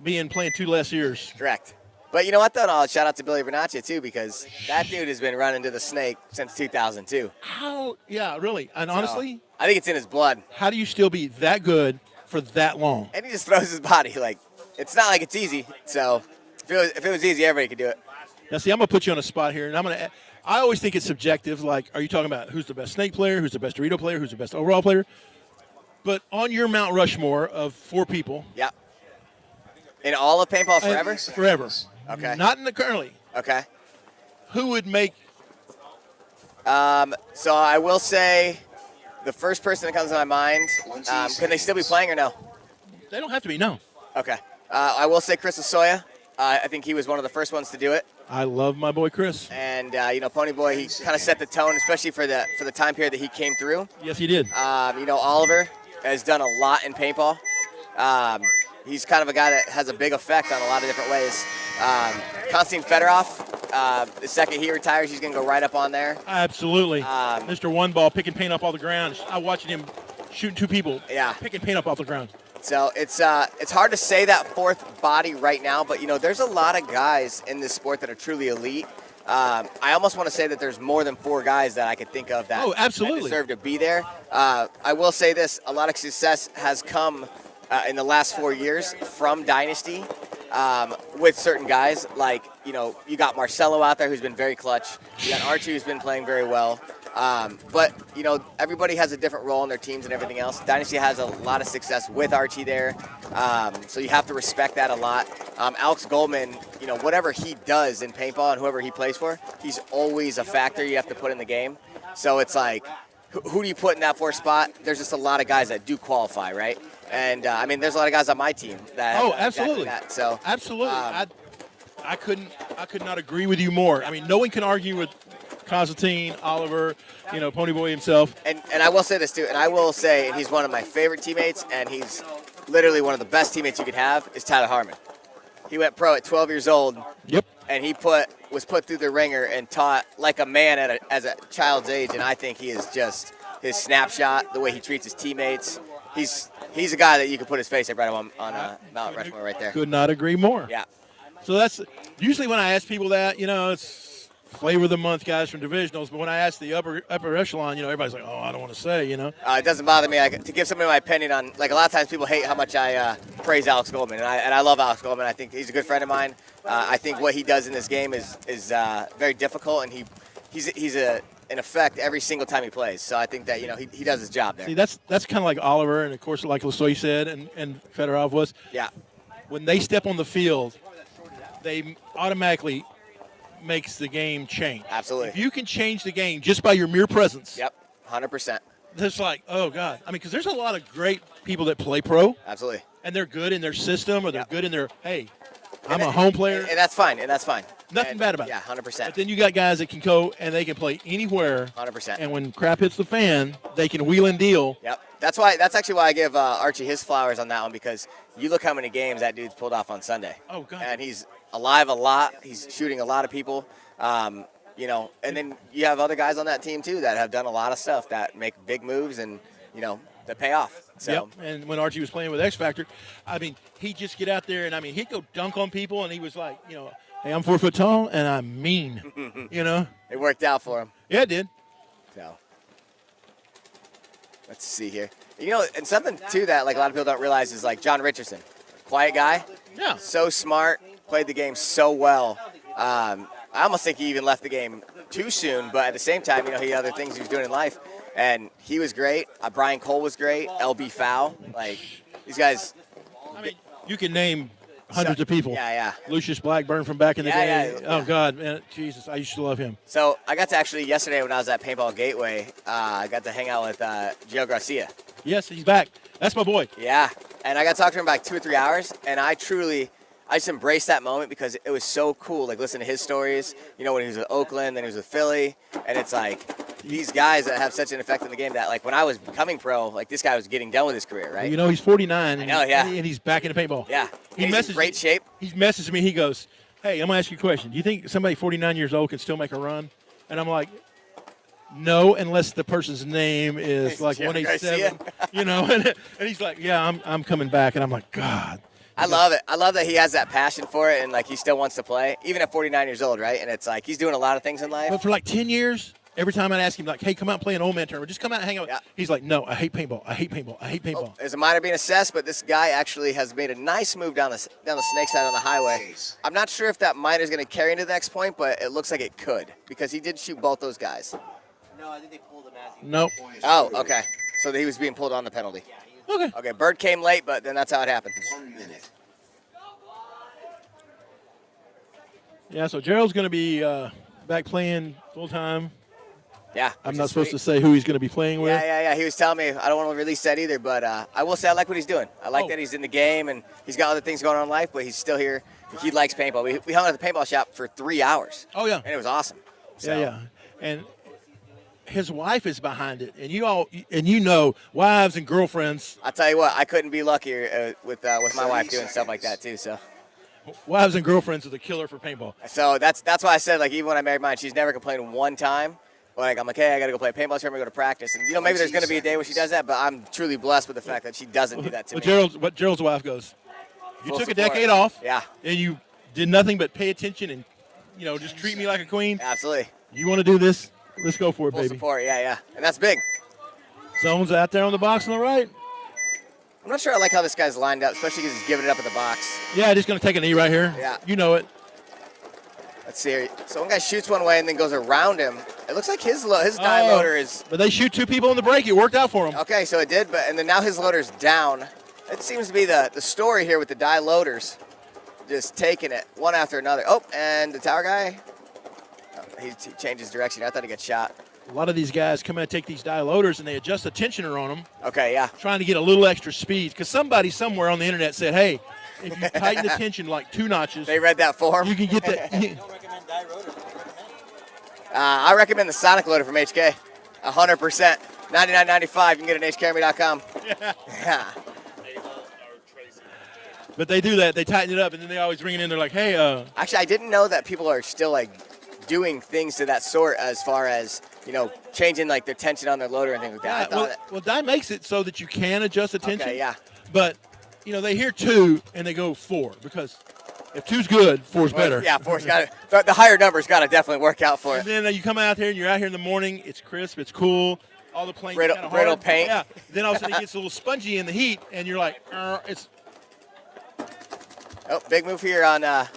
playing 2 less years. Correct. But you know what, though? I'll shout out to Billy Bernaccio, too, because that dude has been running to the snake since 2002. Yeah, really. And honestly, I think it's in his blood. How do you still be that good for that long? And he just throws his body. It's not like it's easy. So if it was easy, everybody could do it. Now, see, I'm going to put you on a spot here, and I always think it's subjective. Like, are you talking about who's the best snake player, who's the best Dorito player, who's the best overall player? But on your Mount Rushmore of 4 people. Yeah. In all of paintball forever? Forever. Okay. Not in the currently. Okay. Who would make? So I will say the first person that comes to my mind, can they still be playing or no? They don't have to be, no. Okay. I will say Chris Lasoya. I think he was one of the first ones to do it. I love my boy Chris. And, Pony Boy, he kind of set the tone, especially for the time period that he came through. Yes, he did. Oliver has done a lot in paintball. He's kind of a guy that has a big effect on a lot of different ways. Konstantin Fedorov, the second he retires, he's going to go right up on there. Absolutely. Mr. One Ball picking paint up all the ground. I watched him shooting 2 people. Yeah. Picking paint up off the ground. So it's hard to say that 4th body right now, but, there's a lot of guys in this sport that are truly elite. I almost want to say that there's more than 4 guys that I could think of that, absolutely. that deserve to be there. I will say this, a lot of success has come in the last 4 years from Dynasty with certain guys. Like, you got Marcelo out there who's been very clutch. You got Archie who's been playing very well. But everybody has a different role in their teams and everything else. Dynasty has a lot of success with Archie there, so you have to respect that a lot. Alex Goldman, whatever he does in paintball and whoever he plays for, he's always a factor you have to put in the game. So it's like, who do you put in that fourth spot? There's just a lot of guys that do qualify, right? And there's a lot of guys on my team that. Oh, have absolutely. exactly that. So absolutely. I could not agree with you more. I mean, no one can argue with Constantine, Oliver, Ponyboy himself. And I will say this too, and I will say, and he's one of my favorite teammates, and he's literally one of the best teammates you could have, is Tyler Harmon. He went pro at 12 years old. Yep. And he was put through the ringer and taught like a man as a child's age, and I think he is just his snapshot, the way he treats his teammates. He's a guy that you can put his face right on Mount Rushmore right there. Could not agree more. Yeah. So that's usually when I ask people that, it's flavor of the month guys from divisionals. But when I ask the upper echelon, everybody's like, oh, I don't want to say, It doesn't bother me to give somebody my opinion on. Like a lot of times people hate how much I praise Alex Goldman, and I love Alex Goldman. I think he's a good friend of mine. I think what he does in this game is very difficult, and he's in effect every single time he plays. So I think that he does his job there. See, that's kind of like Oliver, and of course like Lasoy said, and Fedorov was. Yeah. When they step on the field, they automatically makes the game change. Absolutely. If you can change the game just by your mere presence. Yep, 100%. It's like, oh God. Because there's a lot of great people that play pro. Absolutely. And they're good in their system, or they're good in their, hey, I'm a home player. And that's fine. Nothing bad about it. Yeah, 100%. But then you got guys that can go and they can play anywhere. 100%. And when crap hits the fan, they can wheel and deal. Yep. That's actually why I give Archie his flowers on that one, because you look how many games that dude's pulled off on Sunday. Oh God. And he's alive a lot. He's shooting a lot of people. And then you have other guys on that team too that have done a lot of stuff that make big moves and that pay off. So. Yep. And when Archie was playing with X Factor, he'd just get out there and he'd go dunk on people, and he was like, hey, I'm 4 foot tall and I'm mean. It worked out for him. Yeah, it did. So let's see here. And something too that like a lot of people don't realize is like John Richardson, quiet guy. Yeah. So smart, played the game so well. I almost think he even left the game too soon, but at the same time, he had other things he was doing in life, and he was great. Brian Cole was great. LB Fowl, like these guys. You can name hundreds of people. Yeah. Lucius Blackburn from back in the day. Yeah. Oh God, man, Jesus, I used to love him. So I got to actually yesterday when I was at Paintball Gateway, I got to hang out with Gio Garcia. Yes, he's back. That's my boy. Yeah, and I got to talk to him for like 2 or 3 hours, and I just embraced that moment because it was so cool. Like listen to his stories, when he was with Oakland, then he was with Philly, and it's like these guys that have such an effect on the game that like when I was becoming pro, like this guy was getting done with his career, right? He's 49. I know, yeah. And he's back in the paintball. Yeah, He's in great shape. He's messaged me. He goes, hey, I'm gonna ask you a question. Do you think somebody 49 years old can still make a run? And I'm like, no, unless the person's name is like 187. And he's like, yeah, I'm coming back, and I'm like, God. I love it. I love that he has that passion for it, and like he still wants to play, even at 49 years old, right? And it's like he's doing a lot of things in life. But for like 10 years, every time I'd ask him, like, hey, come out and play an old man tournament. Just come out and hang out. Yeah. He's like, no, I hate paintball. I hate paintball. I hate paintball. There's a minor being assessed, but this guy actually has made a nice move down the snake side on the highway. I'm not sure if that minor is going to carry into the next point, but it looks like it could because he did shoot both those guys. No, I think they pulled him as he Nope. Oh, okay. So he was being pulled on the penalty. Okay. Okay, Bird came late, but then that's how it happened. 1 minute. Yeah, so Gerald's going to be back playing full-time. Yeah. I'm not supposed to say who he's going to be playing with. Yeah. He was telling me, I don't want to release that either, but I will say I like what he's doing. I like that he's in the game, and he's got other things going on in life, but he's still here. He likes paintball. We hung out at the paintball shop for 3 hours. Oh, yeah. And it was awesome. So. Yeah. And his wife is behind it, and wives and girlfriends. I'll tell you what, I couldn't be luckier with my wife doing stuff like that too. So wives and girlfriends are the killer for paintball. So that's why I said, like, even when I married mine, she's never complained one time. Like, I'm like, hey, I got to go play a paintball tournament, go to practice. And, maybe there's going to be a day where she does that, but I'm truly blessed with the fact that she doesn't do that to me. But Gerald's wife goes, you Full took support. a decade off. Yeah. And you did nothing but pay attention and, just treat me like a queen. Absolutely. You want to do this? Let's go for it, Full baby. support, yeah. And that's big. Zone's out there on the box on the right. I'm not sure I like how this guy's lined up, especially because he's giving it up at the box. Yeah, just going to take a knee right here. Yeah. You know it. Let's see here. So one guy shoots one way and then goes around him It looks like his die loader is. But they shoot 2 people in the break. It worked out for them. Okay, so it did, and then now his loader's down. It seems to be the story here with the die loaders. Just taking it one after another. Oh, and the tower guy, he changed his direction. I thought he got shot. A lot of these guys come in and take these die loaders, and they adjust the tensioner on them. Okay, yeah. Trying to get a little extra speed. Because somebody somewhere on the internet said, hey, if you tighten the tension like 2 notches. They read that form. You can get that. I don't recommend die rotors. I recommend the Sonic loader from HK. 100%. $99.95. You can get it at hkarmy.com. Yeah. But they do that. They tighten it up, and then they always ring it in. They're like, hey. Actually, I didn't know that people are still, like, doing things to that sort as far as, changing, like, their tension on their loader and things like that. Yeah, well, die makes it so that you can adjust the tension. Okay, yeah. But, they hear 2, and they go 4. Because if 2's good, 4's better. Yeah, 4's got it. The higher number's got to definitely work out for it. And then you come out here, and you're out here in the morning. It's crisp. It's cool. All the planes brittle, kind of brittle hard. paint. Yeah. Then all of a sudden it gets a little spongy in the heat, and you're like, it's. Oh, big move here on the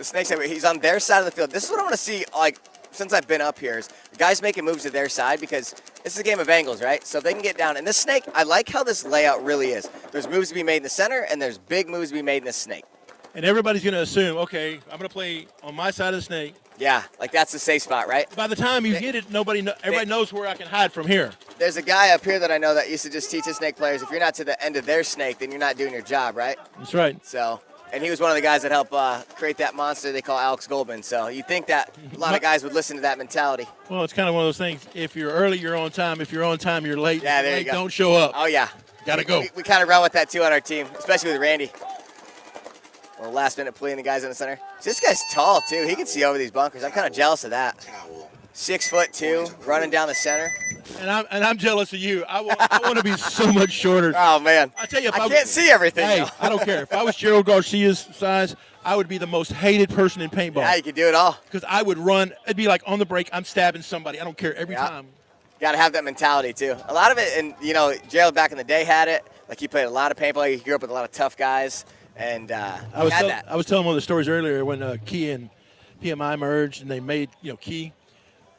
Snakes. He's on their side of the field. This is what I want to see, like, since I've been up here, is the guys making moves to their side because this is a game of angles, right? So they can get down. And this Snake, I like how this layout really is. There's moves to be made in the center, and there's big moves to be made in the Snake. And everybody's going to assume, okay, I'm going to play on my side of the Snake. Yeah, like that's the safe spot, right? By the time you get it, everybody knows where I can hide from here. There's a guy up here that I know that used to just teach the Snake players, if you're not to the end of their Snake, then you're not doing your job, right? That's right. So, and he was one of the guys that helped create that monster they call Alex Goldman. So you'd think that a lot of guys would listen to that mentality. Well, it's kind of one of those things. If you're early, you're on time. If you're on time, you're late. Yeah, if you're there late, you go. Don't show up. Oh, yeah. Gotta go. We kind of run with that, too, on our team, especially with Randy. A little last-minute play in the guys in the center. So this guy's tall, too. He can see over these bunkers. I'm kind of jealous of that. 6'2", running down the center. And I'm jealous of you. I want to be so much shorter. Oh, man. I tell you, I can't see everything. Hey, though. I don't care. If I was Gerald Garcia's size, I would be the most hated person in paintball. Yeah, you can do it all. Because I would run. It'd be like on the break, I'm stabbing somebody. I don't care every time. Got to have that mentality, too. A lot of it, and, Gerald back in the day had it. Like, he played a lot of paintball. He grew up with a lot of tough guys. And I was telling one of the stories earlier when Key and PMI merged and they made, Key.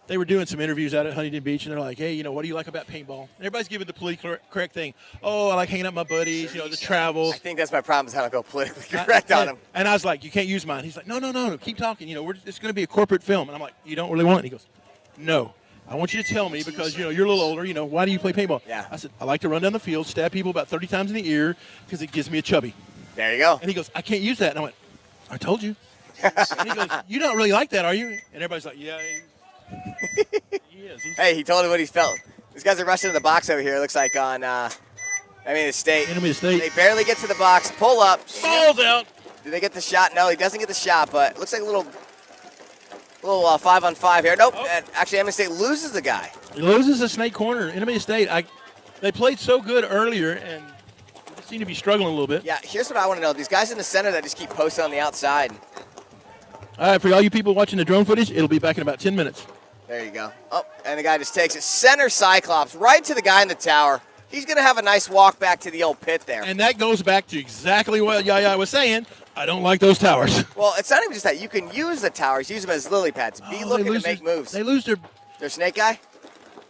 They were doing some interviews out at Huntington Beach, and they're like, hey, what do you like about paintball? And everybody's giving the politically correct thing. Oh, I like hanging out with my buddies, the travel. I think that's my problem is how to go politically correct on him. And I was like, you can't use mine. He's like, no, keep talking. It's going to be a corporate film. And I'm like, you don't really want it? And he goes, no. I want you to tell me because, you're a little older, why do you play paintball? Yeah. I said, I like to run down the field, stab people about 30 times in the ear because it gives me a chubby. There you go. And he goes, I can't use that. And I went, I told you. And he goes, you don't really like that, are you? And everybody's like, yeah, he is. Hey, he told me what he felt. These guys are rushing to the box over here, it looks like, on the State. Enemy of the State. They barely get to the box. Pull up. Balls out. Do they get the shot? No, he doesn't get the shot, but it looks like a little 5-on-5 here. Nope. And actually, Enemy State loses the guy. He loses the Snake corner. Enemy of State. They played so good earlier and seem to be struggling a little bit. Yeah, here's what I want to know. These guys in the center that just keep posting on the outside. All right, for all you people watching the drone footage, it'll be back in about 10 minutes. There you go. Oh, and the guy just takes it. Center Cyclops, right to the guy in the tower. He's going to have a nice walk back to the old pit there. And that goes back to exactly what Yaya was saying. I don't like those towers. Well, it's not even just that. You can use the towers. Use them as lily pads. Be looking to make moves. They lose their Snake guy.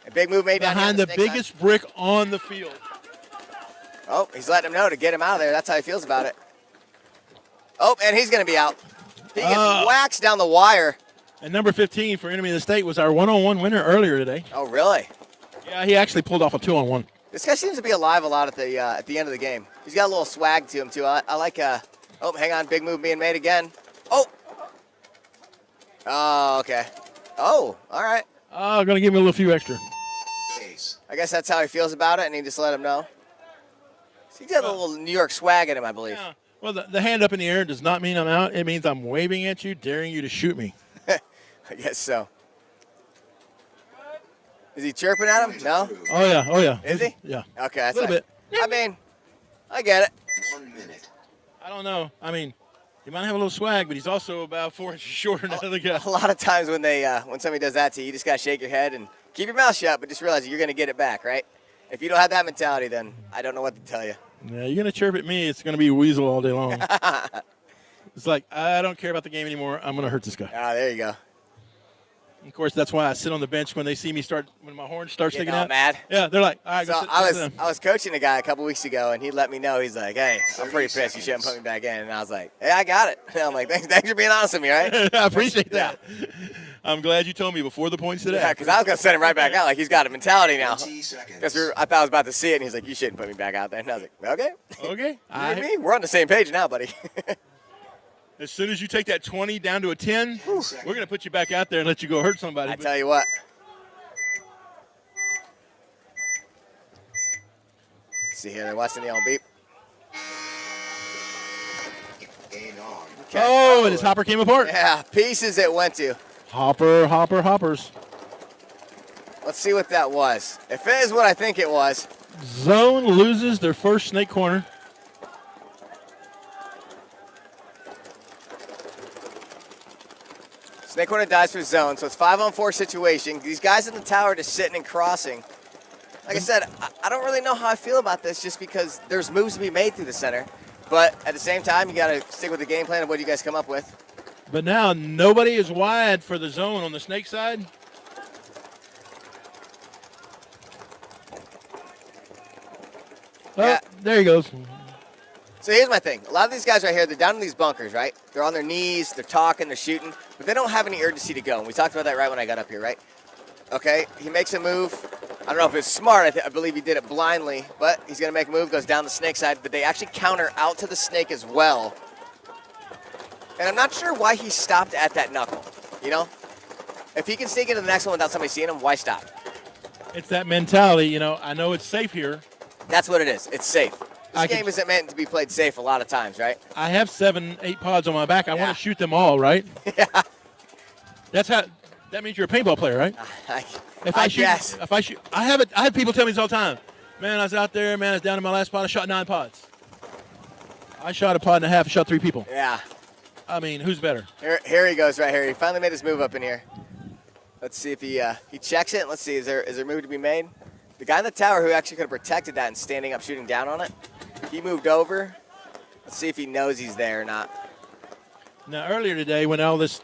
A big move made down behind here the biggest brick on the field. Oh, he's letting him know to get him out of there. That's how he feels about it. Oh, and he's going to be out. He gets waxed down the wire. And number 15 for Enemy of the State was our one-on-one winner earlier today. Oh, really? Yeah, he actually pulled off a 2-on-1. This guy seems to be alive a lot at the end of the game. He's got a little swag to him, too. I like oh, hang on. Big move being made again. Oh. Oh, okay. Oh, all right. Oh, going to give him a little few extra. I guess that's how he feels about it, and he just let him know. He's got a little New York swag in him, I believe. Yeah. Well, the hand up in the air does not mean I'm out. It means I'm waving at you, daring you to shoot me. I guess so. Is he chirping at him? No? Oh, yeah. Is he? Yeah. Okay, that's a little bit. I mean, I get it. 1 minute. I don't know. I mean, he might have a little swag, but he's also about 4 inches shorter than the other guy. A lot of times when somebody does that to you, you just got to shake your head and keep your mouth shut, but just realize you're going to get it back, right? If you don't have that mentality, then I don't know what to tell you. Yeah, you're going to chirp at me, it's going to be weasel all day long. It's like, I don't care about the game anymore. I'm going to hurt this guy. Ah, there you go. Of course, that's why I sit on the bench when they see me when my horn starts Getting sticking all out. mad. Yeah, they're like, all right, So go sit I down. was coaching a guy a couple weeks ago, and he let me know. He's like, "Hey, I'm pretty pissed. You shouldn't put me back in." And I was like, "Hey, I got it." And I'm like, "Thanks for being honest with me, right?" I appreciate that. I'm glad you told me before the points today. Yeah, because I was gonna send him right back out. Like he's got a mentality now. 20 seconds. Because I thought I was about to see it, and he's like, "You shouldn't put me back out there." And I was like, "Okay, Okay. you and me, we're on the same page now, buddy." As soon as you take that 20 down to a 10, we're going to put you back out there and let you go hurt somebody. I tell you what. See here, they're watching the old beep. Game on. Okay. Oh, and his hopper came apart. Yeah, pieces it went to. Hoppers. Let's see what that was. If it is what I think it was, Zone loses their first snake corner. snake corner dies for zone, so it's 5-on-4 situation. These guys in the tower just sitting and crossing. Like I said, I don't really know how I feel about this just because there's moves to be made through the center. But at the same time, you got to stick with the game plan of what you guys come up with. But now nobody is wide for the zone on the snake side. Oh, Yeah. there he goes. So here's my thing. A lot of these guys right here, they're down in these bunkers, right? They're on their knees, they're talking, they're shooting, but they don't have any urgency to go. And we talked about that right when I got up here, right? Okay, he makes a move. I don't know if it's smart. I believe he did it blindly, but he's going to make a move, goes down the snake side, but they actually counter out to the snake as well. And I'm not sure why he stopped at that knuckle, you know? If he can sneak into the next one without somebody seeing him, why stop? It's that mentality, you know, I know it's safe here. That's what it is. It's safe. This game isn't meant to be played safe a lot of times, right? I have 7, 8 pods on my back. I Yeah. want to shoot them all, right? Yeah. That means you're a paintball player, right? I guess. If I shoot, I have people tell me this all the time. Man, I was out there. Man, I was down in my last pod. I shot 9 pods. I shot a pod and a half. I shot 3 people. Yeah. I mean, who's better? Here he goes right here. He finally made his move up in here. Let's see if he checks it. Let's see. Is there a move to be made? The guy in the tower who actually could have protected that and standing up shooting down on it, he moved over. Let's see if he knows he's there or not. Now, earlier today, when all this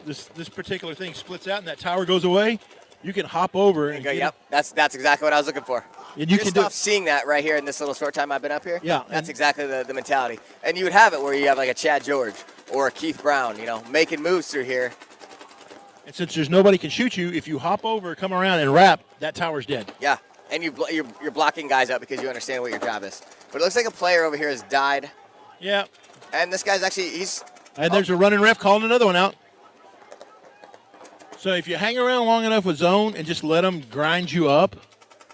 particular thing splits out and that tower goes away, you can hop over and Go, get yep, that's exactly what I was looking for. And you Just can off do seeing that right here in this little short time I've been up here. Yeah, That's exactly the mentality. And you would have it where you have like a Chad George or a Keith Brown, you know, making moves through here. And since there's nobody can shoot you, if you hop over, come around, and wrap, that tower's dead. Yeah, and you're blocking guys up because you understand what your job is. But it looks like a player over here has died. Yeah. And this guy's actually, And there's a running ref calling another one out. So if you hang around long enough with zone and just let them grind you up.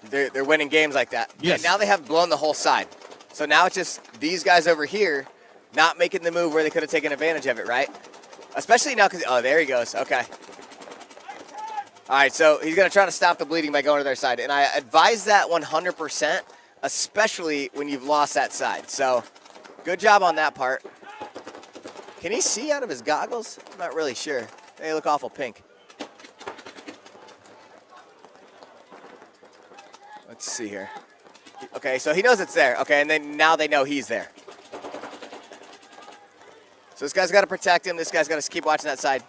They're winning games like that. Yes. And now they have blown the whole side. So now it's just these guys over here not making the move where they could have taken advantage of it, right? Especially now because, oh, there he goes. Okay. All right, so he's going to try to stop the bleeding by going to their side. And I advise that 100%, especially when you've lost that side. So good job on that part. Can he see out of his goggles? I'm not really sure. They look awful pink. Let's see here. Okay, so he knows it's there. Okay, and then now they know he's there. So this guy's got to protect him. This guy's got to keep watching that side.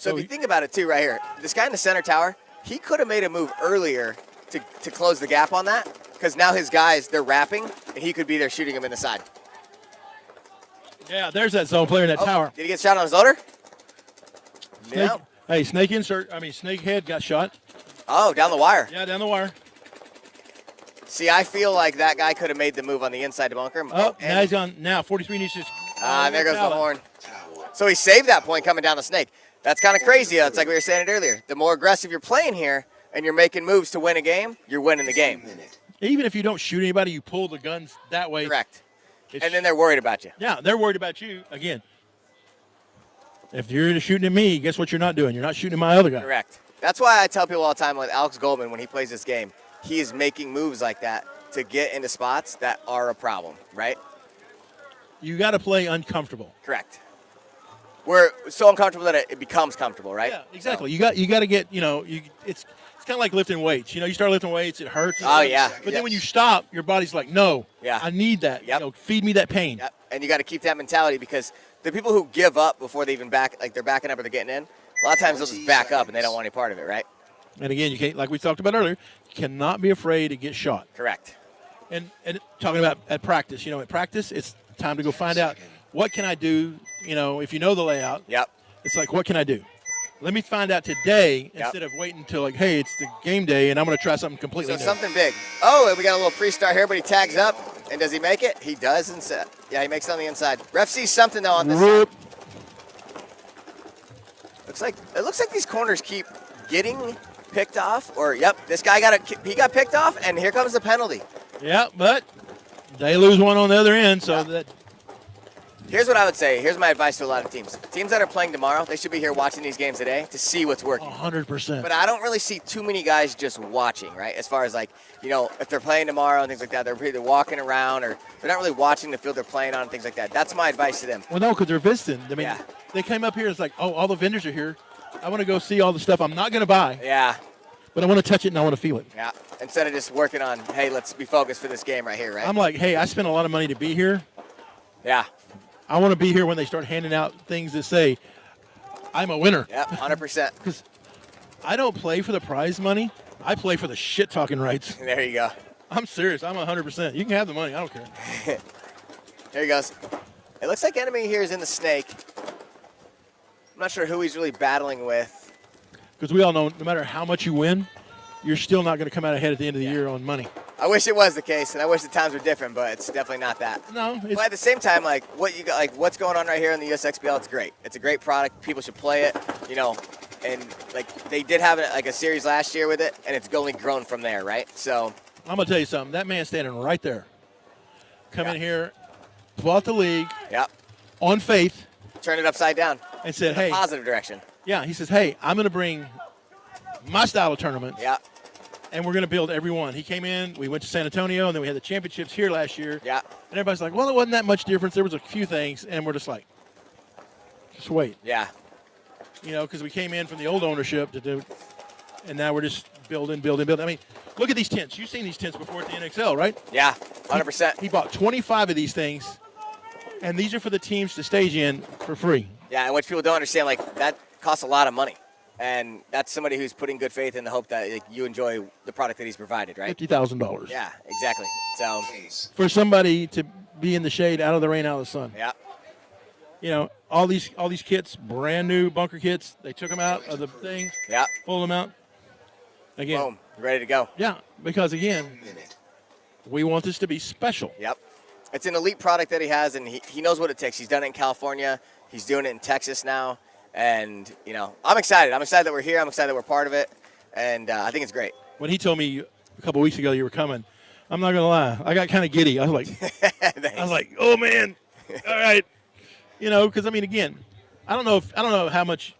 So if you think about it too, right here, this guy in the center tower, he could have made a move earlier to close the gap on that, because now his guys, they're wrapping, and he could be there shooting him in the side. Yeah, there's that zone player in that tower. Did he get shot on his loader? Snake, hey, snake head got shot. Oh, down the wire. Yeah, down the wire. See, I feel like that guy could have made the move on the inside to bunker him. Oh, now he's on. Now 43 needs to. There goes the horn. So he saved that point coming down the snake. That's kind of crazy. It's like we were saying it earlier. The more aggressive you're playing here and you're making moves to win a game, you're winning the game. Even if you don't shoot anybody, you pull the guns that way. Correct. And then they're worried about you. Yeah, they're worried about you again. If you're shooting at me, guess what you're not doing? You're not shooting at my other guy. Correct. That's why I tell people all the time with Alex Goldman when he plays this game, he is making moves like that to get into spots that are a problem, right? You got to play uncomfortable. Correct. We're so uncomfortable that it becomes comfortable, right? Yeah, exactly. So. You got to get, it's kind of like lifting weights. You start lifting weights, it hurts. Oh, yeah. But then when you stop, your body's like, no, yeah. I need that. Yep. Feed me that pain. Yep. and you got to keep that mentality because the people who give up before they even they're backing up or they're getting in, a lot of times they'll just back up and they don't want any part of it, right? And again, you can't, like we talked about earlier, you cannot be afraid to get shot. Correct. And talking about at practice, at practice, it's time to go find out what can I do. If you know the layout, Yep. It's like, what can I do? Let me find out today instead of waiting until hey, it's the game day and I'm going to try something completely new. Something big. Oh, and we got a little pre-start here, but he tags up. And does he make it? He does. Yeah, he makes it on the inside. Ref sees something though on this side. It looks like these corners keep getting picked off. Or this guy got picked off, and here comes the penalty. Yeah, but they lose one on the other end, so that. Here's what I would say. Here's my advice to a lot of teams. Teams that are playing tomorrow, they should be here watching these games today to see what's working. 100%. But I don't really see too many guys just watching, right? As far as if they're playing tomorrow and things like that, they're either walking around or they're not really watching the field they're playing on and things like that. That's my advice to them. Well, no, because they're visiting. I mean, they came up here. It's like, oh, all the vendors are here. I want to go see all the stuff I'm not going to buy. Yeah. But I want to touch it and I want to feel it. Yeah. Instead of just working on, hey, let's be focused for this game right here, right? I'm like, hey, I spent a lot of money to be here. Yeah. I want to be here when they start handing out things that say, I'm a winner. Yeah, 100%. Because I don't play for the prize money. I play for the shit-talking rights. There you go. I'm serious. I'm 100%. You can have the money. I don't care. Here he goes. It looks like enemy here is in the snake. I'm not sure who he's really battling with. Because we all know no matter how much you win, you're still not going to come out ahead at the end of the year on money. I wish it was the case, and I wish the times were different, but it's definitely not that. No. But at the same time, what's going on right here in the USXBL, it's great. It's a great product. People should play it, and they did have a series last year with it, and it's only grown from there, right? So I'm going to tell you something. That man standing right there, come in here, bought the league on faith. Turn it upside down. And said, in hey. a positive direction. Yeah, he says, hey, I'm going to bring my style of tournaments. Yeah. And we're going to build every one. He came in, we went to San Antonio, and then we had the championships here last year. Yeah. And everybody's like, well, it wasn't that much difference. There was a few things, and we're just like, just wait. Yeah. Because we came in from the old ownership to do, and now we're just building. I mean, look at these tents. You've seen these tents before at the NXL, right? Yeah, 100%. He bought 25 of these things, and these are for the teams to stage in for free. Yeah, and what people don't understand, that costs a lot of money. And that's somebody who's putting good faith in the hope that you enjoy the product that he's provided, right? $50,000. Yeah, exactly. So for somebody to be in the shade, out of the rain, out of the sun. Yeah. All these kits, brand new bunker kits. They took them out of the thing. Yeah. Pulled them out. Again. Boom. Ready to go. Yeah, because again, we want this to be special. Yep. It's an elite product that he has, and he knows what it takes. He's done it in California. He's doing it in Texas now. And, I'm excited. I'm excited that we're here. I'm excited that we're part of it. And I think it's great. When he told me a couple weeks ago you were coming, I'm not going to lie. I got kind of giddy. I was like, oh, man. All right. Because, I mean, again, I don't know how much.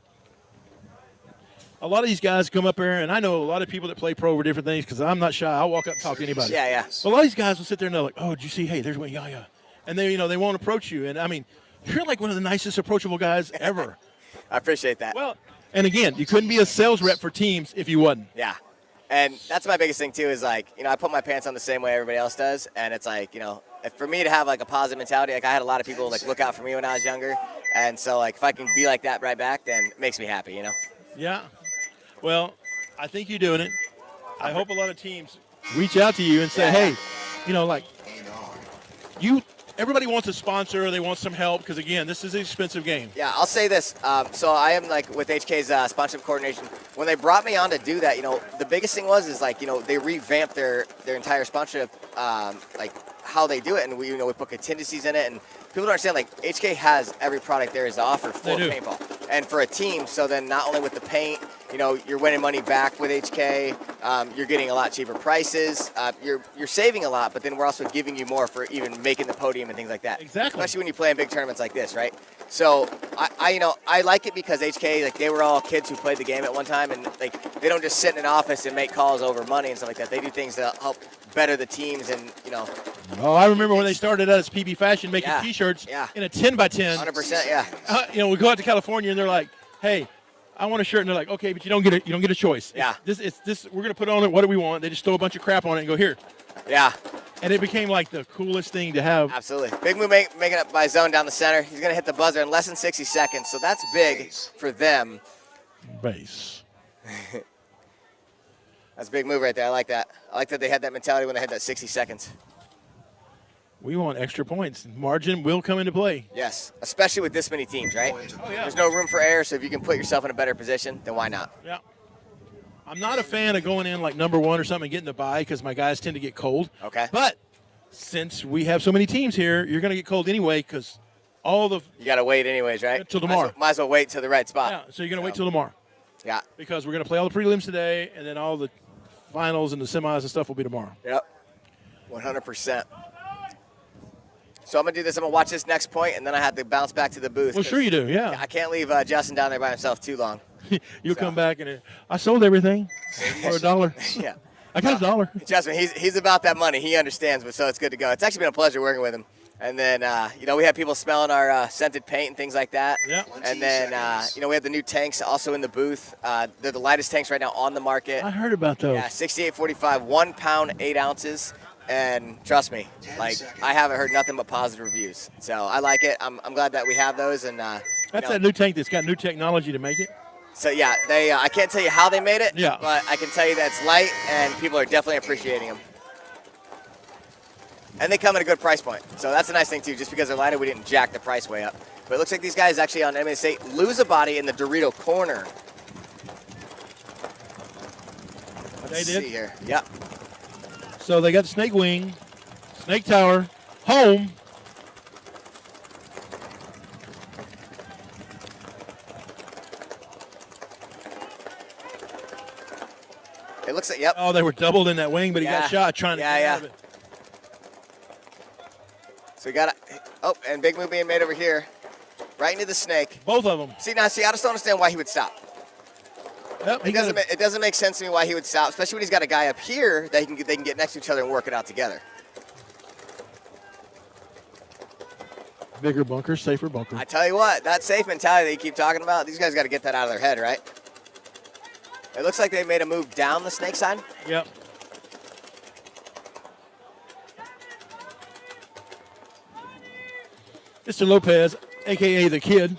A lot of these guys come up here, and I know a lot of people that play pro over different things because I'm not shy. I'll walk up and talk to anybody. Yeah. But a lot of these guys will sit there and they're like, oh, did you see? Hey, there's one. Yeah. And they, they won't approach you. And, I mean, you're like one of the nicest approachable guys ever. I appreciate that. Well, and again, you couldn't be a sales rep for teams if you wasn't. Yeah. And that's my biggest thing, too, is I put my pants on the same way everybody else does. And it's for me to have a positive mentality, I had a lot of people look out for me when I was younger. And so if I can be like that right back, then it makes me happy, Yeah. Well, I think you're doing it. I hope a lot of teams reach out to you and say, hey, everybody wants a sponsor or they want some help because, again, this is an expensive game. Yeah, I'll say this. So I am with HK's sponsorship coordination. When they brought me on to do that, the biggest thing was they revamped their entire sponsorship, how they do it, and we put contingencies in it, and people don't understand HK has every product there is to offer for paintball and for a team. So then not only with the paint, you're winning money back with HK. You're getting a lot cheaper prices. You're saving a lot, but then we're also giving you more for even making the podium and things like that. Exactly. Especially when you play in big tournaments like this, right? So I like it because HK, they were all kids who played the game at one time, and they don't just sit in an office and make calls over money and stuff like that. They do things that help better the teams, and Oh, I remember when they started out as PB Fashion making T-shirts in a 10x10. 100%, yeah. We go out to California and they're like, hey, I want a shirt, and they're like, okay, but you don't get a choice. Yeah. It's this. We're gonna put on it. What do we want? They just throw a bunch of crap on it and go here. Yeah. And it became like the coolest thing to have. Absolutely. Big move making up by zone down the center. He's going to hit the buzzer in less than 60 seconds, so that's big for them. Base. That's a big move right there. I like that. I like that they had that mentality when they had that 60 seconds. We want extra points. Margin will come into play. Yes, especially with this many teams, right? Oh, yeah. There's no room for error, so if you can put yourself in a better position, then why not? Yeah. I'm not a fan of going in like number 1 or something and getting the bye because my guys tend to get cold. Okay. But since we have so many teams here, you're going to get cold anyway because all the You got to wait anyways, right? Till tomorrow. Might as well wait till the right spot. Yeah, so you're going to wait till tomorrow. Yeah. Because we're going to play all the prelims today, and then all the finals and the semis and stuff will be tomorrow. Yep. 100%. So I'm going to do this. I'm going to watch this next point, and then I have to bounce back to the booth. Well, sure you do, yeah. I can't leave Justin down there by himself too long. You'll come back and I sold everything for $1. Yeah. I got $1. Justin, he's about that money. He understands, but so it's good to go. It's actually been a pleasure working with him. And then, we have people smelling our scented paint and things like that. Yeah. And then, we have the new tanks also in the booth. They're the lightest tanks right now on the market. I heard about those. Yeah, 68.45, 1 pound, 8 ounces. And trust me, like, I haven't heard nothing but positive reviews. So I like it. I'm glad that we have those. And That's that new tank that's got new technology to make it. So yeah, they I can't tell you how they made it, Yeah. but I can tell you that it's light and people are definitely appreciating them. And they come at a good price point. So that's a nice thing too. Just because they're lighter, we didn't jack the price way up. But it looks like these guys actually on MMA State lose a body in the Dorito corner. Let's They did? see here. Yep. So they got the Snake Wing, Snake Tower, home. It looks like, yep. Oh, they were doubled in that wing, but he got shot trying to get out of it. So we got and big move being made over here. Right into the snake. Both of them. See, I just don't understand why he would stop. Yep, It doesn't make sense to me why he would stop, especially when he's got a guy up here that they can get next to each other and work it out together. Bigger bunker, safer bunker. I tell you what, that safe mentality that you keep talking about, these guys got to get that out of their head, right? It looks like they made a move down the snake side. Yep. Mr. Lopez, a.k.a. the Kid.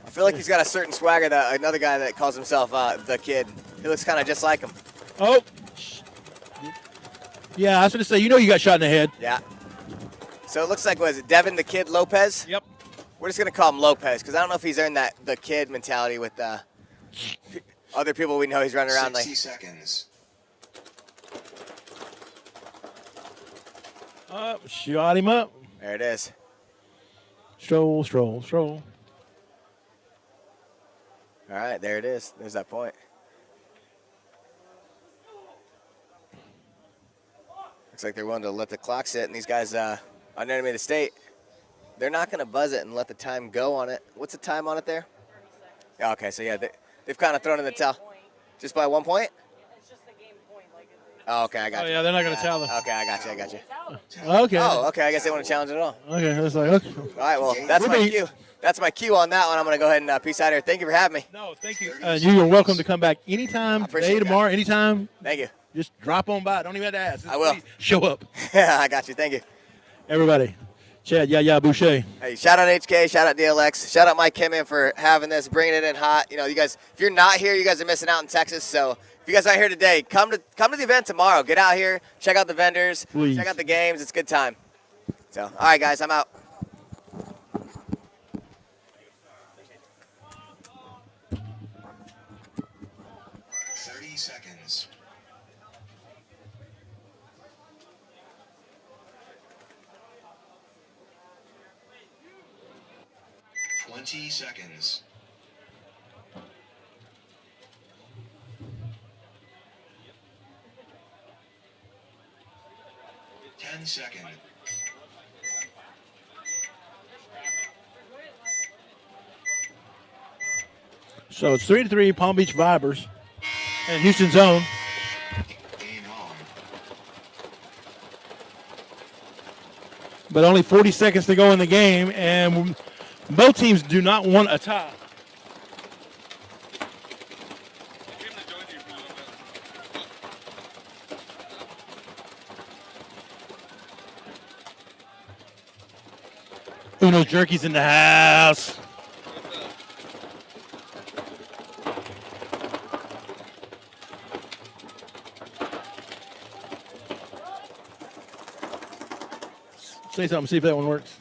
I feel like he's got a certain swagger that another guy that calls himself the Kid. He looks kind of just like him. Oh. Yeah, I was going to say, you got shot in the head. Yeah. So it looks like, was it Devin the Kid Lopez? Yep. We're just going to call him Lopez because I don't know if he's earned that the Kid mentality with other people we know he's running around 60 like. seconds. Shot him up. There it is. Stroll, stroll, stroll. All right, there it is. There's that point. Looks like they're willing to let the clock sit, and these guys on Enemy of the State, they're not going to buzz it and let the time go on it. What's the time on it there? Yeah, okay, so yeah, they've kind of thrown in the towel. Just by 1 point? It's just the game point. Oh, okay, I got you. Oh, yeah, they're not going to tell them. Okay, I got you. Okay. Oh, okay, I guess they want to challenge it at all. Okay, it's like, okay. All right, well, that's my cue. That's my cue on that one. I'm going to go ahead and peace out here. Thank you for having me. No, thank you. You are welcome to come back anytime, today, tomorrow, anytime. Thank you. Just drop on by. Don't even have to ask. I will. Show up. Yeah, I got you. Thank you. Everybody. Chad, yeah, Boucher. Hey, shout out HK, shout out DLX, shout out Mike Kimman for having this, bringing it in hot. You guys, if you're not here, you guys are missing out in Texas. So if you guys aren't here today, come to the event tomorrow. Get out here, check out the vendors, Please. Check out the games. It's a good time. So, all right, guys, I'm out. Seconds. 20 seconds. 10 seconds. So it's 3-3 Palm Beach Vibers and Houston Zone. But only 40 seconds to go in the game, and both teams do not want a tie. Uno's Jerky's in the house. Say something, see if that one works.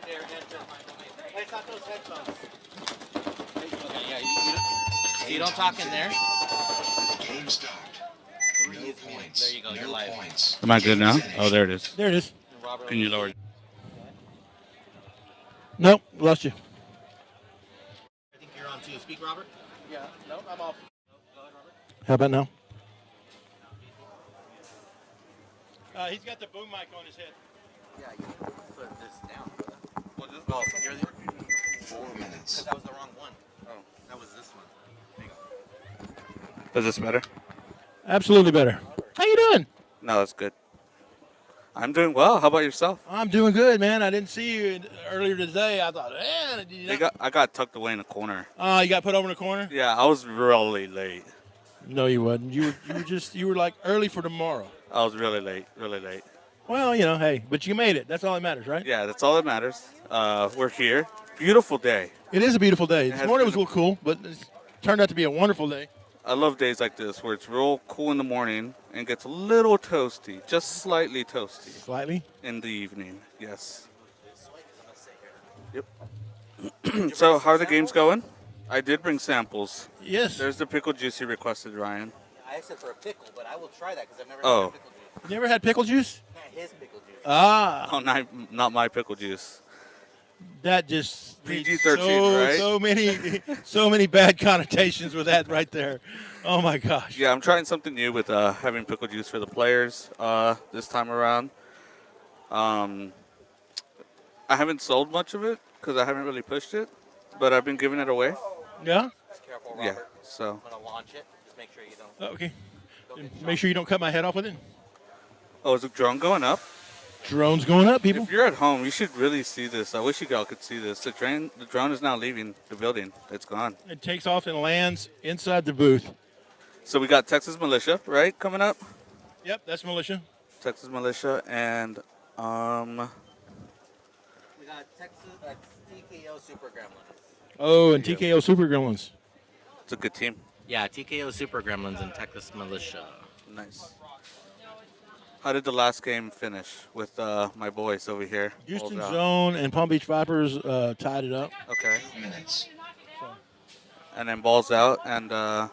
There, headset mic. Hey, it's not those headphones. Okay, yeah, you don't talk in there. Game stopped. No points. There you go, you're No live. points. Am I good now? Finished. Oh, there it is. There it is. Robert, Can you lower? Nope, lost you. I think you're on too. Speak, Robert. Yeah, no, I'm off. Go ahead, Robert. How about now? He's got the boom mic on his head. Yeah, you put this down. Well, just Oh, you're the. 4 minutes. That was the wrong one. Oh, that was this one. There you go. Is this better? Absolutely better. How you doing? No, that's good. I'm doing well. How about yourself? I'm doing good, man. I didn't see you earlier today. I thought, man, did you I got tucked away in a corner. Oh, you got put over in the corner? Yeah, I was really late. No, you wasn't. You were like early for tomorrow. I was really late. Well, hey, but you made it. That's all that matters, right? Yeah, that's all that matters. We're here. Beautiful day. It is a beautiful day. This has morning was a been- little cool, but it turned out to be a wonderful day. I love days like this where it's real cool in the morning and gets a little toasty, just slightly toasty Slightly. in the evening. Yes. Yep. So, how are the games going? I did bring samples. Yes. There's the pickle juice you requested, Ryan. I asked him for a pickle, but I will try that because I've never Oh. had pickle juice. You ever had pickle juice? Not his pickle juice. Ah, Oh, not my pickle juice. that just PG-13, right? so many bad connotations with that right there. Oh my gosh. Yeah, I'm trying something new with having pickle juice for the players this time around. I haven't sold much of it because I haven't really pushed it, but I've been giving it away. Yeah. Just careful, Yeah, Robert. so. I'm gonna launch it. Just make sure you don't. Okay. Don't get Make sure you don't cut my head off with it. Oh, is the drone going up? Drone's going up, people. If you're at home, you should really see this. I wish you all could see this. The drone is now leaving the building. It's gone. It takes off and lands inside the booth. So we got Texas Militia, right, coming up? Yep, that's militia. Texas Militia and We got Texas TKO Super Gremlins. Oh, and TKO Super Gremlins. it's a good team. Yeah, TKO Super Gremlins and Texas Militia. Nice. How did the last game finish with my boys over here? Houston Balls out. Zone and Palm Beach Vipers tied it up. Okay. 2 minutes. And then balls out and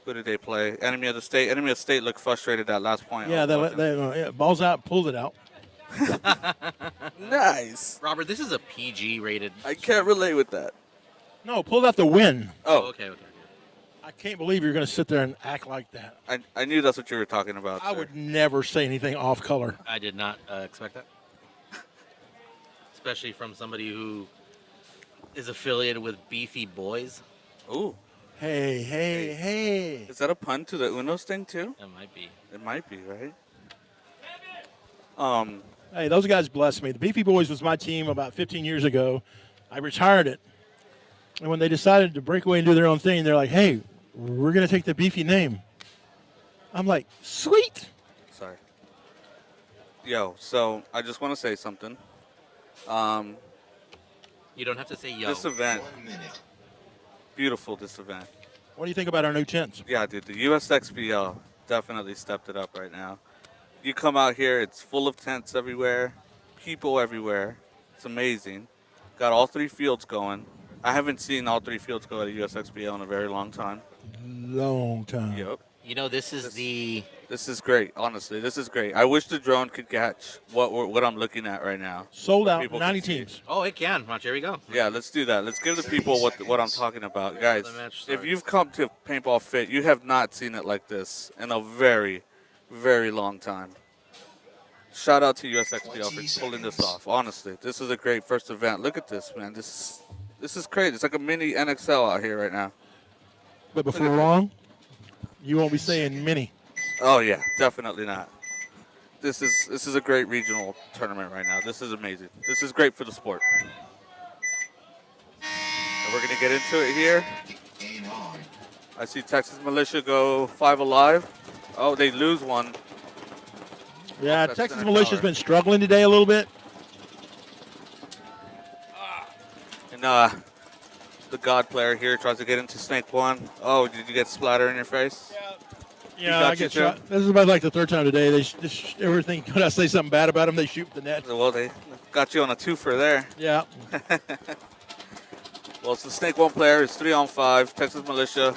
who did they play? Enemy of the State. Enemy of the State looked frustrated that last point. Yeah, balls out, pulled it out. Nice. Robert, this is a PG rated. I can't relate with that. No, pulled out the win. Oh, Okay. I can't believe you're going to sit there and act like that. I knew that's what you were talking about. I sir. would never say anything off color. I did not expect that. Especially from somebody who is affiliated with Beefy Boys. Ooh. Hey. Is that a pun to the Unos thing too? That might be. It might be, right? Hey, those guys blessed me. The Beefy Boys was my team about 15 years ago. I retired it. And when they decided to break away and do their own thing, they're like, hey, we're going to take the Beefy name. I'm like, sweet. Sorry. Yo, so I just want to say something. You don't have to say yo. This event, 1 minute. beautiful. This event. What do you think about our new tents? Yeah, dude, the USXBL definitely stepped it up right now. You come out here, it's full of tents everywhere, people everywhere. It's amazing. Got all 3 fields going. I haven't seen all 3 fields go at a USXBL in a very long time. Long time. Yep. You know, this is the. This is great, honestly. This is great. I wish the drone could catch what I'm looking at right now. Sold out, People 90 can see teams. Oh, it can. Watch, here we go. Yeah, let's do that. Let's give the people what I'm talking about. Guys, The match if starts. you've come to Paintball Fit, you have not seen it like this in a very, very long time. Shout out to USXBL for pulling this off. Honestly, this is a great first event. Look at this, man. This is crazy. It's like a mini NXL out here right now. But before long, you won't be saying mini. Oh yeah, definitely not. This is a great regional tournament right now. This is amazing. This is great for the sport. And we're gonna get into it here. Game on. I see Texas Militia go 5 alive. Oh, they lose one. Yeah, That's Texas center Militia's tower. been struggling today a little bit. And the God player here tries to get into Snake 1. Oh, did you get splatter in your face? Yeah, got I you get too? shot. This is about like the third time today. They just everything. When I say something bad about them, they shoot the net. Well, they got you on a twofer there. Yeah. Well, so the Snake 1 player is 3-on-5. Texas Militia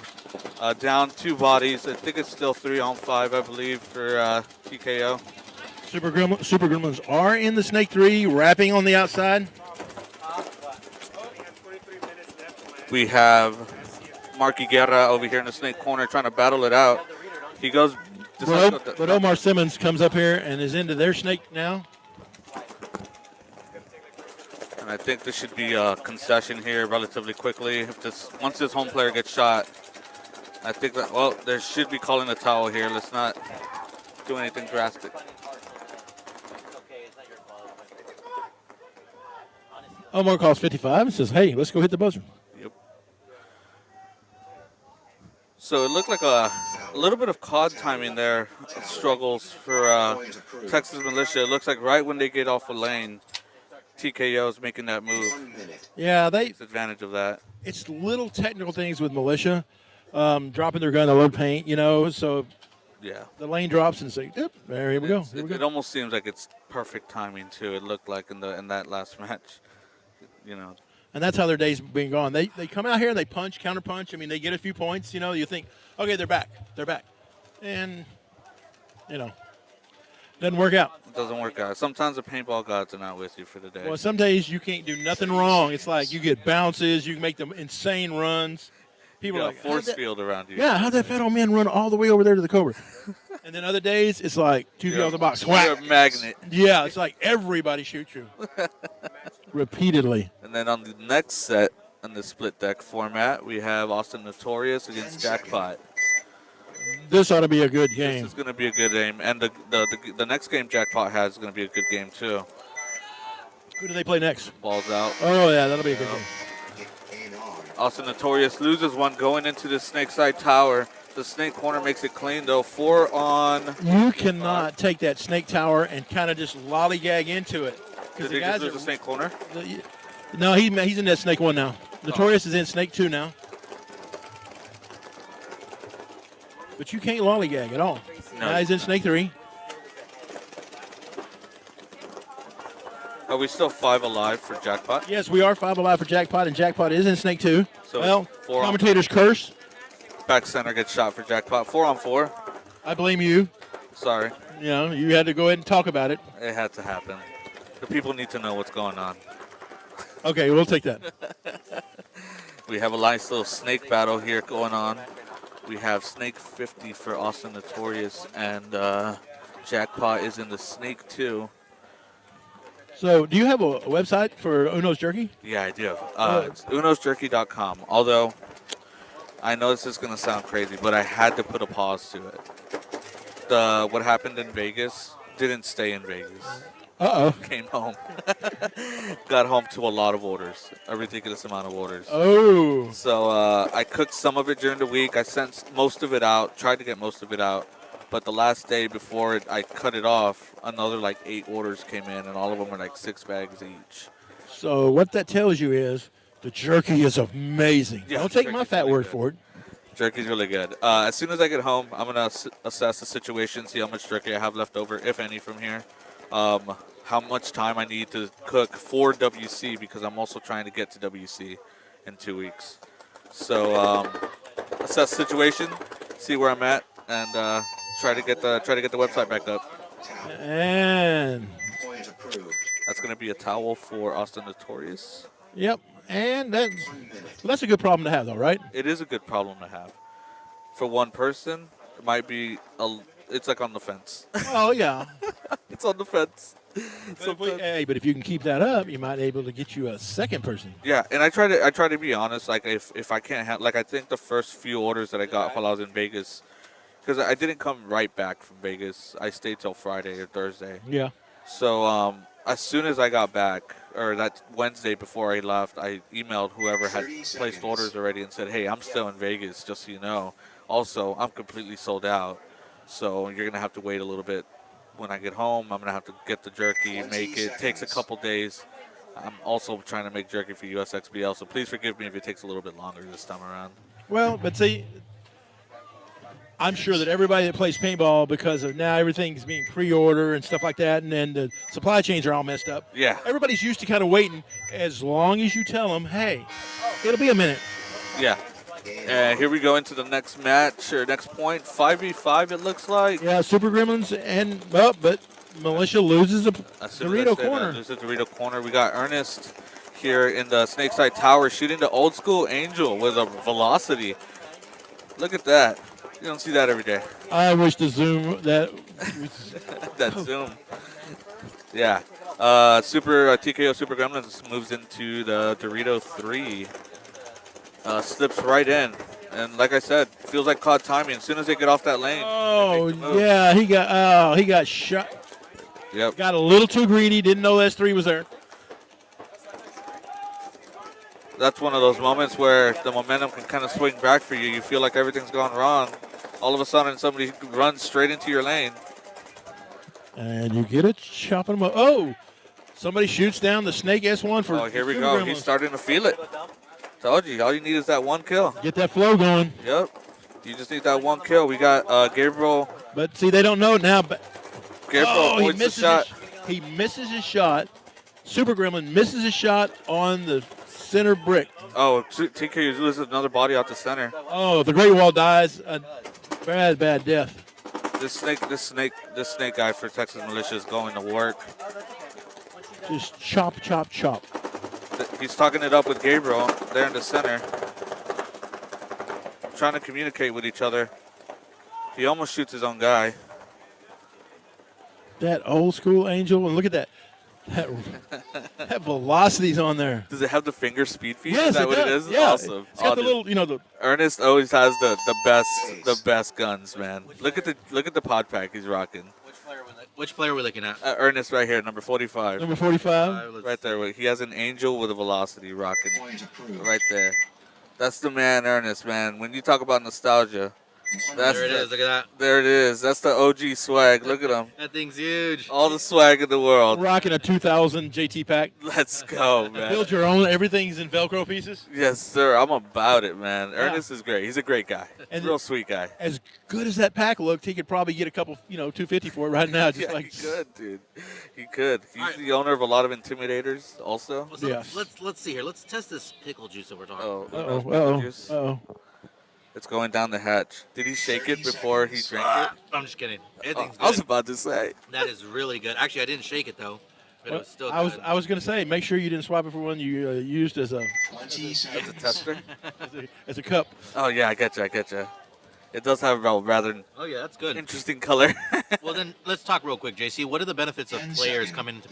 down 2 bodies. I think it's still 3-on-5, I believe, for TKO. Super Gremlins are in the Snake 3, wrapping on the outside. We have Marky Guerra over here in the Snake corner trying to battle it out. He goes. But Omar Simmons comes up here and is into their Snake now. And I think this should be a concession here relatively quickly. Once this home player gets shot, I think that, well, there should be calling a towel here. Let's not do anything drastic. Omar calls 55 and says, hey, let's go hit the buzzer. Yep. So it looked like a little bit of COD timing there, struggles for Texas Militia. It looks like right when they get off a lane, TKO is making that move. Yeah, Takes advantage of that. It's little technical things with Militia, dropping their gun to low paint, so Yeah. the lane drops and say, yep, here we go. It almost seems like it's perfect timing too. It looked like in that last match, And that's how their day's been gone. They come out here and they punch, counter punch. I mean, they get a few points. You think, okay, they're back, and doesn't work out. It doesn't work out. Sometimes the paintball gods are not with you for the day. Well, some days you can't do nothing wrong. It's like you get bounces, you can make them insane runs. People You are got like, a force field around you. yeah, how'd that fat old man run all the way over there to the Cobra? And then other days it's like 2 feet off the box. You're Whack. a magnet. Yeah, it's like everybody shoots you repeatedly. And then on the next set in the split deck format, we have Austin Notorious against Jackpot. This ought to be a good This game. is going to be a good game, and the next game Jackpot has is going to be a good game too. Who do they play next? Balls out. Oh yeah, that'll be a good game. Austin Notorious loses one going into the Snake side tower. The Snake corner makes it clean though. 4 on. You cannot take that Snake tower and kind of just lollygag into it. Did they just lose the Snake corner? No, he's in that Snake 1 now. Notorious is in Snake 2 now. But you can't lollygag at all. No. Now he's in Snake 3. Are we still 5 alive for Jackpot? Yes, we are 5 alive for Jackpot, and Jackpot is in Snake 2. So well, 4 on. commentators curse. Back center gets shot for Jackpot. 4 on 4. I blame you. Sorry. You had to go ahead and talk about it. It had to happen. The people need to know what's going on. Okay, we'll take that. We have a nice little snake battle here going on. We have Snake 50 for Austin Notorious, and Jackpot is in the Snake 2. So, do you have a website for Uno's Jerky? Yeah, I do. It's unosjerky.com. Although, I know this is going to sound crazy, but I had to put a pause to it. What happened in Vegas didn't stay in Vegas. Uh-oh. Came home. Got home to a lot of orders, a ridiculous amount of orders. Oh. So I cooked some of it during the week. I sent most of it out, tried to get most of it out. But the last day before I cut it off, another like 8 orders came in, and all of them were like 6 bags each. So what that tells you is the jerky is amazing. Yeah, Don't take my fat really word good. for it. Jerky's really good. As soon as I get home, I'm going to assess the situation, see how much jerky I have left over, if any, from here. How much time I need to cook for WC, because I'm also trying to get to WC in 2 weeks. So assess the situation, see where I'm at, and try to get the website back up. And that's going to be a towel for Austin Notorious. Yep, and that's a good problem to have, though, right? It is a good problem to have. For one person, it might be it's like on the fence. Oh yeah, it's on the fence. But if you can keep that up, you might be able to get you a second person. Yeah, and I try to be honest. Like if I can't have, like, I think the first few orders that I got while I was in Vegas, because I didn't come right back from Vegas. I stayed till Friday or Thursday. Yeah. So as soon as I got back, or that Wednesday before I left, I emailed whoever had placed orders already and said, hey, I'm still in Vegas, just so you know. Also, I'm completely sold out, so you're going to have to wait a little bit when I get home, I'm gonna have to get the jerky, make it. It takes a couple days. I'm also trying to make jerky for USXBL, so please forgive me if it takes a little bit longer this time around. Well, but see, I'm sure that everybody that plays paintball, because of now everything's being pre-order and stuff like that, and then the supply chains are all messed up. Yeah. Everybody's used to kind of waiting as long as you tell them, hey, it'll be a minute. Yeah. And here we go into the next match, or next point. 5v5, it looks like. Yeah, Super Gremlins, and but Militia loses a Dorito corner. Loses a Dorito corner. We got Ernest here in the Snakeside Tower shooting the old school Angel with a velocity. Look at that. You don't see that every day. I wish the zoom that that zoom. Yeah. TKO Super Gremlins moves into the Dorito 3. Slips right in. And like I said, feels like caught timing. As soon as they get off that lane. Oh yeah, he got shot. Yep. Got a little too greedy. Didn't know S3 was there. That's one of those moments where the momentum can kind of swing back for you. You feel like everything's gone wrong. All of a sudden, somebody runs straight into your lane. And you get it, chopping them up. Oh, somebody shoots down the Snake S1 for. Oh, here we Super go. Gremlins. He's starting to feel it. Told you, all you need is that one kill. Get that flow going. Yep. You just need that one kill. We got Gabriel. But see, they don't know it now. But Gabriel he avoids the misses shot. he misses his shot. Super Gremlin misses his shot on the center brick. Oh, TK loses another body out the center. Oh, the Great Wall dies. A bad death. This snake guy for Texas Militia is going to work. Just chop. He's talking it up with Gabriel there in the center. Trying to communicate with each other. He almost shoots his own guy. That old school Angel, and look at that. That velocity's on there. Does it have the finger speed feed? Yes, is that it what does. it is? Yeah. Awesome. It's got the little, the. Ernest always has the best guns, man. Look at the pod pack he's rocking. Which player are we looking at? Ernest right here, number 45. Number 45. Right there. He has an Angel with a velocity rocking. Right there. That's the man, Ernest, man. When you talk about nostalgia, There it is. Look at that. There it is. That's the OG swag. Look at him. That thing's huge. All the swag in the world. Rocking a 2000 JT pack. Let's go, man. Build your own. Everything's in Velcro pieces. Yes, sir. I'm about it, man. Ernest is great. He's a great guy. And real sweet guy. As good as that pack looked, he could probably get a couple, 250 for it right now. Just Yeah, like he could, dude. He could. He's the owner of a lot of Intimidators also. So let's see here. Let's test this pickle juice that we're talking about. Uh-oh. It's going down the hatch. Did he shake it before he drank it? I'm just kidding. I was about to say. That is really good. Actually, I didn't shake it though, but it was still I good. was going to say, make sure you didn't swap it for one you used as a tester, as a cup. Oh yeah, I get you. It does have a rather that's good. Interesting color. Well, then let's talk real quick, JC. What are the benefits of players coming in to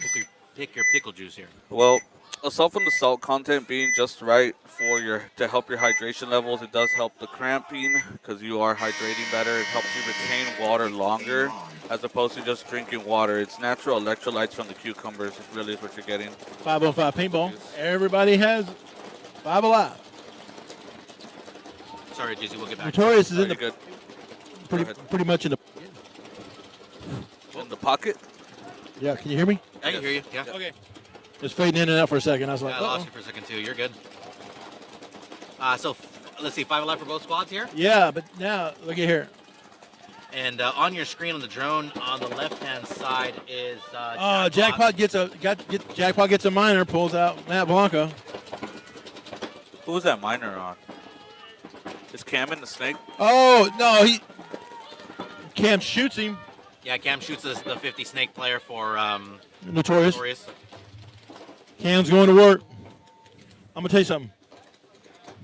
pick your pickle juice here? Well, aside from the salt content being just right to help your hydration levels, it does help the cramping because you are hydrating better. It helps you retain water longer as opposed to just drinking water. It's natural electrolytes from the cucumbers. It really is what you're getting. 5-on-5 paintball. Everybody has 5 alive. Sorry, JC. We'll get back. Notorious is in the good. pretty much in the pocket. Yeah, can you hear me? I can hear you. Yeah. Okay. Just fading in and out for a second. I was like, I lost you for a second too. You're good. So let's see, 5 alive for both squads here. Yeah, but now look at here. And on your screen on the drone on the left-hand side is Jackpot gets a minor, pulls out Matt Blanco. Who was that minor on? Is Cam in the snake? Oh no, Cam shoots him. Yeah, Cam shoots the 50 snake player for Notorious. Cam's going to work. I'm gonna tell you something.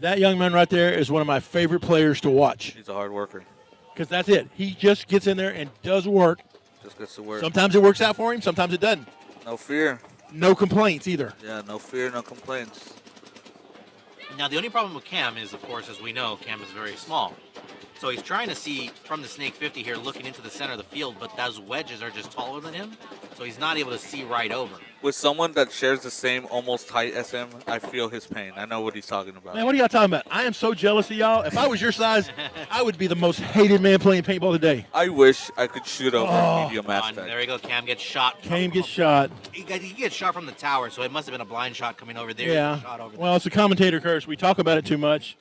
That young man right there is one of my favorite players to watch. He's a hard worker. Because that's it. He just gets in there and does work. Just gets to work. Sometimes it works out for him. Sometimes it doesn't. No fear. No complaints either. Yeah, no fear, no complaints. Now, the only problem with Cam is, of course, as we know, Cam is very small. So he's trying to see from the Snake 50 here, looking into the center of the field, but those wedges are just taller than him, so he's not able to see right over. With someone that shares the same almost height as him, I feel his pain. I know what he's talking about. Man, what are y'all talking about? I am so jealous of y'all. If I was your size, I would be the most hated man playing paintball today. I wish I could shoot over a medium aspect. There we go. Cam gets shot. Cam gets shot. He gets shot from the tower, so it must have been a blind shot coming over there. Yeah. Shot over Well, it's a commentator curse. We talk about it too much,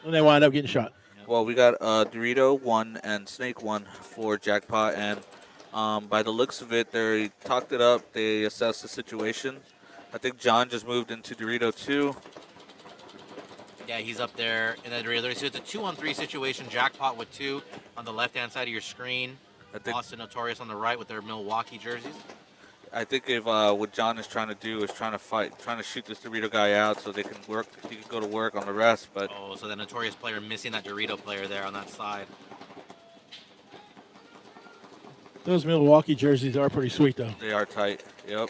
and they wind up getting shot. Well, we got Dorito 1 and Snake 1 for Jackpot, and by the looks of it, they talked it up. They assessed the situation. I think John just moved into Dorito 2. Yeah, he's up there in that area. So it's a 2-on-3 situation. Jackpot with 2 on the left-hand side of your screen. Austin Notorious on the right with their Milwaukee jerseys. I think if what John is trying to do is trying to shoot this Dorito guy out so they can work. He can go to work on the rest. But so the Notorious player missing that Dorito player there on that side. Those Milwaukee jerseys are pretty sweet, though. They are tight. Yep.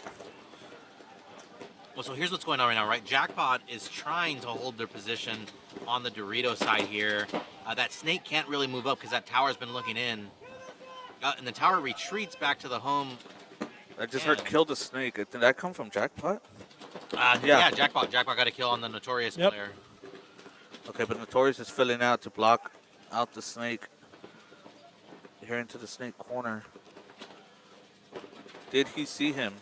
Well, so here's what's going on right now, right? Jackpot is trying to hold their position on the Dorito side here. That Snake can't really move up because that tower's been looking in. And the tower retreats back to the home. I just heard kill the Snake. Did that come from Jackpot? Yeah, Jackpot. Jackpot got a kill on the Notorious player. Okay, but Notorious is filling out to block out the Snake. Here into the Snake corner. Did he see him?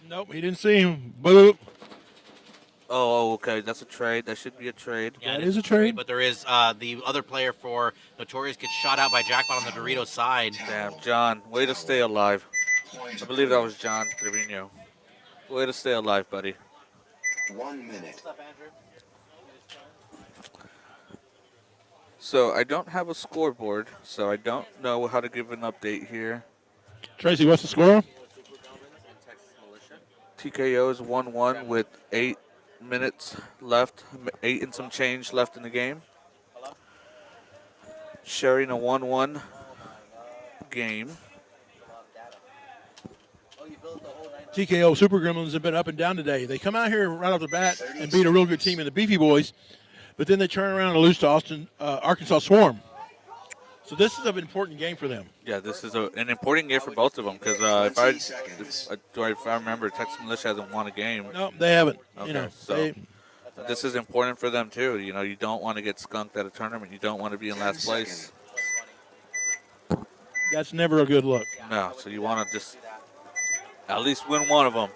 Nope, he didn't see him. Boop. Oh, okay. That's a trade. That should be a trade. Yeah, that is a trade. But there is the other player for Notorious gets shot out by Jackpot on the Dorito side. Damn, John. Way to stay alive. I believe that was John Trevino. Way to stay alive, buddy. 1 minute. What's up, Andrew? So I don't have a scoreboard, so I don't know how to give an update here. Tracy, what's the score? TKO is 1-1 with 8 minutes left, 8 and some change left in the game. Sharing a 1-1 game. TKO Super Gremlins have been up and down today. They come out here right off the bat and beat a real good team in the Beefy Boys, but then they turn around and lose to Arkansas Swarm. So this is an important game for them. Yeah, this is an important game for both of them because if I remember, Texas Militia hasn't won a game. No, they haven't. Okay, so this is important for them too. You know, you don't want to get skunked at a tournament. You don't want to be in last place. That's never a good look. No, so you want to just at least win one of them.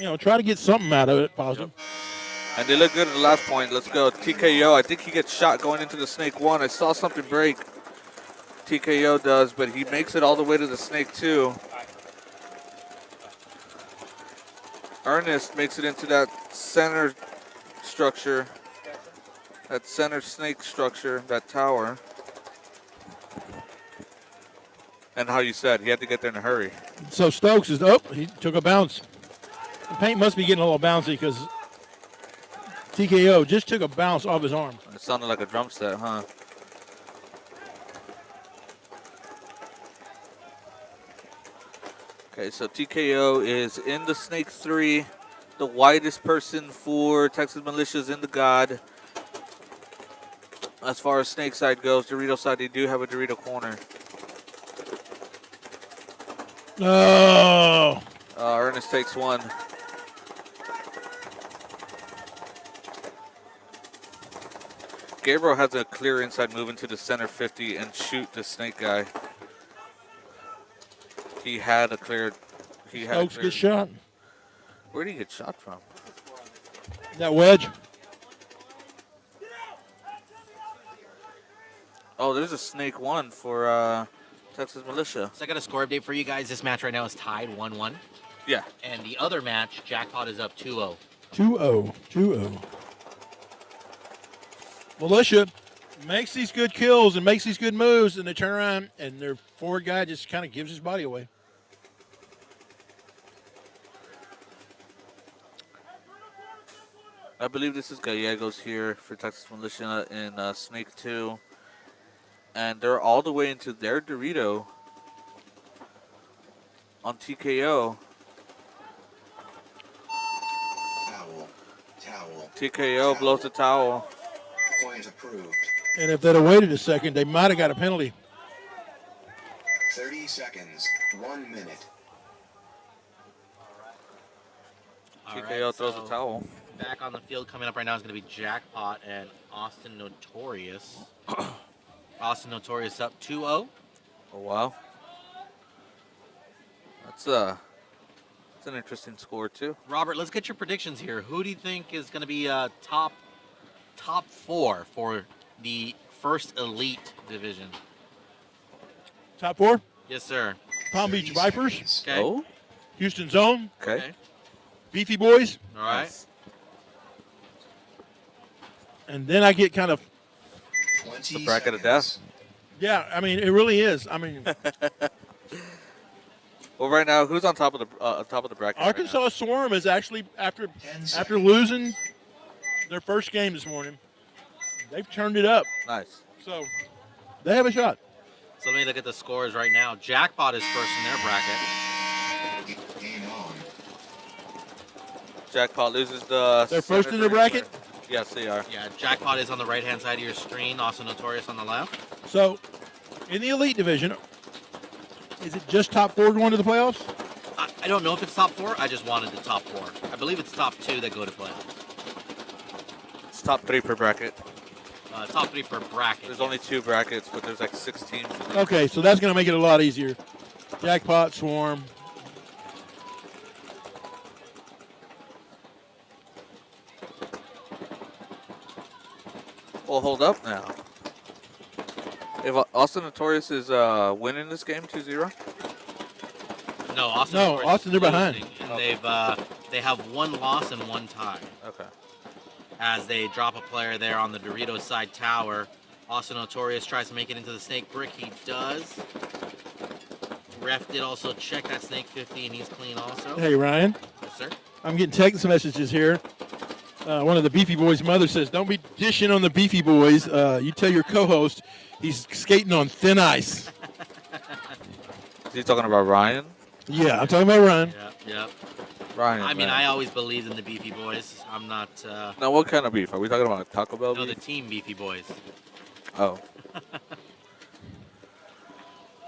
Yeah, try to get something out of it positive. Yep. And they look good at the last point. Let's go. TKO, I think he gets shot going into the Snake 1. I saw something break. TKO does, but he makes it all the way to the Snake 2. Ernest makes it into that center structure, that center Snake structure, that tower. And how you said, he had to get there in a hurry. So Stokes is he took a bounce. The paint must be getting a little bouncy because TKO just took a bounce off his arm. It sounded like a drum set, huh? Okay, so TKO is in the Snake 3, the widest person for Texas Militias in the God. As far as Snake side goes, Dorito side, they do have a Dorito corner. No. Ernest takes one. Gabriel has a clear inside move into the center 50 and shoot the Snake guy. He had a clear. Stokes gets shot. Where did he get shot from? That wedge. Oh, there's a Snake 1 for Texas Militia. So I got a score update for you guys. This match right now is tied 1-1. Yeah. And the other match, Jackpot is up 2-0. 2-0. Militia makes these good kills and makes these good moves, and they turn around, and their forward guy just kind of gives his body away. I believe this is Gallegos here for Texas Militia in Snake 2. And they're all the way into their Dorito on TKO. Towel. TKO blows the towel. Point approved. And if they'd have waited a second, they might have got a penalty. 30 seconds. 1 minute. All right, TKO throws so a towel. back on the field coming up right now is going to be Jackpot and Austin Notorious. Austin Notorious up 2-0. Oh wow. That's an interesting score too. Robert, let's get your predictions here. Who do you think is going to be top 4 for the first elite division? Top 4, Yes, sir. Palm Beach 30 Vipers, seconds. Okay. Oh, Houston Zone, okay. Beefy Boys, All right. Nice. and then I get kind of, 20 the bracket of seconds. yeah, I mean, it really is. I mean, Well, right now, who's on top of the bracket? right Arkansas Swarm is actually, 10 after seconds. losing their first game this morning, they've turned it up. now? Nice. So they have a shot. So let me look at the scores right now. Jackpot is first in their bracket. Game on. Jackpot loses the. They're first in the bracket? Yes, they are. Yeah, Jackpot is on the right-hand side of your screen. Also Notorious on the left. So in the elite division, is it just top 4 going to the playoffs? I don't know if it's top 4. I just wanted the top 4. I believe it's top 2 that go to playoffs. It's top 3 per bracket. Top 3 per bracket. There's only 2 brackets, but there's like 6 teams. Okay, so that's going to make it a lot easier. Jackpot, Swarm. Well, hold up now. If Austin Notorious is winning this game 2-0, No, Austin. No, Notorious Austin, they're is behind. losing, And they have 1 loss and 1 tie. okay. As they drop a player there on the Doritos side tower. Austin Notorious tries to make it into the snake brick. He does. Ref did also check that snake 50, and he's clean also. Hey, Ryan, Yes, sir. I'm getting text messages here. One of the Beefy Boys' mother says, don't be dishing on the Beefy Boys. You tell your co-host he's skating on thin ice. Is he talking about Ryan? Yeah, I'm talking about Ryan. Yeah. Ryan. I mean, man. I always believed in the Beefy Boys. I'm not. Now, what kind of beef? Are we talking about Taco Bell No, the beef? team Beefy Boys. Oh.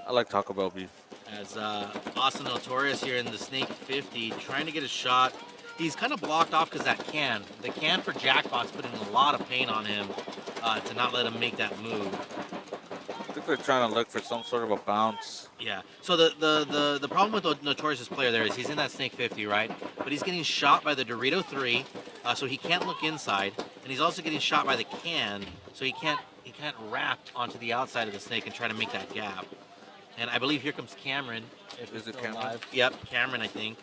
I like Taco Bell beef. As Austin Notorious here in the Snake 50, trying to get a shot. He's kind of blocked off because the can for Jackpot's putting a lot of pain on him to not let him make that move. I think they're trying to look for some sort of a bounce. Yeah. So the problem with the Notorious player there is he's in that Snake 50, right? But he's getting shot by the Dorito 3, so he can't look inside, and he's also getting shot by the can, so he can't wrap onto the outside of the snake and try to make that gap. And I believe here comes Cameron. If Is he's it still Cameron? alive. Yep, Cameron, I think,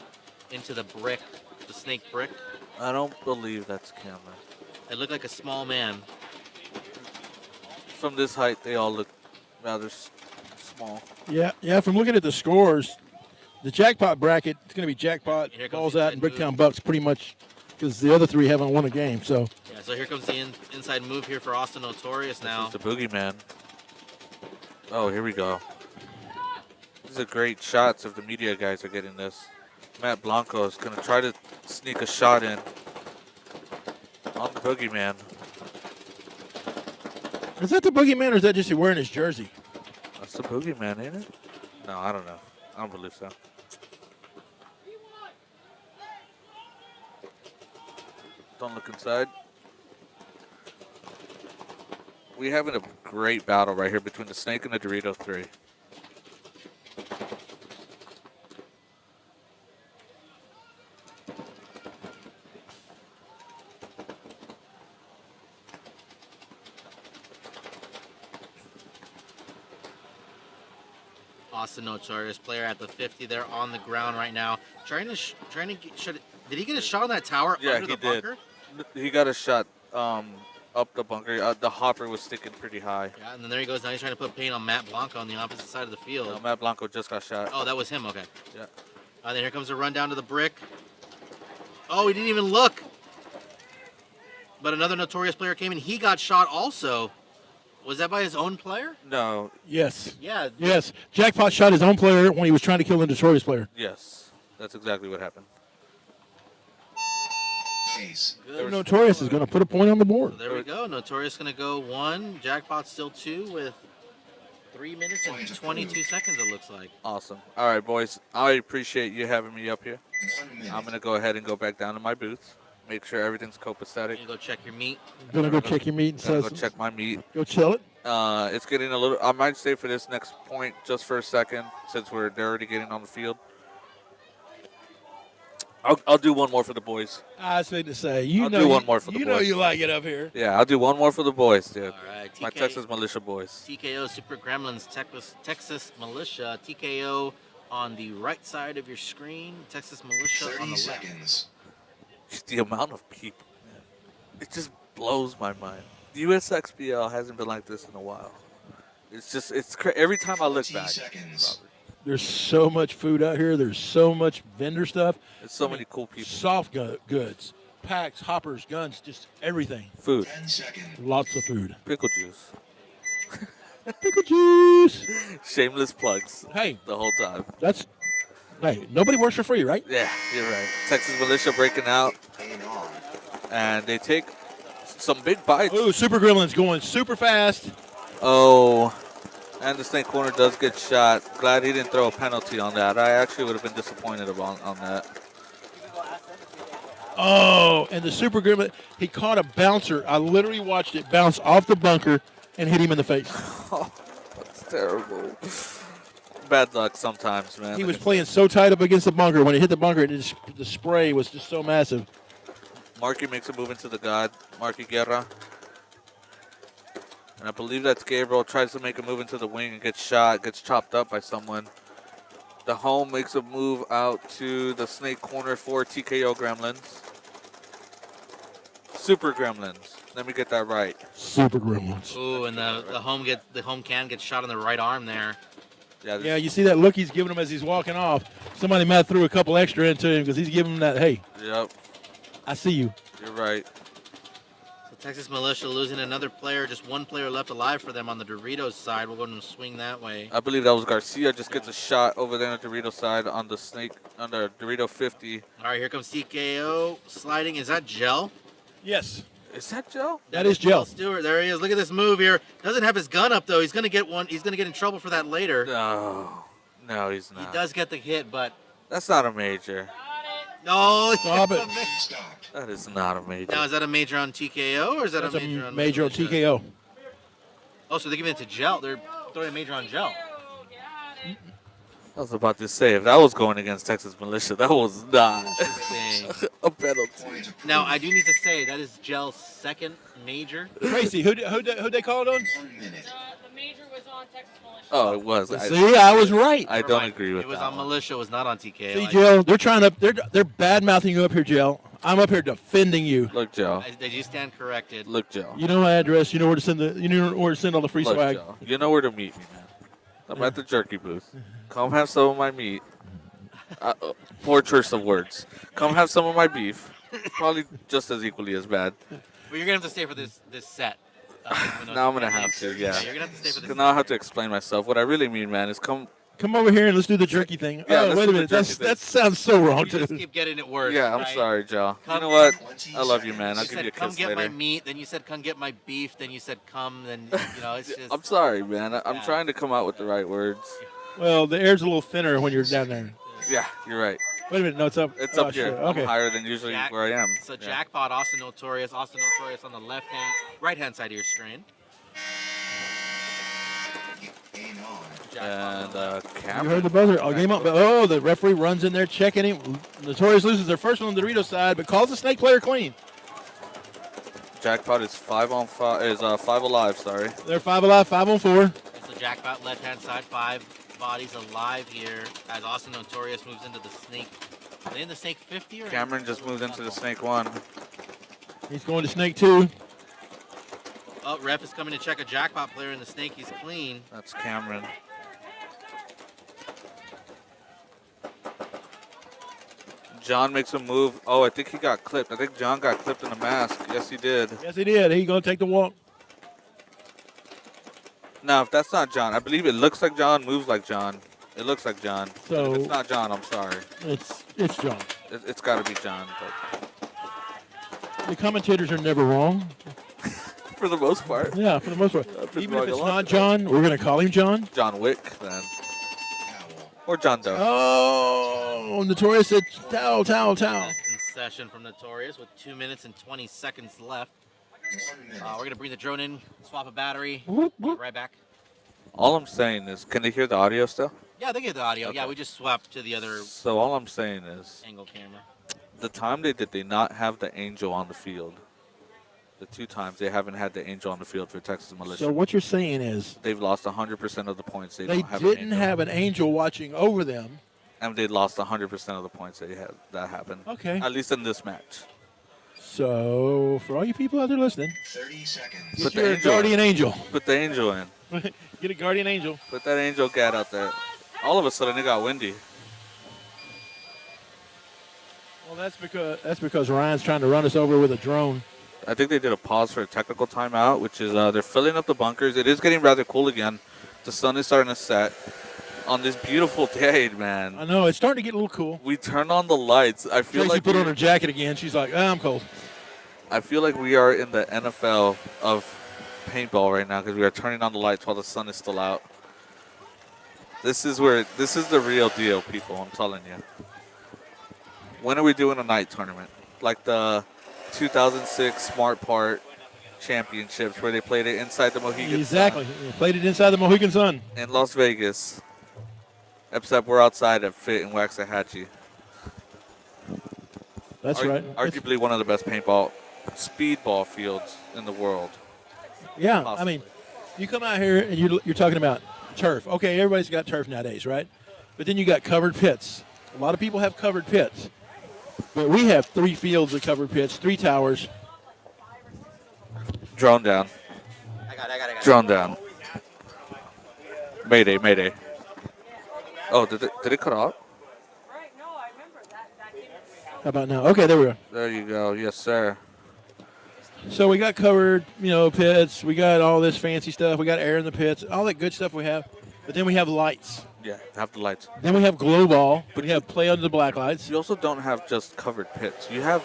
into the brick, the snake brick. I don't believe that's Cameron. It looked like a small man. From this height, they all look rather small. Yeah. From looking at the scores, the Jackpot bracket, it's going to be Jackpot, Here comes Balls the Out, and inside Bricktown move. Bucks pretty much because the other 3 haven't won a game. So Yeah, so here comes the inside move here for Austin Notorious now. It's the boogeyman. Oh, here we go. These are great shots if the media guys are getting this. Matt Blanco is going to try to sneak a shot in on the boogeyman. is that the boogeyman or is that just he wearing his jersey? That's the boogeyman, ain't it? No, I don't know. I don't believe so. Don't look inside. We having a great battle right here between the Snake and the Dorito 3. Austin Notorious player at the 50 there on the ground right now. Trying to did he get a shot on that tower Yeah, under he the did. bunker? He got a shot up the bunker. The hopper was sticking pretty high. Yeah, and then there he goes. Now he's trying to put pain on Matt Blanco on the opposite side of the field. No, Matt Blanco just got shot. Oh, that was him. Okay. Yeah. Then here comes the run down to the brick. Oh, he didn't even look. But another Notorious player came in. He got shot also. Was that by his own player? No. Yes. Yeah. Yes. Jackpot shot his own player when he was trying to kill the Notorious player. Yes. That's exactly what happened. penalties. Good. Notorious is going to put a point on the board. So there we go. Notorious going to go 1. Jackpot still 2 with 3 minutes and 22 seconds, it looks like. Awesome. All right, boys. I appreciate you having me up here. 1 minute. I'm going to go ahead and go back down to my booth. Make sure everything's copacetic. You go check your meat. Gonna go check your meat and Gotta go says, check my meat. go chill it. It's getting a little. I might stay for this next point just for a second, since they're already getting on the field. I'll do one more for the boys. I was going to say, I'll do one more for the you know boys. you like it up here. Yeah, I'll do one more for the boys, dude. All right. My Texas Militia boys. TKO Super Gremlins, Texas Militia. TKO on the right side of your screen. Texas Militia 30 on the left. seconds. The amount of people, man. It just blows my mind. The USXBL hasn't been like this in a while. It's every time I look 14 back. seconds. Robert, There's so much food out here. There's so much vendor stuff. there's so many cool people. Soft goods, packs, hoppers, guns, just everything. Food, 10 seconds. Lots of food. pickle juice, Pickle juice. shameless plugs Hey, the whole time. hey, nobody works for free, right? Yeah, you're right. Texas Militia breaking out, Hang on. and they take some big bites. Oh, Super Gremlins going super fast. Oh, and the snake corner does get shot. Glad he didn't throw a penalty on that. I actually would have been disappointed on that. Oh, and the Super Gremlin, he caught a bouncer. I literally watched it bounce off the bunker and hit him in the face. Oh, that's terrible. Bad luck sometimes, man. He was playing so tight up against the bunker. When it hit the bunker, the spray was just so massive. Marky makes a move into the god. Marky Guerra. And I believe that's Gabriel. Tries to make a move into the wing and gets shot. Gets chopped up by someone. The home makes a move out to the snake corner for TKO Gremlins. Super Gremlins. Let me get that right. Super Gremlins. Ooh, and the home can gets shot on the right arm there. Yeah, you see that look he's giving him as he's walking off. Somebody might have threw a couple extra into him because he's giving him that, hey, Yep, I see you. you're right. So Texas Militia losing another player, just one player left alive for them on the Doritos side. We'll go to swing that way. I believe that was Garcia. Just gets a shot over there on the Dorito side on the snake, on the Dorito 50. All right, here comes TKO sliding. Is that Gel? Yes, Is that Joe? that is Gel. Stewart, there he is. Look at this move here. Doesn't have his gun up though. He's gonna get one. He's gonna get in trouble for that later. No, he's He not. does get the hit, but That's not a major. no. Stop it. Game stopped. That is not a major. Now is that a major on TKO or is that That's a major a on major on Militia? TKO. Oh, so they're giving it to Gel. They're throwing a major on Gel. I was about to say, if that was going against Texas Militia, that was not Interesting. a penalty. Point approved. Now I do need to say that is Gel's second major. Tracy, who they called on? 1 minute. The major was on Texas Militia. Oh, it was. See, I was right. I don't agree with It was that on one. Militia. It was not on TKO. See, Jill, they're trying to, they're bad mouthing you up here, Jill. I'm up here defending you. Look, Joe. They do stand corrected. Look, Joe. You know my address. You know where to send all the free Look, swag. Joe. You know where to meet me, man. I'm at the jerky booth. Come have some of my meat. Poor choice of words. Come have some of my beef. Probably just as equally as bad. Well, you're gonna have to stay for this set. Now I'm gonna have to, yeah. You're gonna have to stay for this. Because now I have to explain myself. What I really mean, man, is come. Come over here and let's do the jerky thing. Yeah, oh, let's wait do a the minute. jerky thing. That sounds so wrong, You just too. keep getting it worse. Yeah, I'm right? sorry, Joe. You Come- know what? 20 I love you, man. I'll You give you a said, come kiss get later. my meat. Then you said, come get my beef. Then you said, come. Then, it's just. I'm sorry, man. I'm Yeah. trying to come out with the right words. Well, the air's a little thinner when you're down there. Yeah, you're right. Wait a minute. No, it's up. It's Oh, up here. shit. Okay. I'm higher than usually Jack- where I am. So Yeah. Jackpot, Austin Notorious on the right hand side of your screen. Game on. And You Cameron. heard the buzzer. Oh, game up. Oh, the referee runs in there checking him. Notorious loses their first one on the Dorito side, but calls the snake player clean. Jackpot is 5 on 5. Is 5 alive. Sorry. They're 5 alive, 5 on 4. So Jackpot left hand side, 5 bodies alive here as Austin Notorious moves into the snake. Are they in the snake 50 or? Cameron just moved into the snake 1. He's going to snake 2. Oh, ref is coming to check a Jackpot player in the snake. He's clean. That's Cameron. John makes a move. Oh, I think he got clipped. I think John got clipped in the mask. Yes, he did. Yes, he did. He's going to take the walk. No, if that's not John, I believe it looks like John, moves like John. It looks like John. But So- if it's not John, I'm sorry. It's John. It's got to be John. But The commentators are never wrong. For the most part. Yeah, for the most part. I've been Even if wrong a it's lot not today. John, we're going to call him John. John Wick, then. Or John Doe. Oh, Notorious said towel. Concession from Notorious with 2 minutes and 20 seconds left. We're going to bring the drone in, swap a battery, be right back. All I'm saying is, can they hear the audio still? Yeah, they get the audio. Okay. Yeah, we just swapped to the other So all I'm saying is, angle camera. the time they did not have the Angel on the field, the 2 times they haven't had the Angel on the field for Texas Militia, So what you're saying is they've lost 100% of the points. They they don't have an didn't Angel. have an angel watching over them. And they lost 100% of the points they had. That happened. Okay. At least in this match. So for all you people out there listening, 30 seconds. get Put the your angel guardian in. angel. Put the Angel in. Get a guardian angel. Put that Angel gat out there. All of a sudden, it got windy. Well, that's because Ryan's trying to run us over with a drone. I think they did a pause for a technical timeout, which is they're filling up the bunkers. It is getting rather cool again. The sun is starting to set on this beautiful day, man. I know it's starting to get a little cool. We turned on the lights. I feel Tracy like put on her jacket again. She's like, I'm cold. I feel like we are in the NFL of paintball right now because we are turning on the lights while the sun is still out. This is the real deal, people. I'm telling you. When are we doing a night tournament like the 2006 Smart Part Championships where they played it inside the Mohegan Exactly. Sun They played it inside the Mohegan Sun. in Las Vegas? Except we're outside at Fit and Waxahachie. That's right. Arguably one of the best paintball, speedball fields in the world. Yeah, Possibly. I mean, you come out here and you're talking about turf. Okay, everybody's got turf nowadays, right? But then you got covered pits. A lot of people have covered pits. But we have 3 fields of covered pits, 3 towers. Drone down. I got it. Drone down. Mayday. Oh, did it cut off? How about now? Okay, there we go. There you go. Yes, sir. So we got covered, pits. We got all this fancy stuff. We got air in the pits, all that good stuff we have. But then we have lights. Yeah, have the lights. Then we have glow ball. We have play under the black lights. You also don't have just covered pits. You have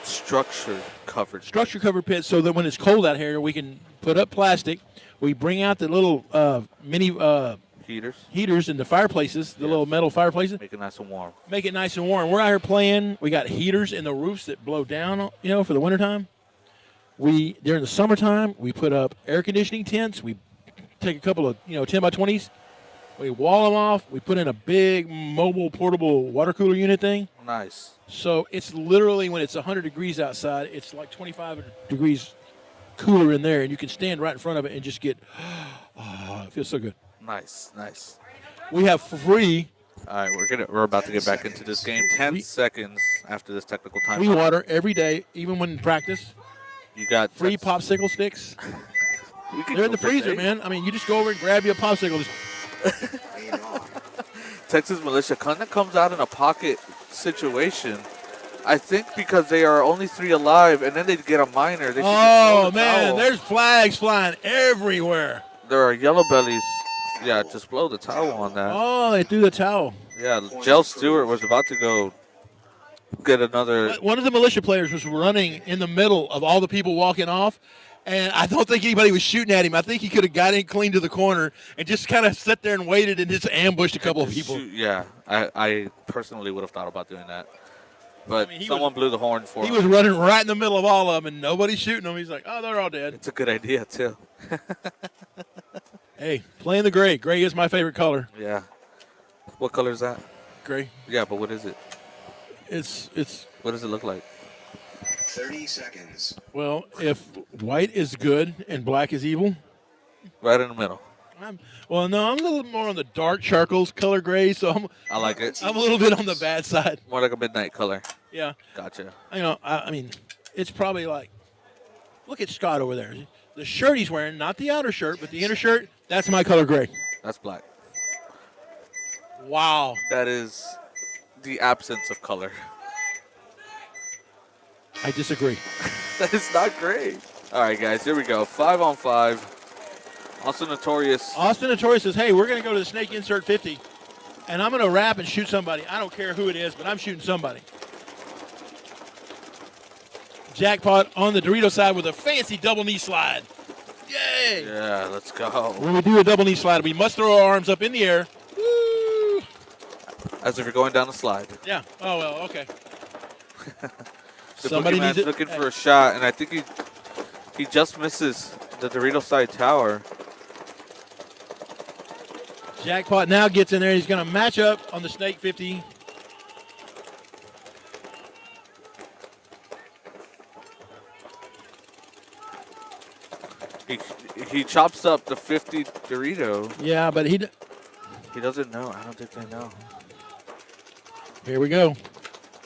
structured covered. Structure covered pits so that when it's cold out here, we can put up plastic. We bring out the little mini heaters in the fireplaces, the little metal fireplaces. Make it nice and warm. Make it nice and warm. We're out here playing. We got heaters in the roofs that blow down, for the wintertime. During the summertime, we put up air conditioning tents. We take a couple of, 10 by 20s. We wall them off. We put in a big mobile portable water cooler unit thing. Nice. So it's literally when it's 100 degrees outside, it's like 25 degrees cooler in there, and you can stand right in front of it and just get, it feels so good. Nice. We have free. All right, we're about to get back into this game. 10 seconds after this technical time. Free water every day, even when in practice. You got free popsicle sticks. They're in the freezer, man. I mean, you just go over and grab you a popsicle. Texas Militia kind of comes out in a pocket situation. I think because they are only 3 alive, and then they get a minor. They oh, man, there's flags flying everywhere. There are yellow bellies. Yeah, just blow the towel on that. Oh, they threw the towel. Yeah, Jell Stewart was about to go get another. One of the militia players was running in the middle of all the people walking off, and I don't think anybody was shooting at him. I think he could have got in clean to the corner and just kind of sat there and waited and just ambushed a couple of people. Yeah, I personally would have thought about doing that. But someone blew the horn for him. He was running right in the middle of all of them, and nobody's shooting them. He's like, oh, they're all dead. It's a good idea, too. Hey, playing the gray. Gray is my favorite color. Yeah. What color is that? Gray. Yeah, but what is it? It's. What does it look like? 30 seconds. Well, if white is good and black is evil. Right in the middle. I'm a little more on the dark charcoal color gray, so I like it. I'm a little bit on the bad side. More like a midnight color. Yeah. Gotcha. I mean, it's probably like, look at Scott over there. The shirt he's wearing, not the outer shirt, but the inner shirt, that's my color gray. That's black. Wow. That is the absence of color. I disagree. That is not great. All right, guys, here we go. 5-on-5. Austin Notorious. Austin Notorious says, hey, we're going to go to the Snake Insert 50, and I'm going to rap and shoot somebody. I don't care who it is, but I'm shooting somebody. Jackpot on the Dorito side with a fancy double knee slide. Yay! Yeah, let's go. When we do a double knee slide, we must throw our arms up in the air. Woo! As if you're going down a slide. Yeah. Oh, well, okay. The Somebody needs Boogeyman's it. looking for a shot, and I think he just misses the Dorito side tower. Jackpot now gets in there. He's going to match up on the Snake 50. He chops up the 50 Dorito. Yeah, but He doesn't know. I don't think they know. here we go.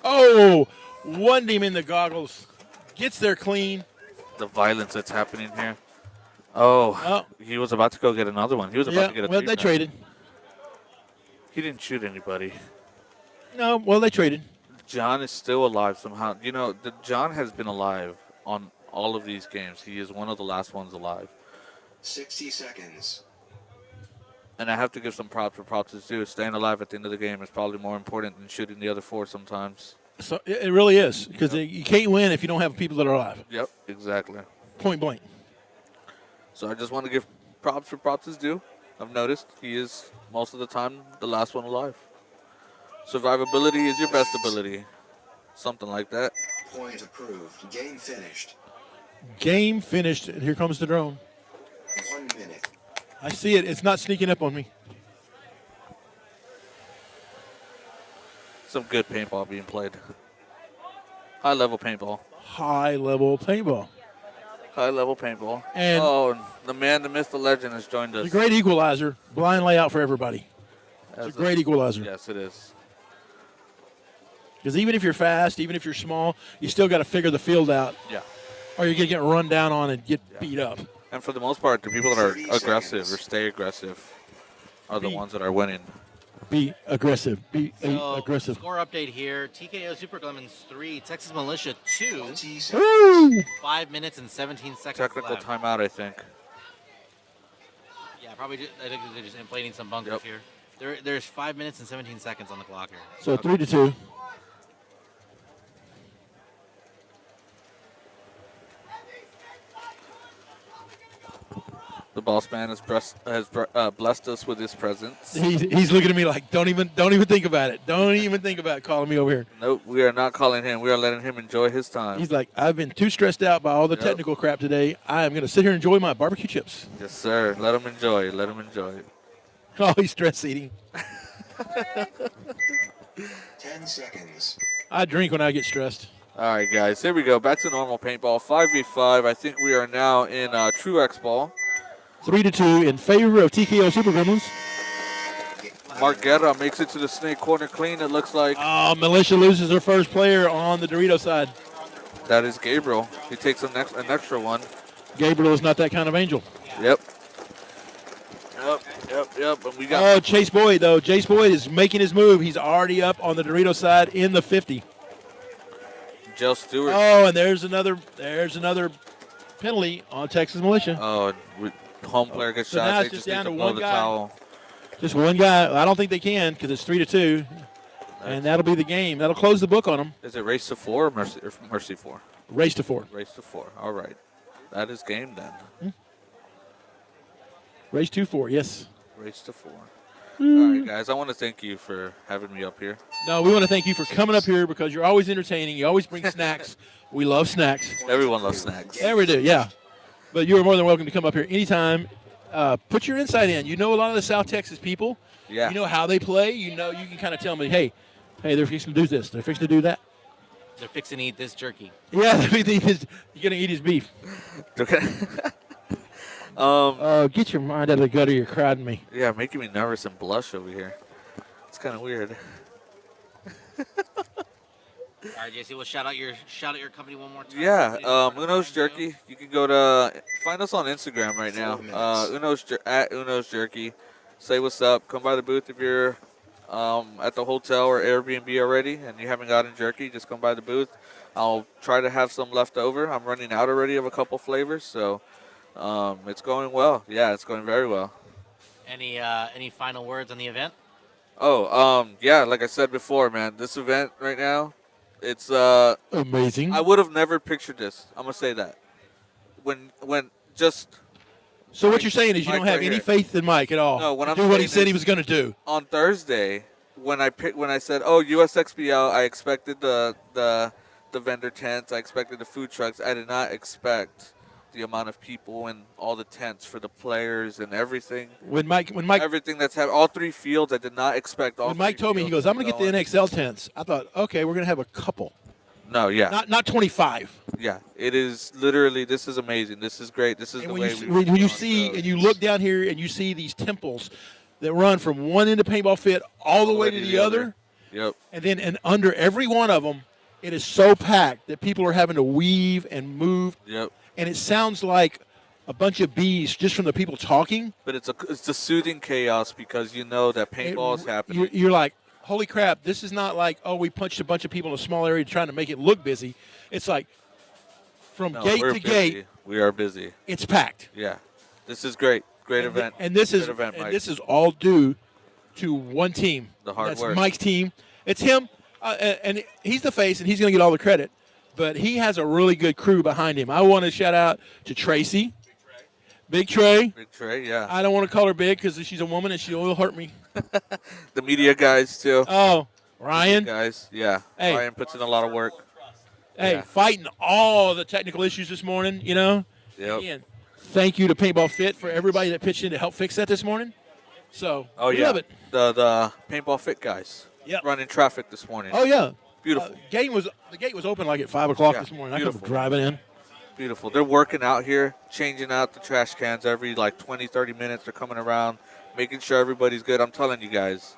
Oh, one him in the goggles. Gets there clean. The violence that's happening here. Oh, he was about to go get another one. He was about to get a well, three they pack. traded. He didn't shoot anybody. No, well, they traded. John is still alive somehow. You know, John has been alive on all of these games. He is one of the last ones alive. 60 seconds. And I have to give some props for props is due. Staying alive at the end of the game is probably more important than shooting the other four sometimes. So it really is, because you can't win if you don't have people that are alive. Yep, exactly. Point blank. So I just want to give props for props is due. I've noticed he is most of the time the last one alive. Survivability is your best ability. Something like that. Point approved. Game finished. Game finished, and here comes the drone. 1 minute. I see it. It's not sneaking up on me. Some good paintball being played. High level paintball. High-level paintball. High level paintball. And the man, the myth, the legend has joined us. the great equalizer. Blind layout for everybody. It's a great equalizer. Yes, it is. Because even if you're fast, even if you're small, you still got to figure the field out. Yeah. Or you're going to get run down on and get beat up. And for the most part, the people that are 30 aggressive seconds. or stay aggressive are the ones that are winning. Be aggressive. Be aggressive. Score update here. TKO Super Gremlins 3, Texas Militia 2. 20 seconds. Woo! 5 minutes and 17 seconds Technical left. timeout, I think. Yeah, probably. I think they're just inflating some bunkers here. There's 5 minutes and 17 seconds on the clock here. So 3-2. The boss man has blessed us with his presence. He's looking at me like, don't even think about it. Don't even think about calling me over here. Nope, we are not calling him. We are letting him enjoy his time. He's like, I've been too stressed out by all the technical crap today. I am going to sit here and enjoy my barbecue chips. Yes, sir. Let him enjoy. Let him enjoy. Oh, he's stress eating. 10 seconds. I drink when I get stressed. All right, guys. Here we go. Back to normal paintball. 5v5. I think we are now in True X Ball. 3-2 in favor of TKO Super Gremlins. Mark Guerra makes it to the snake corner clean, it looks like. Oh, Militia loses their first player on the Dorito side. That is Gabriel. He takes an extra one. Gabriel is not that kind of angel. Yep. And we got Chase Boyd, though. Chase Boyd is making his move. He's already up on the Dorito side in the 50. Joe Stewart. Oh, and there's another penalty on Texas Militia. Oh, home player gets So shot. now They it's just need down to to blow one the guy. towel. Just one guy. I don't think they can because it's 3-2. And that'll be the game. That'll close the book on them. Is it race to 4 or mercy 4? Race to 4. Race to 4. All right. That is game then. Race 2-4, yes. Race to 4. All right, guys. I want to thank you for having me up here. No, we want to thank you for coming up here because you're always entertaining. You always bring snacks. We love snacks. Everyone loves snacks. Yeah, we do, yeah. But you are more than welcome to come up here anytime. Put your insight in. You know a lot of the South Texas people. Yeah. You know how they play. You know you can kind of tell me, hey, they're fixing to do this. They're fixing to do that. They're fixing to eat this jerky. Yeah, you're going to eat his beef. Okay. Get your mind out of the gutter. You're crowding me. Yeah, making me nervous and blush over here. It's kind of weird. All right, JC, we'll shout out your company one more time. Yeah, Uno's Jerky. You can go to find us on Instagram right now. At Uno's Jerky. Say what's up. Come by the booth if you're at the hotel or Airbnb already and you haven't gotten jerky. Just come by the booth. I'll try to have some left over. I'm running out already of a couple flavors, so it's going well. Yeah, it's going very well. Any final words on the event? Yeah, like I said before, man, this event right now It's Amazing. I would have never pictured this. I'm gonna say that. When just So what Mike- you're saying is you Mike don't have right any here. faith in Mike at all. No, what to I'm do what he saying said he is- was going to do. on Thursday when I said, "Oh, USXBL," I expected the vendor tents. I expected the food trucks. I did not expect the amount of people and all the tents for the players and everything. When Mike Everything that's happened, all 3 fields, I did not expect all. when Mike 3 told me, he fields goes, "I'm going to get the going. NXL tents." I thought, okay, we're going to have a couple, No, yeah, not 25. yeah. It is literally. This is amazing. This is great. This is And the when way you, we when you run see shows. and you look down here and you see these temples that run from one end of paintball fit all the way to the other, Yep. and then and under every one of them, it is so packed that people are having to weave and move, Yep. and it sounds like a bunch of bees just from the people talking. But it's a soothing chaos because you know that paintball is happening. You're like, holy crap, this is not like, oh, we punched a bunch of people in a small area trying to make it look busy. It's like from No, gate we're to busy. gate, We are busy. it's packed. Yeah. This is great. Great And event. And this Great is event, and Mike. this is all due to one team. The hard That's work. Mike's team. It's him, and he's the face, and he's going to get all the credit. But he has a really good crew behind him. I want to shout out to Tracy, Big Trey. Big Trey, yeah. I don't want to call her big because she's a woman and she will hurt me. The media guys too. Oh, Ryan. Guys, yeah. Hey. Ryan puts in a lot of work. Hey, Yeah. fighting all the technical issues this morning, you know. Yep. Again, thank you to Paintball Fit for everybody that pitched in to help fix that this morning. So, Oh we yeah. love it. The paintball fit guys. Yep. Running traffic this morning. Oh, yeah. Beautiful. The gate was open like at 5 o'clock Yeah, this morning. I beautiful. come driving in. Beautiful. They're working out here, changing out the trash cans every like 20, 30 minutes. They're coming around, making sure everybody's good. I'm telling you guys.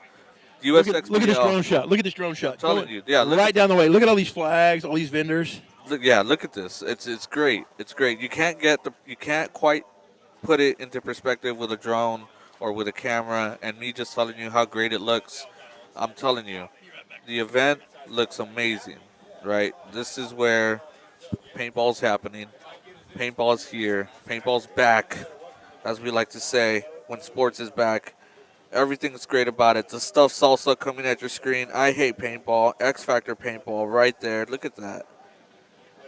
Look USXBL. at this drone shot. Look at this drone shot. Telling Going you. Yeah, look right down the way. Look at all these flags, all these vendors. Look at this. It's great. It's great. You can't quite put it into perspective with a drone or with a camera and me just telling you how great it looks. I'm telling you, the event looks amazing, right? This is where paintball's happening. Paintball's here. Paintball's back, as we like to say, when sports is back. Everything's great about it. The stuff salsa coming at your screen. I hate paintball. X Factor paintball right there. Look at that.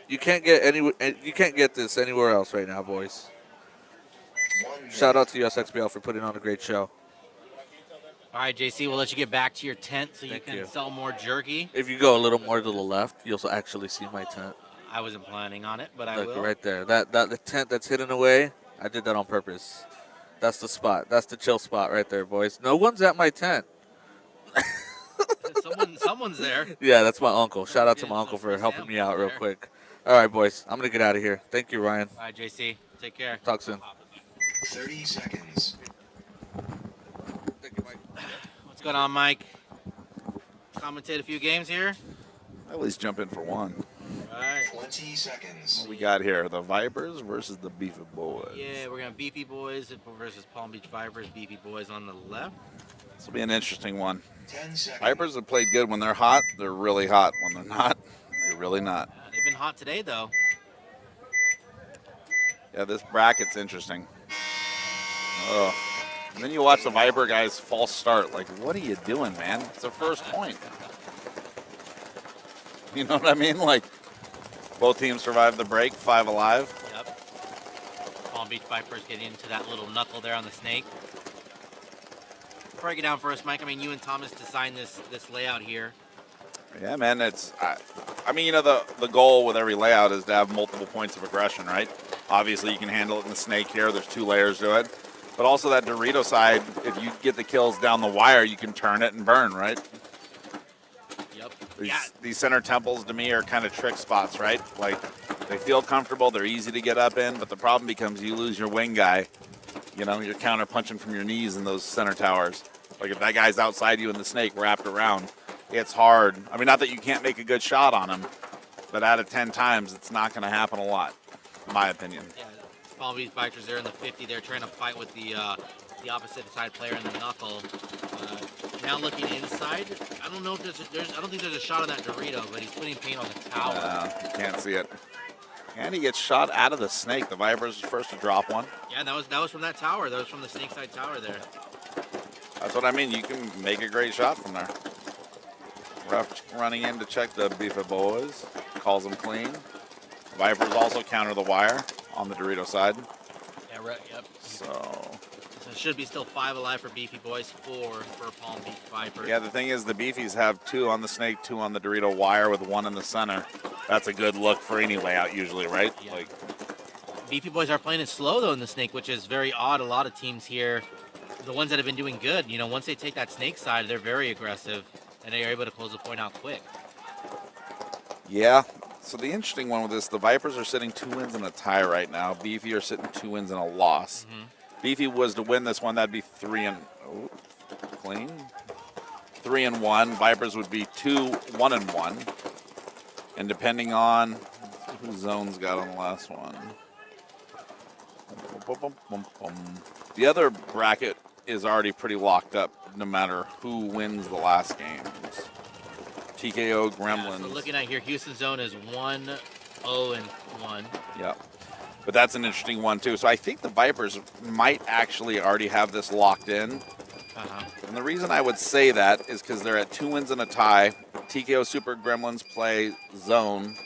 You can't get this anywhere else right now, boys. Shout out to USXBL for putting on a great show. All right, JC, we'll let you get back to your tent so you Thank can you. sell more jerky. If you go a little more to the left, you'll actually see my tent. I wasn't planning on it, but I Look, will. right there. That the tent that's hidden away, I did that on purpose. That's the spot. That's the chill spot right there, boys. No one's at my tent. Someone's there. Yeah, that's my uncle. Shout out to my Getting uncle some for free helping me samples out real there. quick. All right, boys. I'm going to get out of here. Thank you, Ryan. All right, JC, take care. Talk soon. 30 seconds. Thank you, Mike. What's going on, Mike? Commentate a few games here. I always jump in for one. All right. 20 seconds. What we got here? The Vipers versus the Beefy Boys. Yeah, we're going to Beefy Boys versus Palm Beach Vipers. Beefy Boys on the left. This will be an interesting one. 10 seconds. Vipers have played good when they're hot. They're really hot. When they're not, they're really not. They've been hot today, though. Yeah, this bracket's interesting. Oh. And then you watch the Viper guys false start. Like, what are you doing, man? It's their first point. You know what I mean? Like, both teams survived the break, 5 alive. Yep. Palm Beach Vipers getting into that little knuckle there on the snake. Break it down for us, Mike. I mean, you and Thomas designed this layout here. Yeah, man, it's, I mean, you know, the goal with every layout is to have multiple points of aggression, right? Obviously, you can handle it in the snake here. There's 2 layers to it. But also that Dorito side, if you get the kills down the wire, you can turn it and burn, right? Yep. These center temples, to me, are kind of trick spots, right? Like, they feel comfortable. They're easy to get up in. But the problem becomes you lose your wing guy. You know, you're counter punching from your knees in those center towers. Like, if that guy's outside you in the snake wrapped around, it's hard. I mean, not that you can't make a good shot on him, but out of 10 times, it's not going to happen a lot, in my opinion. Yeah, Palm Beach Vipers there in the 50. They're trying to fight with the opposite side player in the knuckle. Now looking inside, I don't know if I don't think there's a shot on that Dorito, but he's putting paint on the tower. You can't see it. And he gets shot out of the snake. The Vipers was first to drop one. Yeah, that was from that tower. That was from the snake side tower there. That's what I mean. You can make a great shot from there. Ref running in to check the Beefy boys. Calls them clean. Vipers also counter the wire on the Dorito side. Yeah, right. Yep. So it should be still 5 alive for Beefy Boys, 4 for Palm Beach Vipers. yeah, the thing is the Beefies have 2 on the snake, 2 on the Dorito wire with 1 in the center. That's a good look for any layout usually, right? Yeah. Like Beefy Boys are playing it slow though in the snake, which is very odd. A lot of teams here, the ones that have been doing good, you know, once they take that snake side, they're very aggressive and they are able to close the point out quick. yeah. So the interesting one with this, the Vipers are sitting 2 wins and a tie right now. Beefy are sitting 2 wins and a loss. Beefy was to win this one, that'd be 3 and clean. 3 and 1. Vipers would be 1 and 1. And depending on who Zone's got on the last one. The other bracket is already pretty locked up no matter who wins the last games. TKO Gremlins. Yeah, so looking at here, Houston Zone is 1-0 and 1. Yeah. But that's an interesting one, too. So I think the Vipers might actually already have this locked in. And the reason I would say that is because they're at 2 wins and a tie. TKO Super Gremlins play Zone.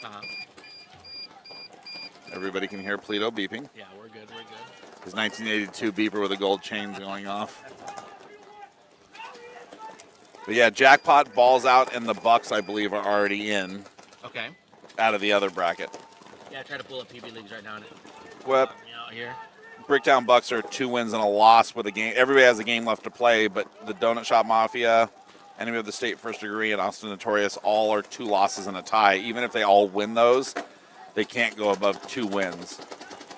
Everybody can hear Pleto beeping. Yeah, we're good. We're good. His 1982 beeper with the gold chains going off. But yeah, Jackpot, Balls Out, and the Bucks, I believe, are already in. Okay. Out of the other bracket. Yeah, I try to pull up PB leagues right now. What? Out here. Bricktown Bucks are 2 wins and a loss with a game. Everybody has a game left to play, but the Donut Shop Mafia, Enemy of the State First Degree, and Austin Notorious all are 2 losses and a tie. Even if they all win those, they can't go above 2 wins.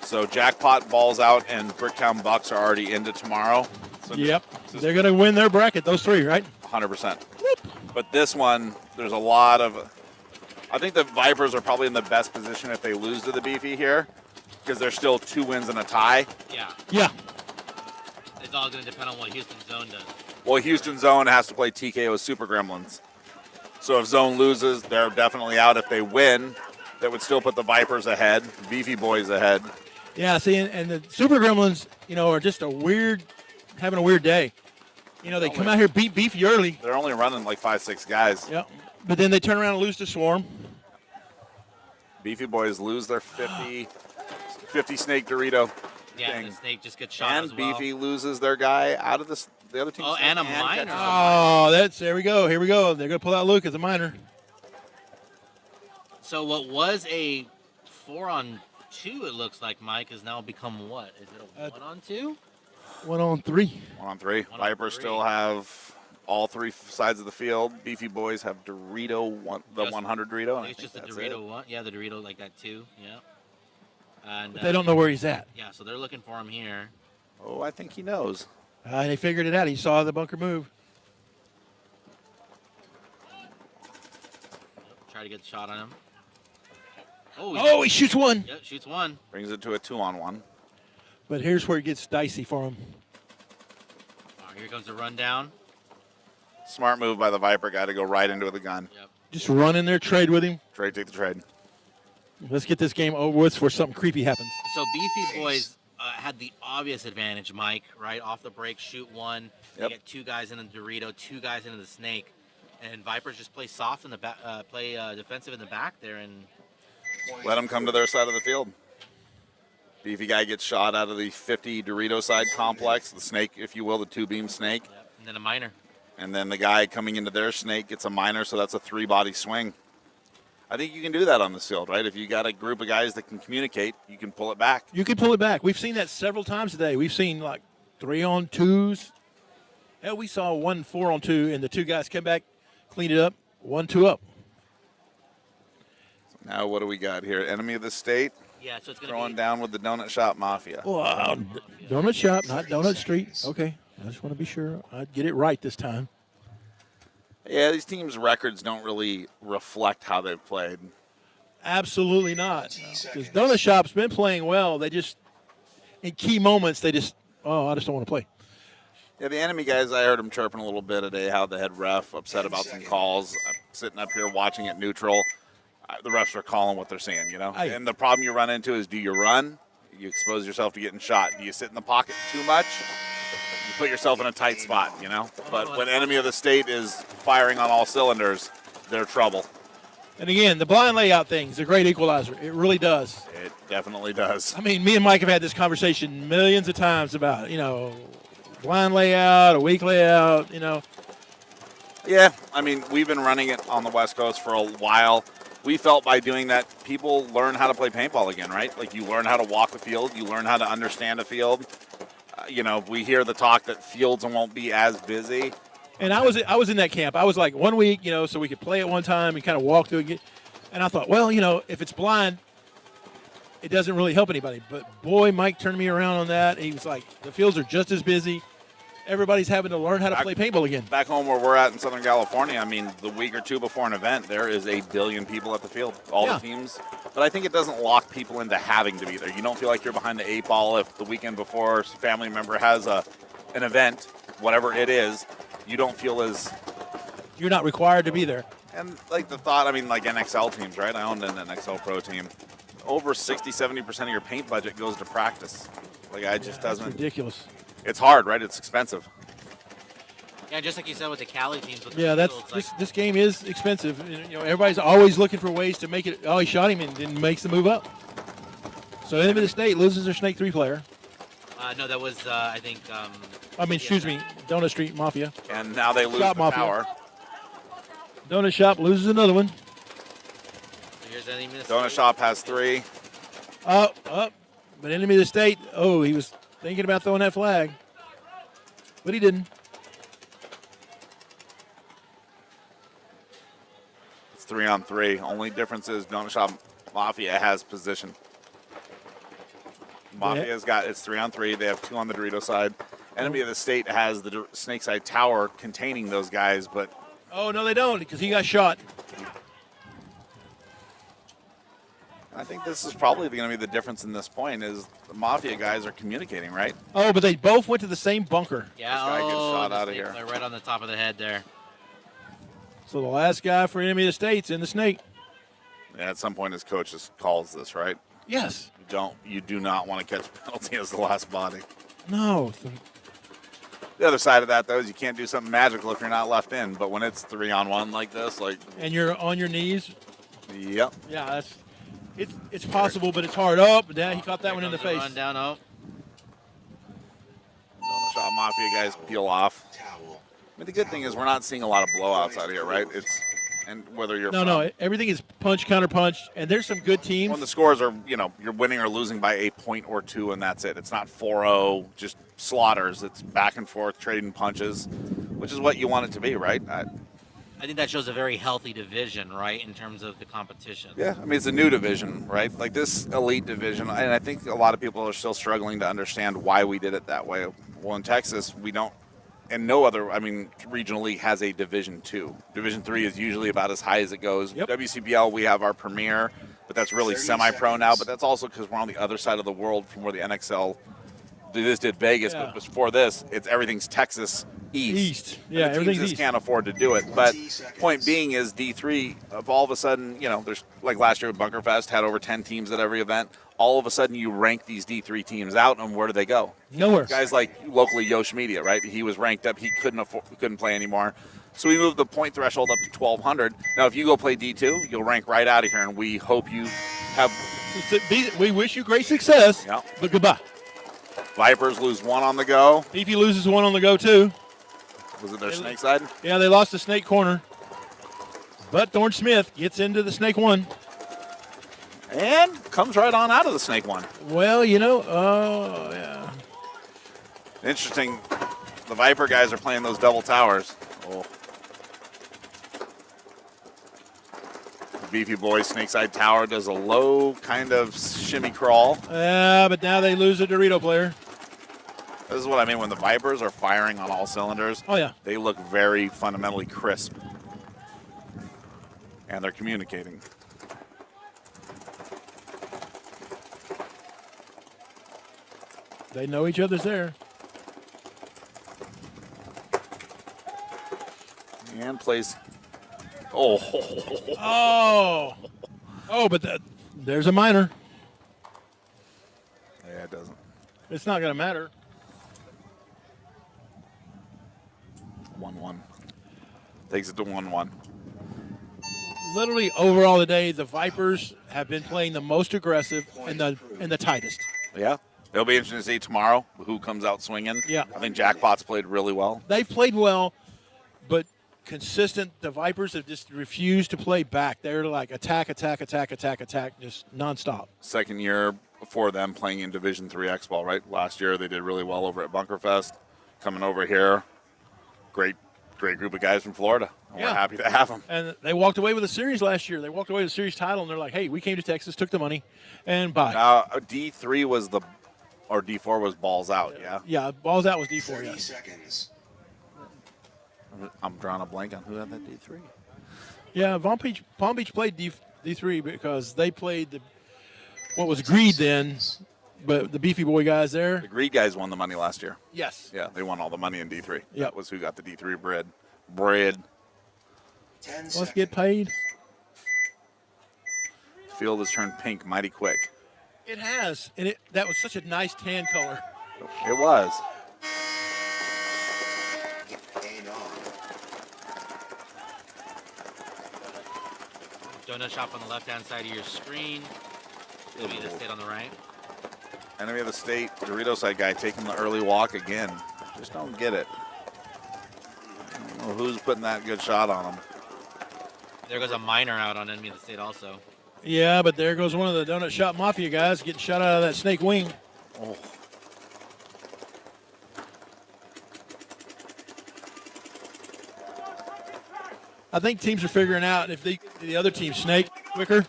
So Jackpot, Balls Out, and Bricktown Bucks are already into tomorrow. So Yep. They're going to win their bracket, those 3, right? 100%. But this one, there's a lot of... I think the Vipers are probably in the best position if they lose to the Beefy here, because they're still 2 wins and a tie. Yeah. Yeah. It's all going to depend on what Houston Zone does. Well, Houston Zone has to play TKO Super Gremlins. So if Zone loses, they're definitely out. If they win, that would still put the Vipers ahead, Beefy Boys ahead. Yeah, see, and the Super Gremlins, you know, are just having a weird day. You know, they come out here, beat Beefy early. They're only running like 5-6 guys. Yep. But then they turn around and lose to Swarm. Beefy Boys lose their 50 snake Dorito Yeah, thing. the snake just gets shot And as well. Beefy loses their guy out of the other team. Oh, and a minor. Oh, there we go. Here we go. They're going to pull out Luke as a minor. So what was a 4-on-2, it looks like, Mike, has now become what? Is it a 1-on-2? 1-on-3. 1-on-3. Vipers still have all 3 sides of the field. Beefy Boys have Dorito, the 100 Dorito. I think it's just the Dorito one. Yeah, the Dorito like that too. Yeah. And But they don't know where he's at. Yeah, so they're looking for him here. Oh, I think he knows. They figured it out. He saw the bunker move. Try to get the shot on him. Oh, he shoots one. Yep, shoots one. Brings it to a 2-on-1. But here's where it gets dicey for him. Oh, here comes the rundown. Smart move by the Viper guy to go right into the gun. Yep. Just run in there, trade with him. Take the trade. Let's get this game over with before something creepy happens. So Beefy Boys had the obvious advantage, Mike, right? Off the break, shoot one. They Yep. get 2 guys into the Dorito, 2 guys into the snake. And Vipers just play soft in the back, play defensive in the back there. And Let them come to their side of the field. Beefy guy gets shot out of the 50 Dorito side complex, the snake, if you will, the 2-beam snake. Yep. And then a minor. And then the guy coming into their snake gets a minor, so that's a 3-body swing. I think you can do that on this field, right? If you got a group of guys that can communicate, you can pull it back. You can pull it back. We've seen that several times today. We've seen like 3-on-2s. Hell, we saw 1 4-on-2, and the 2 guys come back, clean it up, 1-2 up. Now what do we got here? Enemy of the State. Yeah, so it's going throwing down with the Donut Shop Mafia. Wow. Donut Shop, not Donut Street. Okay, I just want to be sure I get it right this time. Yeah, these teams' records don't really reflect how they've played. Absolutely not. Because Donut Shop's been playing well. They just, in key moments, I just don't want to play. Yeah, the enemy guys, I heard them chirping a little bit today, how the head ref upset about some calls. I'm sitting up here watching it neutral. The refs are calling what they're seeing, you know? And the problem you run into is, do you run? You expose yourself to getting shot. Do you sit in the pocket too much? You put yourself in a tight spot, you know? But when enemy of the state is firing on all cylinders, they're trouble. And again, the blind layout thing is a great equalizer. It really does. It definitely does. I mean, me and Mike have had this conversation millions of times about, blind layout, a weak layout, Yeah, I mean, we've been running it on the West Coast for a while. We felt by doing that, people learn how to play paintball again, right? Like, you learn how to walk the field. You learn how to understand a field. We hear the talk that fields won't be as busy. And I was in that camp. I was like 1 week, so we could play at one time and kind of walk through it. And I thought, well, if it's blind, it doesn't really help anybody. But boy, Mike turned me around on that. He was like, the fields are just as busy. Everybody's having to learn how to play paintball again. Back home where we're at in Southern California, I mean, the week or two before an event, there is 1 billion people at the field, all the teams. But I think it doesn't lock people into having to be there. You don't feel like you're behind the 8 ball if the weekend before a family member has an event, whatever it is. You don't feel as... You're not required to be there. And like the thought, I mean, like NXL teams, right? I owned an NXL pro team. Over 60, 70% of your paint budget goes to practice. Like, I just doesn't... That's ridiculous. It's hard, right? It's expensive. Yeah, just like you said with the Cali teams. With Yeah, the that's this game is expensive. Everybody's always looking for ways to make it. Oh, he shot him and then makes the move up. So Enemy of the State loses their Snake 3 player. No, that was I think. Excuse me, Donut Street Mafia. And now they lose Shop the Mafia. power. Donut Shop loses another one. Here's Enemy of the Donut State. Shop has 3. Up. But Enemy of the State, he was thinking about throwing that flag. But he didn't. It's 3-on-3. Only difference is Donut Shop Mafia has position. Mafia's got it's 3-on-3. They have 2 on the Dorito side. Enemy of the State has the Snakeside Tower containing those guys, but Oh, no, they don't, because he got shot. I think this is probably going to be the difference in this point is the Mafia guys are communicating, right? Oh, but they both went to the same bunker. Yeah, This guy gets shot the out of Snake here. player right on the top of the head there. So the last guy for Enemy of the State's in the Snake. Yeah, at some point his coach just calls this, right? Yes. You do not want to catch a penalty as the last body. No. The other side of that, though, is you can't do something magical if you're not left in. But when it's 3-on-1 like this, And you're on your knees. Yep. Yeah, it's possible, but it's hard. Down. He caught that one in the face. Run down, oh. Shot Mafia guys peel off. Towel. I mean, the good thing is we're not seeing a lot of blowouts out here, right? And whether you're No, everything is punch, counter punch, and there's some good teams. when the scores are, you're winning or losing by a point or 2, and that's it. It's not 4-0, just slaughters. It's back and forth, trading punches, which is what you want it to be, right? I think that shows a very healthy division, right, in terms of the competition. Yeah, I mean, it's a new division, right? Like this elite division, and I think a lot of people are still struggling to understand why we did it that way. Well, in Texas, we don't, and no other, regional league has a Division 2. Division 3 is usually about as high as it goes. Yep. WCBL, we have our premier, but that's really 30 semi-pro now, seconds. but that's also because we're on the other side of the world from where the NXL did Vegas, Yeah. but before this, everything's Texas East. Yeah, And the teams everything's just east. can't afford to do it. But 20 seconds. point being is D3, of all of a sudden, there's like last year with Bunkerfest, had over 10 teams at every event. All of a sudden, you rank these D3 teams out, and where do they go? Nowhere. Guys like locally Yosh Media, right? He was ranked up. He couldn't play anymore. So we moved the point threshold up to 1,200. Now, if you go play D2, you'll rank right out of here, and we hope you have. We wish you great success, Yeah. but goodbye. Vipers lose 1 on the go. Beefy loses one on the go, too. Was it their snake side? Yeah, they lost the Snake corner. But Thorne Smith gets into the Snake 1. And comes right on out of the snake 1. Well, yeah. Interesting. The Viper guys are playing those double towers. Oh. Beefy boy, Snakeside Tower does a low kind of shimmy crawl. But now they lose a Dorito player. This is what I mean when the Vipers are firing on all cylinders. Oh, yeah. They look very fundamentally crisp. And they're communicating. They know each other's there. And plays. Oh. But there's a minor. Yeah, it doesn't. It's not going to matter. 1-1. Takes it to 1-1. literally overall today, the Vipers have been playing the most aggressive and the tightest. Yeah. It'll be interesting to see tomorrow who comes out swinging. Yeah. I think Jackpot's played really well. They've played well, but consistent. The Vipers have just refused to play back. They're like attack, just nonstop. Second year for them playing in Division III X-Ball, right? Last year they did really well over at Bunkerfest. Coming over here, great group of guys from Florida. And We're happy to have them. And they walked away with a series last year. They walked away with a series title, and they're like, hey, we came to Texas, took the money, and bye. D3 was or D4 was balls out, yeah? Yeah, balls out was D4, 30 yeah. seconds. I'm drawing a blank on who had that D3. Yeah, Palm Beach played D3 because they played what was Greed then, but the Beefy boy guys there. The Greed guys won the money last year. Yes. Yeah, they won all the money in D3. Yep. That was who got the D3 bread. 10 Let's get paid. Field has turned pink mighty quick. It has, and that was such a nice tan color. It was. Game on. Donut shop on the left-hand side of your screen. Enemy of the state on the right. Enemy of the state, Dorito side guy taking the early walk again. Just don't get it. I don't know who's putting that good shot on him. There goes a minor out on enemy of the state also. Yeah, but there goes one of the Donut Shop Mafia guys getting shot out of that snake wing. Oh. I think teams are figuring out if the other team snake quicker,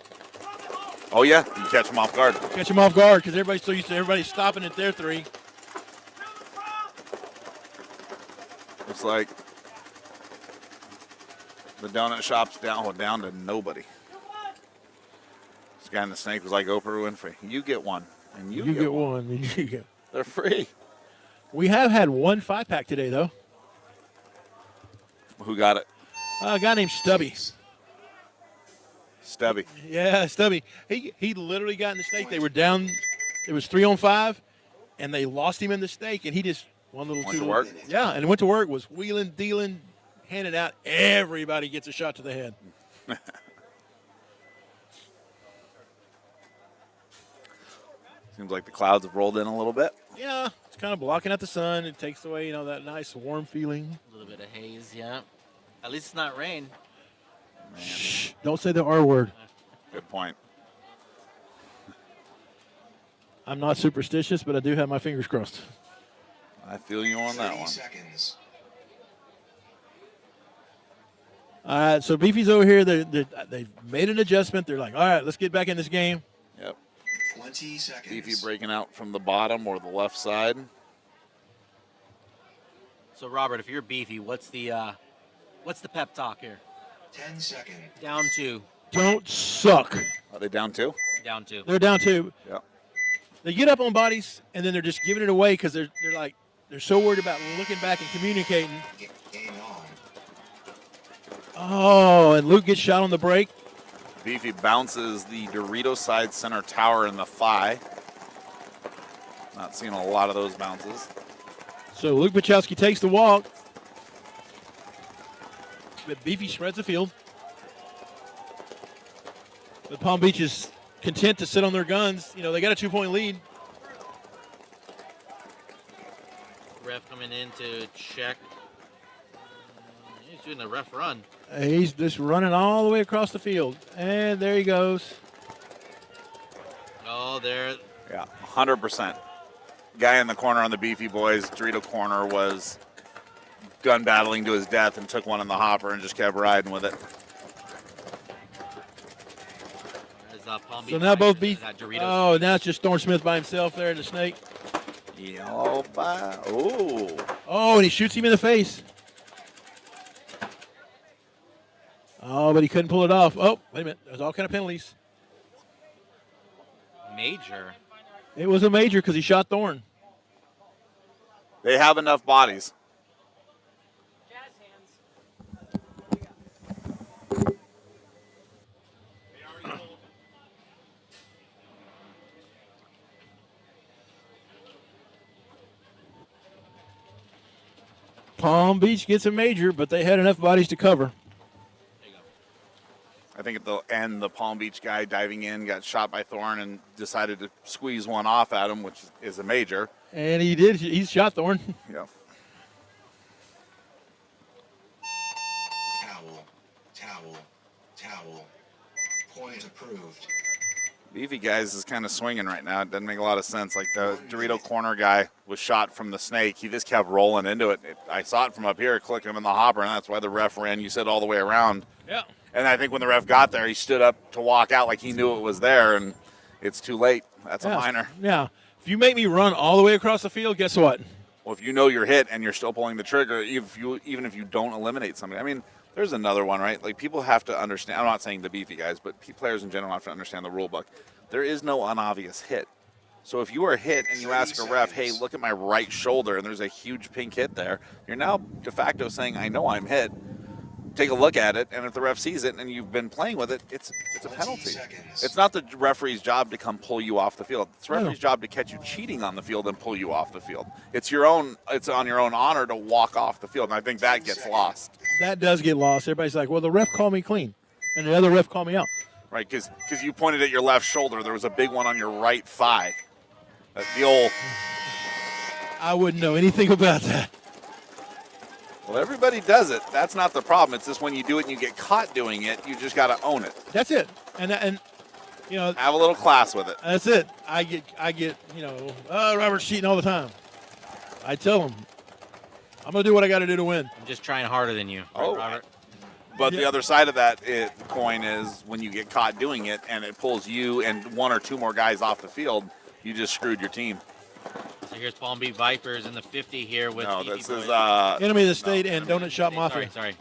Oh, yeah, you catch him off guard. catch them off guard because everybody's so used to everybody stopping at their three. It's like the donut shop's down to nobody. This guy in the snake was like Oprah Winfrey. You get one, and you get one. and you get. They're free. We have had one 5-pack today, though. Who got it? A guy named Stubby. Stubby. Yeah, Stubby. He literally got in the snake. They were down. It was 3-on-5, and they lost him in the snake, and he just Went to work? Yeah, and went to work. Was wheeling, dealing, handing out. Everybody gets a shot to the head. Seems like the clouds have rolled in a little bit. Yeah, it's kind of blocking out the sun. It takes away, that nice warm feeling. A little bit of haze, yeah. At least it's not rain. Shh, don't say the R word. Good point. I'm not superstitious, but I do have my fingers crossed. I feel you on that 30 one. seconds. All right, so Beefy's over here. They've made an adjustment. They're like, all right, let's get back in this game. Yep. 20 seconds. Beefy breaking out from the bottom or the left side. So Robert, if you're Beefy, what's the pep talk here? 10 seconds. Down 2. Don't suck. Are they down 2? Down 2. They're down 2. Yep. They get up on bodies, and then they're just giving it away because they're so worried about looking back and communicating. Game on. Oh, and Luke gets shot on the break. Beefy bounces the Dorito side center tower in the thigh. Not seeing a lot of those bounces. So Luke Bachowski takes the walk. But Beefy spreads the field. But Palm Beach is content to sit on their guns. They got a 2-point lead. Ref coming in to check. He's doing a ref run. He's just running all the way across the field. And there he goes. Oh, there. Yeah, 100%. Guy in the corner on the Beefy boys, Dorito corner, was gun battling to his death and took one in the hopper and just kept riding with it. As, Palm So Beach now both Beef. beef. Oh, now it's just Thorn Smith by himself there in the snake. Oh, Oh, and he shoots him in the face. Oh, but he couldn't pull it off. Oh, wait a minute. There's all kind of penalties. Major. It was a major because he shot Thorn. They have enough bodies. Palm Beach gets a major, but they had enough bodies to cover. There you go. I think at the end, the Palm Beach guy diving in got shot by Thorne and decided to squeeze one off at him, which is a major. And he did. He's shot Thorne. Yeah. Towel. Point approved. Beefy guys is kind of swinging right now. It doesn't make a lot of sense. Like the Dorito corner guy was shot from the snake. He just kept rolling into it. I saw it from up here, clicked him in the hopper, and that's why the ref ran, you said, all the way around. Yeah. And I think when the ref got there, he stood up to walk out like he knew it was there, and it's too late. That's a minor. Yeah. If you make me run all the way across the field, guess what? Well, if you know you're hit and you're still pulling the trigger, even if you don't eliminate somebody, I mean, there's another one, right? Like, people have to understand. I'm not saying the Beefy guys, but players in general have to understand the rule book. There is no unobvious hit. So if you are hit and you ask a ref, hey, look at my right shoulder, and there's a huge pink hit there, you're now de facto saying, I know I'm hit. Take a look at it, and if the ref sees it and you've been playing with it, it's a penalty. It's not the referee's job to come pull you off the field. It's the referee's job to catch you cheating on the field and pull you off the field. It's on your own honor to walk off the field, and I think that gets lost. That does get lost. Everybody's like, well, the ref called me clean, and the other ref called me out. Right, because you pointed at your left shoulder. There was a big one on your right thigh. The old. I wouldn't know anything about that. Well, everybody does it. That's not the problem. It's just when you do it and you get caught doing it, you just got to own it. That's it. And you know, have a little class with it. That's it. I get you know, Robert's cheating all the time. I tell him, I'm gonna do what I got to do to win. I'm just trying harder than you, Robert. But the other side of that coin is when you get caught doing it and it pulls you and one or two more guys off the field, you just screwed your team. So here's Palm Beach Vipers in the 50 here with no, Beefy this is Enemy of the State and Donut Shop Mafia. Sorry.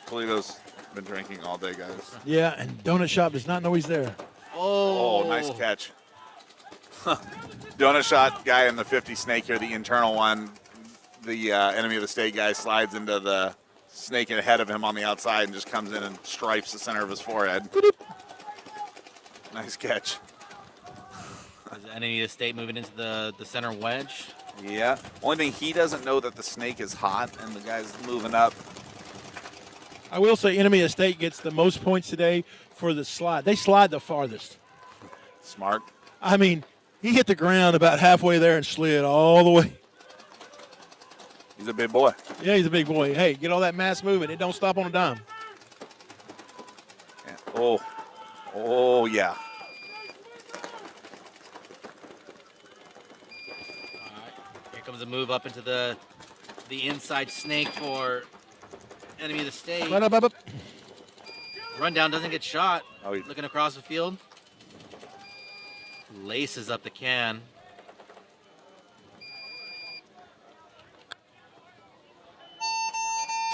Toledo's been drinking all day, guys. Yeah, and Donut Shop does not know he's there. Oh, nice catch. Donut Shot guy in the 50 snake here, the internal one. The Enemy of the State guy slides into the snake ahead of him on the outside and just comes in and stripes the center of his forehead. Nice catch. Is the Enemy of the State moving into the center wedge? Yeah. Only thing, he doesn't know that the snake is hot and the guy's moving up. I will say Enemy of the State gets the most points today for the slide. They slide the farthest. Smart. I mean, he hit the ground about halfway there and slid all the way. He's a big boy. Yeah, he's a big boy. Hey, get all that mass moving. It don't stop on a dime. Yeah. Oh, yeah. Here comes a move up into the inside snake for Enemy of the State. Rundown doesn't get shot. Looking across the field. Laces up the can.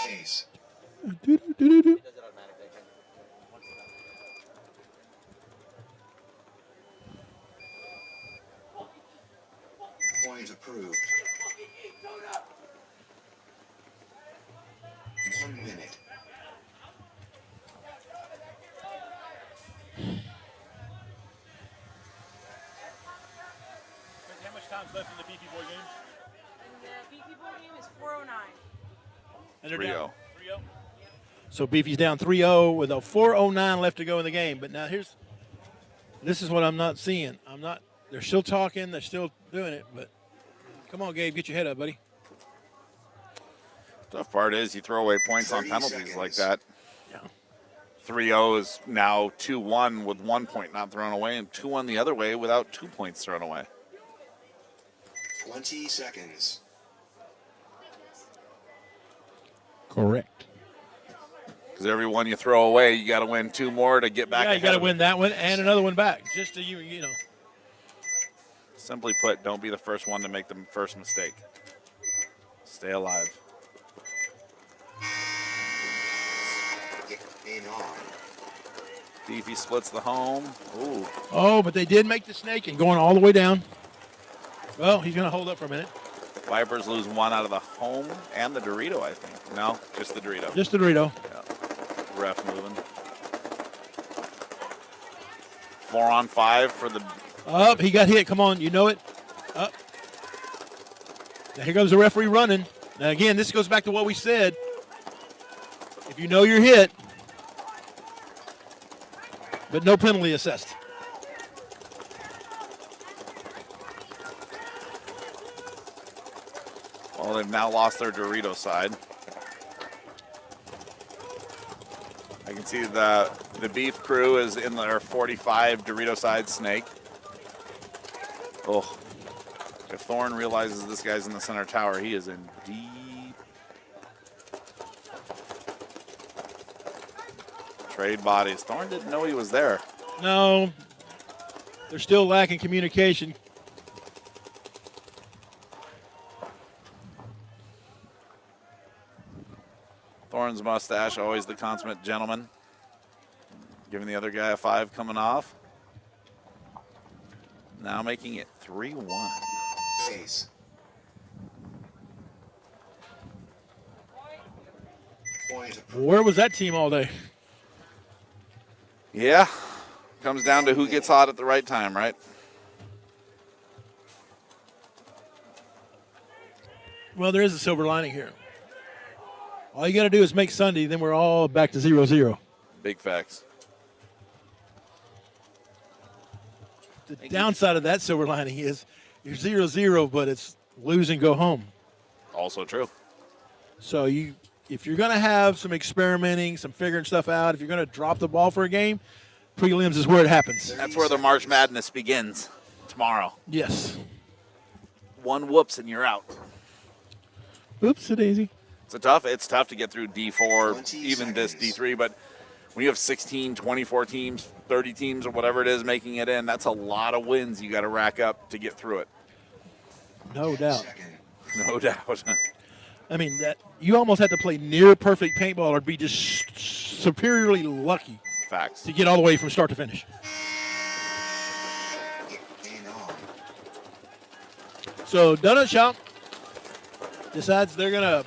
Ace. Point approved. 1 minute. How much time's left in the Beefy Boy game? And the Beefy Boy game is 4:09. And they're 3-0. down 3-0. So Beefy's down 3-0 with a 4:09 left to go in the game. But now this is what I'm not seeing. They're still talking. They're still doing it. But come on, Gabe, get your head up, buddy. Tough part is you throw away points on penalties like that. Yeah. 3-0 is now 2-1 with 1 point not thrown away, and 2-1 the other way without 2 points thrown away. 20 seconds. Correct. Because every one you throw away, you got to win 2 more to get back. Yeah, you got to win that one and another one back, just to you know. Simply put, don't be the first one to make the first mistake. Stay alive. Game on. Beefy splits the home. Ooh. Oh, but they did make the snake and going all the way down. Well, he's going to hold up for a minute. Vipers lose 1 out of the home and the Dorito, I think. No, just the Dorito. Just the Dorito. Yeah. Ref moving. 4-on-5 for the. Up, he got hit. Come on, you know it. Up. Now here goes the referee running. Now again, this goes back to what we said. If you know you're hit, but no penalty assessed. Well, they've now lost their Dorito side. I can see the beef crew is in their 45 Dorito side snake. Oh, if Thorne realizes this guy's in the center tower, he is in deep. Trade bodies. Thorne didn't know he was there. No, they're still lacking communication. Thorne's mustache, always the consummate gentleman. Giving the other guy a 5 coming off. Now making it 3-1. Face. Point approved. Where was that team all day? Yeah, comes down to who gets hot at the right time, right? Well, there is a silver lining here. All you got to do is make Sunday, then we're all back to 0-0. Big facts. The downside of that silver lining is you're 0-0, but it's lose and go home. Also true. So if you're going to have some experimenting, some figuring stuff out, if you're going to drop the ball for a game, prelims is where it happens. That's where the March Madness begins tomorrow. Yes. One whoops and you're out. Oops-a-daisy. It's tough to get through D4, even this D3, but when you have 16, 24 teams, 30 teams or whatever it is making it in, that's a lot of wins you got to rack up to get through it. No doubt. No doubt. I mean, that you almost have to play near perfect paintball or be just superiorly lucky Facts. to get all the way from start to finish. Gain on. So Donut Shop decides they're going to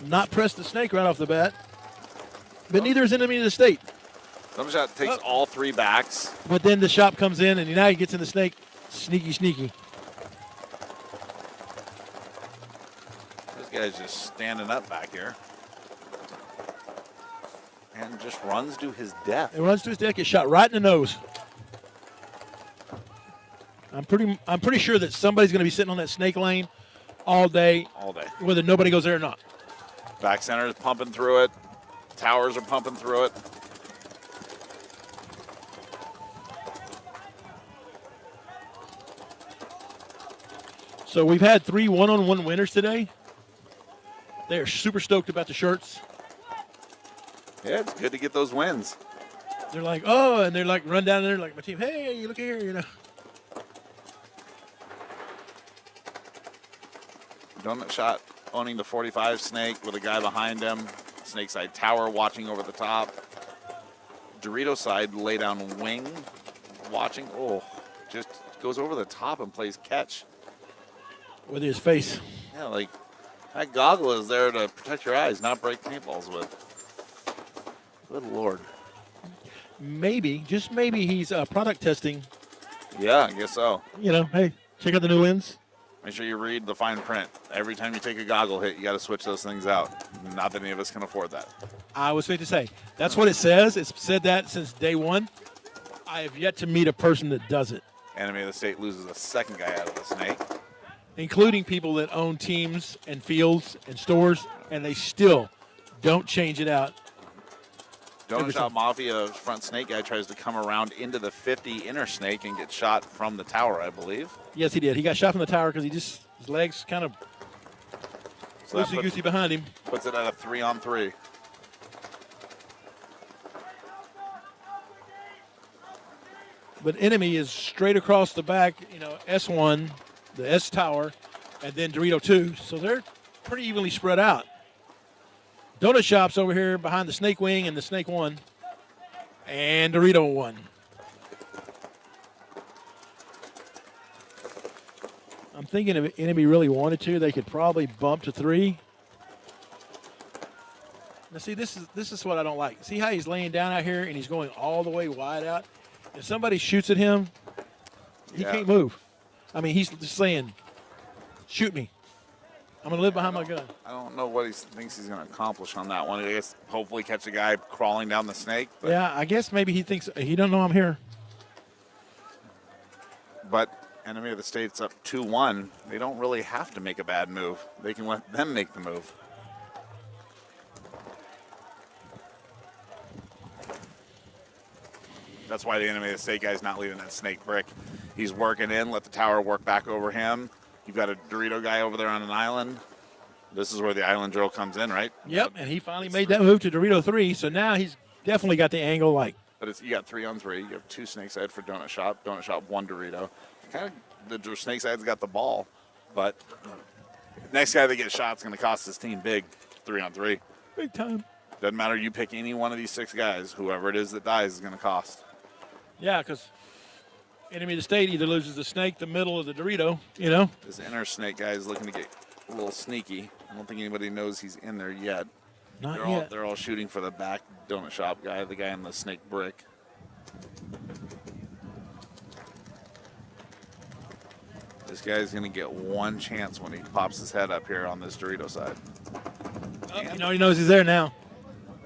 not press the snake right off the bat, but neither is Enemy of the State. Some shot takes all 3 backs. But then the shop comes in, and now he gets in the snake. Sneaky, sneaky. This guy's just standing up back here. And just runs to his death. It runs to his deck, gets shot right in the nose. I'm pretty sure that somebody's going to be sitting on that snake lane all day, whether nobody goes there or not. Back center is pumping through it. Towers are pumping through it. So we've had 3 one-on-one winners today. They are super stoked about the shirts. Yeah, it's good to get those wins. They're like, oh, and they're like, run down there like my team. Hey, look here, you know. Donut Shot owning the 45 snake with a guy behind him. Snake side tower watching over the top. Dorito side lay down wing watching. Oh, just goes over the top and plays catch. With his face. Yeah, like that goggle is there to protect your eyes, not break paintballs with. Good Lord. Maybe, just maybe he's product testing. Yeah, I guess so. You know, hey, check out the new lens. Make sure you read the fine print. Every time you take a goggle hit, you got to switch those things out. Not that any of us can afford that. I was going to say, that's what it says. It's said that since day one. I have yet to meet a person that does it. Enemy of the State loses a second guy out of the snake. Including people that own teams and fields and stores, and they still don't change it out. Donut Shot Mafia front snake guy tries to come around into the 50 inner snake and get shot from the tower, I believe. Yes, he did. He got shot from the tower because his legs kind of loosey-goosey behind him. Puts it at a 3-on-3. But Enemy is straight across the back, you know, S1, the S tower, and then Dorito 2. So they're pretty evenly spread out. Donut Shop's over here behind the Snake Wing and the Snake 1. And Dorito 1. I'm thinking if Enemy really wanted to, they could probably bump to 3. Now see, this is what I don't like. See how he's laying down out here and he's going all the way wide out? If somebody shoots at him, he can't move. I mean, he's just saying, shoot me. I'm going to live behind my gun. I don't know what he thinks he's going to accomplish on that one. I guess hopefully catch a guy crawling down the snake. But, Yeah, I guess maybe he thinks he don't know I'm here. But Enemy of the State's up 2-1. They don't really have to make a bad move. They can let them make the move. That's why the Enemy of the State guy's not leaving that snake brick. He's working in, let the tower work back over him. You've got a Dorito guy over there on an island. This is where the island drill comes in, right? Yep, and he finally made that move to Dorito 3, so now he's definitely got the angle like. But you got 3-on-3. You have 2 snake side for Donut Shop. Donut Shop, 1 Dorito. Kind of the snake side's got the ball, but next guy that gets shot is going to cost his team big. 3-on-3. Big time. Doesn't matter. You pick any one of these 6 guys. Whoever it is that dies is going to cost. Yeah, because Enemy of the State either loses the snake, the middle, or the Dorito, you know? This inner snake guy is looking to get a little sneaky. I don't think anybody knows he's in there yet. Not yet. They're all shooting for the back Donut Shop guy, the guy in the snake brick. This guy's going to get one chance when he pops his head up here on this Dorito side. Oh, you know, he knows he's there now.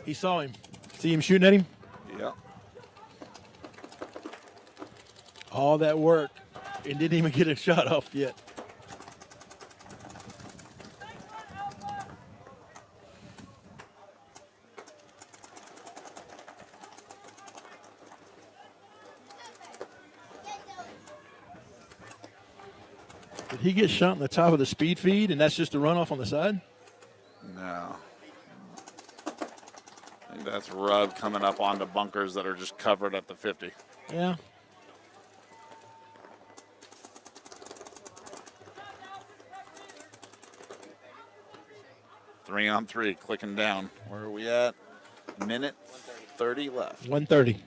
He saw him. See him shooting at him? Yep. All that work and didn't even get a shot off yet. Did he get shot in the top of the speed feed and that's just a runoff on the side? No. I think that's rub coming up onto bunkers that are just covered at the 50. Yeah. Three on 3, clicking down. Where are we at? Minute 30 left. 130. Which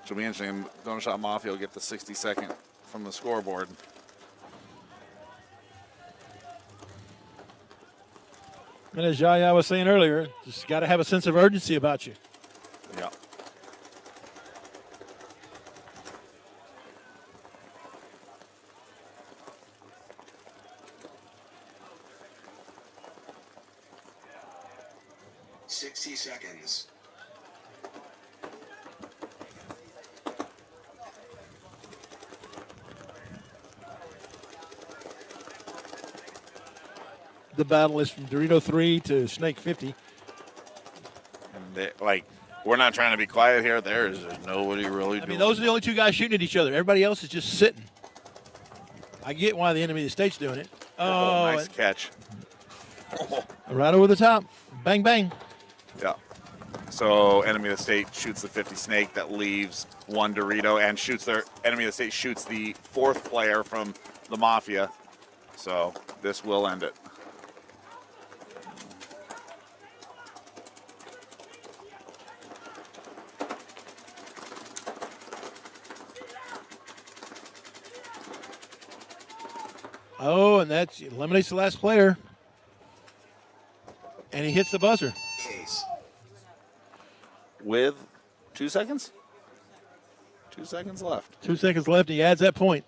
will be interesting. Donut Shop Mafia will get the 60-second from the scoreboard. And as Yaya was saying earlier, just got to have a sense of urgency about you. Yeah. Seconds. The battle is from Dorito 3 to Snake 50. And we're not trying to be quiet here. There's nobody really I mean, those are the only 2 guys shooting at each other. Everybody else is just sitting. I get why the Enemy of the State's doing it. Oh, nice catch. Right over the top. Bang, bang. Yeah. So Enemy of the State shoots the 50 snake. That leaves 1 Dorito and shoots their Enemy of the State shoots the 4th player from the Mafia. So this will end it. Oh, and that eliminates the last player. And he hits the buzzer. With 2 seconds? 2 seconds left. 2 seconds left, and he adds that point.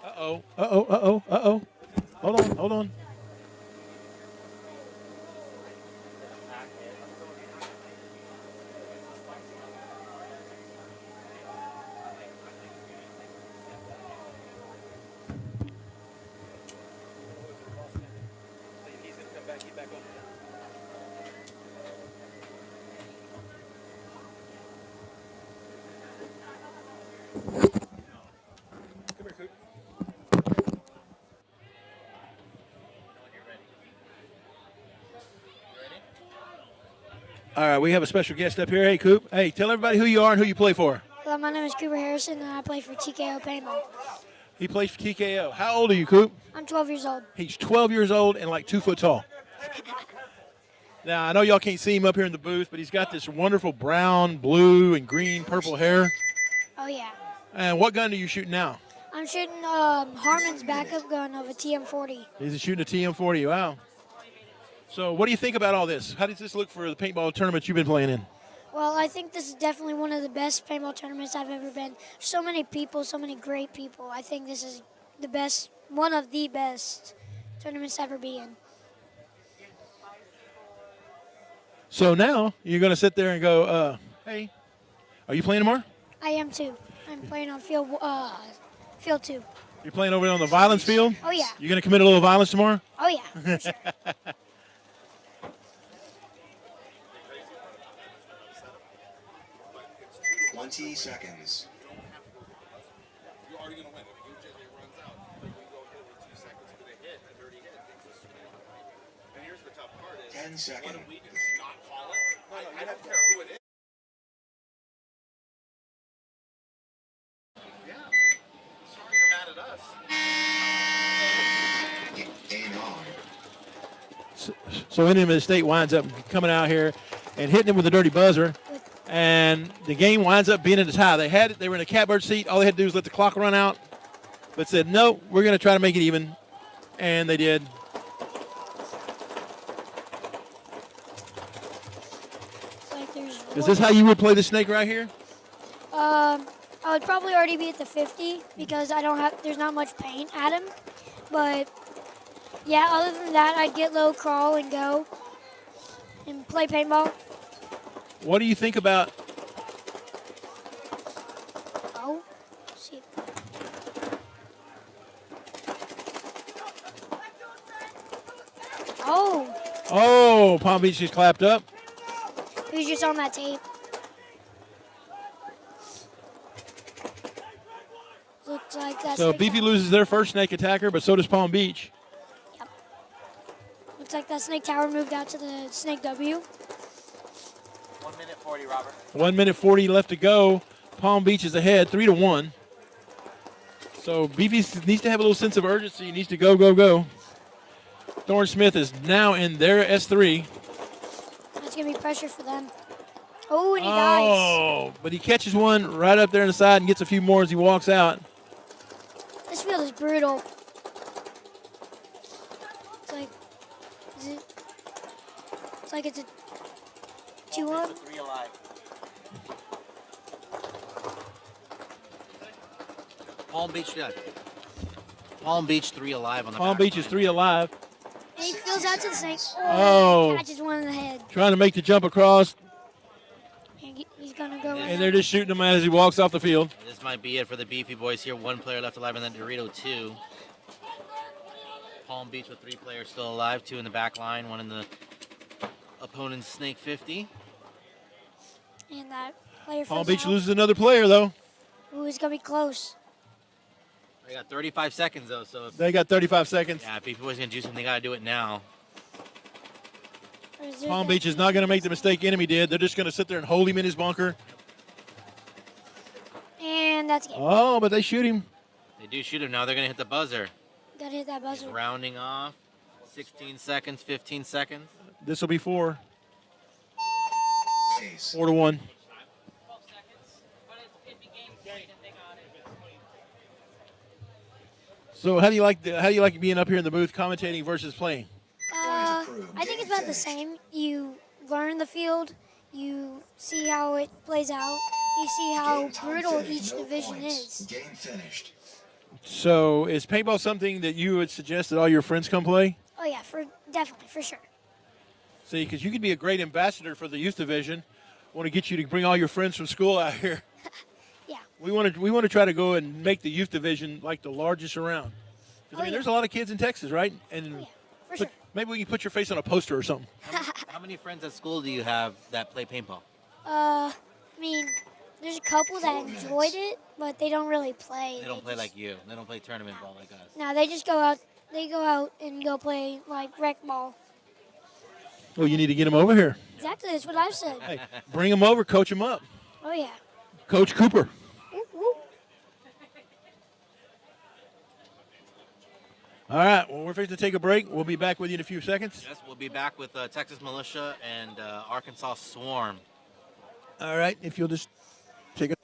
Uh-oh, uh-oh, uh-oh, uh-oh. Hold on. All right, we have a special guest up here. Hey, Coop. Hey, tell everybody who you are and who you play for. Hello, my name is Cooper Harrison, and I play for TKO Paintball. He plays for TKO. How old are you, Coop? I'm 12 years old. He's 12 years old and like 2 foot tall. Now, I know y'all can't see him up here in the booth, but he's got this wonderful brown, blue, and green, purple hair. Oh, yeah. And what gun are you shooting now? I'm shooting Harmon's backup gun of a TM40. He's shooting a TM40. Wow. So, what do you think about all this? How does this look for the paintball tournaments you've been playing in? Well, I think this is definitely one of the best paintball tournaments I've ever been. So many people, so many great people. I think this is the best, one of the best tournaments to ever be in. So now you're going to sit there and go, hey, are you playing tomorrow? I am too. I'm playing on field 2. You're playing over on the violence field? Oh, yeah. You're going to commit a little violence tomorrow? Oh, yeah. For sure. 20 seconds. You're already gonna win. If UJJ runs out, then we go hit with 2 seconds for the hit, a dirty hit. It's a swing. And here's the tough part is 10 seconds. what if we just not call it? I don't care who it is. Yeah. Sorry you're mad at us. Game on. So Indiana State winds up coming out here and hitting him with a dirty buzzer. And the game winds up being in a tie. They were in a catbird seat. All they had to do was let the clock run out, but said, no, we're going to try to make it even. And they did. Is this how you would play the snake right here? I would probably already be at the 50 because there's not much paint at him. But yeah, other than that, I'd get low, crawl, and go and play paintball. What do you think about? Oh, see. Oh. Oh, Palm Beach just clapped up. He was just on that tape. Looks like that's. So Beefy loses their first snake attacker, but so does Palm Beach. Yep. Looks like that snake tower moved out to the snake W. 1 minute 40, Robert. 1 minute 40 left to go. Palm Beach is ahead, 3-1. So Beefy needs to have a little sense of urgency. He needs to go, go, go. Thorne Smith is now in their S3. That's going to be pressure for them. Oh, and he dies. Oh, but he catches one right up there in the side and gets a few more as he walks out. This field is brutal. It's like it's a 2-1. 3 alive. Palm Beach, yeah. Palm Beach 3 alive on the Palm Beach is 3 alive. And he fills out to the snake. Oh. Catches one in the head. Trying to make the jump across, And he's going to go in. and they're just shooting him as he walks off the field. This might be it for the Beefy boys here. 1 player left alive, and then Dorito 2. Palm Beach with 3 players still alive. 2 in the back line, 1 in the opponent's snake 50. And that player Palm fills Beach out. loses another player, though. Ooh, it's going to be close. They got 35 seconds, though, so if, They got 35 seconds. yeah, if Beefy boys going to do something, they got to do it now. Palm Beach is not going to make the mistake Enemy did. They're just going to sit there and hold him in his bunker. And that's game. Oh, but they shoot him. They do shoot him now. They're going to hit the buzzer. Got to hit that buzzer. Rounding off. 16 seconds, 15 seconds. This will be 4. Ace. 4-1. 12 seconds. But it'd be game point if they got it. So how do you like being up here in the booth commentating versus playing? I think it's about the same. You learn the field. You see how it plays out. You see how Game time brutal finished. each No division points. is. Game finished. So is paintball something that you would suggest that all your friends come play? Oh yeah, definitely for sure. See, because you could be a great ambassador for the youth division. Want to get you to bring all your friends from school out here. Yeah. We want to try to go and make the youth division like the largest around. 'Cause, I mean, there's a lot of kids in Texas, right? And For sure. maybe we can put your face on a poster or something. How many friends at school do you have that play paintball? I mean, there's a couple that enjoyed it, but they don't really play. They don't play like you. They don't play tournament ball like us. No, they just go out. They go out and go play like rec ball. Well, you need to get them over here. Exactly, that's what I've said. Hey, bring them over, coach them up. Oh yeah. Coach Cooper. Whoop, whoop. All right, well, we're fixing to take a break. We'll be back with you in a few seconds. Yes, we'll be back with Texas Militia and Arkansas Swarm. All right, if you'll just take a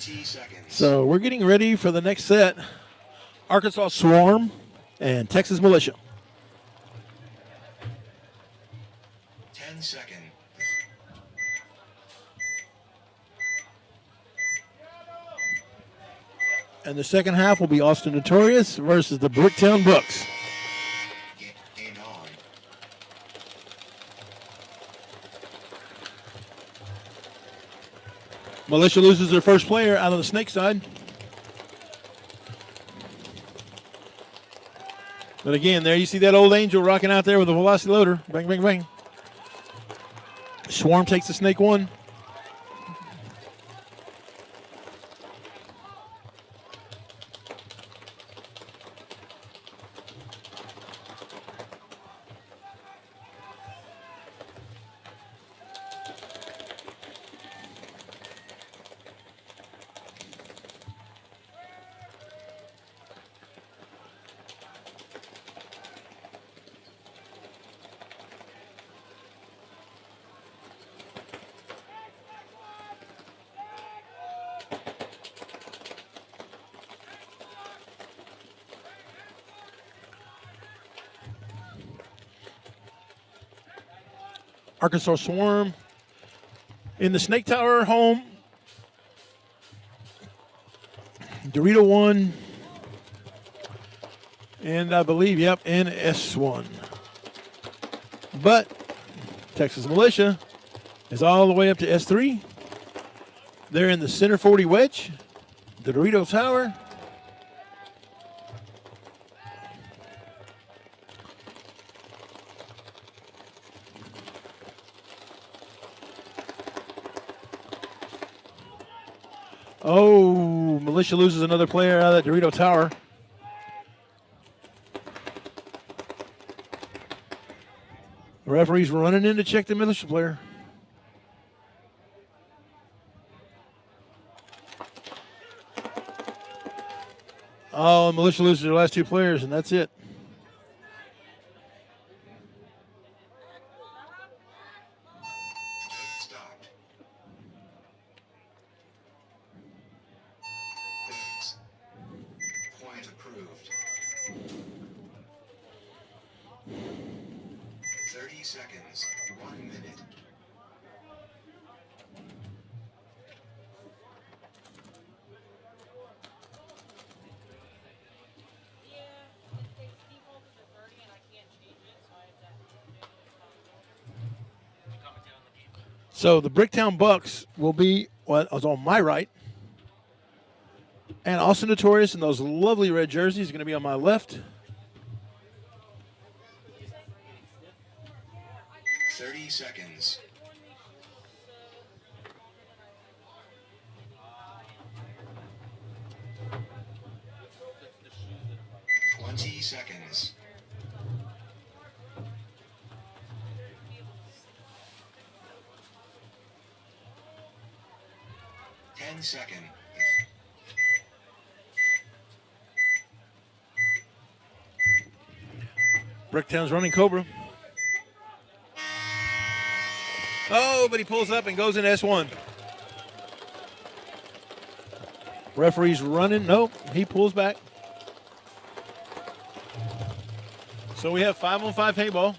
20 seconds. So we're getting ready for the next set. Arkansas Swarm and Texas Militia. 10 seconds. And the second half will be Austin Notorious versus the Bricktown Bucks. Game on. Militia loses their first player out of the snake side. But again, there you see that old angel rocking out there with a velocity loader. Bang, bang, bang. Swarm takes the snake one. Arkansas Swarm in the Snake Tower home. Dorito 1. And I believe, yep, NS1. But Texas Militia is all the way up to S3. They're in the center 40 wedge, the Dorito Tower. Oh, Militia loses another player out of that Dorito Tower. The referee's running in to check the Militia player. Oh, Militia loses their last two players, and that's it. Stopped. Thanks. Point approved. 30 seconds. 1 minute. So the Bricktown Bucks will be what was on my right. And Austin Notorious in those lovely red jerseys is going to be on my left. 30 seconds. Seconds. 10 seconds. Bricktown's running Cobra. Oh, but he pulls up and goes in S1. Referee's running. Nope, he pulls back. So we have 5-on-5 hay ball.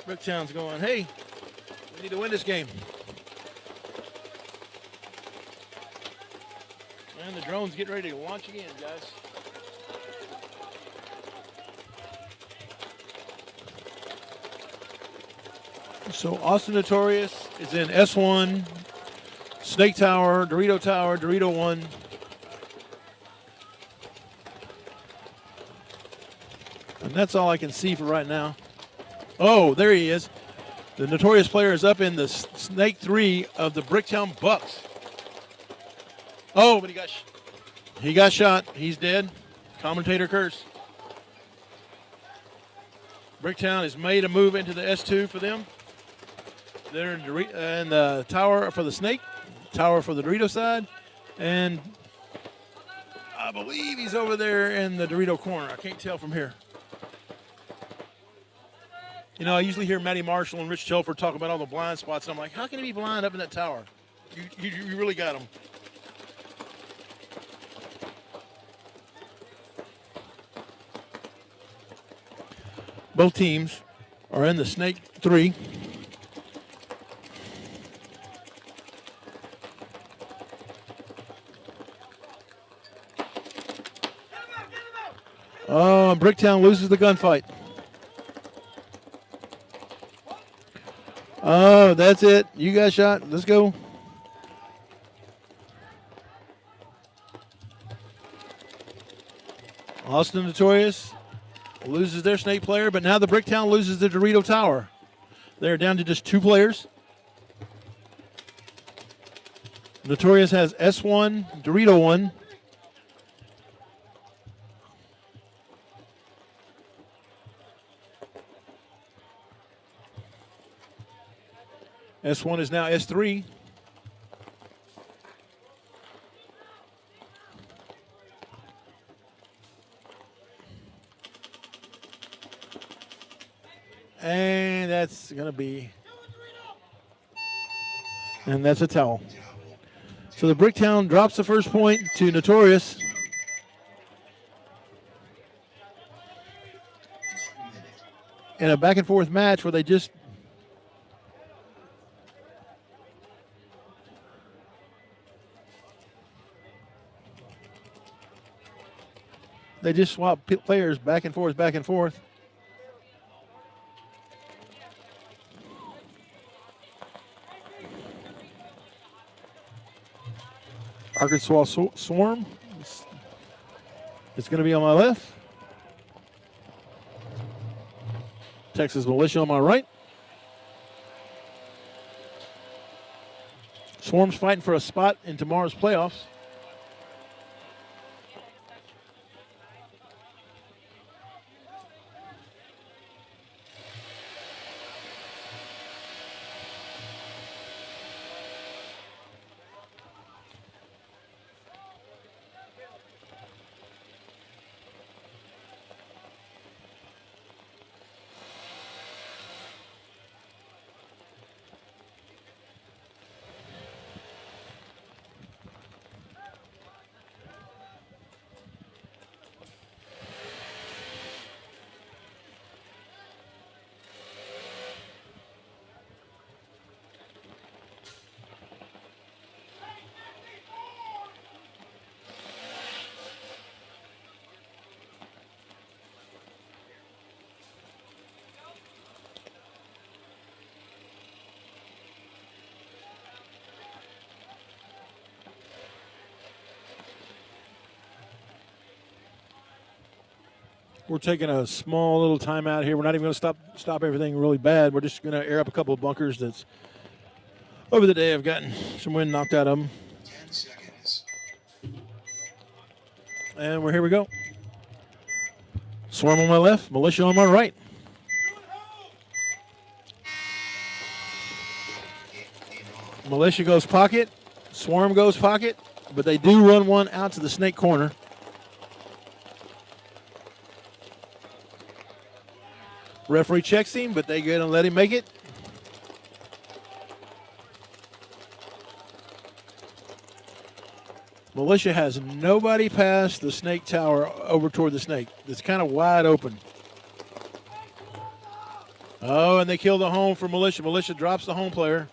Bricktown's going, hey, we need to win this game. And the drone's getting ready to launch again, guys. So Austin Notorious is in S1, Snake Tower, Dorito 1. And that's all I can see for right now. Oh, there he is. The Notorious player is up in the Snake 3 of the Bricktown Bucks. Oh, but he got shot. He's dead. Commentator curse. Bricktown has made a move into the S2 for them. They're in the tower for the Snake, tower for the Dorito side, and I believe he's over there in the Dorito corner. I can't tell from here. You know, I usually hear Matty Marshall and Rich Telford talk about all the blind spots, and I'm like, how can he be blind up in that tower? You really got him. Both teams are in the Snake 3. Oh, and Bricktown loses the gunfight. Oh, that's it. You got shot. Let's go. Austin Notorious loses their Snake player, but now the Bricktown loses the Dorito Tower. They're down to just 2 players. Notorious has S1, Dorito 1. S1 is now S3. And that's going to be, and that's a towel. So the Bricktown drops the first point to Notorious. In a back and forth match where they just swap players back and forth, back and forth. Arkansas Swarm. It's going to be on my left. Texas Militia on my right. Swarm's fighting for a spot in tomorrow's playoffs. We're taking a small little timeout here. We're not even going to stop everything really bad. We're just going to air up a couple of bunkers that's over the day I've gotten some wind knocked out of them. 10 seconds. And here we go. Swarm on my left, Militia on my right. Militia goes pocket, Swarm goes pocket, but they do run one out to the Snake corner. Referee checks him, but they go and let him make it. Militia has nobody past the Snake tower over toward the Snake. It's kind of wide open. Oh, and they kill the home for Militia. Militia drops the home player.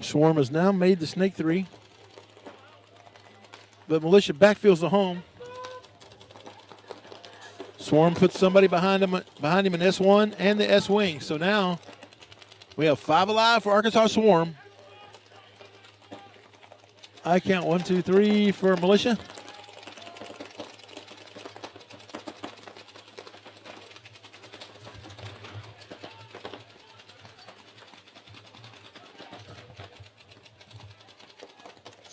Swarm has now made the Snake 3. But Militia backfields the home. Swarm puts somebody behind him in S1 and the S wing. So now we have 5 alive for Arkansas Swarm. I count 1, 2, 3 for Militia.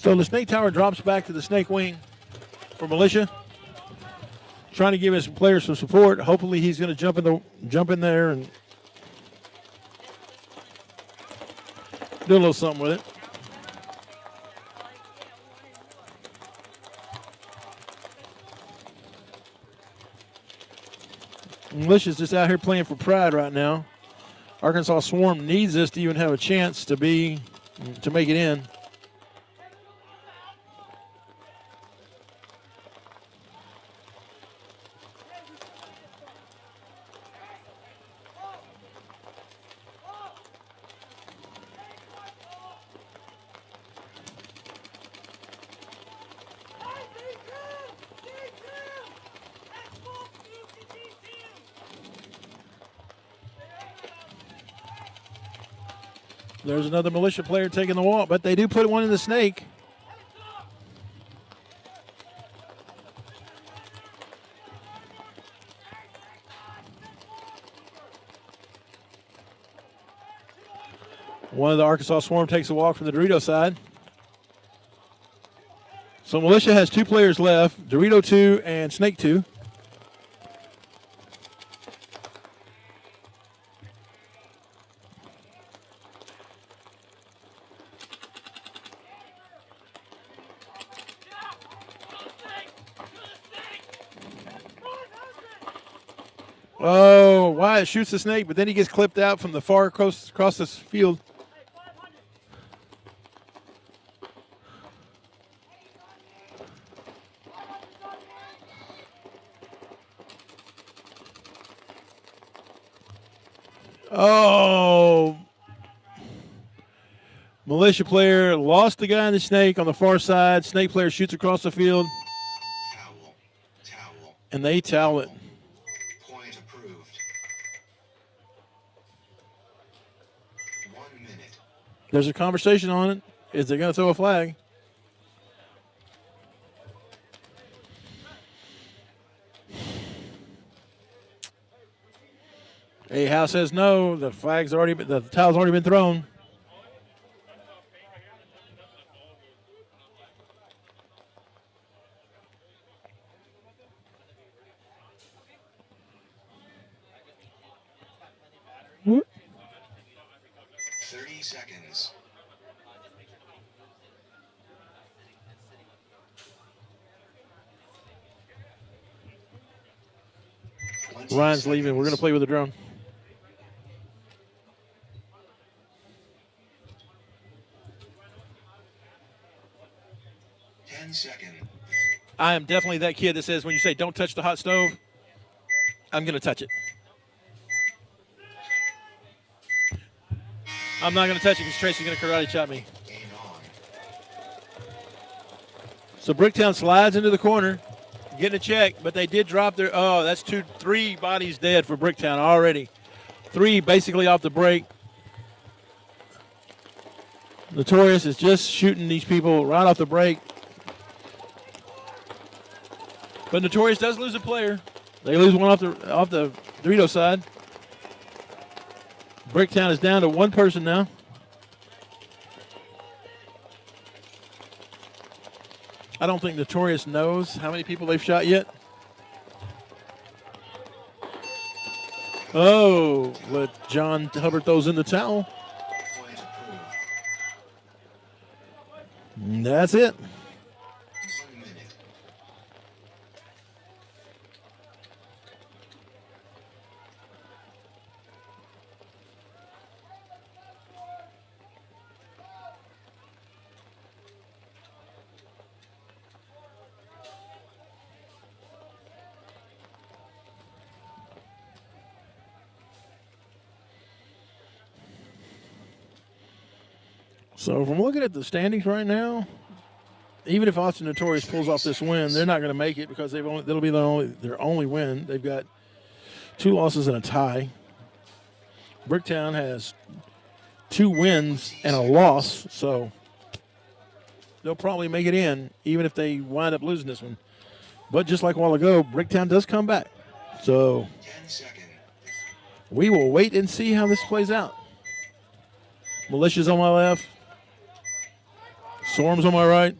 So the Snake tower drops back to the Snake wing. for Militia. Trying to give his players some support. Hopefully he's going to jump in there and do a little something with it. Militia's just out here playing for pride right now. Arkansas Swarm needs this to even have a chance to make it in. There's another Militia player taking the walk, but they do put one in the snake. One of the Arkansas Swarm takes a walk from the Dorito side. So Militia has 2 players left, Dorito 2 and Snake 2. Oh, Wyatt shoots the snake, but then he gets clipped out from the far across this field. Oh, Militia player lost the guy in the snake on the far side. Snake player shoots across the field. Towel. And they towel it. Point approved. 1 minute. There's a conversation on it. Is they going to throw a flag? A House says no. The towel's already been thrown. Whoop. 30 seconds. Ryan's leaving. We're going to play with the drone. I am definitely that kid that says when you say don't touch the hot stove, I'm going to touch it. I'm not going to touch it because Tracy's going to karate chop me. So Bricktown slides into the corner, getting a check, but they did drop their, oh, that's 3 bodies dead for Bricktown already. 3 basically off the break. Notorious is just shooting these people right off the break. But Notorious does lose a player. They lose one off the Dorito side. Bricktown is down to 1 person now. I don't think Notorious knows how many people they've shot yet. Oh, but John Hubbard throws in the towel. And that's it. So from looking at the standings right now, even if Austin Notorious pulls off this win, they're not going to make it because that'll be their only win. They've got 2 losses and a tie. Bricktown has 2 wins and a loss, so they'll probably make it in, even if they wind up losing this one. But just like a while ago, Bricktown does come back. So we will wait and see how this plays out. Militia's on my left. Swarm's on my right.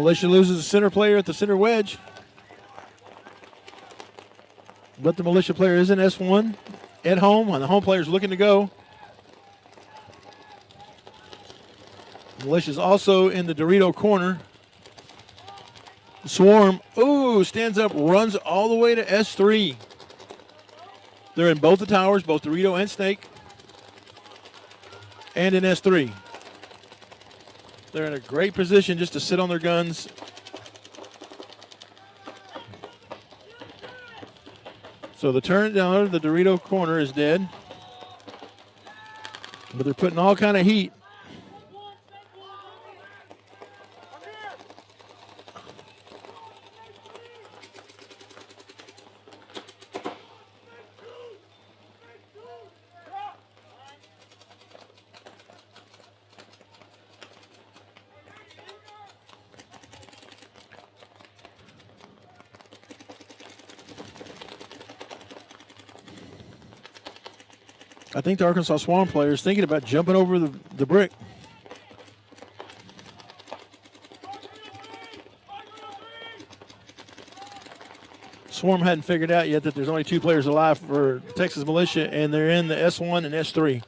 Militia loses a center player at the center wedge. But the Militia player is in S1 at home, and the home player is looking to go. Militia's also in the Dorito corner. Swarm, ooh, stands up, runs all the way to S3. They're in both the towers, both Dorito and Snake, and in S3. They're in a great position just to sit on their guns. So the turn down, the Dorito corner is dead. But they're putting all kind of heat. I think the Arkansas Swarm player is thinking about jumping over the brick. Swarm hadn't figured out yet that there's only 2 players alive for Texas Militia, and they're in the S1 and S3.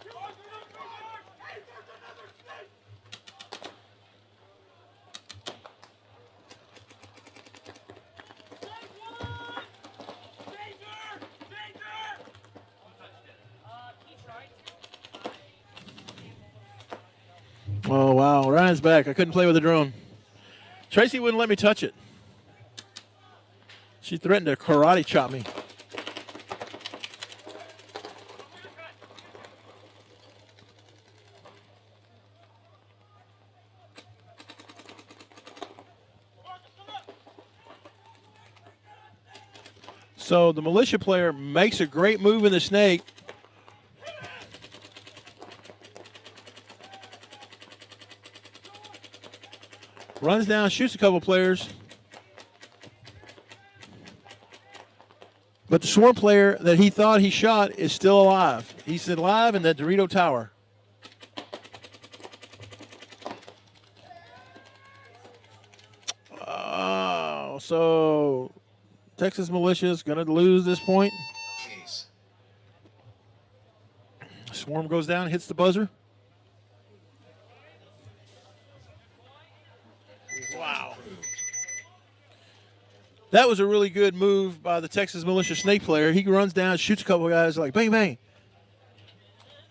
Oh, wow. Ryan's back. I couldn't play with the drone. Tracy wouldn't let me touch it. She threatened to karate chop me. So the Militia player makes a great move in the Snake. Runs down, shoots a couple players. But the Swarm player that he thought he shot is still alive. He's alive in that Dorito tower. Oh, so Texas Militia is going to lose this point. Swarm goes down, hits the buzzer. Wow. That was a really good move by the Texas Militia Snake player. He runs down, shoots a couple of guys like bang, bang.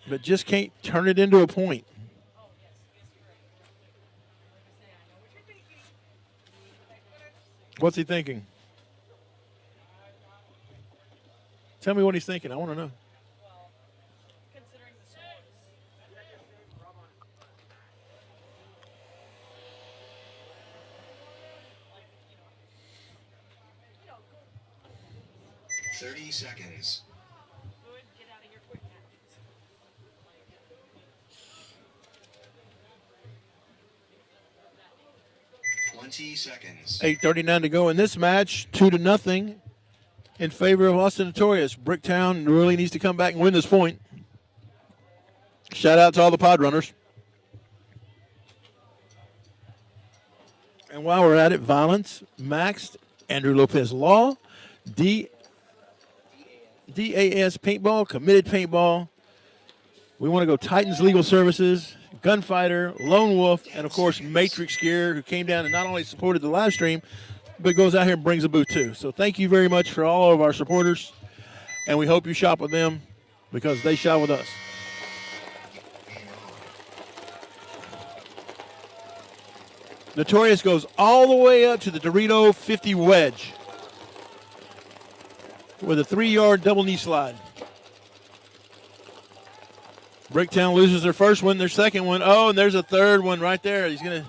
But just can't turn it into a point. What's he thinking? Tell me what he's thinking. I want to know. 30 seconds. 20 seconds. 8:39 to go in this match. 2-0 in favor of Austin Notorious. Bricktown really needs to come back and win this point. Shout out to all the pod runners. And while we're at it, Violence, Maxed, Andrew Lopez Law, DAS Paintball, Committed Paintball. We want to go Titans Legal Services, Gunfighter, Lone Wolf, and of course Matrix Gear, who came down and not only supported the live stream, but goes out here and brings a booth too. So thank you very much for all of our supporters, and we hope you shop with them because they shop with us. Notorious goes all the way up to the Dorito 50 wedge with a 3-yard double knee slide. Bricktown loses their first one, their second one. Oh, and there's a third one right there. He's going to.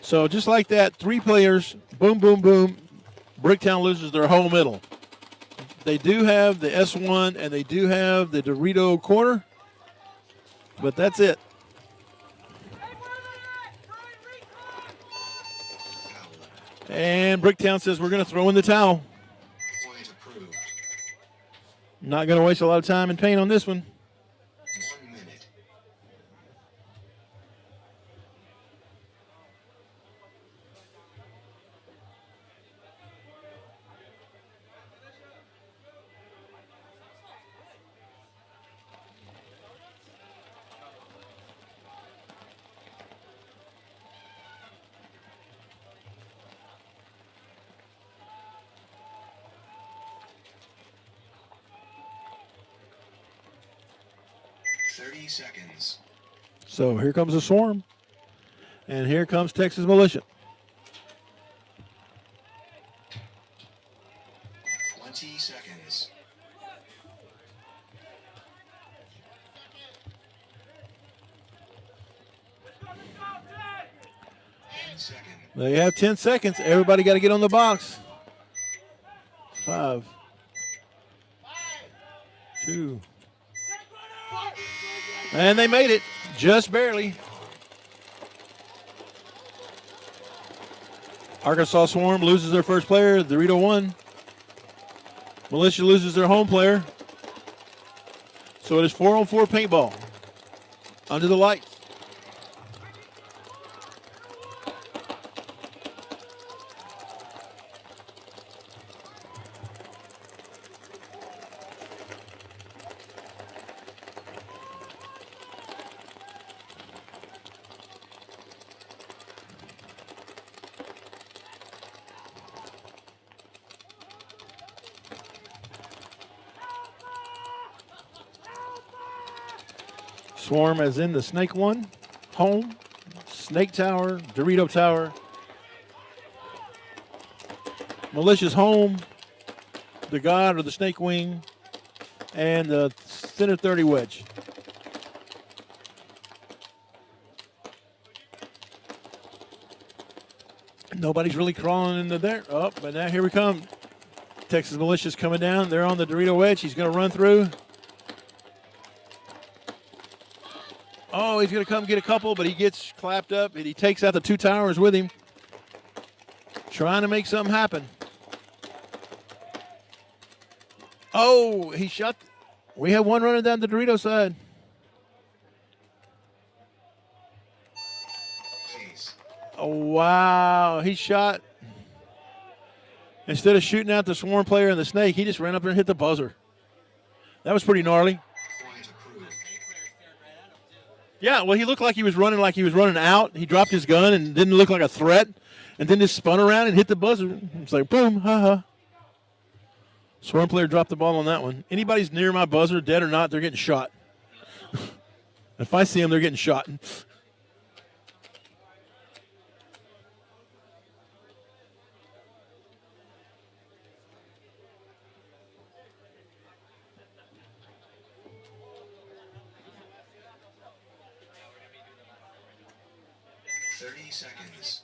So just like that, 3 players, boom, boom, boom. Bricktown loses their whole middle. They do have the S1 and they do have the Dorito corner, but that's it. And Bricktown says we're going to throw in the towel. Not going to waste a lot of time and paint on this one. 1 minute. 30 seconds. So here comes the Swarm. And here comes Texas Militia. 20 seconds. 10 seconds. They have 10 seconds. Everybody got to get on the box. 5, 2. And they made it. Just barely. Arkansas Swarm loses their first player. Dorito won. Militia loses their home player. So it is 4-on-4 paintball. Under the lights. Swarm as in the Snake one, home, Snake Tower, Dorito Tower. Militia's home, the God or the Snake Wing, and the center 30 wedge. Nobody's really crawling into there. Oh, but now here we come. Texas Militia's coming down. They're on the Dorito wedge. He's going to run through. Oh, he's going to come get a couple, but he gets clapped up, and he takes out the 2 towers with him. Trying to make something happen. Oh, he shot. We have one running down the Dorito side. Oh, wow. He shot. Instead of shooting out the Swarm player and the Snake, he just ran up there and hit the buzzer. That was pretty gnarly. Yeah, well, he looked like he was running out. He dropped his gun and didn't look like a threat, and then just spun around and hit the buzzer. It's like, boom, ha-ha. Swarm player dropped the ball on that one. Anybody's near my buzzer, dead or not, they're getting shot. If I see them, they're getting shot. Seconds.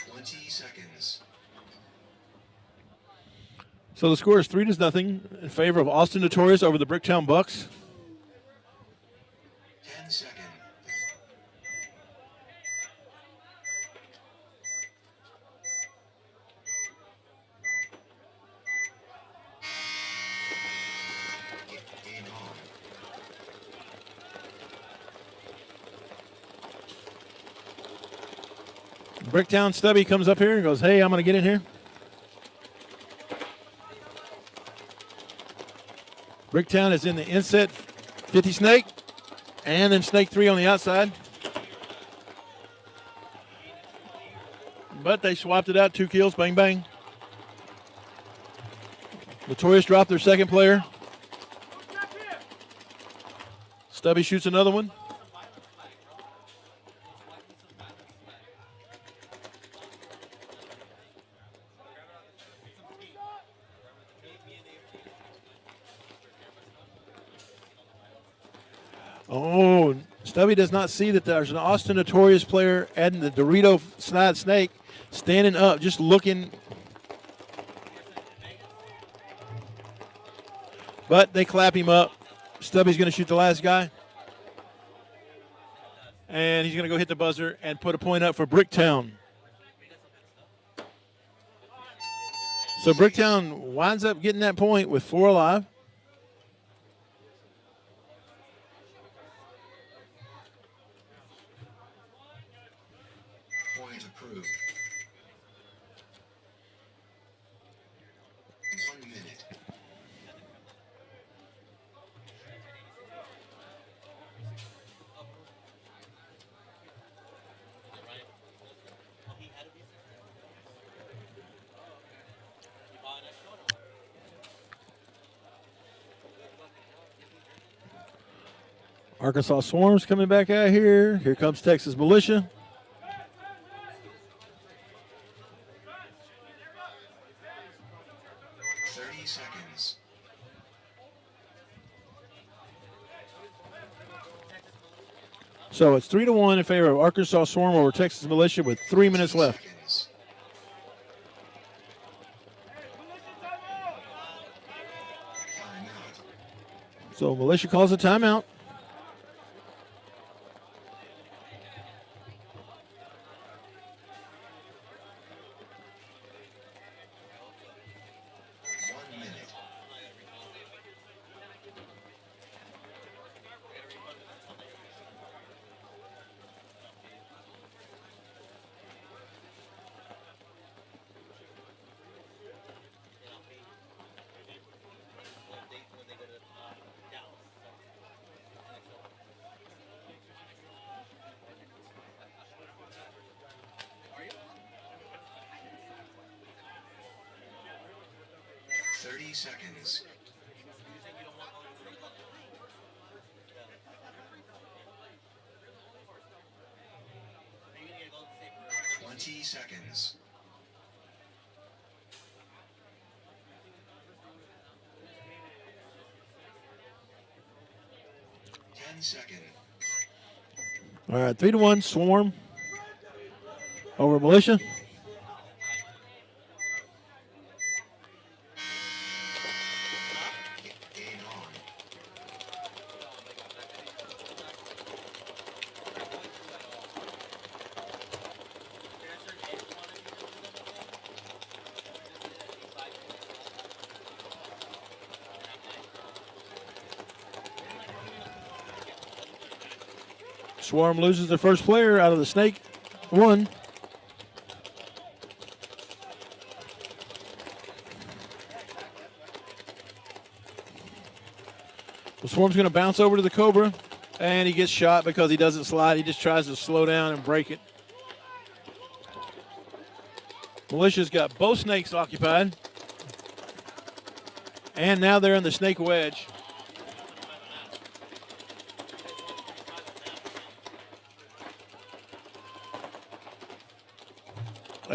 20 seconds. So the score is 3-0 in favor of Austin Notorious over the Bricktown Bucks. 10 seconds. Bricktown Stubby comes up here and goes, hey, I'm going to get in here. Bricktown is in the inset 50 Snake, and then Snake 3 on the outside. But they swapped it out, 2 kills, bang, bang. Notorious dropped their second player. Stubby shoots another one. Oh, Stubby does not see that there's an Austin Notorious player adding the Dorito Snake, standing up, just looking. But they clap him up. Stubby's going to shoot the last guy. And he's going to go hit the buzzer and put a point up for Bricktown. So Bricktown winds up getting that point with 4 alive. Point approved. 1 minute. Arkansas Swarms coming back out here. Here comes Texas Militia. Seconds. So it's 3-1 in favor of Arkansas Swarm over Texas Militia with 3 minutes left. Seconds. Timeout. So Militia calls a timeout. When they go to Dallas. 30 seconds. 20 seconds. Second. All right, 3-1 Swarm over Militia. Swarm loses their first player out of the Snake 1. The Swarm's going to bounce over to the Cobra, and he gets shot because he doesn't slide. He just tries to slow down and break it. Militia's got both Snakes occupied, and now they're in the Snake Wedge.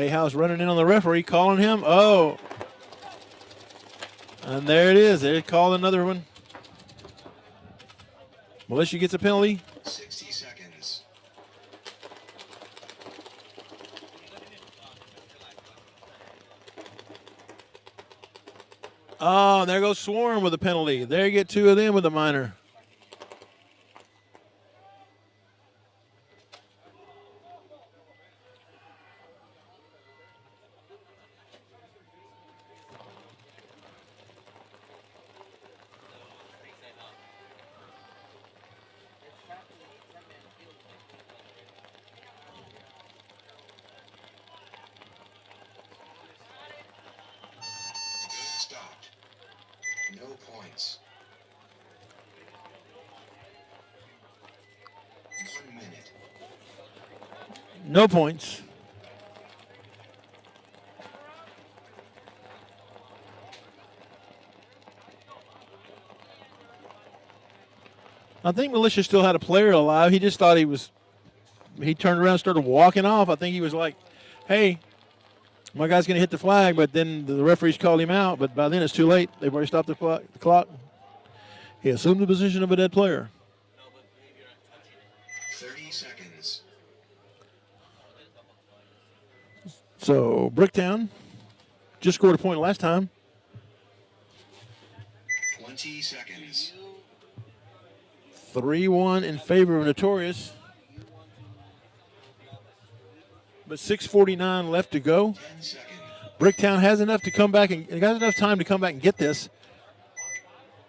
House running in on the referee, calling him. Oh. And there it is. They called another one. Militia gets a penalty. 60 seconds. Oh, and there goes Swarm with a penalty. There you get 2 of them with a minor. Stopped. No points. 1 minute. No points. I think Militia still had a player alive. He just thought he turned around and started walking off. I think he was like, hey, my guy's going to hit the flag, but then the referees called him out. But by then it's too late. They've already stopped the clock. He assumed the position of a dead player. 30 seconds. So Bricktown just scored a point last time. 20 seconds. 3-1 in favor of Notorious. But 6:49 left to go. 10 seconds. Bricktown has enough to come back and got enough time to come back and get this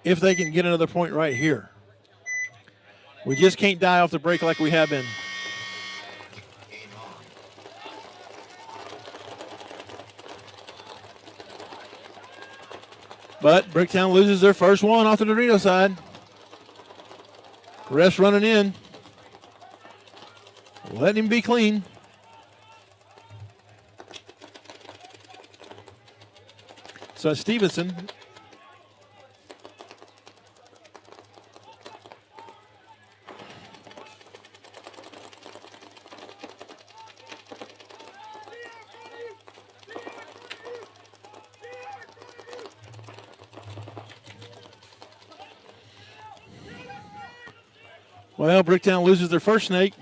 if they can get another point right here. We just can't die off the break like we have been. Game on. But Bricktown loses their first one off the Dorito side. Refs running in. Letting him be clean. So Stevenson. Well, Bricktown loses their first snake.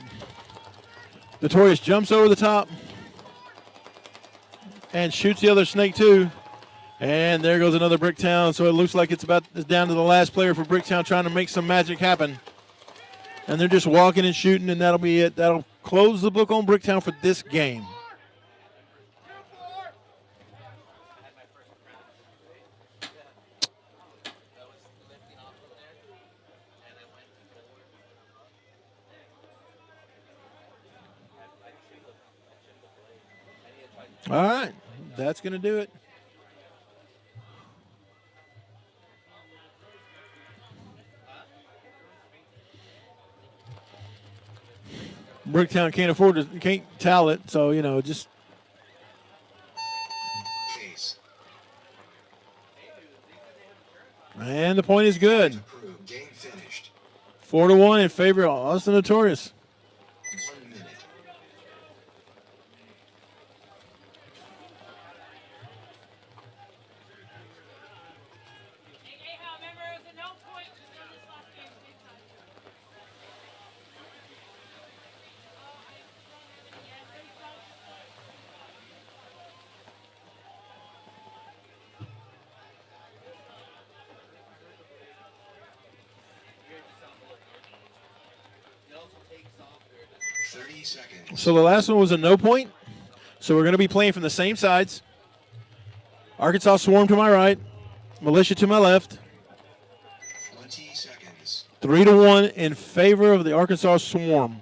Notorious jumps over the top and shoots the other snake too. And there goes another Bricktown. So it looks like it's down to the last player for Bricktown trying to make some magic happen. And they're just walking and shooting, and that'll be it. That'll close the book on Bricktown for this game. All right, that's going to do it. Bricktown can't towel it, so, just. Case. And the point is good. Approved. Game finished. 4-1 in favor of Austin Notorious. 1 minute. Remember, it was a no point just on this last game. Big time. It also takes off. 30 seconds. So the last one was a no point. So we're going to be playing from the same sides. Arkansas Swarm to my right. Militia to my left. 20 seconds. 3-1 in favor of the Arkansas Swarm.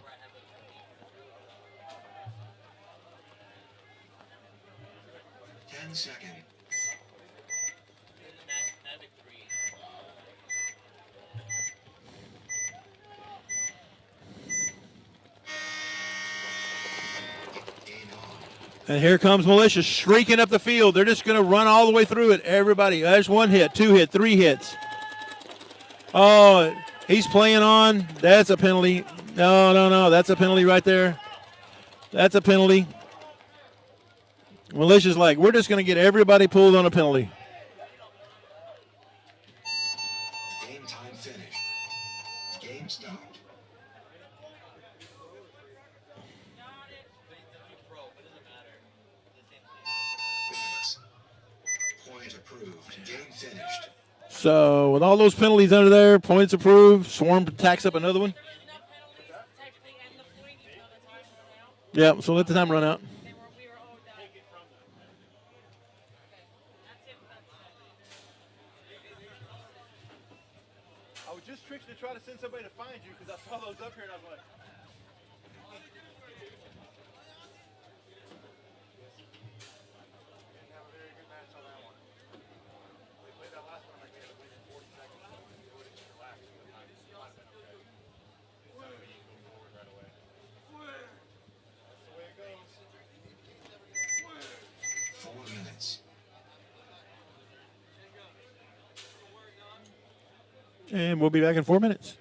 10 seconds. And here comes Militia shrieking up the field. They're just going to run all the way through it. Everybody, there's 1 hit, 2 hit, 3 hits. Oh, he's playing on. That's a penalty. No. That's a penalty right there. That's a penalty. Militia's like, we're just going to get everybody pulled on a penalty. Game time finished. Game stopped. Point approved. Game finished. So with all those penalties under there, points approved. Swarm tacks up another one. Yeah, so let the time run out. I was just tricked to try to send somebody to find you because I saw those up here and I was like. And we'll be back in 4 minutes.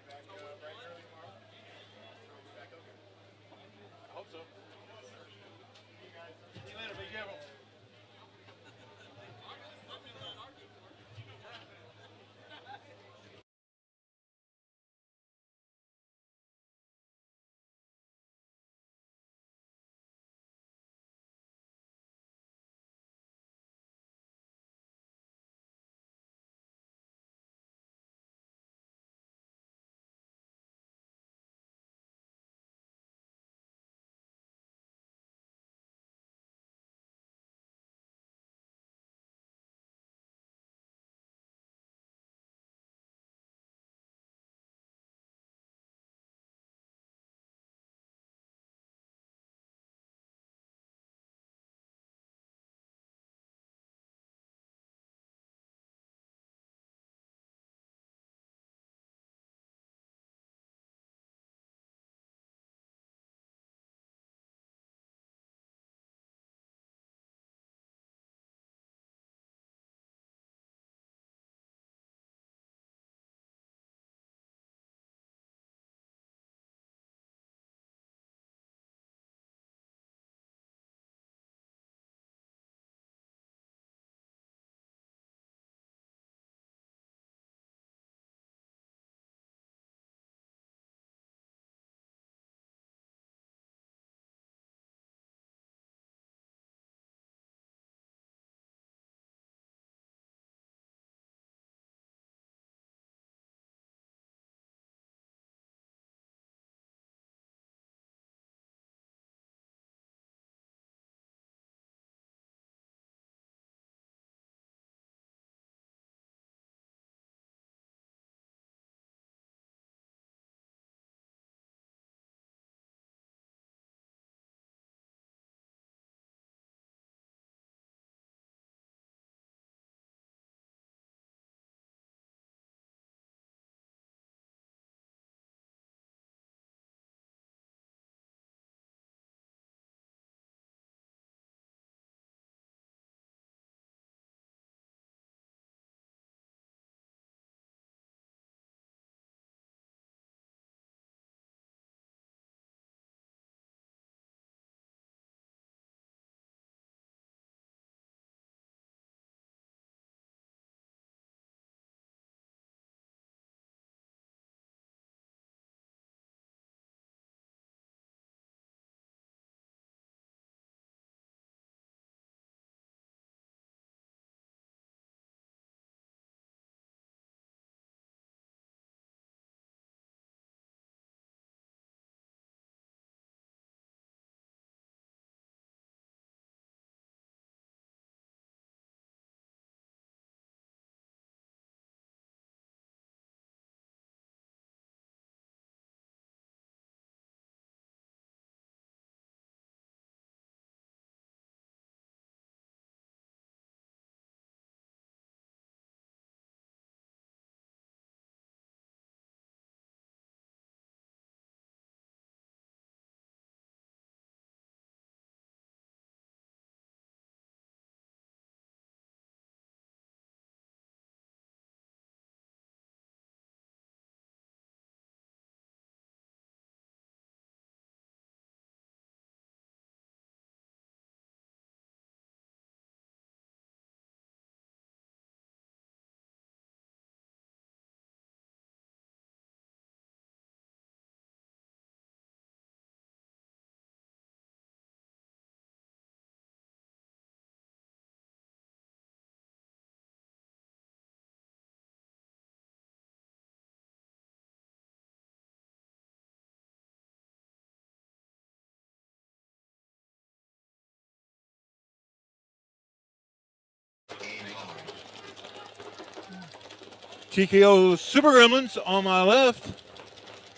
TKO Super Gremlins on my left.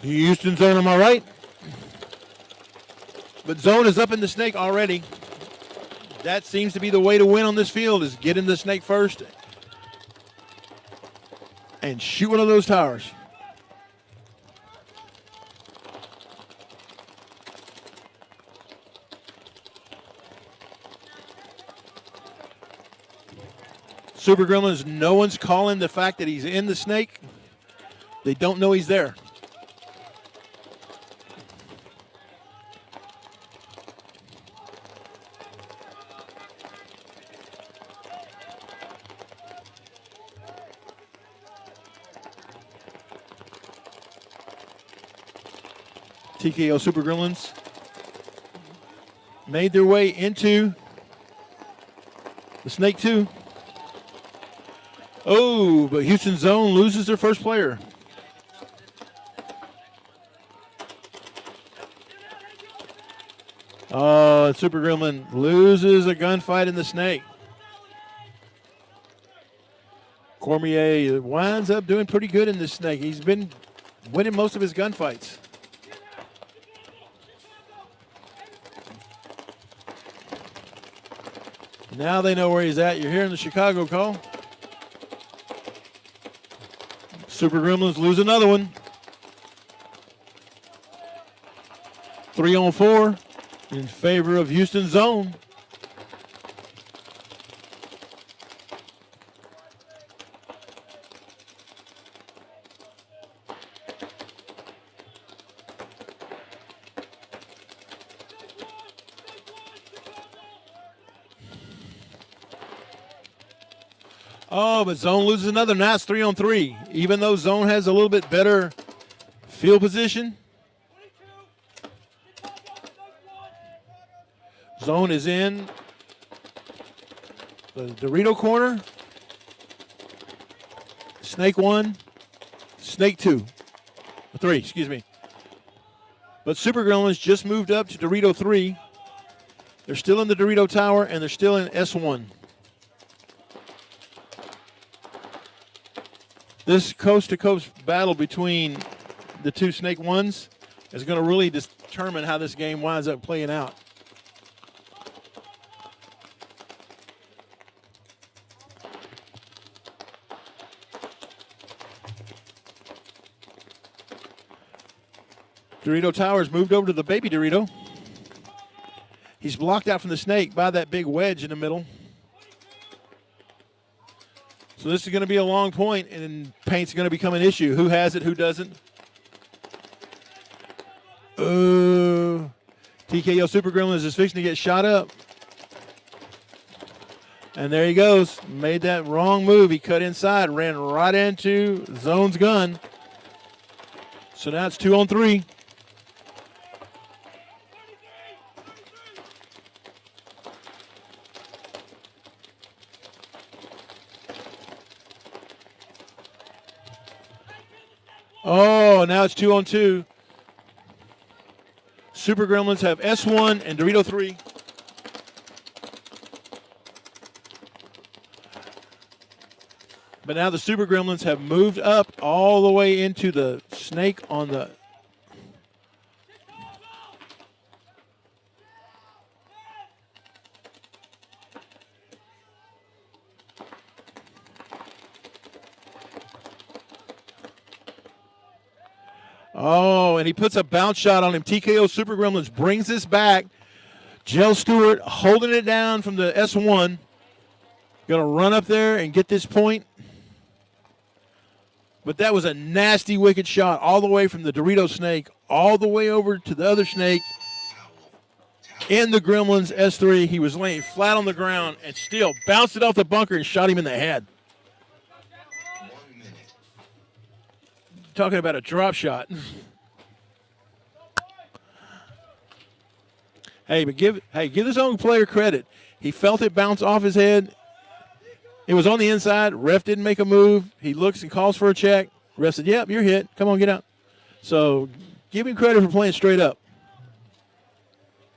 Houston Zone on my right. But Zone is up in the snake already. That seems to be the way to win on this field, is get in the snake first and shoot one of those towers. Super Gremlins, no one's calling the fact that he's in the snake. They don't know he's there. TKO Super Gremlins made their way into the snake 2. Oh, but Houston Zone loses their first player. Oh, Super Gremlin loses a gunfight in the snake. Cormier winds up doing pretty good in this snake. He's been winning most of his gunfights. Now they know where he's at. You're hearing the Chicago call. Super Gremlins lose another one. 3-on-4 in favor of Houston Zone. Oh, but Zone loses another. Now it's 3-on-3. Even though Zone has a little bit better field position, Zone is in the Dorito corner. Snake 1, Snake 2. 3, excuse me. But Super Gremlins just moved up to Dorito 3. They're still in the Dorito Tower, and they're still in S1. This coast-to-coast battle between the two Snake 1s is going to really determine how this game winds up playing out. Dorito Towers moved over to the baby Dorito. He's blocked out from the snake by that big wedge in the middle. So this is going to be a long point, and paint's going to become an issue. Who has it, who doesn't? TKO Super Gremlins is fixing to get shot up. And there he goes. Made that wrong move. He cut inside, ran right into Zone's gun. So now it's 2-on-3. Oh, now it's 2-on-2. Super Gremlins have S1 and Dorito 3. But now the Super Gremlins have moved up all the way into the snake on the... Oh, and he puts a bounce shot on him. TKO Super Gremlins brings this back. Jell Stewart holding it down from the S1. Going to run up there and get this point. But that was a nasty, wicked shot all the way from the Dorito snake all the way over to the other snake in the Gremlins S3. He was laying flat on the ground and still bounced it off the bunker and shot him in the head. 1 minute. Talking about a drop shot. Hey, but give his own player credit. He felt it bounce off his head. It was on the inside. Ref didn't make a move. He looks and calls for a check. Ref said, "Yep, you're hit. Come on, get out." So give him credit for playing straight up.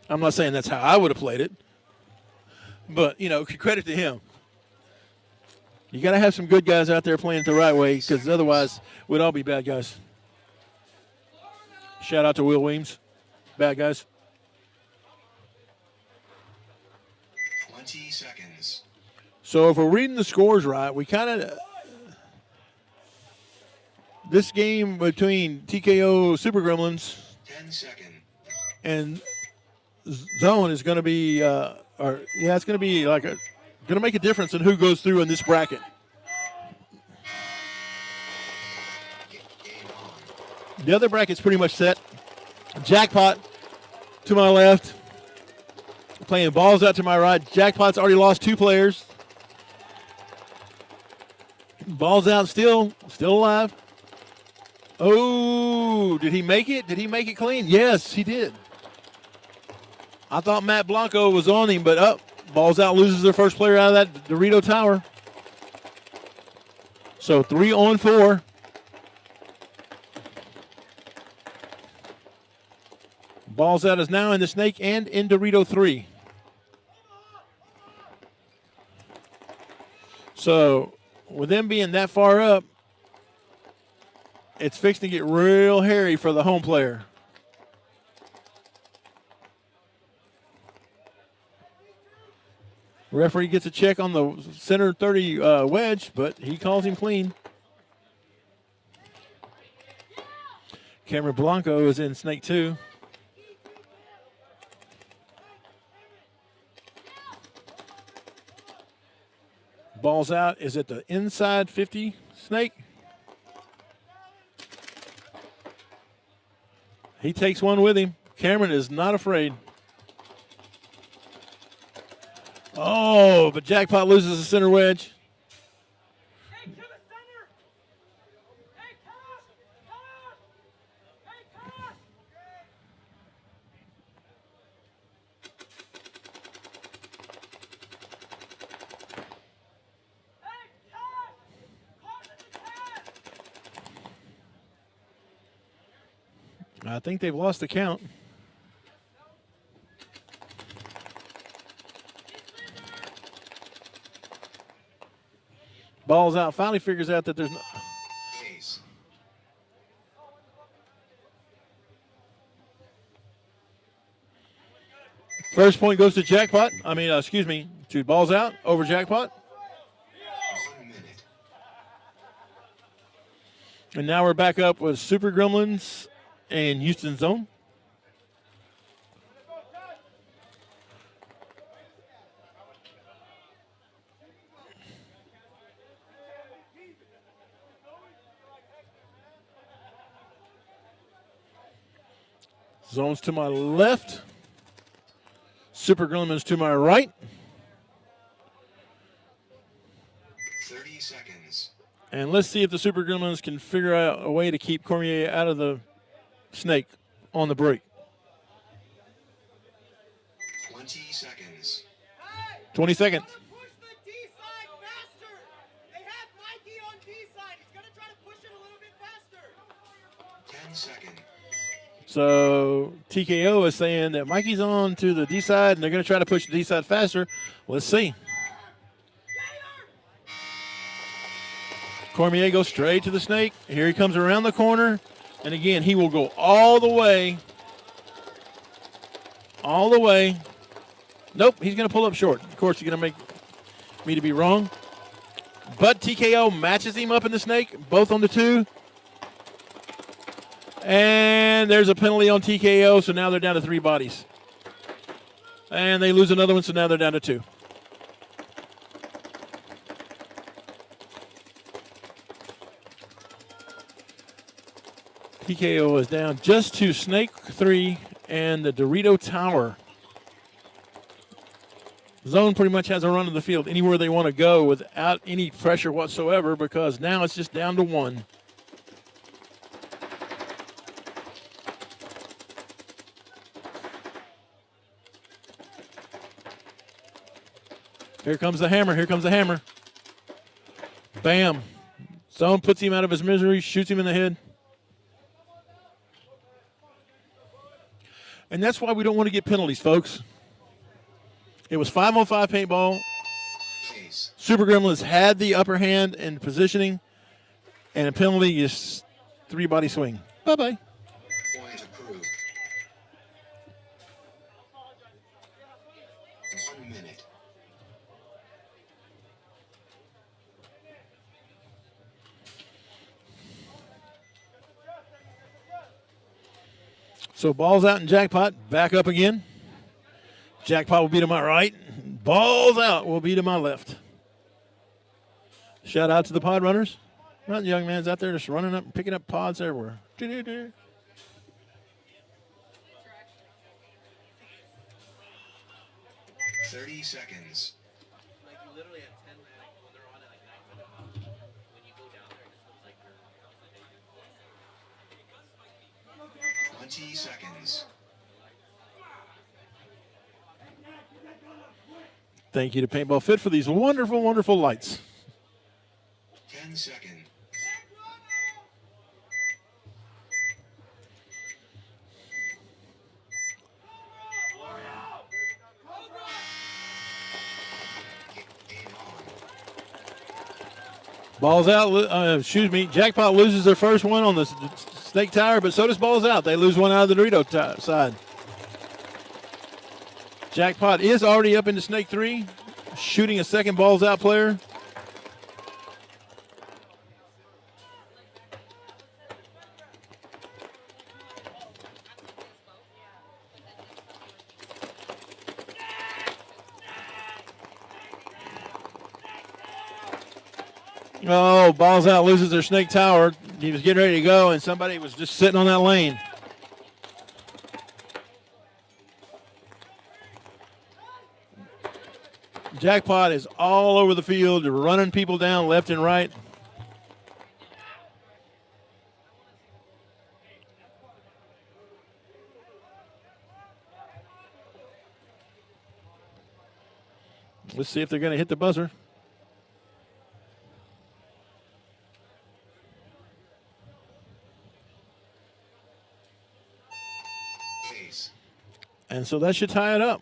I'm not saying that's how I would have played it, but credit to him. You got to have some good guys out there playing it the right way, because otherwise we'd all be bad guys. Shout out to Will Weems. Bad guys. 20 seconds. So if we're reading the scores right, we kind of this game between TKO Super Gremlins 10 seconds. and Zone is going to be, it's going to be going to make a difference in who goes through in this bracket. The other bracket's pretty much set. Jackpot to my left, playing Balls Out to my right. Jackpot's already lost 2 players. Balls Out still alive. Oh, did he make it? Did he make it clean? Yes, he did. I thought Matt Blanco was on him, but Balls Out loses their first player out of that Dorito Tower. So 3-on-4. Balls Out is now in the Snake and in Dorito 3. So with them being that far up, it's fixing to get real hairy for the home player. Referee gets a check on the center 30 wedge, but he calls him clean. Cameron Blanco is in Snake 2. Balls Out is at the inside 50 Snake. He takes one with him. Cameron is not afraid. Oh, but Jackpot loses the center wedge. I think they've lost the count. Balls Out finally figures out that there's no. First point goes to Jackpot. To Balls Out over Jackpot. And now we're back up with Super Gremlins and Houston Zone. Zone's to my left. Super Gremlins to my right. 30 seconds. And let's see if the Super Gremlins can figure out a way to keep Cormier out of the Snake on the break. 20 seconds. 20 seconds. Push the D side faster. They have Mikey on D side. He's going to try to push it a little bit faster. 10 seconds. So TKO is saying that Mikey's on to the D side and they're going to try to push the D side faster. Let's see. Cormier goes straight to the Snake. Here he comes around the corner. And again, he will go all the way. All the way. Nope, he's going to pull up short. Of course, he's going to make me to be wrong. But TKO matches him up in the Snake, both on the 2. And there's a penalty on TKO, so now they're down to 3 bodies. And they lose another one, so now they're down to 2. TKO is down just to Snake 3 and the Dorito Tower. Zone pretty much has a run of the field anywhere they want to go without any pressure whatsoever, because now it's just down to 1. Here comes the hammer. Here comes the hammer. Bam. Zone puts him out of his misery, shoots him in the head. And that's why we don't want to get penalties, folks. It was 5-on-5 paintball. Super Gremlins had the upper hand in positioning, and a penalty is 3-body swing. Bye-bye. Point approved. 1 minute. So ball's out in Jackpot. Back up again. Jackpot will be to my right. Ball's out will be to my left. Shout out to the pod runners. Not young man's out there just running up and picking up pods everywhere. 30 seconds. Like literally at 10, like when they're on at like 9 minutes, when you go down there, it just looks like you're. 20 seconds. Thank you to Paintball Fit for these wonderful, wonderful lights. 10 seconds. Ball's out. Excuse me. Jackpot loses their first one on the Snake Tower, but so does Ball's out. They lose one out of the Dorito side. Jackpot is already up into Snake 3, shooting a second Ball's out player. Oh, Ball's out, loses their Snake Tower. He was getting ready to go, and somebody was just sitting on that lane. Jackpot is all over the field, running people down left and right. Let's see if they're going to hit the buzzer. And so that should tie it up.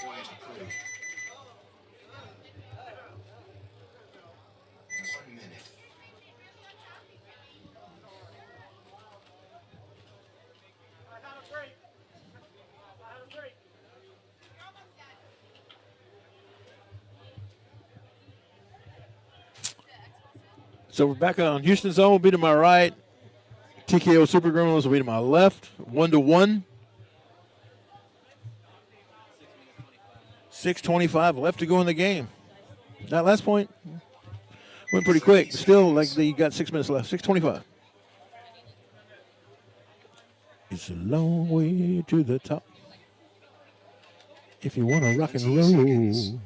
Point approved. 1 minute. So we're back on Houston zone. Will be to my right. TKO Super Gremlins will be to my left. 1-1. 6:25 left to go in the game. That last point went pretty quick. Still, like they got 6 minutes left. 6:25. It's a long way to the top. If you want to rock and roll.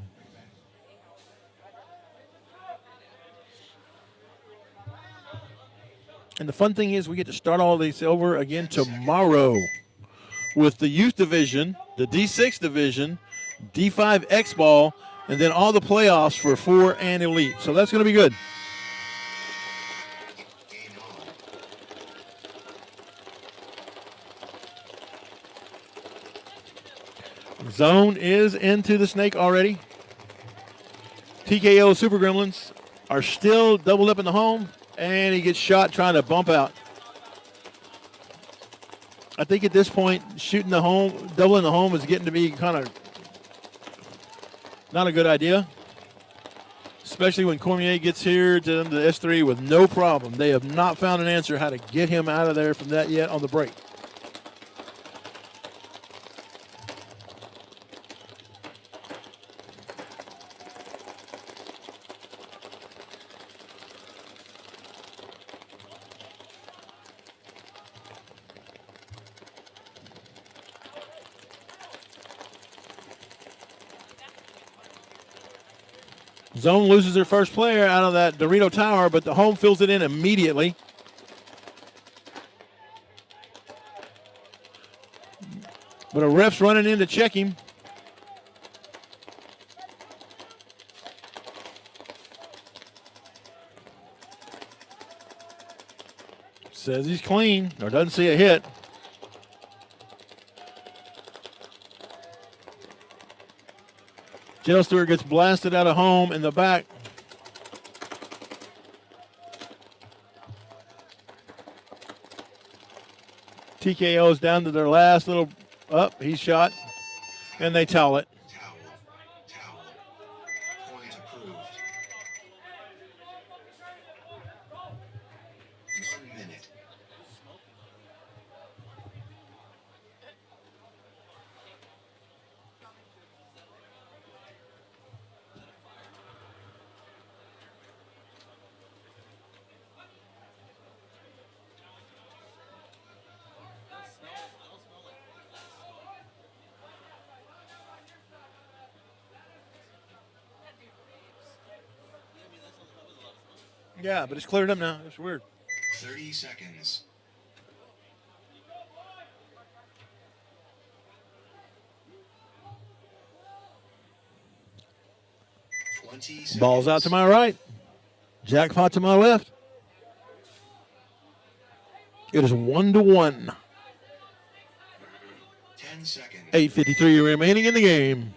And the fun thing is we get to start all these over again tomorrow with the youth division, the D6 division, D5 X ball, and then all the playoffs for 4 and elite. So that's going to be good. Zone is into the snake already. TKO Super Gremlins are still doubled up in the home. And he gets shot trying to bump out. I think at this point, shooting the home, doubling the home is getting to be kind of not a good idea. Especially when Cormier gets here to the S3 with no problem. They have not found an answer how to get him out of there from that yet on the break. Zone loses their first player out of that Dorito Tower, but the home fills it in immediately. But a ref's running in to check him. Says he's clean, or doesn't see a hit. Jail Stewart gets blasted out of home in the back. TKO's down to their last little up. He's shot, and they towel it. Towel. Point approved. 1 minute. Yeah, but it's cleared up now. It's weird. 30 seconds. Ball's out to my right. Jackpot to my left. It is 1-1. 10 seconds. 8:53 remaining in the game.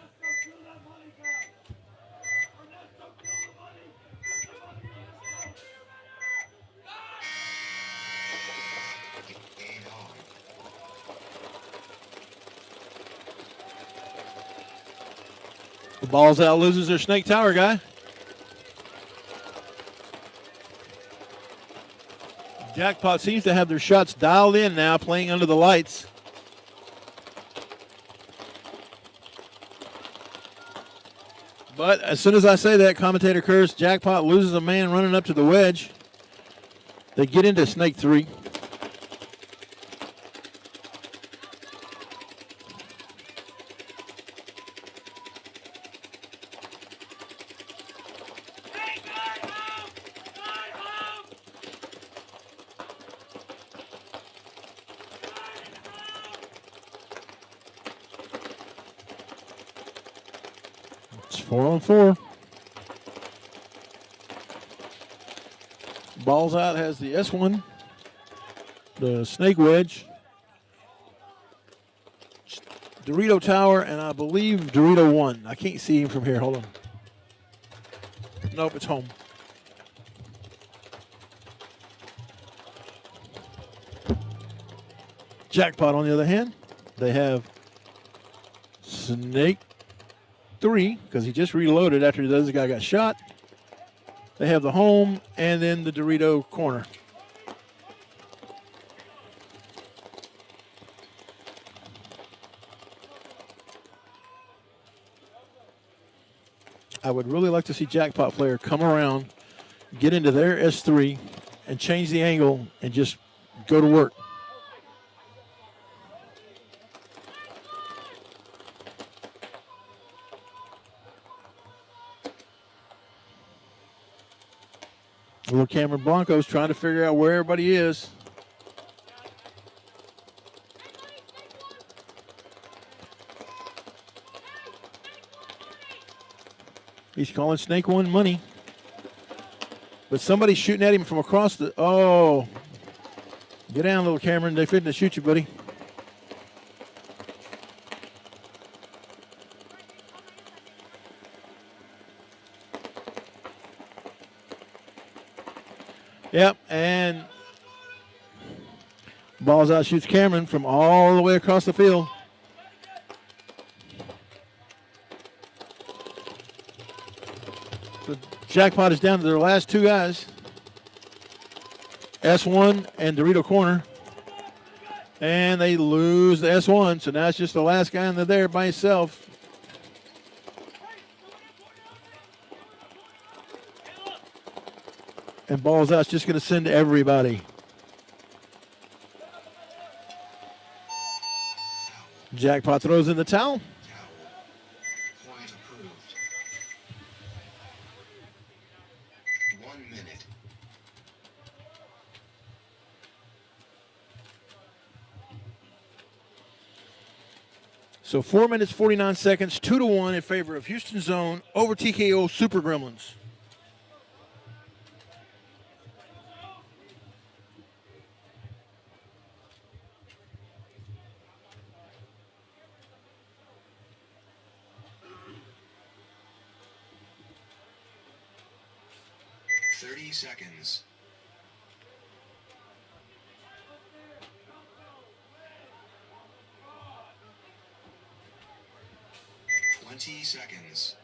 Game on. The ball's out, loses their Snake Tower guy. Jackpot seems to have their shots dialed in now, playing under the lights. But as soon as I say that, commentator curse, Jackpot loses a man running up to the wedge. They get into Snake 3. It's 4-on-4. Balls out has the S1, the Snake Wedge, Dorito Tower, and I believe Dorito 1. I can't see him from here. Hold on. Nope, it's home. Jackpot, on the other hand, they have Snake 3, because he just reloaded after the other guy got shot. They have the home and then the Dorito corner. I would really like to see Jackpot player come around, get into their S3, and change the angle and just go to work. Little Cameron Blanco's trying to figure out where everybody is. He's calling Snake 1 money. But somebody's shooting at him from across the... Oh. Get down, little Cameron. They're fitting to shoot you, buddy. Yep, and ball's out, shoots Cameron from all the way across the field. The Jackpot is down to their last two guys, S1 and Dorito Corner, and they lose the S1, so now it's just the last guy in there by himself. And ball's out's just going to send everybody. Jackpot throws in the towel. Point approved. 1 minute. So 4 minutes, 49 seconds, 2-1 in favor of Houston Zone over TKO Super Gremlins. 30 seconds. 20 seconds.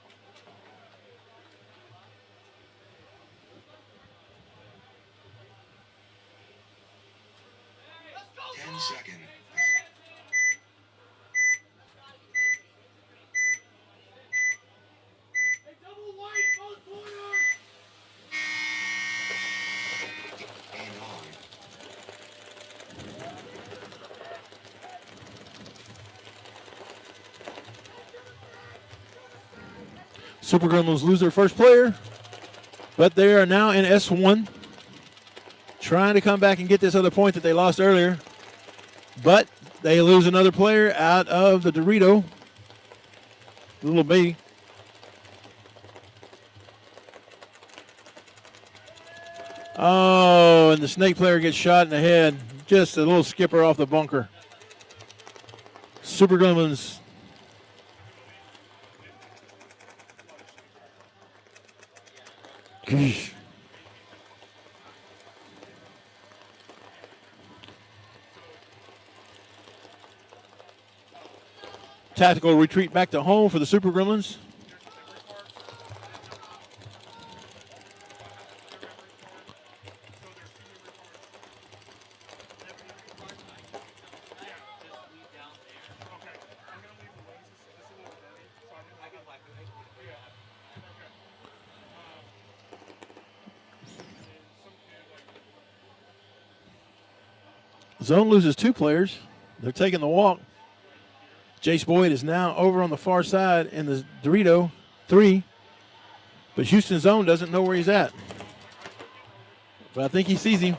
10 seconds. And on. Super Gremlins lose their first player, but they are now in S1, trying to come back and get this other point that they lost earlier. But they lose another player out of the Dorito. Little B. Oh, and the snake player gets shot in the head. Just a little skipper off the bunker. Super Gremlins. Geesh. Tactical retreat back to home for the Super Gremlins. Zone loses 2 players. They're taking the walk. Jace Boyd is now over on the far side in the Dorito 3. But Houston Zone doesn't know where he's at. But I think he sees him.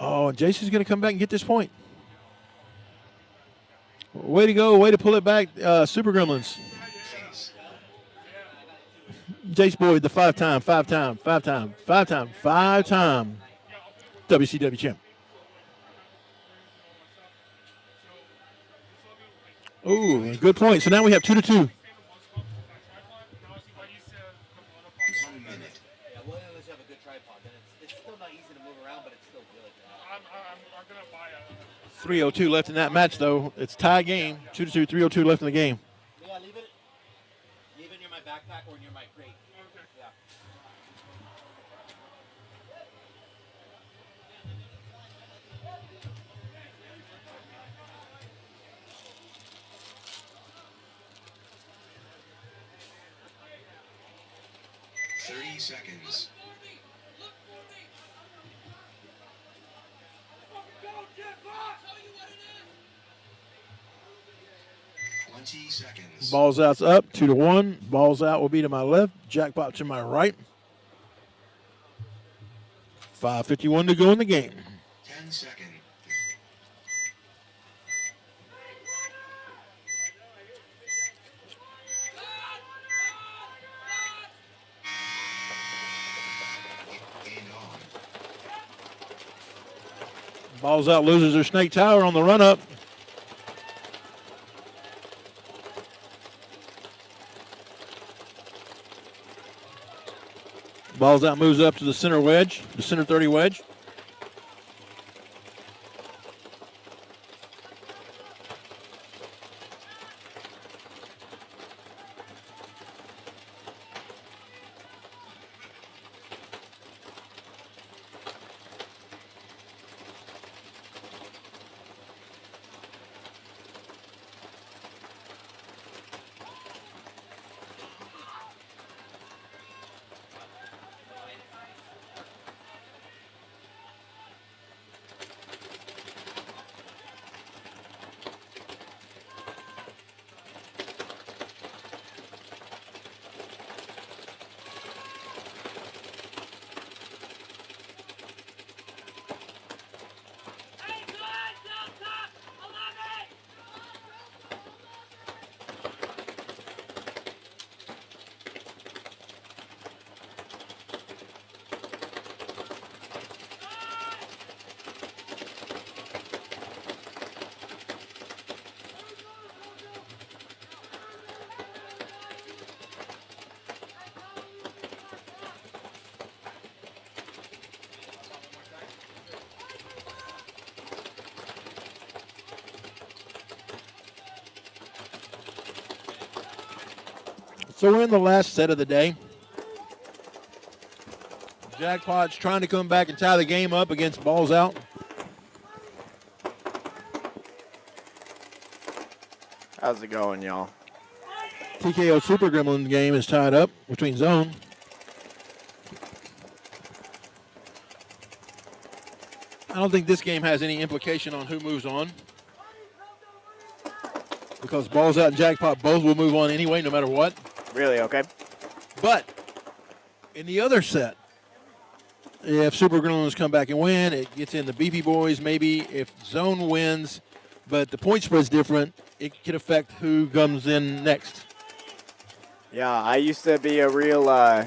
Oh, Jason's going to come back and get this point. Way to go. Way to pull it back, Super Gremlins. Jace Boyd, the five-time WCW champ. Ooh, good point. So now we have 2-2. 1 minute. Yeah, well, unless you have a good tripod, then it's still not easy to move around, but it's still good. I'm gonna buy a. 3:02 left in that match, though. It's tie game. 2-2, 3:02 left in the game. Yeah, leave it near my backpack or near my crate. Yeah. 30 seconds. 20 seconds. Balls out's up, 2-1. Balls out will be to my left. Jackpot to my right. 5:51 to go in the game. 10 seconds. And on. Balls out loses their snake tower on the run up. Balls out moves up to the center wedge, the center 30 wedge. So we're in the last set of the day. Jackpot's trying to come back and tie the game up against Balls Out. How's it going, y'all? TKO Super Gremlin game is tied up between Zone. I don't think this game has any implication on who moves on, because Balls Out and Jackpot both will move on anyway, no matter what. Really? Okay. But in the other set, if Super Gremlins come back and win, it gets in the Beefy Boys. Maybe if Zone wins, but the point spread's different, it could affect who comes in next. Yeah, I used to be a real, I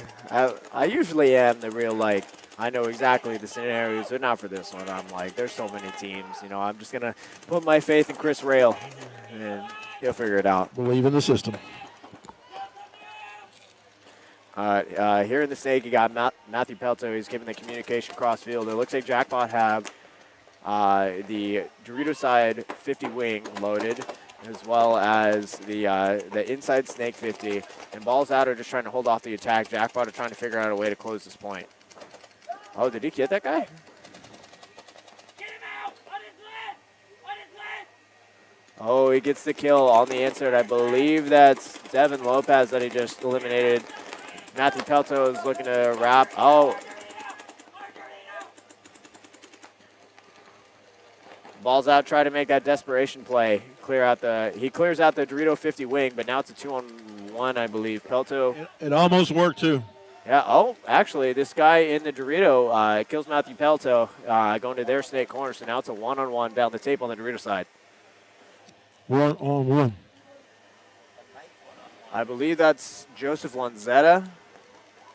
usually am the real, like, I know exactly the scenarios, but not for this one. I'm like, there's so many teams, you know, I'm just going to put my faith in Chris Rail, and he'll figure it out. Believe in the system. Here in the snake, you got Matthew Pelto. He's giving the communication crossfield. It looks like Jackpot have the Dorito side 50 wing loaded, as well as the inside snake 50. And Balls Out are just trying to hold off the attack. Jackpot are trying to figure out a way to close this point. Oh, did he get that guy? Oh, he gets the kill on the insert. I believe that's Devin Lopez that he just eliminated. Matthew Pelto is looking to wrap. Oh. Balls Out, try to make that desperation play. He clears out the Dorito 50 wing, but now it's a 2-on-1, I believe. Pelto. It almost worked, too. Yeah, oh, actually, this guy in the Dorito kills Matthew Pelto going to their snake corner, so now it's a 1-on-1 down the tape on the Dorito side. 1-on-1. I believe that's Joseph Lanzetta.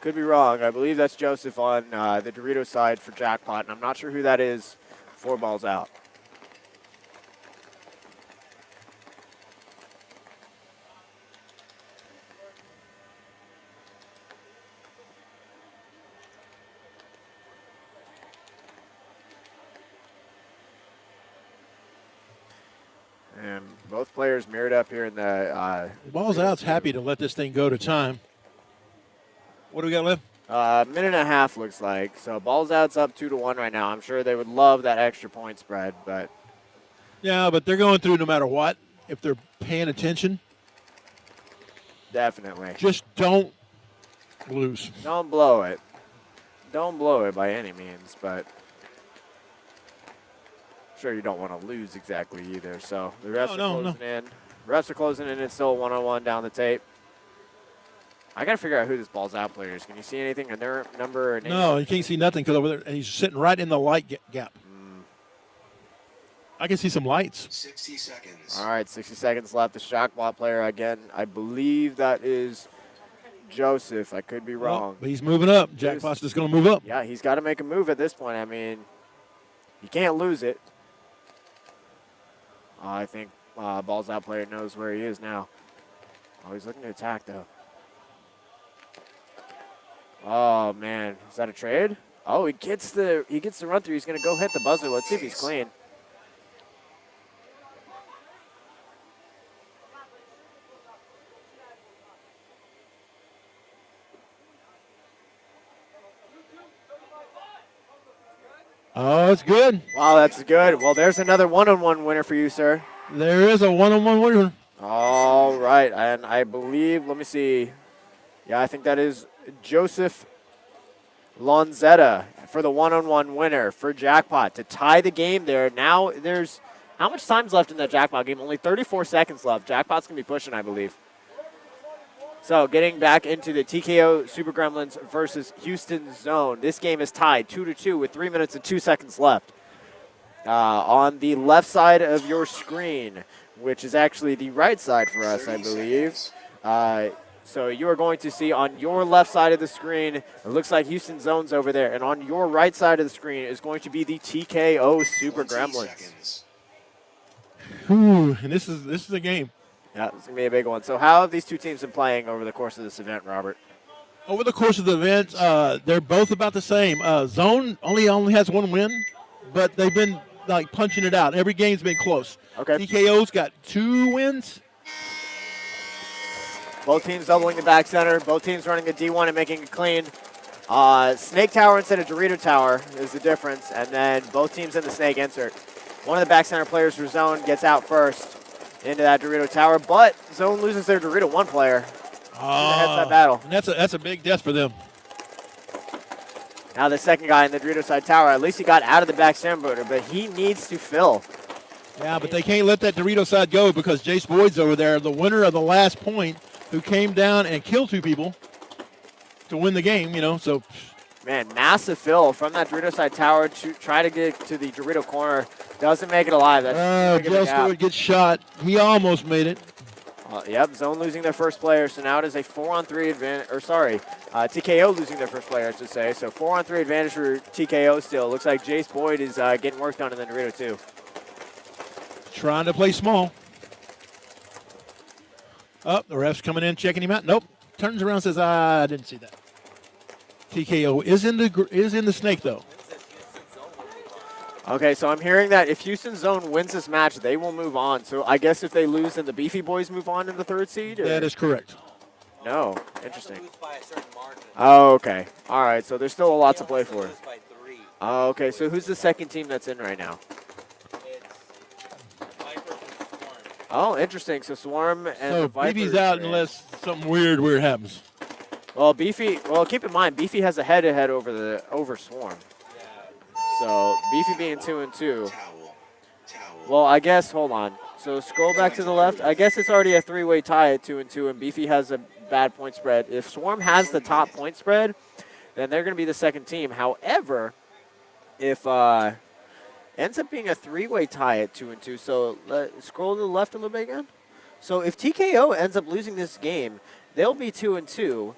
Could be wrong. I believe that's Joseph on the Dorito side for Jackpot, and I'm not sure who that is for Balls Out. And both players mirrored up here in the... Balls Out's happy to let this thing go to time. What do we got left? Minute and a half looks like. So Balls Out's up 2-1 right now. I'm sure they would love that extra point spread, but... Yeah, but they're going through no matter what, if they're paying attention. Definitely. Just don't lose. Don't blow it. Don't blow it by any means, but... Sure, you don't want to lose exactly either. So the refs are closing in. Refs are closing in. It's still a 1-on-1 down the tape. I got to figure out who this Balls Out player is. Can you see anything in their number or name? No, you can't see nothing because over there, and he's sitting right in the light gap. I can see some lights. 60 seconds. All right, 60 seconds left. The Jackpot player again. I believe that is Joseph. I could be wrong. But he's moving up. Jackpot's just going to move up. Yeah, he's got to make a move at this point. I mean, you can't lose it. I think Balls Out player knows where he is now. Oh, he's looking to attack, though. Oh, man. Is that a trade? Oh, he gets the run through. He's going to go hit the buzzer. Let's see if he's clean. Oh, it's good. Wow, that's good. Well, there's another 1-on-1 winner for you, sir. There is a 1-on-1 winner. All right, and I believe, let me see. Yeah, I think that is Joseph Lanzetta for the 1-on-1 winner for Jackpot to tie the game there. Now there's, how much time's left in that Jackpot game? Only 34 seconds left. Jackpot's going to be pushing, I believe. So getting back into the TKO Super Gremlins versus Houston Zone. This game is tied 2-2 with 3 minutes and 2 seconds left. On the left side of your screen, which is actually the right side for us, I believe. So you are going to see on your left side of the screen, it looks like Houston Zone's over there. And on your right side of the screen is going to be the TKO Super Gremlins. Ooh, and this is a game. Yeah, it's going to be a big one. So how have these two teams been playing over the course of this event, Robert? Over the course of the event, they're both about the same. Zone only has one win, but they've been like punching it out. Every game's been close. Okay. TKO's got 2 wins. Both teams doubling the back center. Both teams running a D1 and making it clean. Snake tower instead of Dorito tower is the difference, and then both teams in the snake insert. One of the back center players for zone gets out first into that Dorito tower, but zone loses their Dorito 1 player. Heads-up battle. And that's a big death for them. Now the second guy in the Dorito side tower, at least he got out of the back center, but he needs to fill. Yeah, but they can't let that Dorito side go because Jace Boyd's over there, the winner of the last point, who came down and killed 2 people to win the game, so. Man, massive fill from that Dorito side tower to try to get to the Dorito corner. Doesn't make it alive. Jace Boyd gets shot. He almost made it. Yep, zone losing their first player, so now it is a 4-on-3 advantage, TKO losing their first player, I should say. So 4-on-3 advantage for TKO still. Looks like Jace Boyd is getting work done in the Dorito too. Trying to play small. Oh, the ref's coming in, checking him out. Nope. Turns around and says, I didn't see that. TKO is in the snake, though. Okay, so I'm hearing that if Houston Zone wins this match, they will move on. So I guess if they lose, then the Beefy Boys move on in the 3rd seed? Or? That is correct. No. Interesting. Oh, okay. All right, so there's still a lot to play for. Oh, okay, so who's the second team that's in right now? Oh, interesting. So Swarm and the Vipers. Beefy's out unless something weird happens. Well, keep in mind, Beefy has a head-to-head over Swarm. So Beefy being 2-2. Well, I guess, hold on. So scroll back to the left. I guess it's already a 3-way tie at 2-2, and Beefy has a bad point spread. If Swarm has the top point spread, then they're going to be the second team. However, if ends up being a 3-way tie at 2-2, so scroll to the left a little bit again. So if TKO ends up losing this game, they'll be 2-2.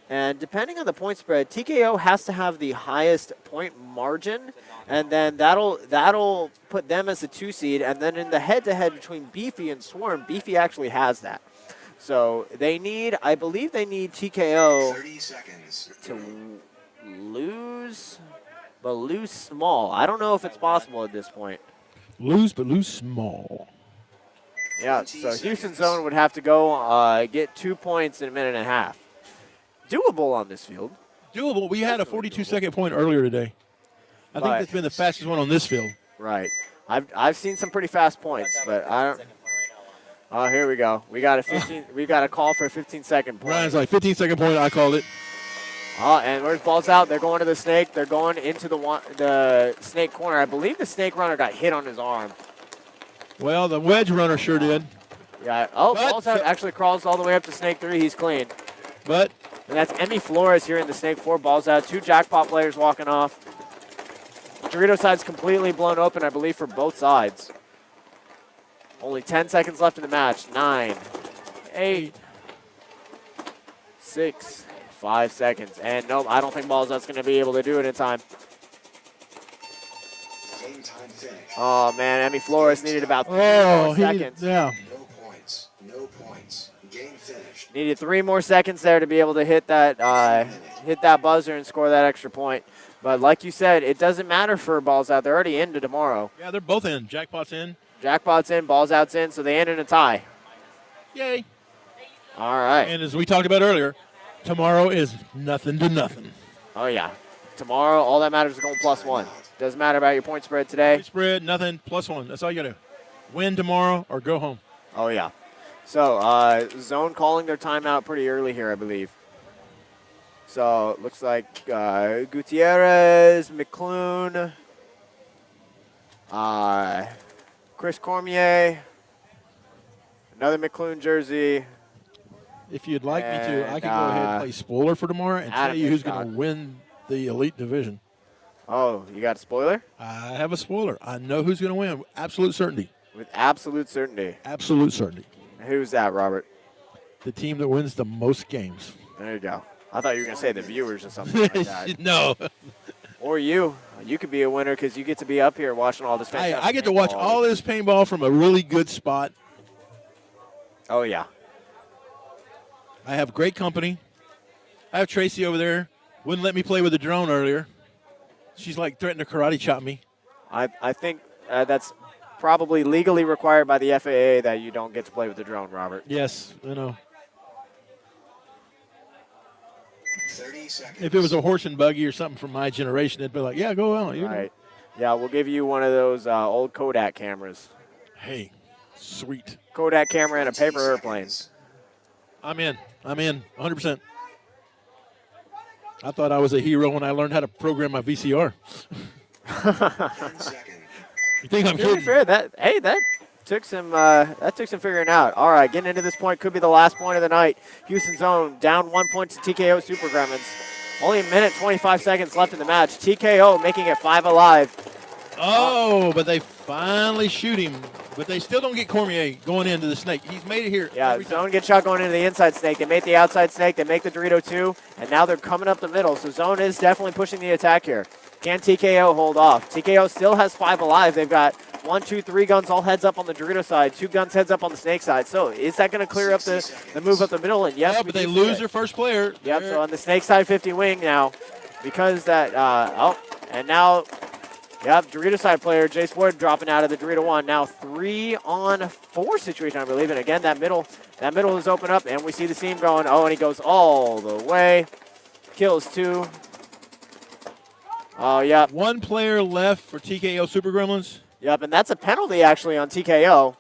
And depending on the point spread, TKO has to have the highest point margin, and then that'll put them as the 2 seed. And then in the head-to-head between Beefy and Swarm, Beefy actually has that. So I believe they need TKO 30 seconds. to lose, but lose small. I don't know if it's possible at this point. Lose small. Yeah, so Houston Zone would have to go get 2 points in a minute and a half. Doable on this field. Doable. We had a 42-second point earlier today. I think that's been the fastest one on this field. Right. I've seen some pretty fast points, but I don't. Oh, here we go. We got a call for a 15-second point. Ryan's like 15-second point. I called it. Oh, and where's balls out? They're going to the snake. They're going into the snake corner. I believe the snake runner got hit on his arm. Well, the wedge runner sure did. Yeah. Oh, balls out actually crawls all the way up to snake 3. He's clean. And that's Emmy Flores here in the snake 4. Balls out. 2 Jackpot players walking off. Dorito side's completely blown open, I believe, for both sides. Only 10 seconds left in the match. 9, 8, 6, 5 seconds. And nope, I don't think Balls out's going to be able to do it in time. Game time finish. Oh, man, Emmy Flores needed about 3 more seconds. Yeah. No points. No points. Game finished. Needed 3 more seconds there to be able to hit that buzzer and score that extra point. But like you said, it doesn't matter for Balls out. They're already into tomorrow. Yeah, they're both in. Jackpot's in. Jackpot's in, Balls out's in, so they end in a tie. Yay. All right. And as we talked about earlier, tomorrow is nothing to nothing. Oh, yeah. Tomorrow, all that matters is going +1. Doesn't matter about your point spread today. Point spread, nothing, +1. That's all you got to do. Win tomorrow or go home. Oh, yeah. So, Zone calling their timeout pretty early here, I believe. So, it looks like Gutierrez, McClune, Chris Cormier, another McClune jersey. If you'd like me to, I can go ahead and play spoiler for tomorrow and tell you who's going to win the Elite Division. Oh, you got a spoiler? I have a spoiler. I know who's going to win with absolute certainty. With absolute certainty. Absolute certainty. Who's that, Robert? The team that wins the most games. There you go. I thought you were going to say the viewers or something like that. No. Or you. You could be a winner because you get to be up here watching all this fantastic I get to watch all this paintball from a really good spot. Oh, yeah. I have great company. I have Tracy over there. Wouldn't let me play with the drone earlier. She's like threatening to karate chop me. I think that's probably legally required by the FAA that you don't get to play with the drone, Robert. Yes, I know. seconds. If it was a horse and buggy or something from my generation, they'd be like, yeah, go on. You know. Right. Yeah, we'll give you one of those old Kodak cameras. Hey, sweet. Kodak camera and a paper airplane. I'm in. 100%. I thought I was a hero when I learned how to program my VCR. 1 second. You think I'm To be kidding? fair, that took some figuring out. All right, getting into this point could be the last point of the night. Houston Zone down 1 point to TKO Super Gremlins. Only a minute 25 seconds left in the match. TKO making it 5 alive. Oh, but they finally shoot him. But they still don't get Cormier going into the snake. He's made it here. Yeah, Zone gets shot going into the inside snake. They make the outside snake. They make the Dorito 2, and now they're coming up the middle. So Zone is definitely pushing the attack here. Can TKO hold off? TKO still has 5 alive. They've got 1, 2, 3 guns all heads up on the Dorito side, 2 guns heads up on the snake side. So is that going to clear up the move up the middle? And yes, Yeah, but they lose their first player. Yep, so on the snake side 50 wing now, because that, and now, yep, Dorito side player, Jace Wood dropping out of the Dorito 1. Now 3-on-4 situation, I believe. And again, that middle is open up, and we see the seam going. Oh, and he goes all the way. Kills 2. Oh, yep. 1 player left for TKO Super Gremlins. Yep, and that's a penalty actually on TKO.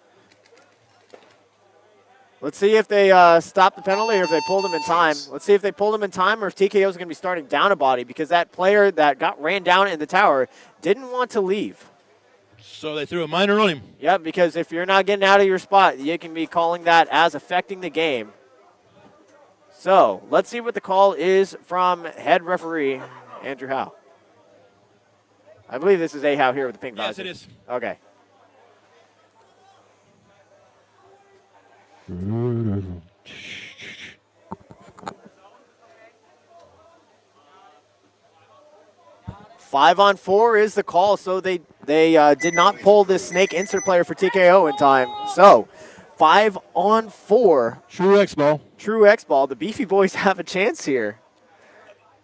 Let's see if they stop the penalty or if they pulled him in time. Let's see if they pulled him in time or if TKO is going to be starting down a body because that player that ran down in the tower didn't want to leave. So they threw a minor on him. Yep, because if you're not getting out of your spot, you can be calling that as affecting the game. So let's see what the call is from head referee Andrew Howe. I believe this is A. Howe here with the pink visor. Yes, it is. Okay. Five on 4 is the call, so they did not pull this snake insert player for TKO in time. So 5 on 4. True X ball. True X ball. The Beefy boys have a chance here.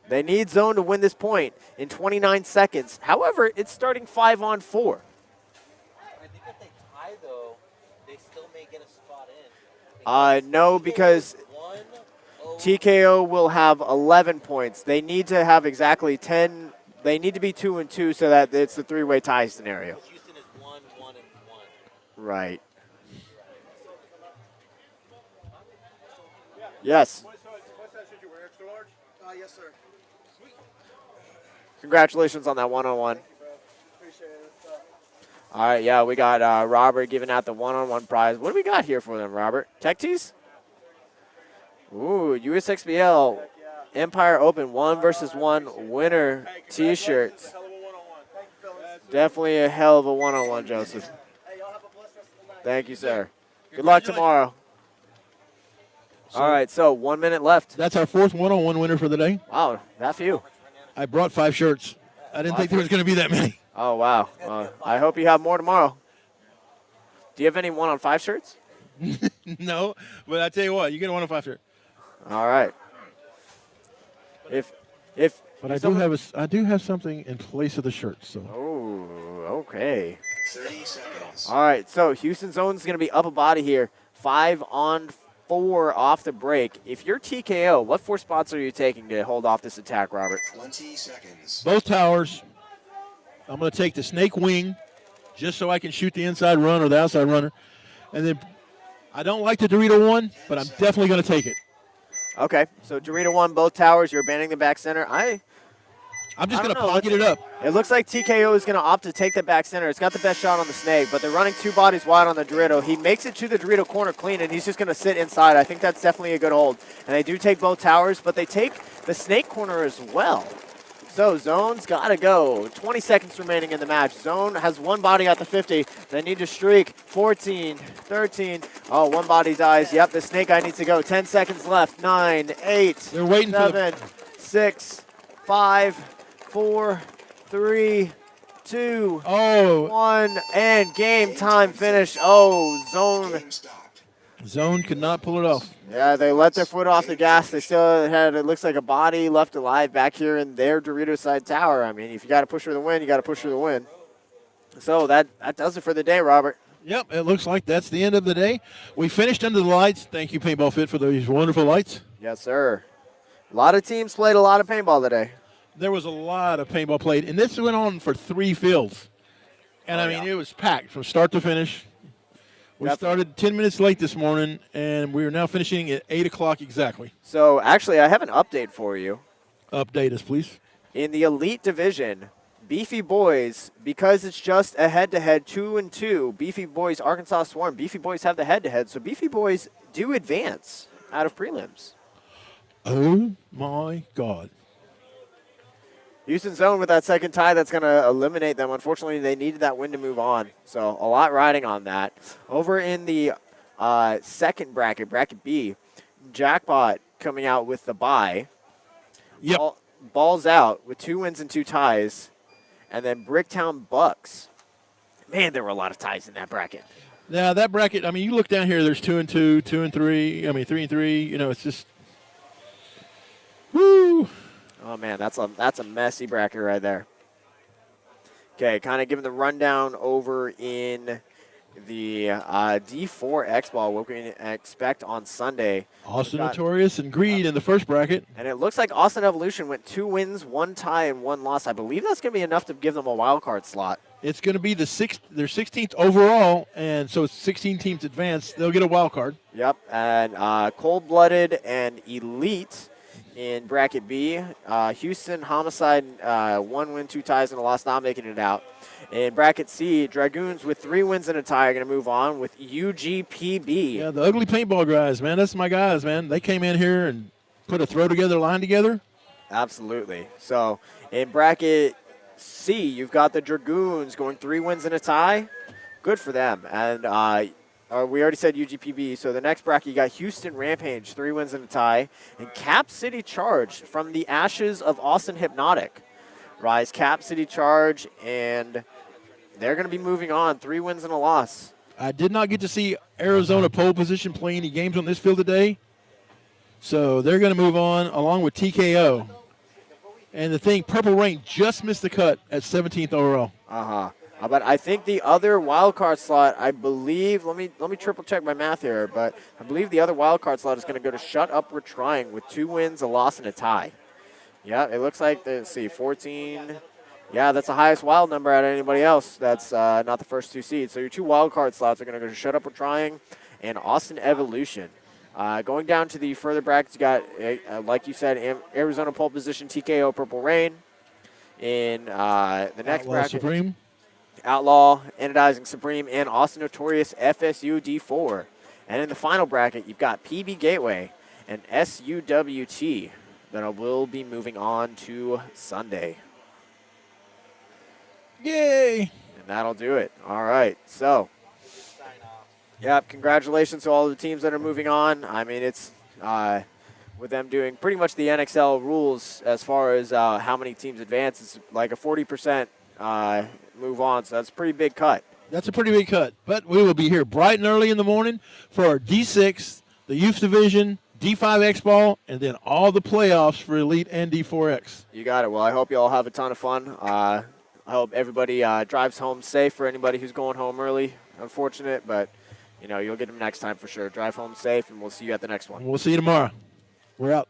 They need Zone to win this point in 29 seconds. However, it's starting 5 on 4. I think if they tie, though, they still may get a spot in. No, because TKO will have 11 points. They need to have exactly 10. They need to be 2 and 2 so that it's a 3-way tie scenario. Houston is 1, 1, and 1. Right. Yes. Yes, sir. Congratulations on that one-on-one. Appreciate it. All right, yeah, we got Robert giving out the one-on-one prize. What do we got here for them, Robert? Tech tees? Ooh, USXBL Empire Open 1 versus 1 winner T-shirts. Definitely a hell of a one-on-one, Joseph. Thank you, sir. Good luck tomorrow. All right, so 1 minute left. That's our 4th one-on-one winner for the day. Wow, that few. I brought 5 shirts. I didn't think there was going to be that many. Oh, wow. I hope you have more tomorrow. Do you have any 1-on-5 shirts? No, but I tell you what, you get a 1-on-5 shirt. All right. But I do have something in place of the shirt. So. Oh, okay. 30 seconds. All right, so Houston Zone's going to be up a body here. 5 on 4 off the break. If you're TKO, what 4 spots are you taking to hold off this attack, Robert? 20 seconds. Both towers. I'm going to take the snake wing just so I can shoot the inside run or the outside runner. And then I don't like the Dorito 1, but I'm definitely going to take it. Okay, so Dorito 1, both towers. You're abandoning the back center. I'm just going to pocket it up. It looks like TKO is going to opt to take the back center. It's got the best shot on the snake, but they're running 2 bodies wide on the Dorito. He makes it to the Dorito corner clean, and he's just going to sit inside. I think that's definitely a good hold. And they do take both towers, but they take the snake corner as well. So Zone's got to go. 20 seconds remaining in the match. Zone has 1 body at the 50. They need to streak. 14, 13. Oh, 1 body dies. Yep, the snake guy needs to go. 10 seconds left. 9, 8, They're waiting 7, 6, 5, 4, 3, 2, 1, and game time finish. Oh, Zone. Zone could not pull it off. Yeah, they let their foot off the gas. They still had, it looks like, a body left alive back here in their Dorito side tower. I mean, if you got to push for the win, you got to push for the win. So that does it for the day, Robert. Yep, it looks like that's the end of the day. We finished under the lights. Thank you, Paintball Fit, for these wonderful lights. Yes, sir. A lot of teams played a lot of paintball today. There was a lot of paintball played, and this went on for 3 fields. And, it was packed from start to finish. We started 10 minutes late this morning, and we are now finishing at 8 o'clock exactly. So, actually, I have an update for you. Update us, please. In the elite division, Beefy Boys, because it's just a head-to-head 2-2, Beefy Boys, Arkansas Swarm, Beefy Boys have the head-to-head, so Beefy Boys do advance out of prelims. Oh, my God. Houston Zone with that second tie, that's going to eliminate them. Unfortunately, they needed that win to move on, so a lot riding on that. Over in the second bracket, bracket B, Jackpot coming out with the bye. Yep. Balls out with 2 wins and 2 ties. And then Bricktown Bucks. Man, there were a lot of ties in that bracket. Now, that bracket, you look down here, there's 2 and 2, 2 and 3, 3 and 3. It's just, woo. Oh, man, that's a messy bracket right there. Okay, kind of giving the rundown over in the D4X ball, what we can expect on Sunday. Austin Notorious and Greed in the first bracket. And it looks like Austin Evolution went 2 wins, 1 tie, and 1 loss. I believe that's going to be enough to give them a wild card slot. It's going to be their 16th overall, and so it's 16 teams advanced. They'll get a wild card. Yep, and Cold-Blooded and Elite in bracket B. Houston Homicide, 1 win, 2 ties, and a loss, not making it out. In bracket C, Dragoons with 3 wins and a tie are going to move on with UGPB. Yeah, the ugly paintball guys, man. That's my guys, man. They came in here and put a throw together, line together. Absolutely. So in bracket C, you've got the Dragoons going 3 wins and a tie. Good for them. And we already said UGPB. So the next bracket, you got Houston Rampage, 3 wins and a tie. And Cap City Charge from the ashes of Austin Hypnotic. Rise Cap City Charge, and they're going to be moving on. 3 wins and a loss. I did not get to see Arizona pole position play any games on this field today. So they're going to move on along with TKO. And the thing, Purple Rain just missed the cut at 17th overall. But I think the other wild card slot, I believe, let me triple check my math here, but I believe the other wild card slot is going to go to Shut Up We're Trying with 2 wins, a loss, and a tie. Yeah, it looks like, let's see, 14. Yeah, that's the highest wild number out of anybody else. That's not the first 2 seeds. So your 2 wild card slots are going to go to Shut Up We're Trying and Austin Evolution. Going down to the further brackets, you got, like you said, Arizona pole position, TKO Purple Rain. In the next Outlaw bracket, Supreme. Outlaw, Anodizing Supreme, and Austin Notorious FSU D4. And in the final bracket, you've got PB Gateway and SUWT that will be moving on to Sunday. Yay! And that'll do it. All right. So, congratulations to all the teams that are moving on. It's with them doing pretty much the NXL rules as far as how many teams advance. It's like a 40% move on, so that's a pretty big cut. That's a pretty big cut. But we will be here bright and early in the morning for our D6, the Youth Division, D5X Ball, and then all the playoffs for Elite and D4X. You got it. Well, I hope you all have a ton of fun. I hope everybody drives home safe for anybody who's going home early. Unfortunate, but, you'll get them next time for sure. Drive home safe, and we'll see you at the next one. We'll see you tomorrow. We're out.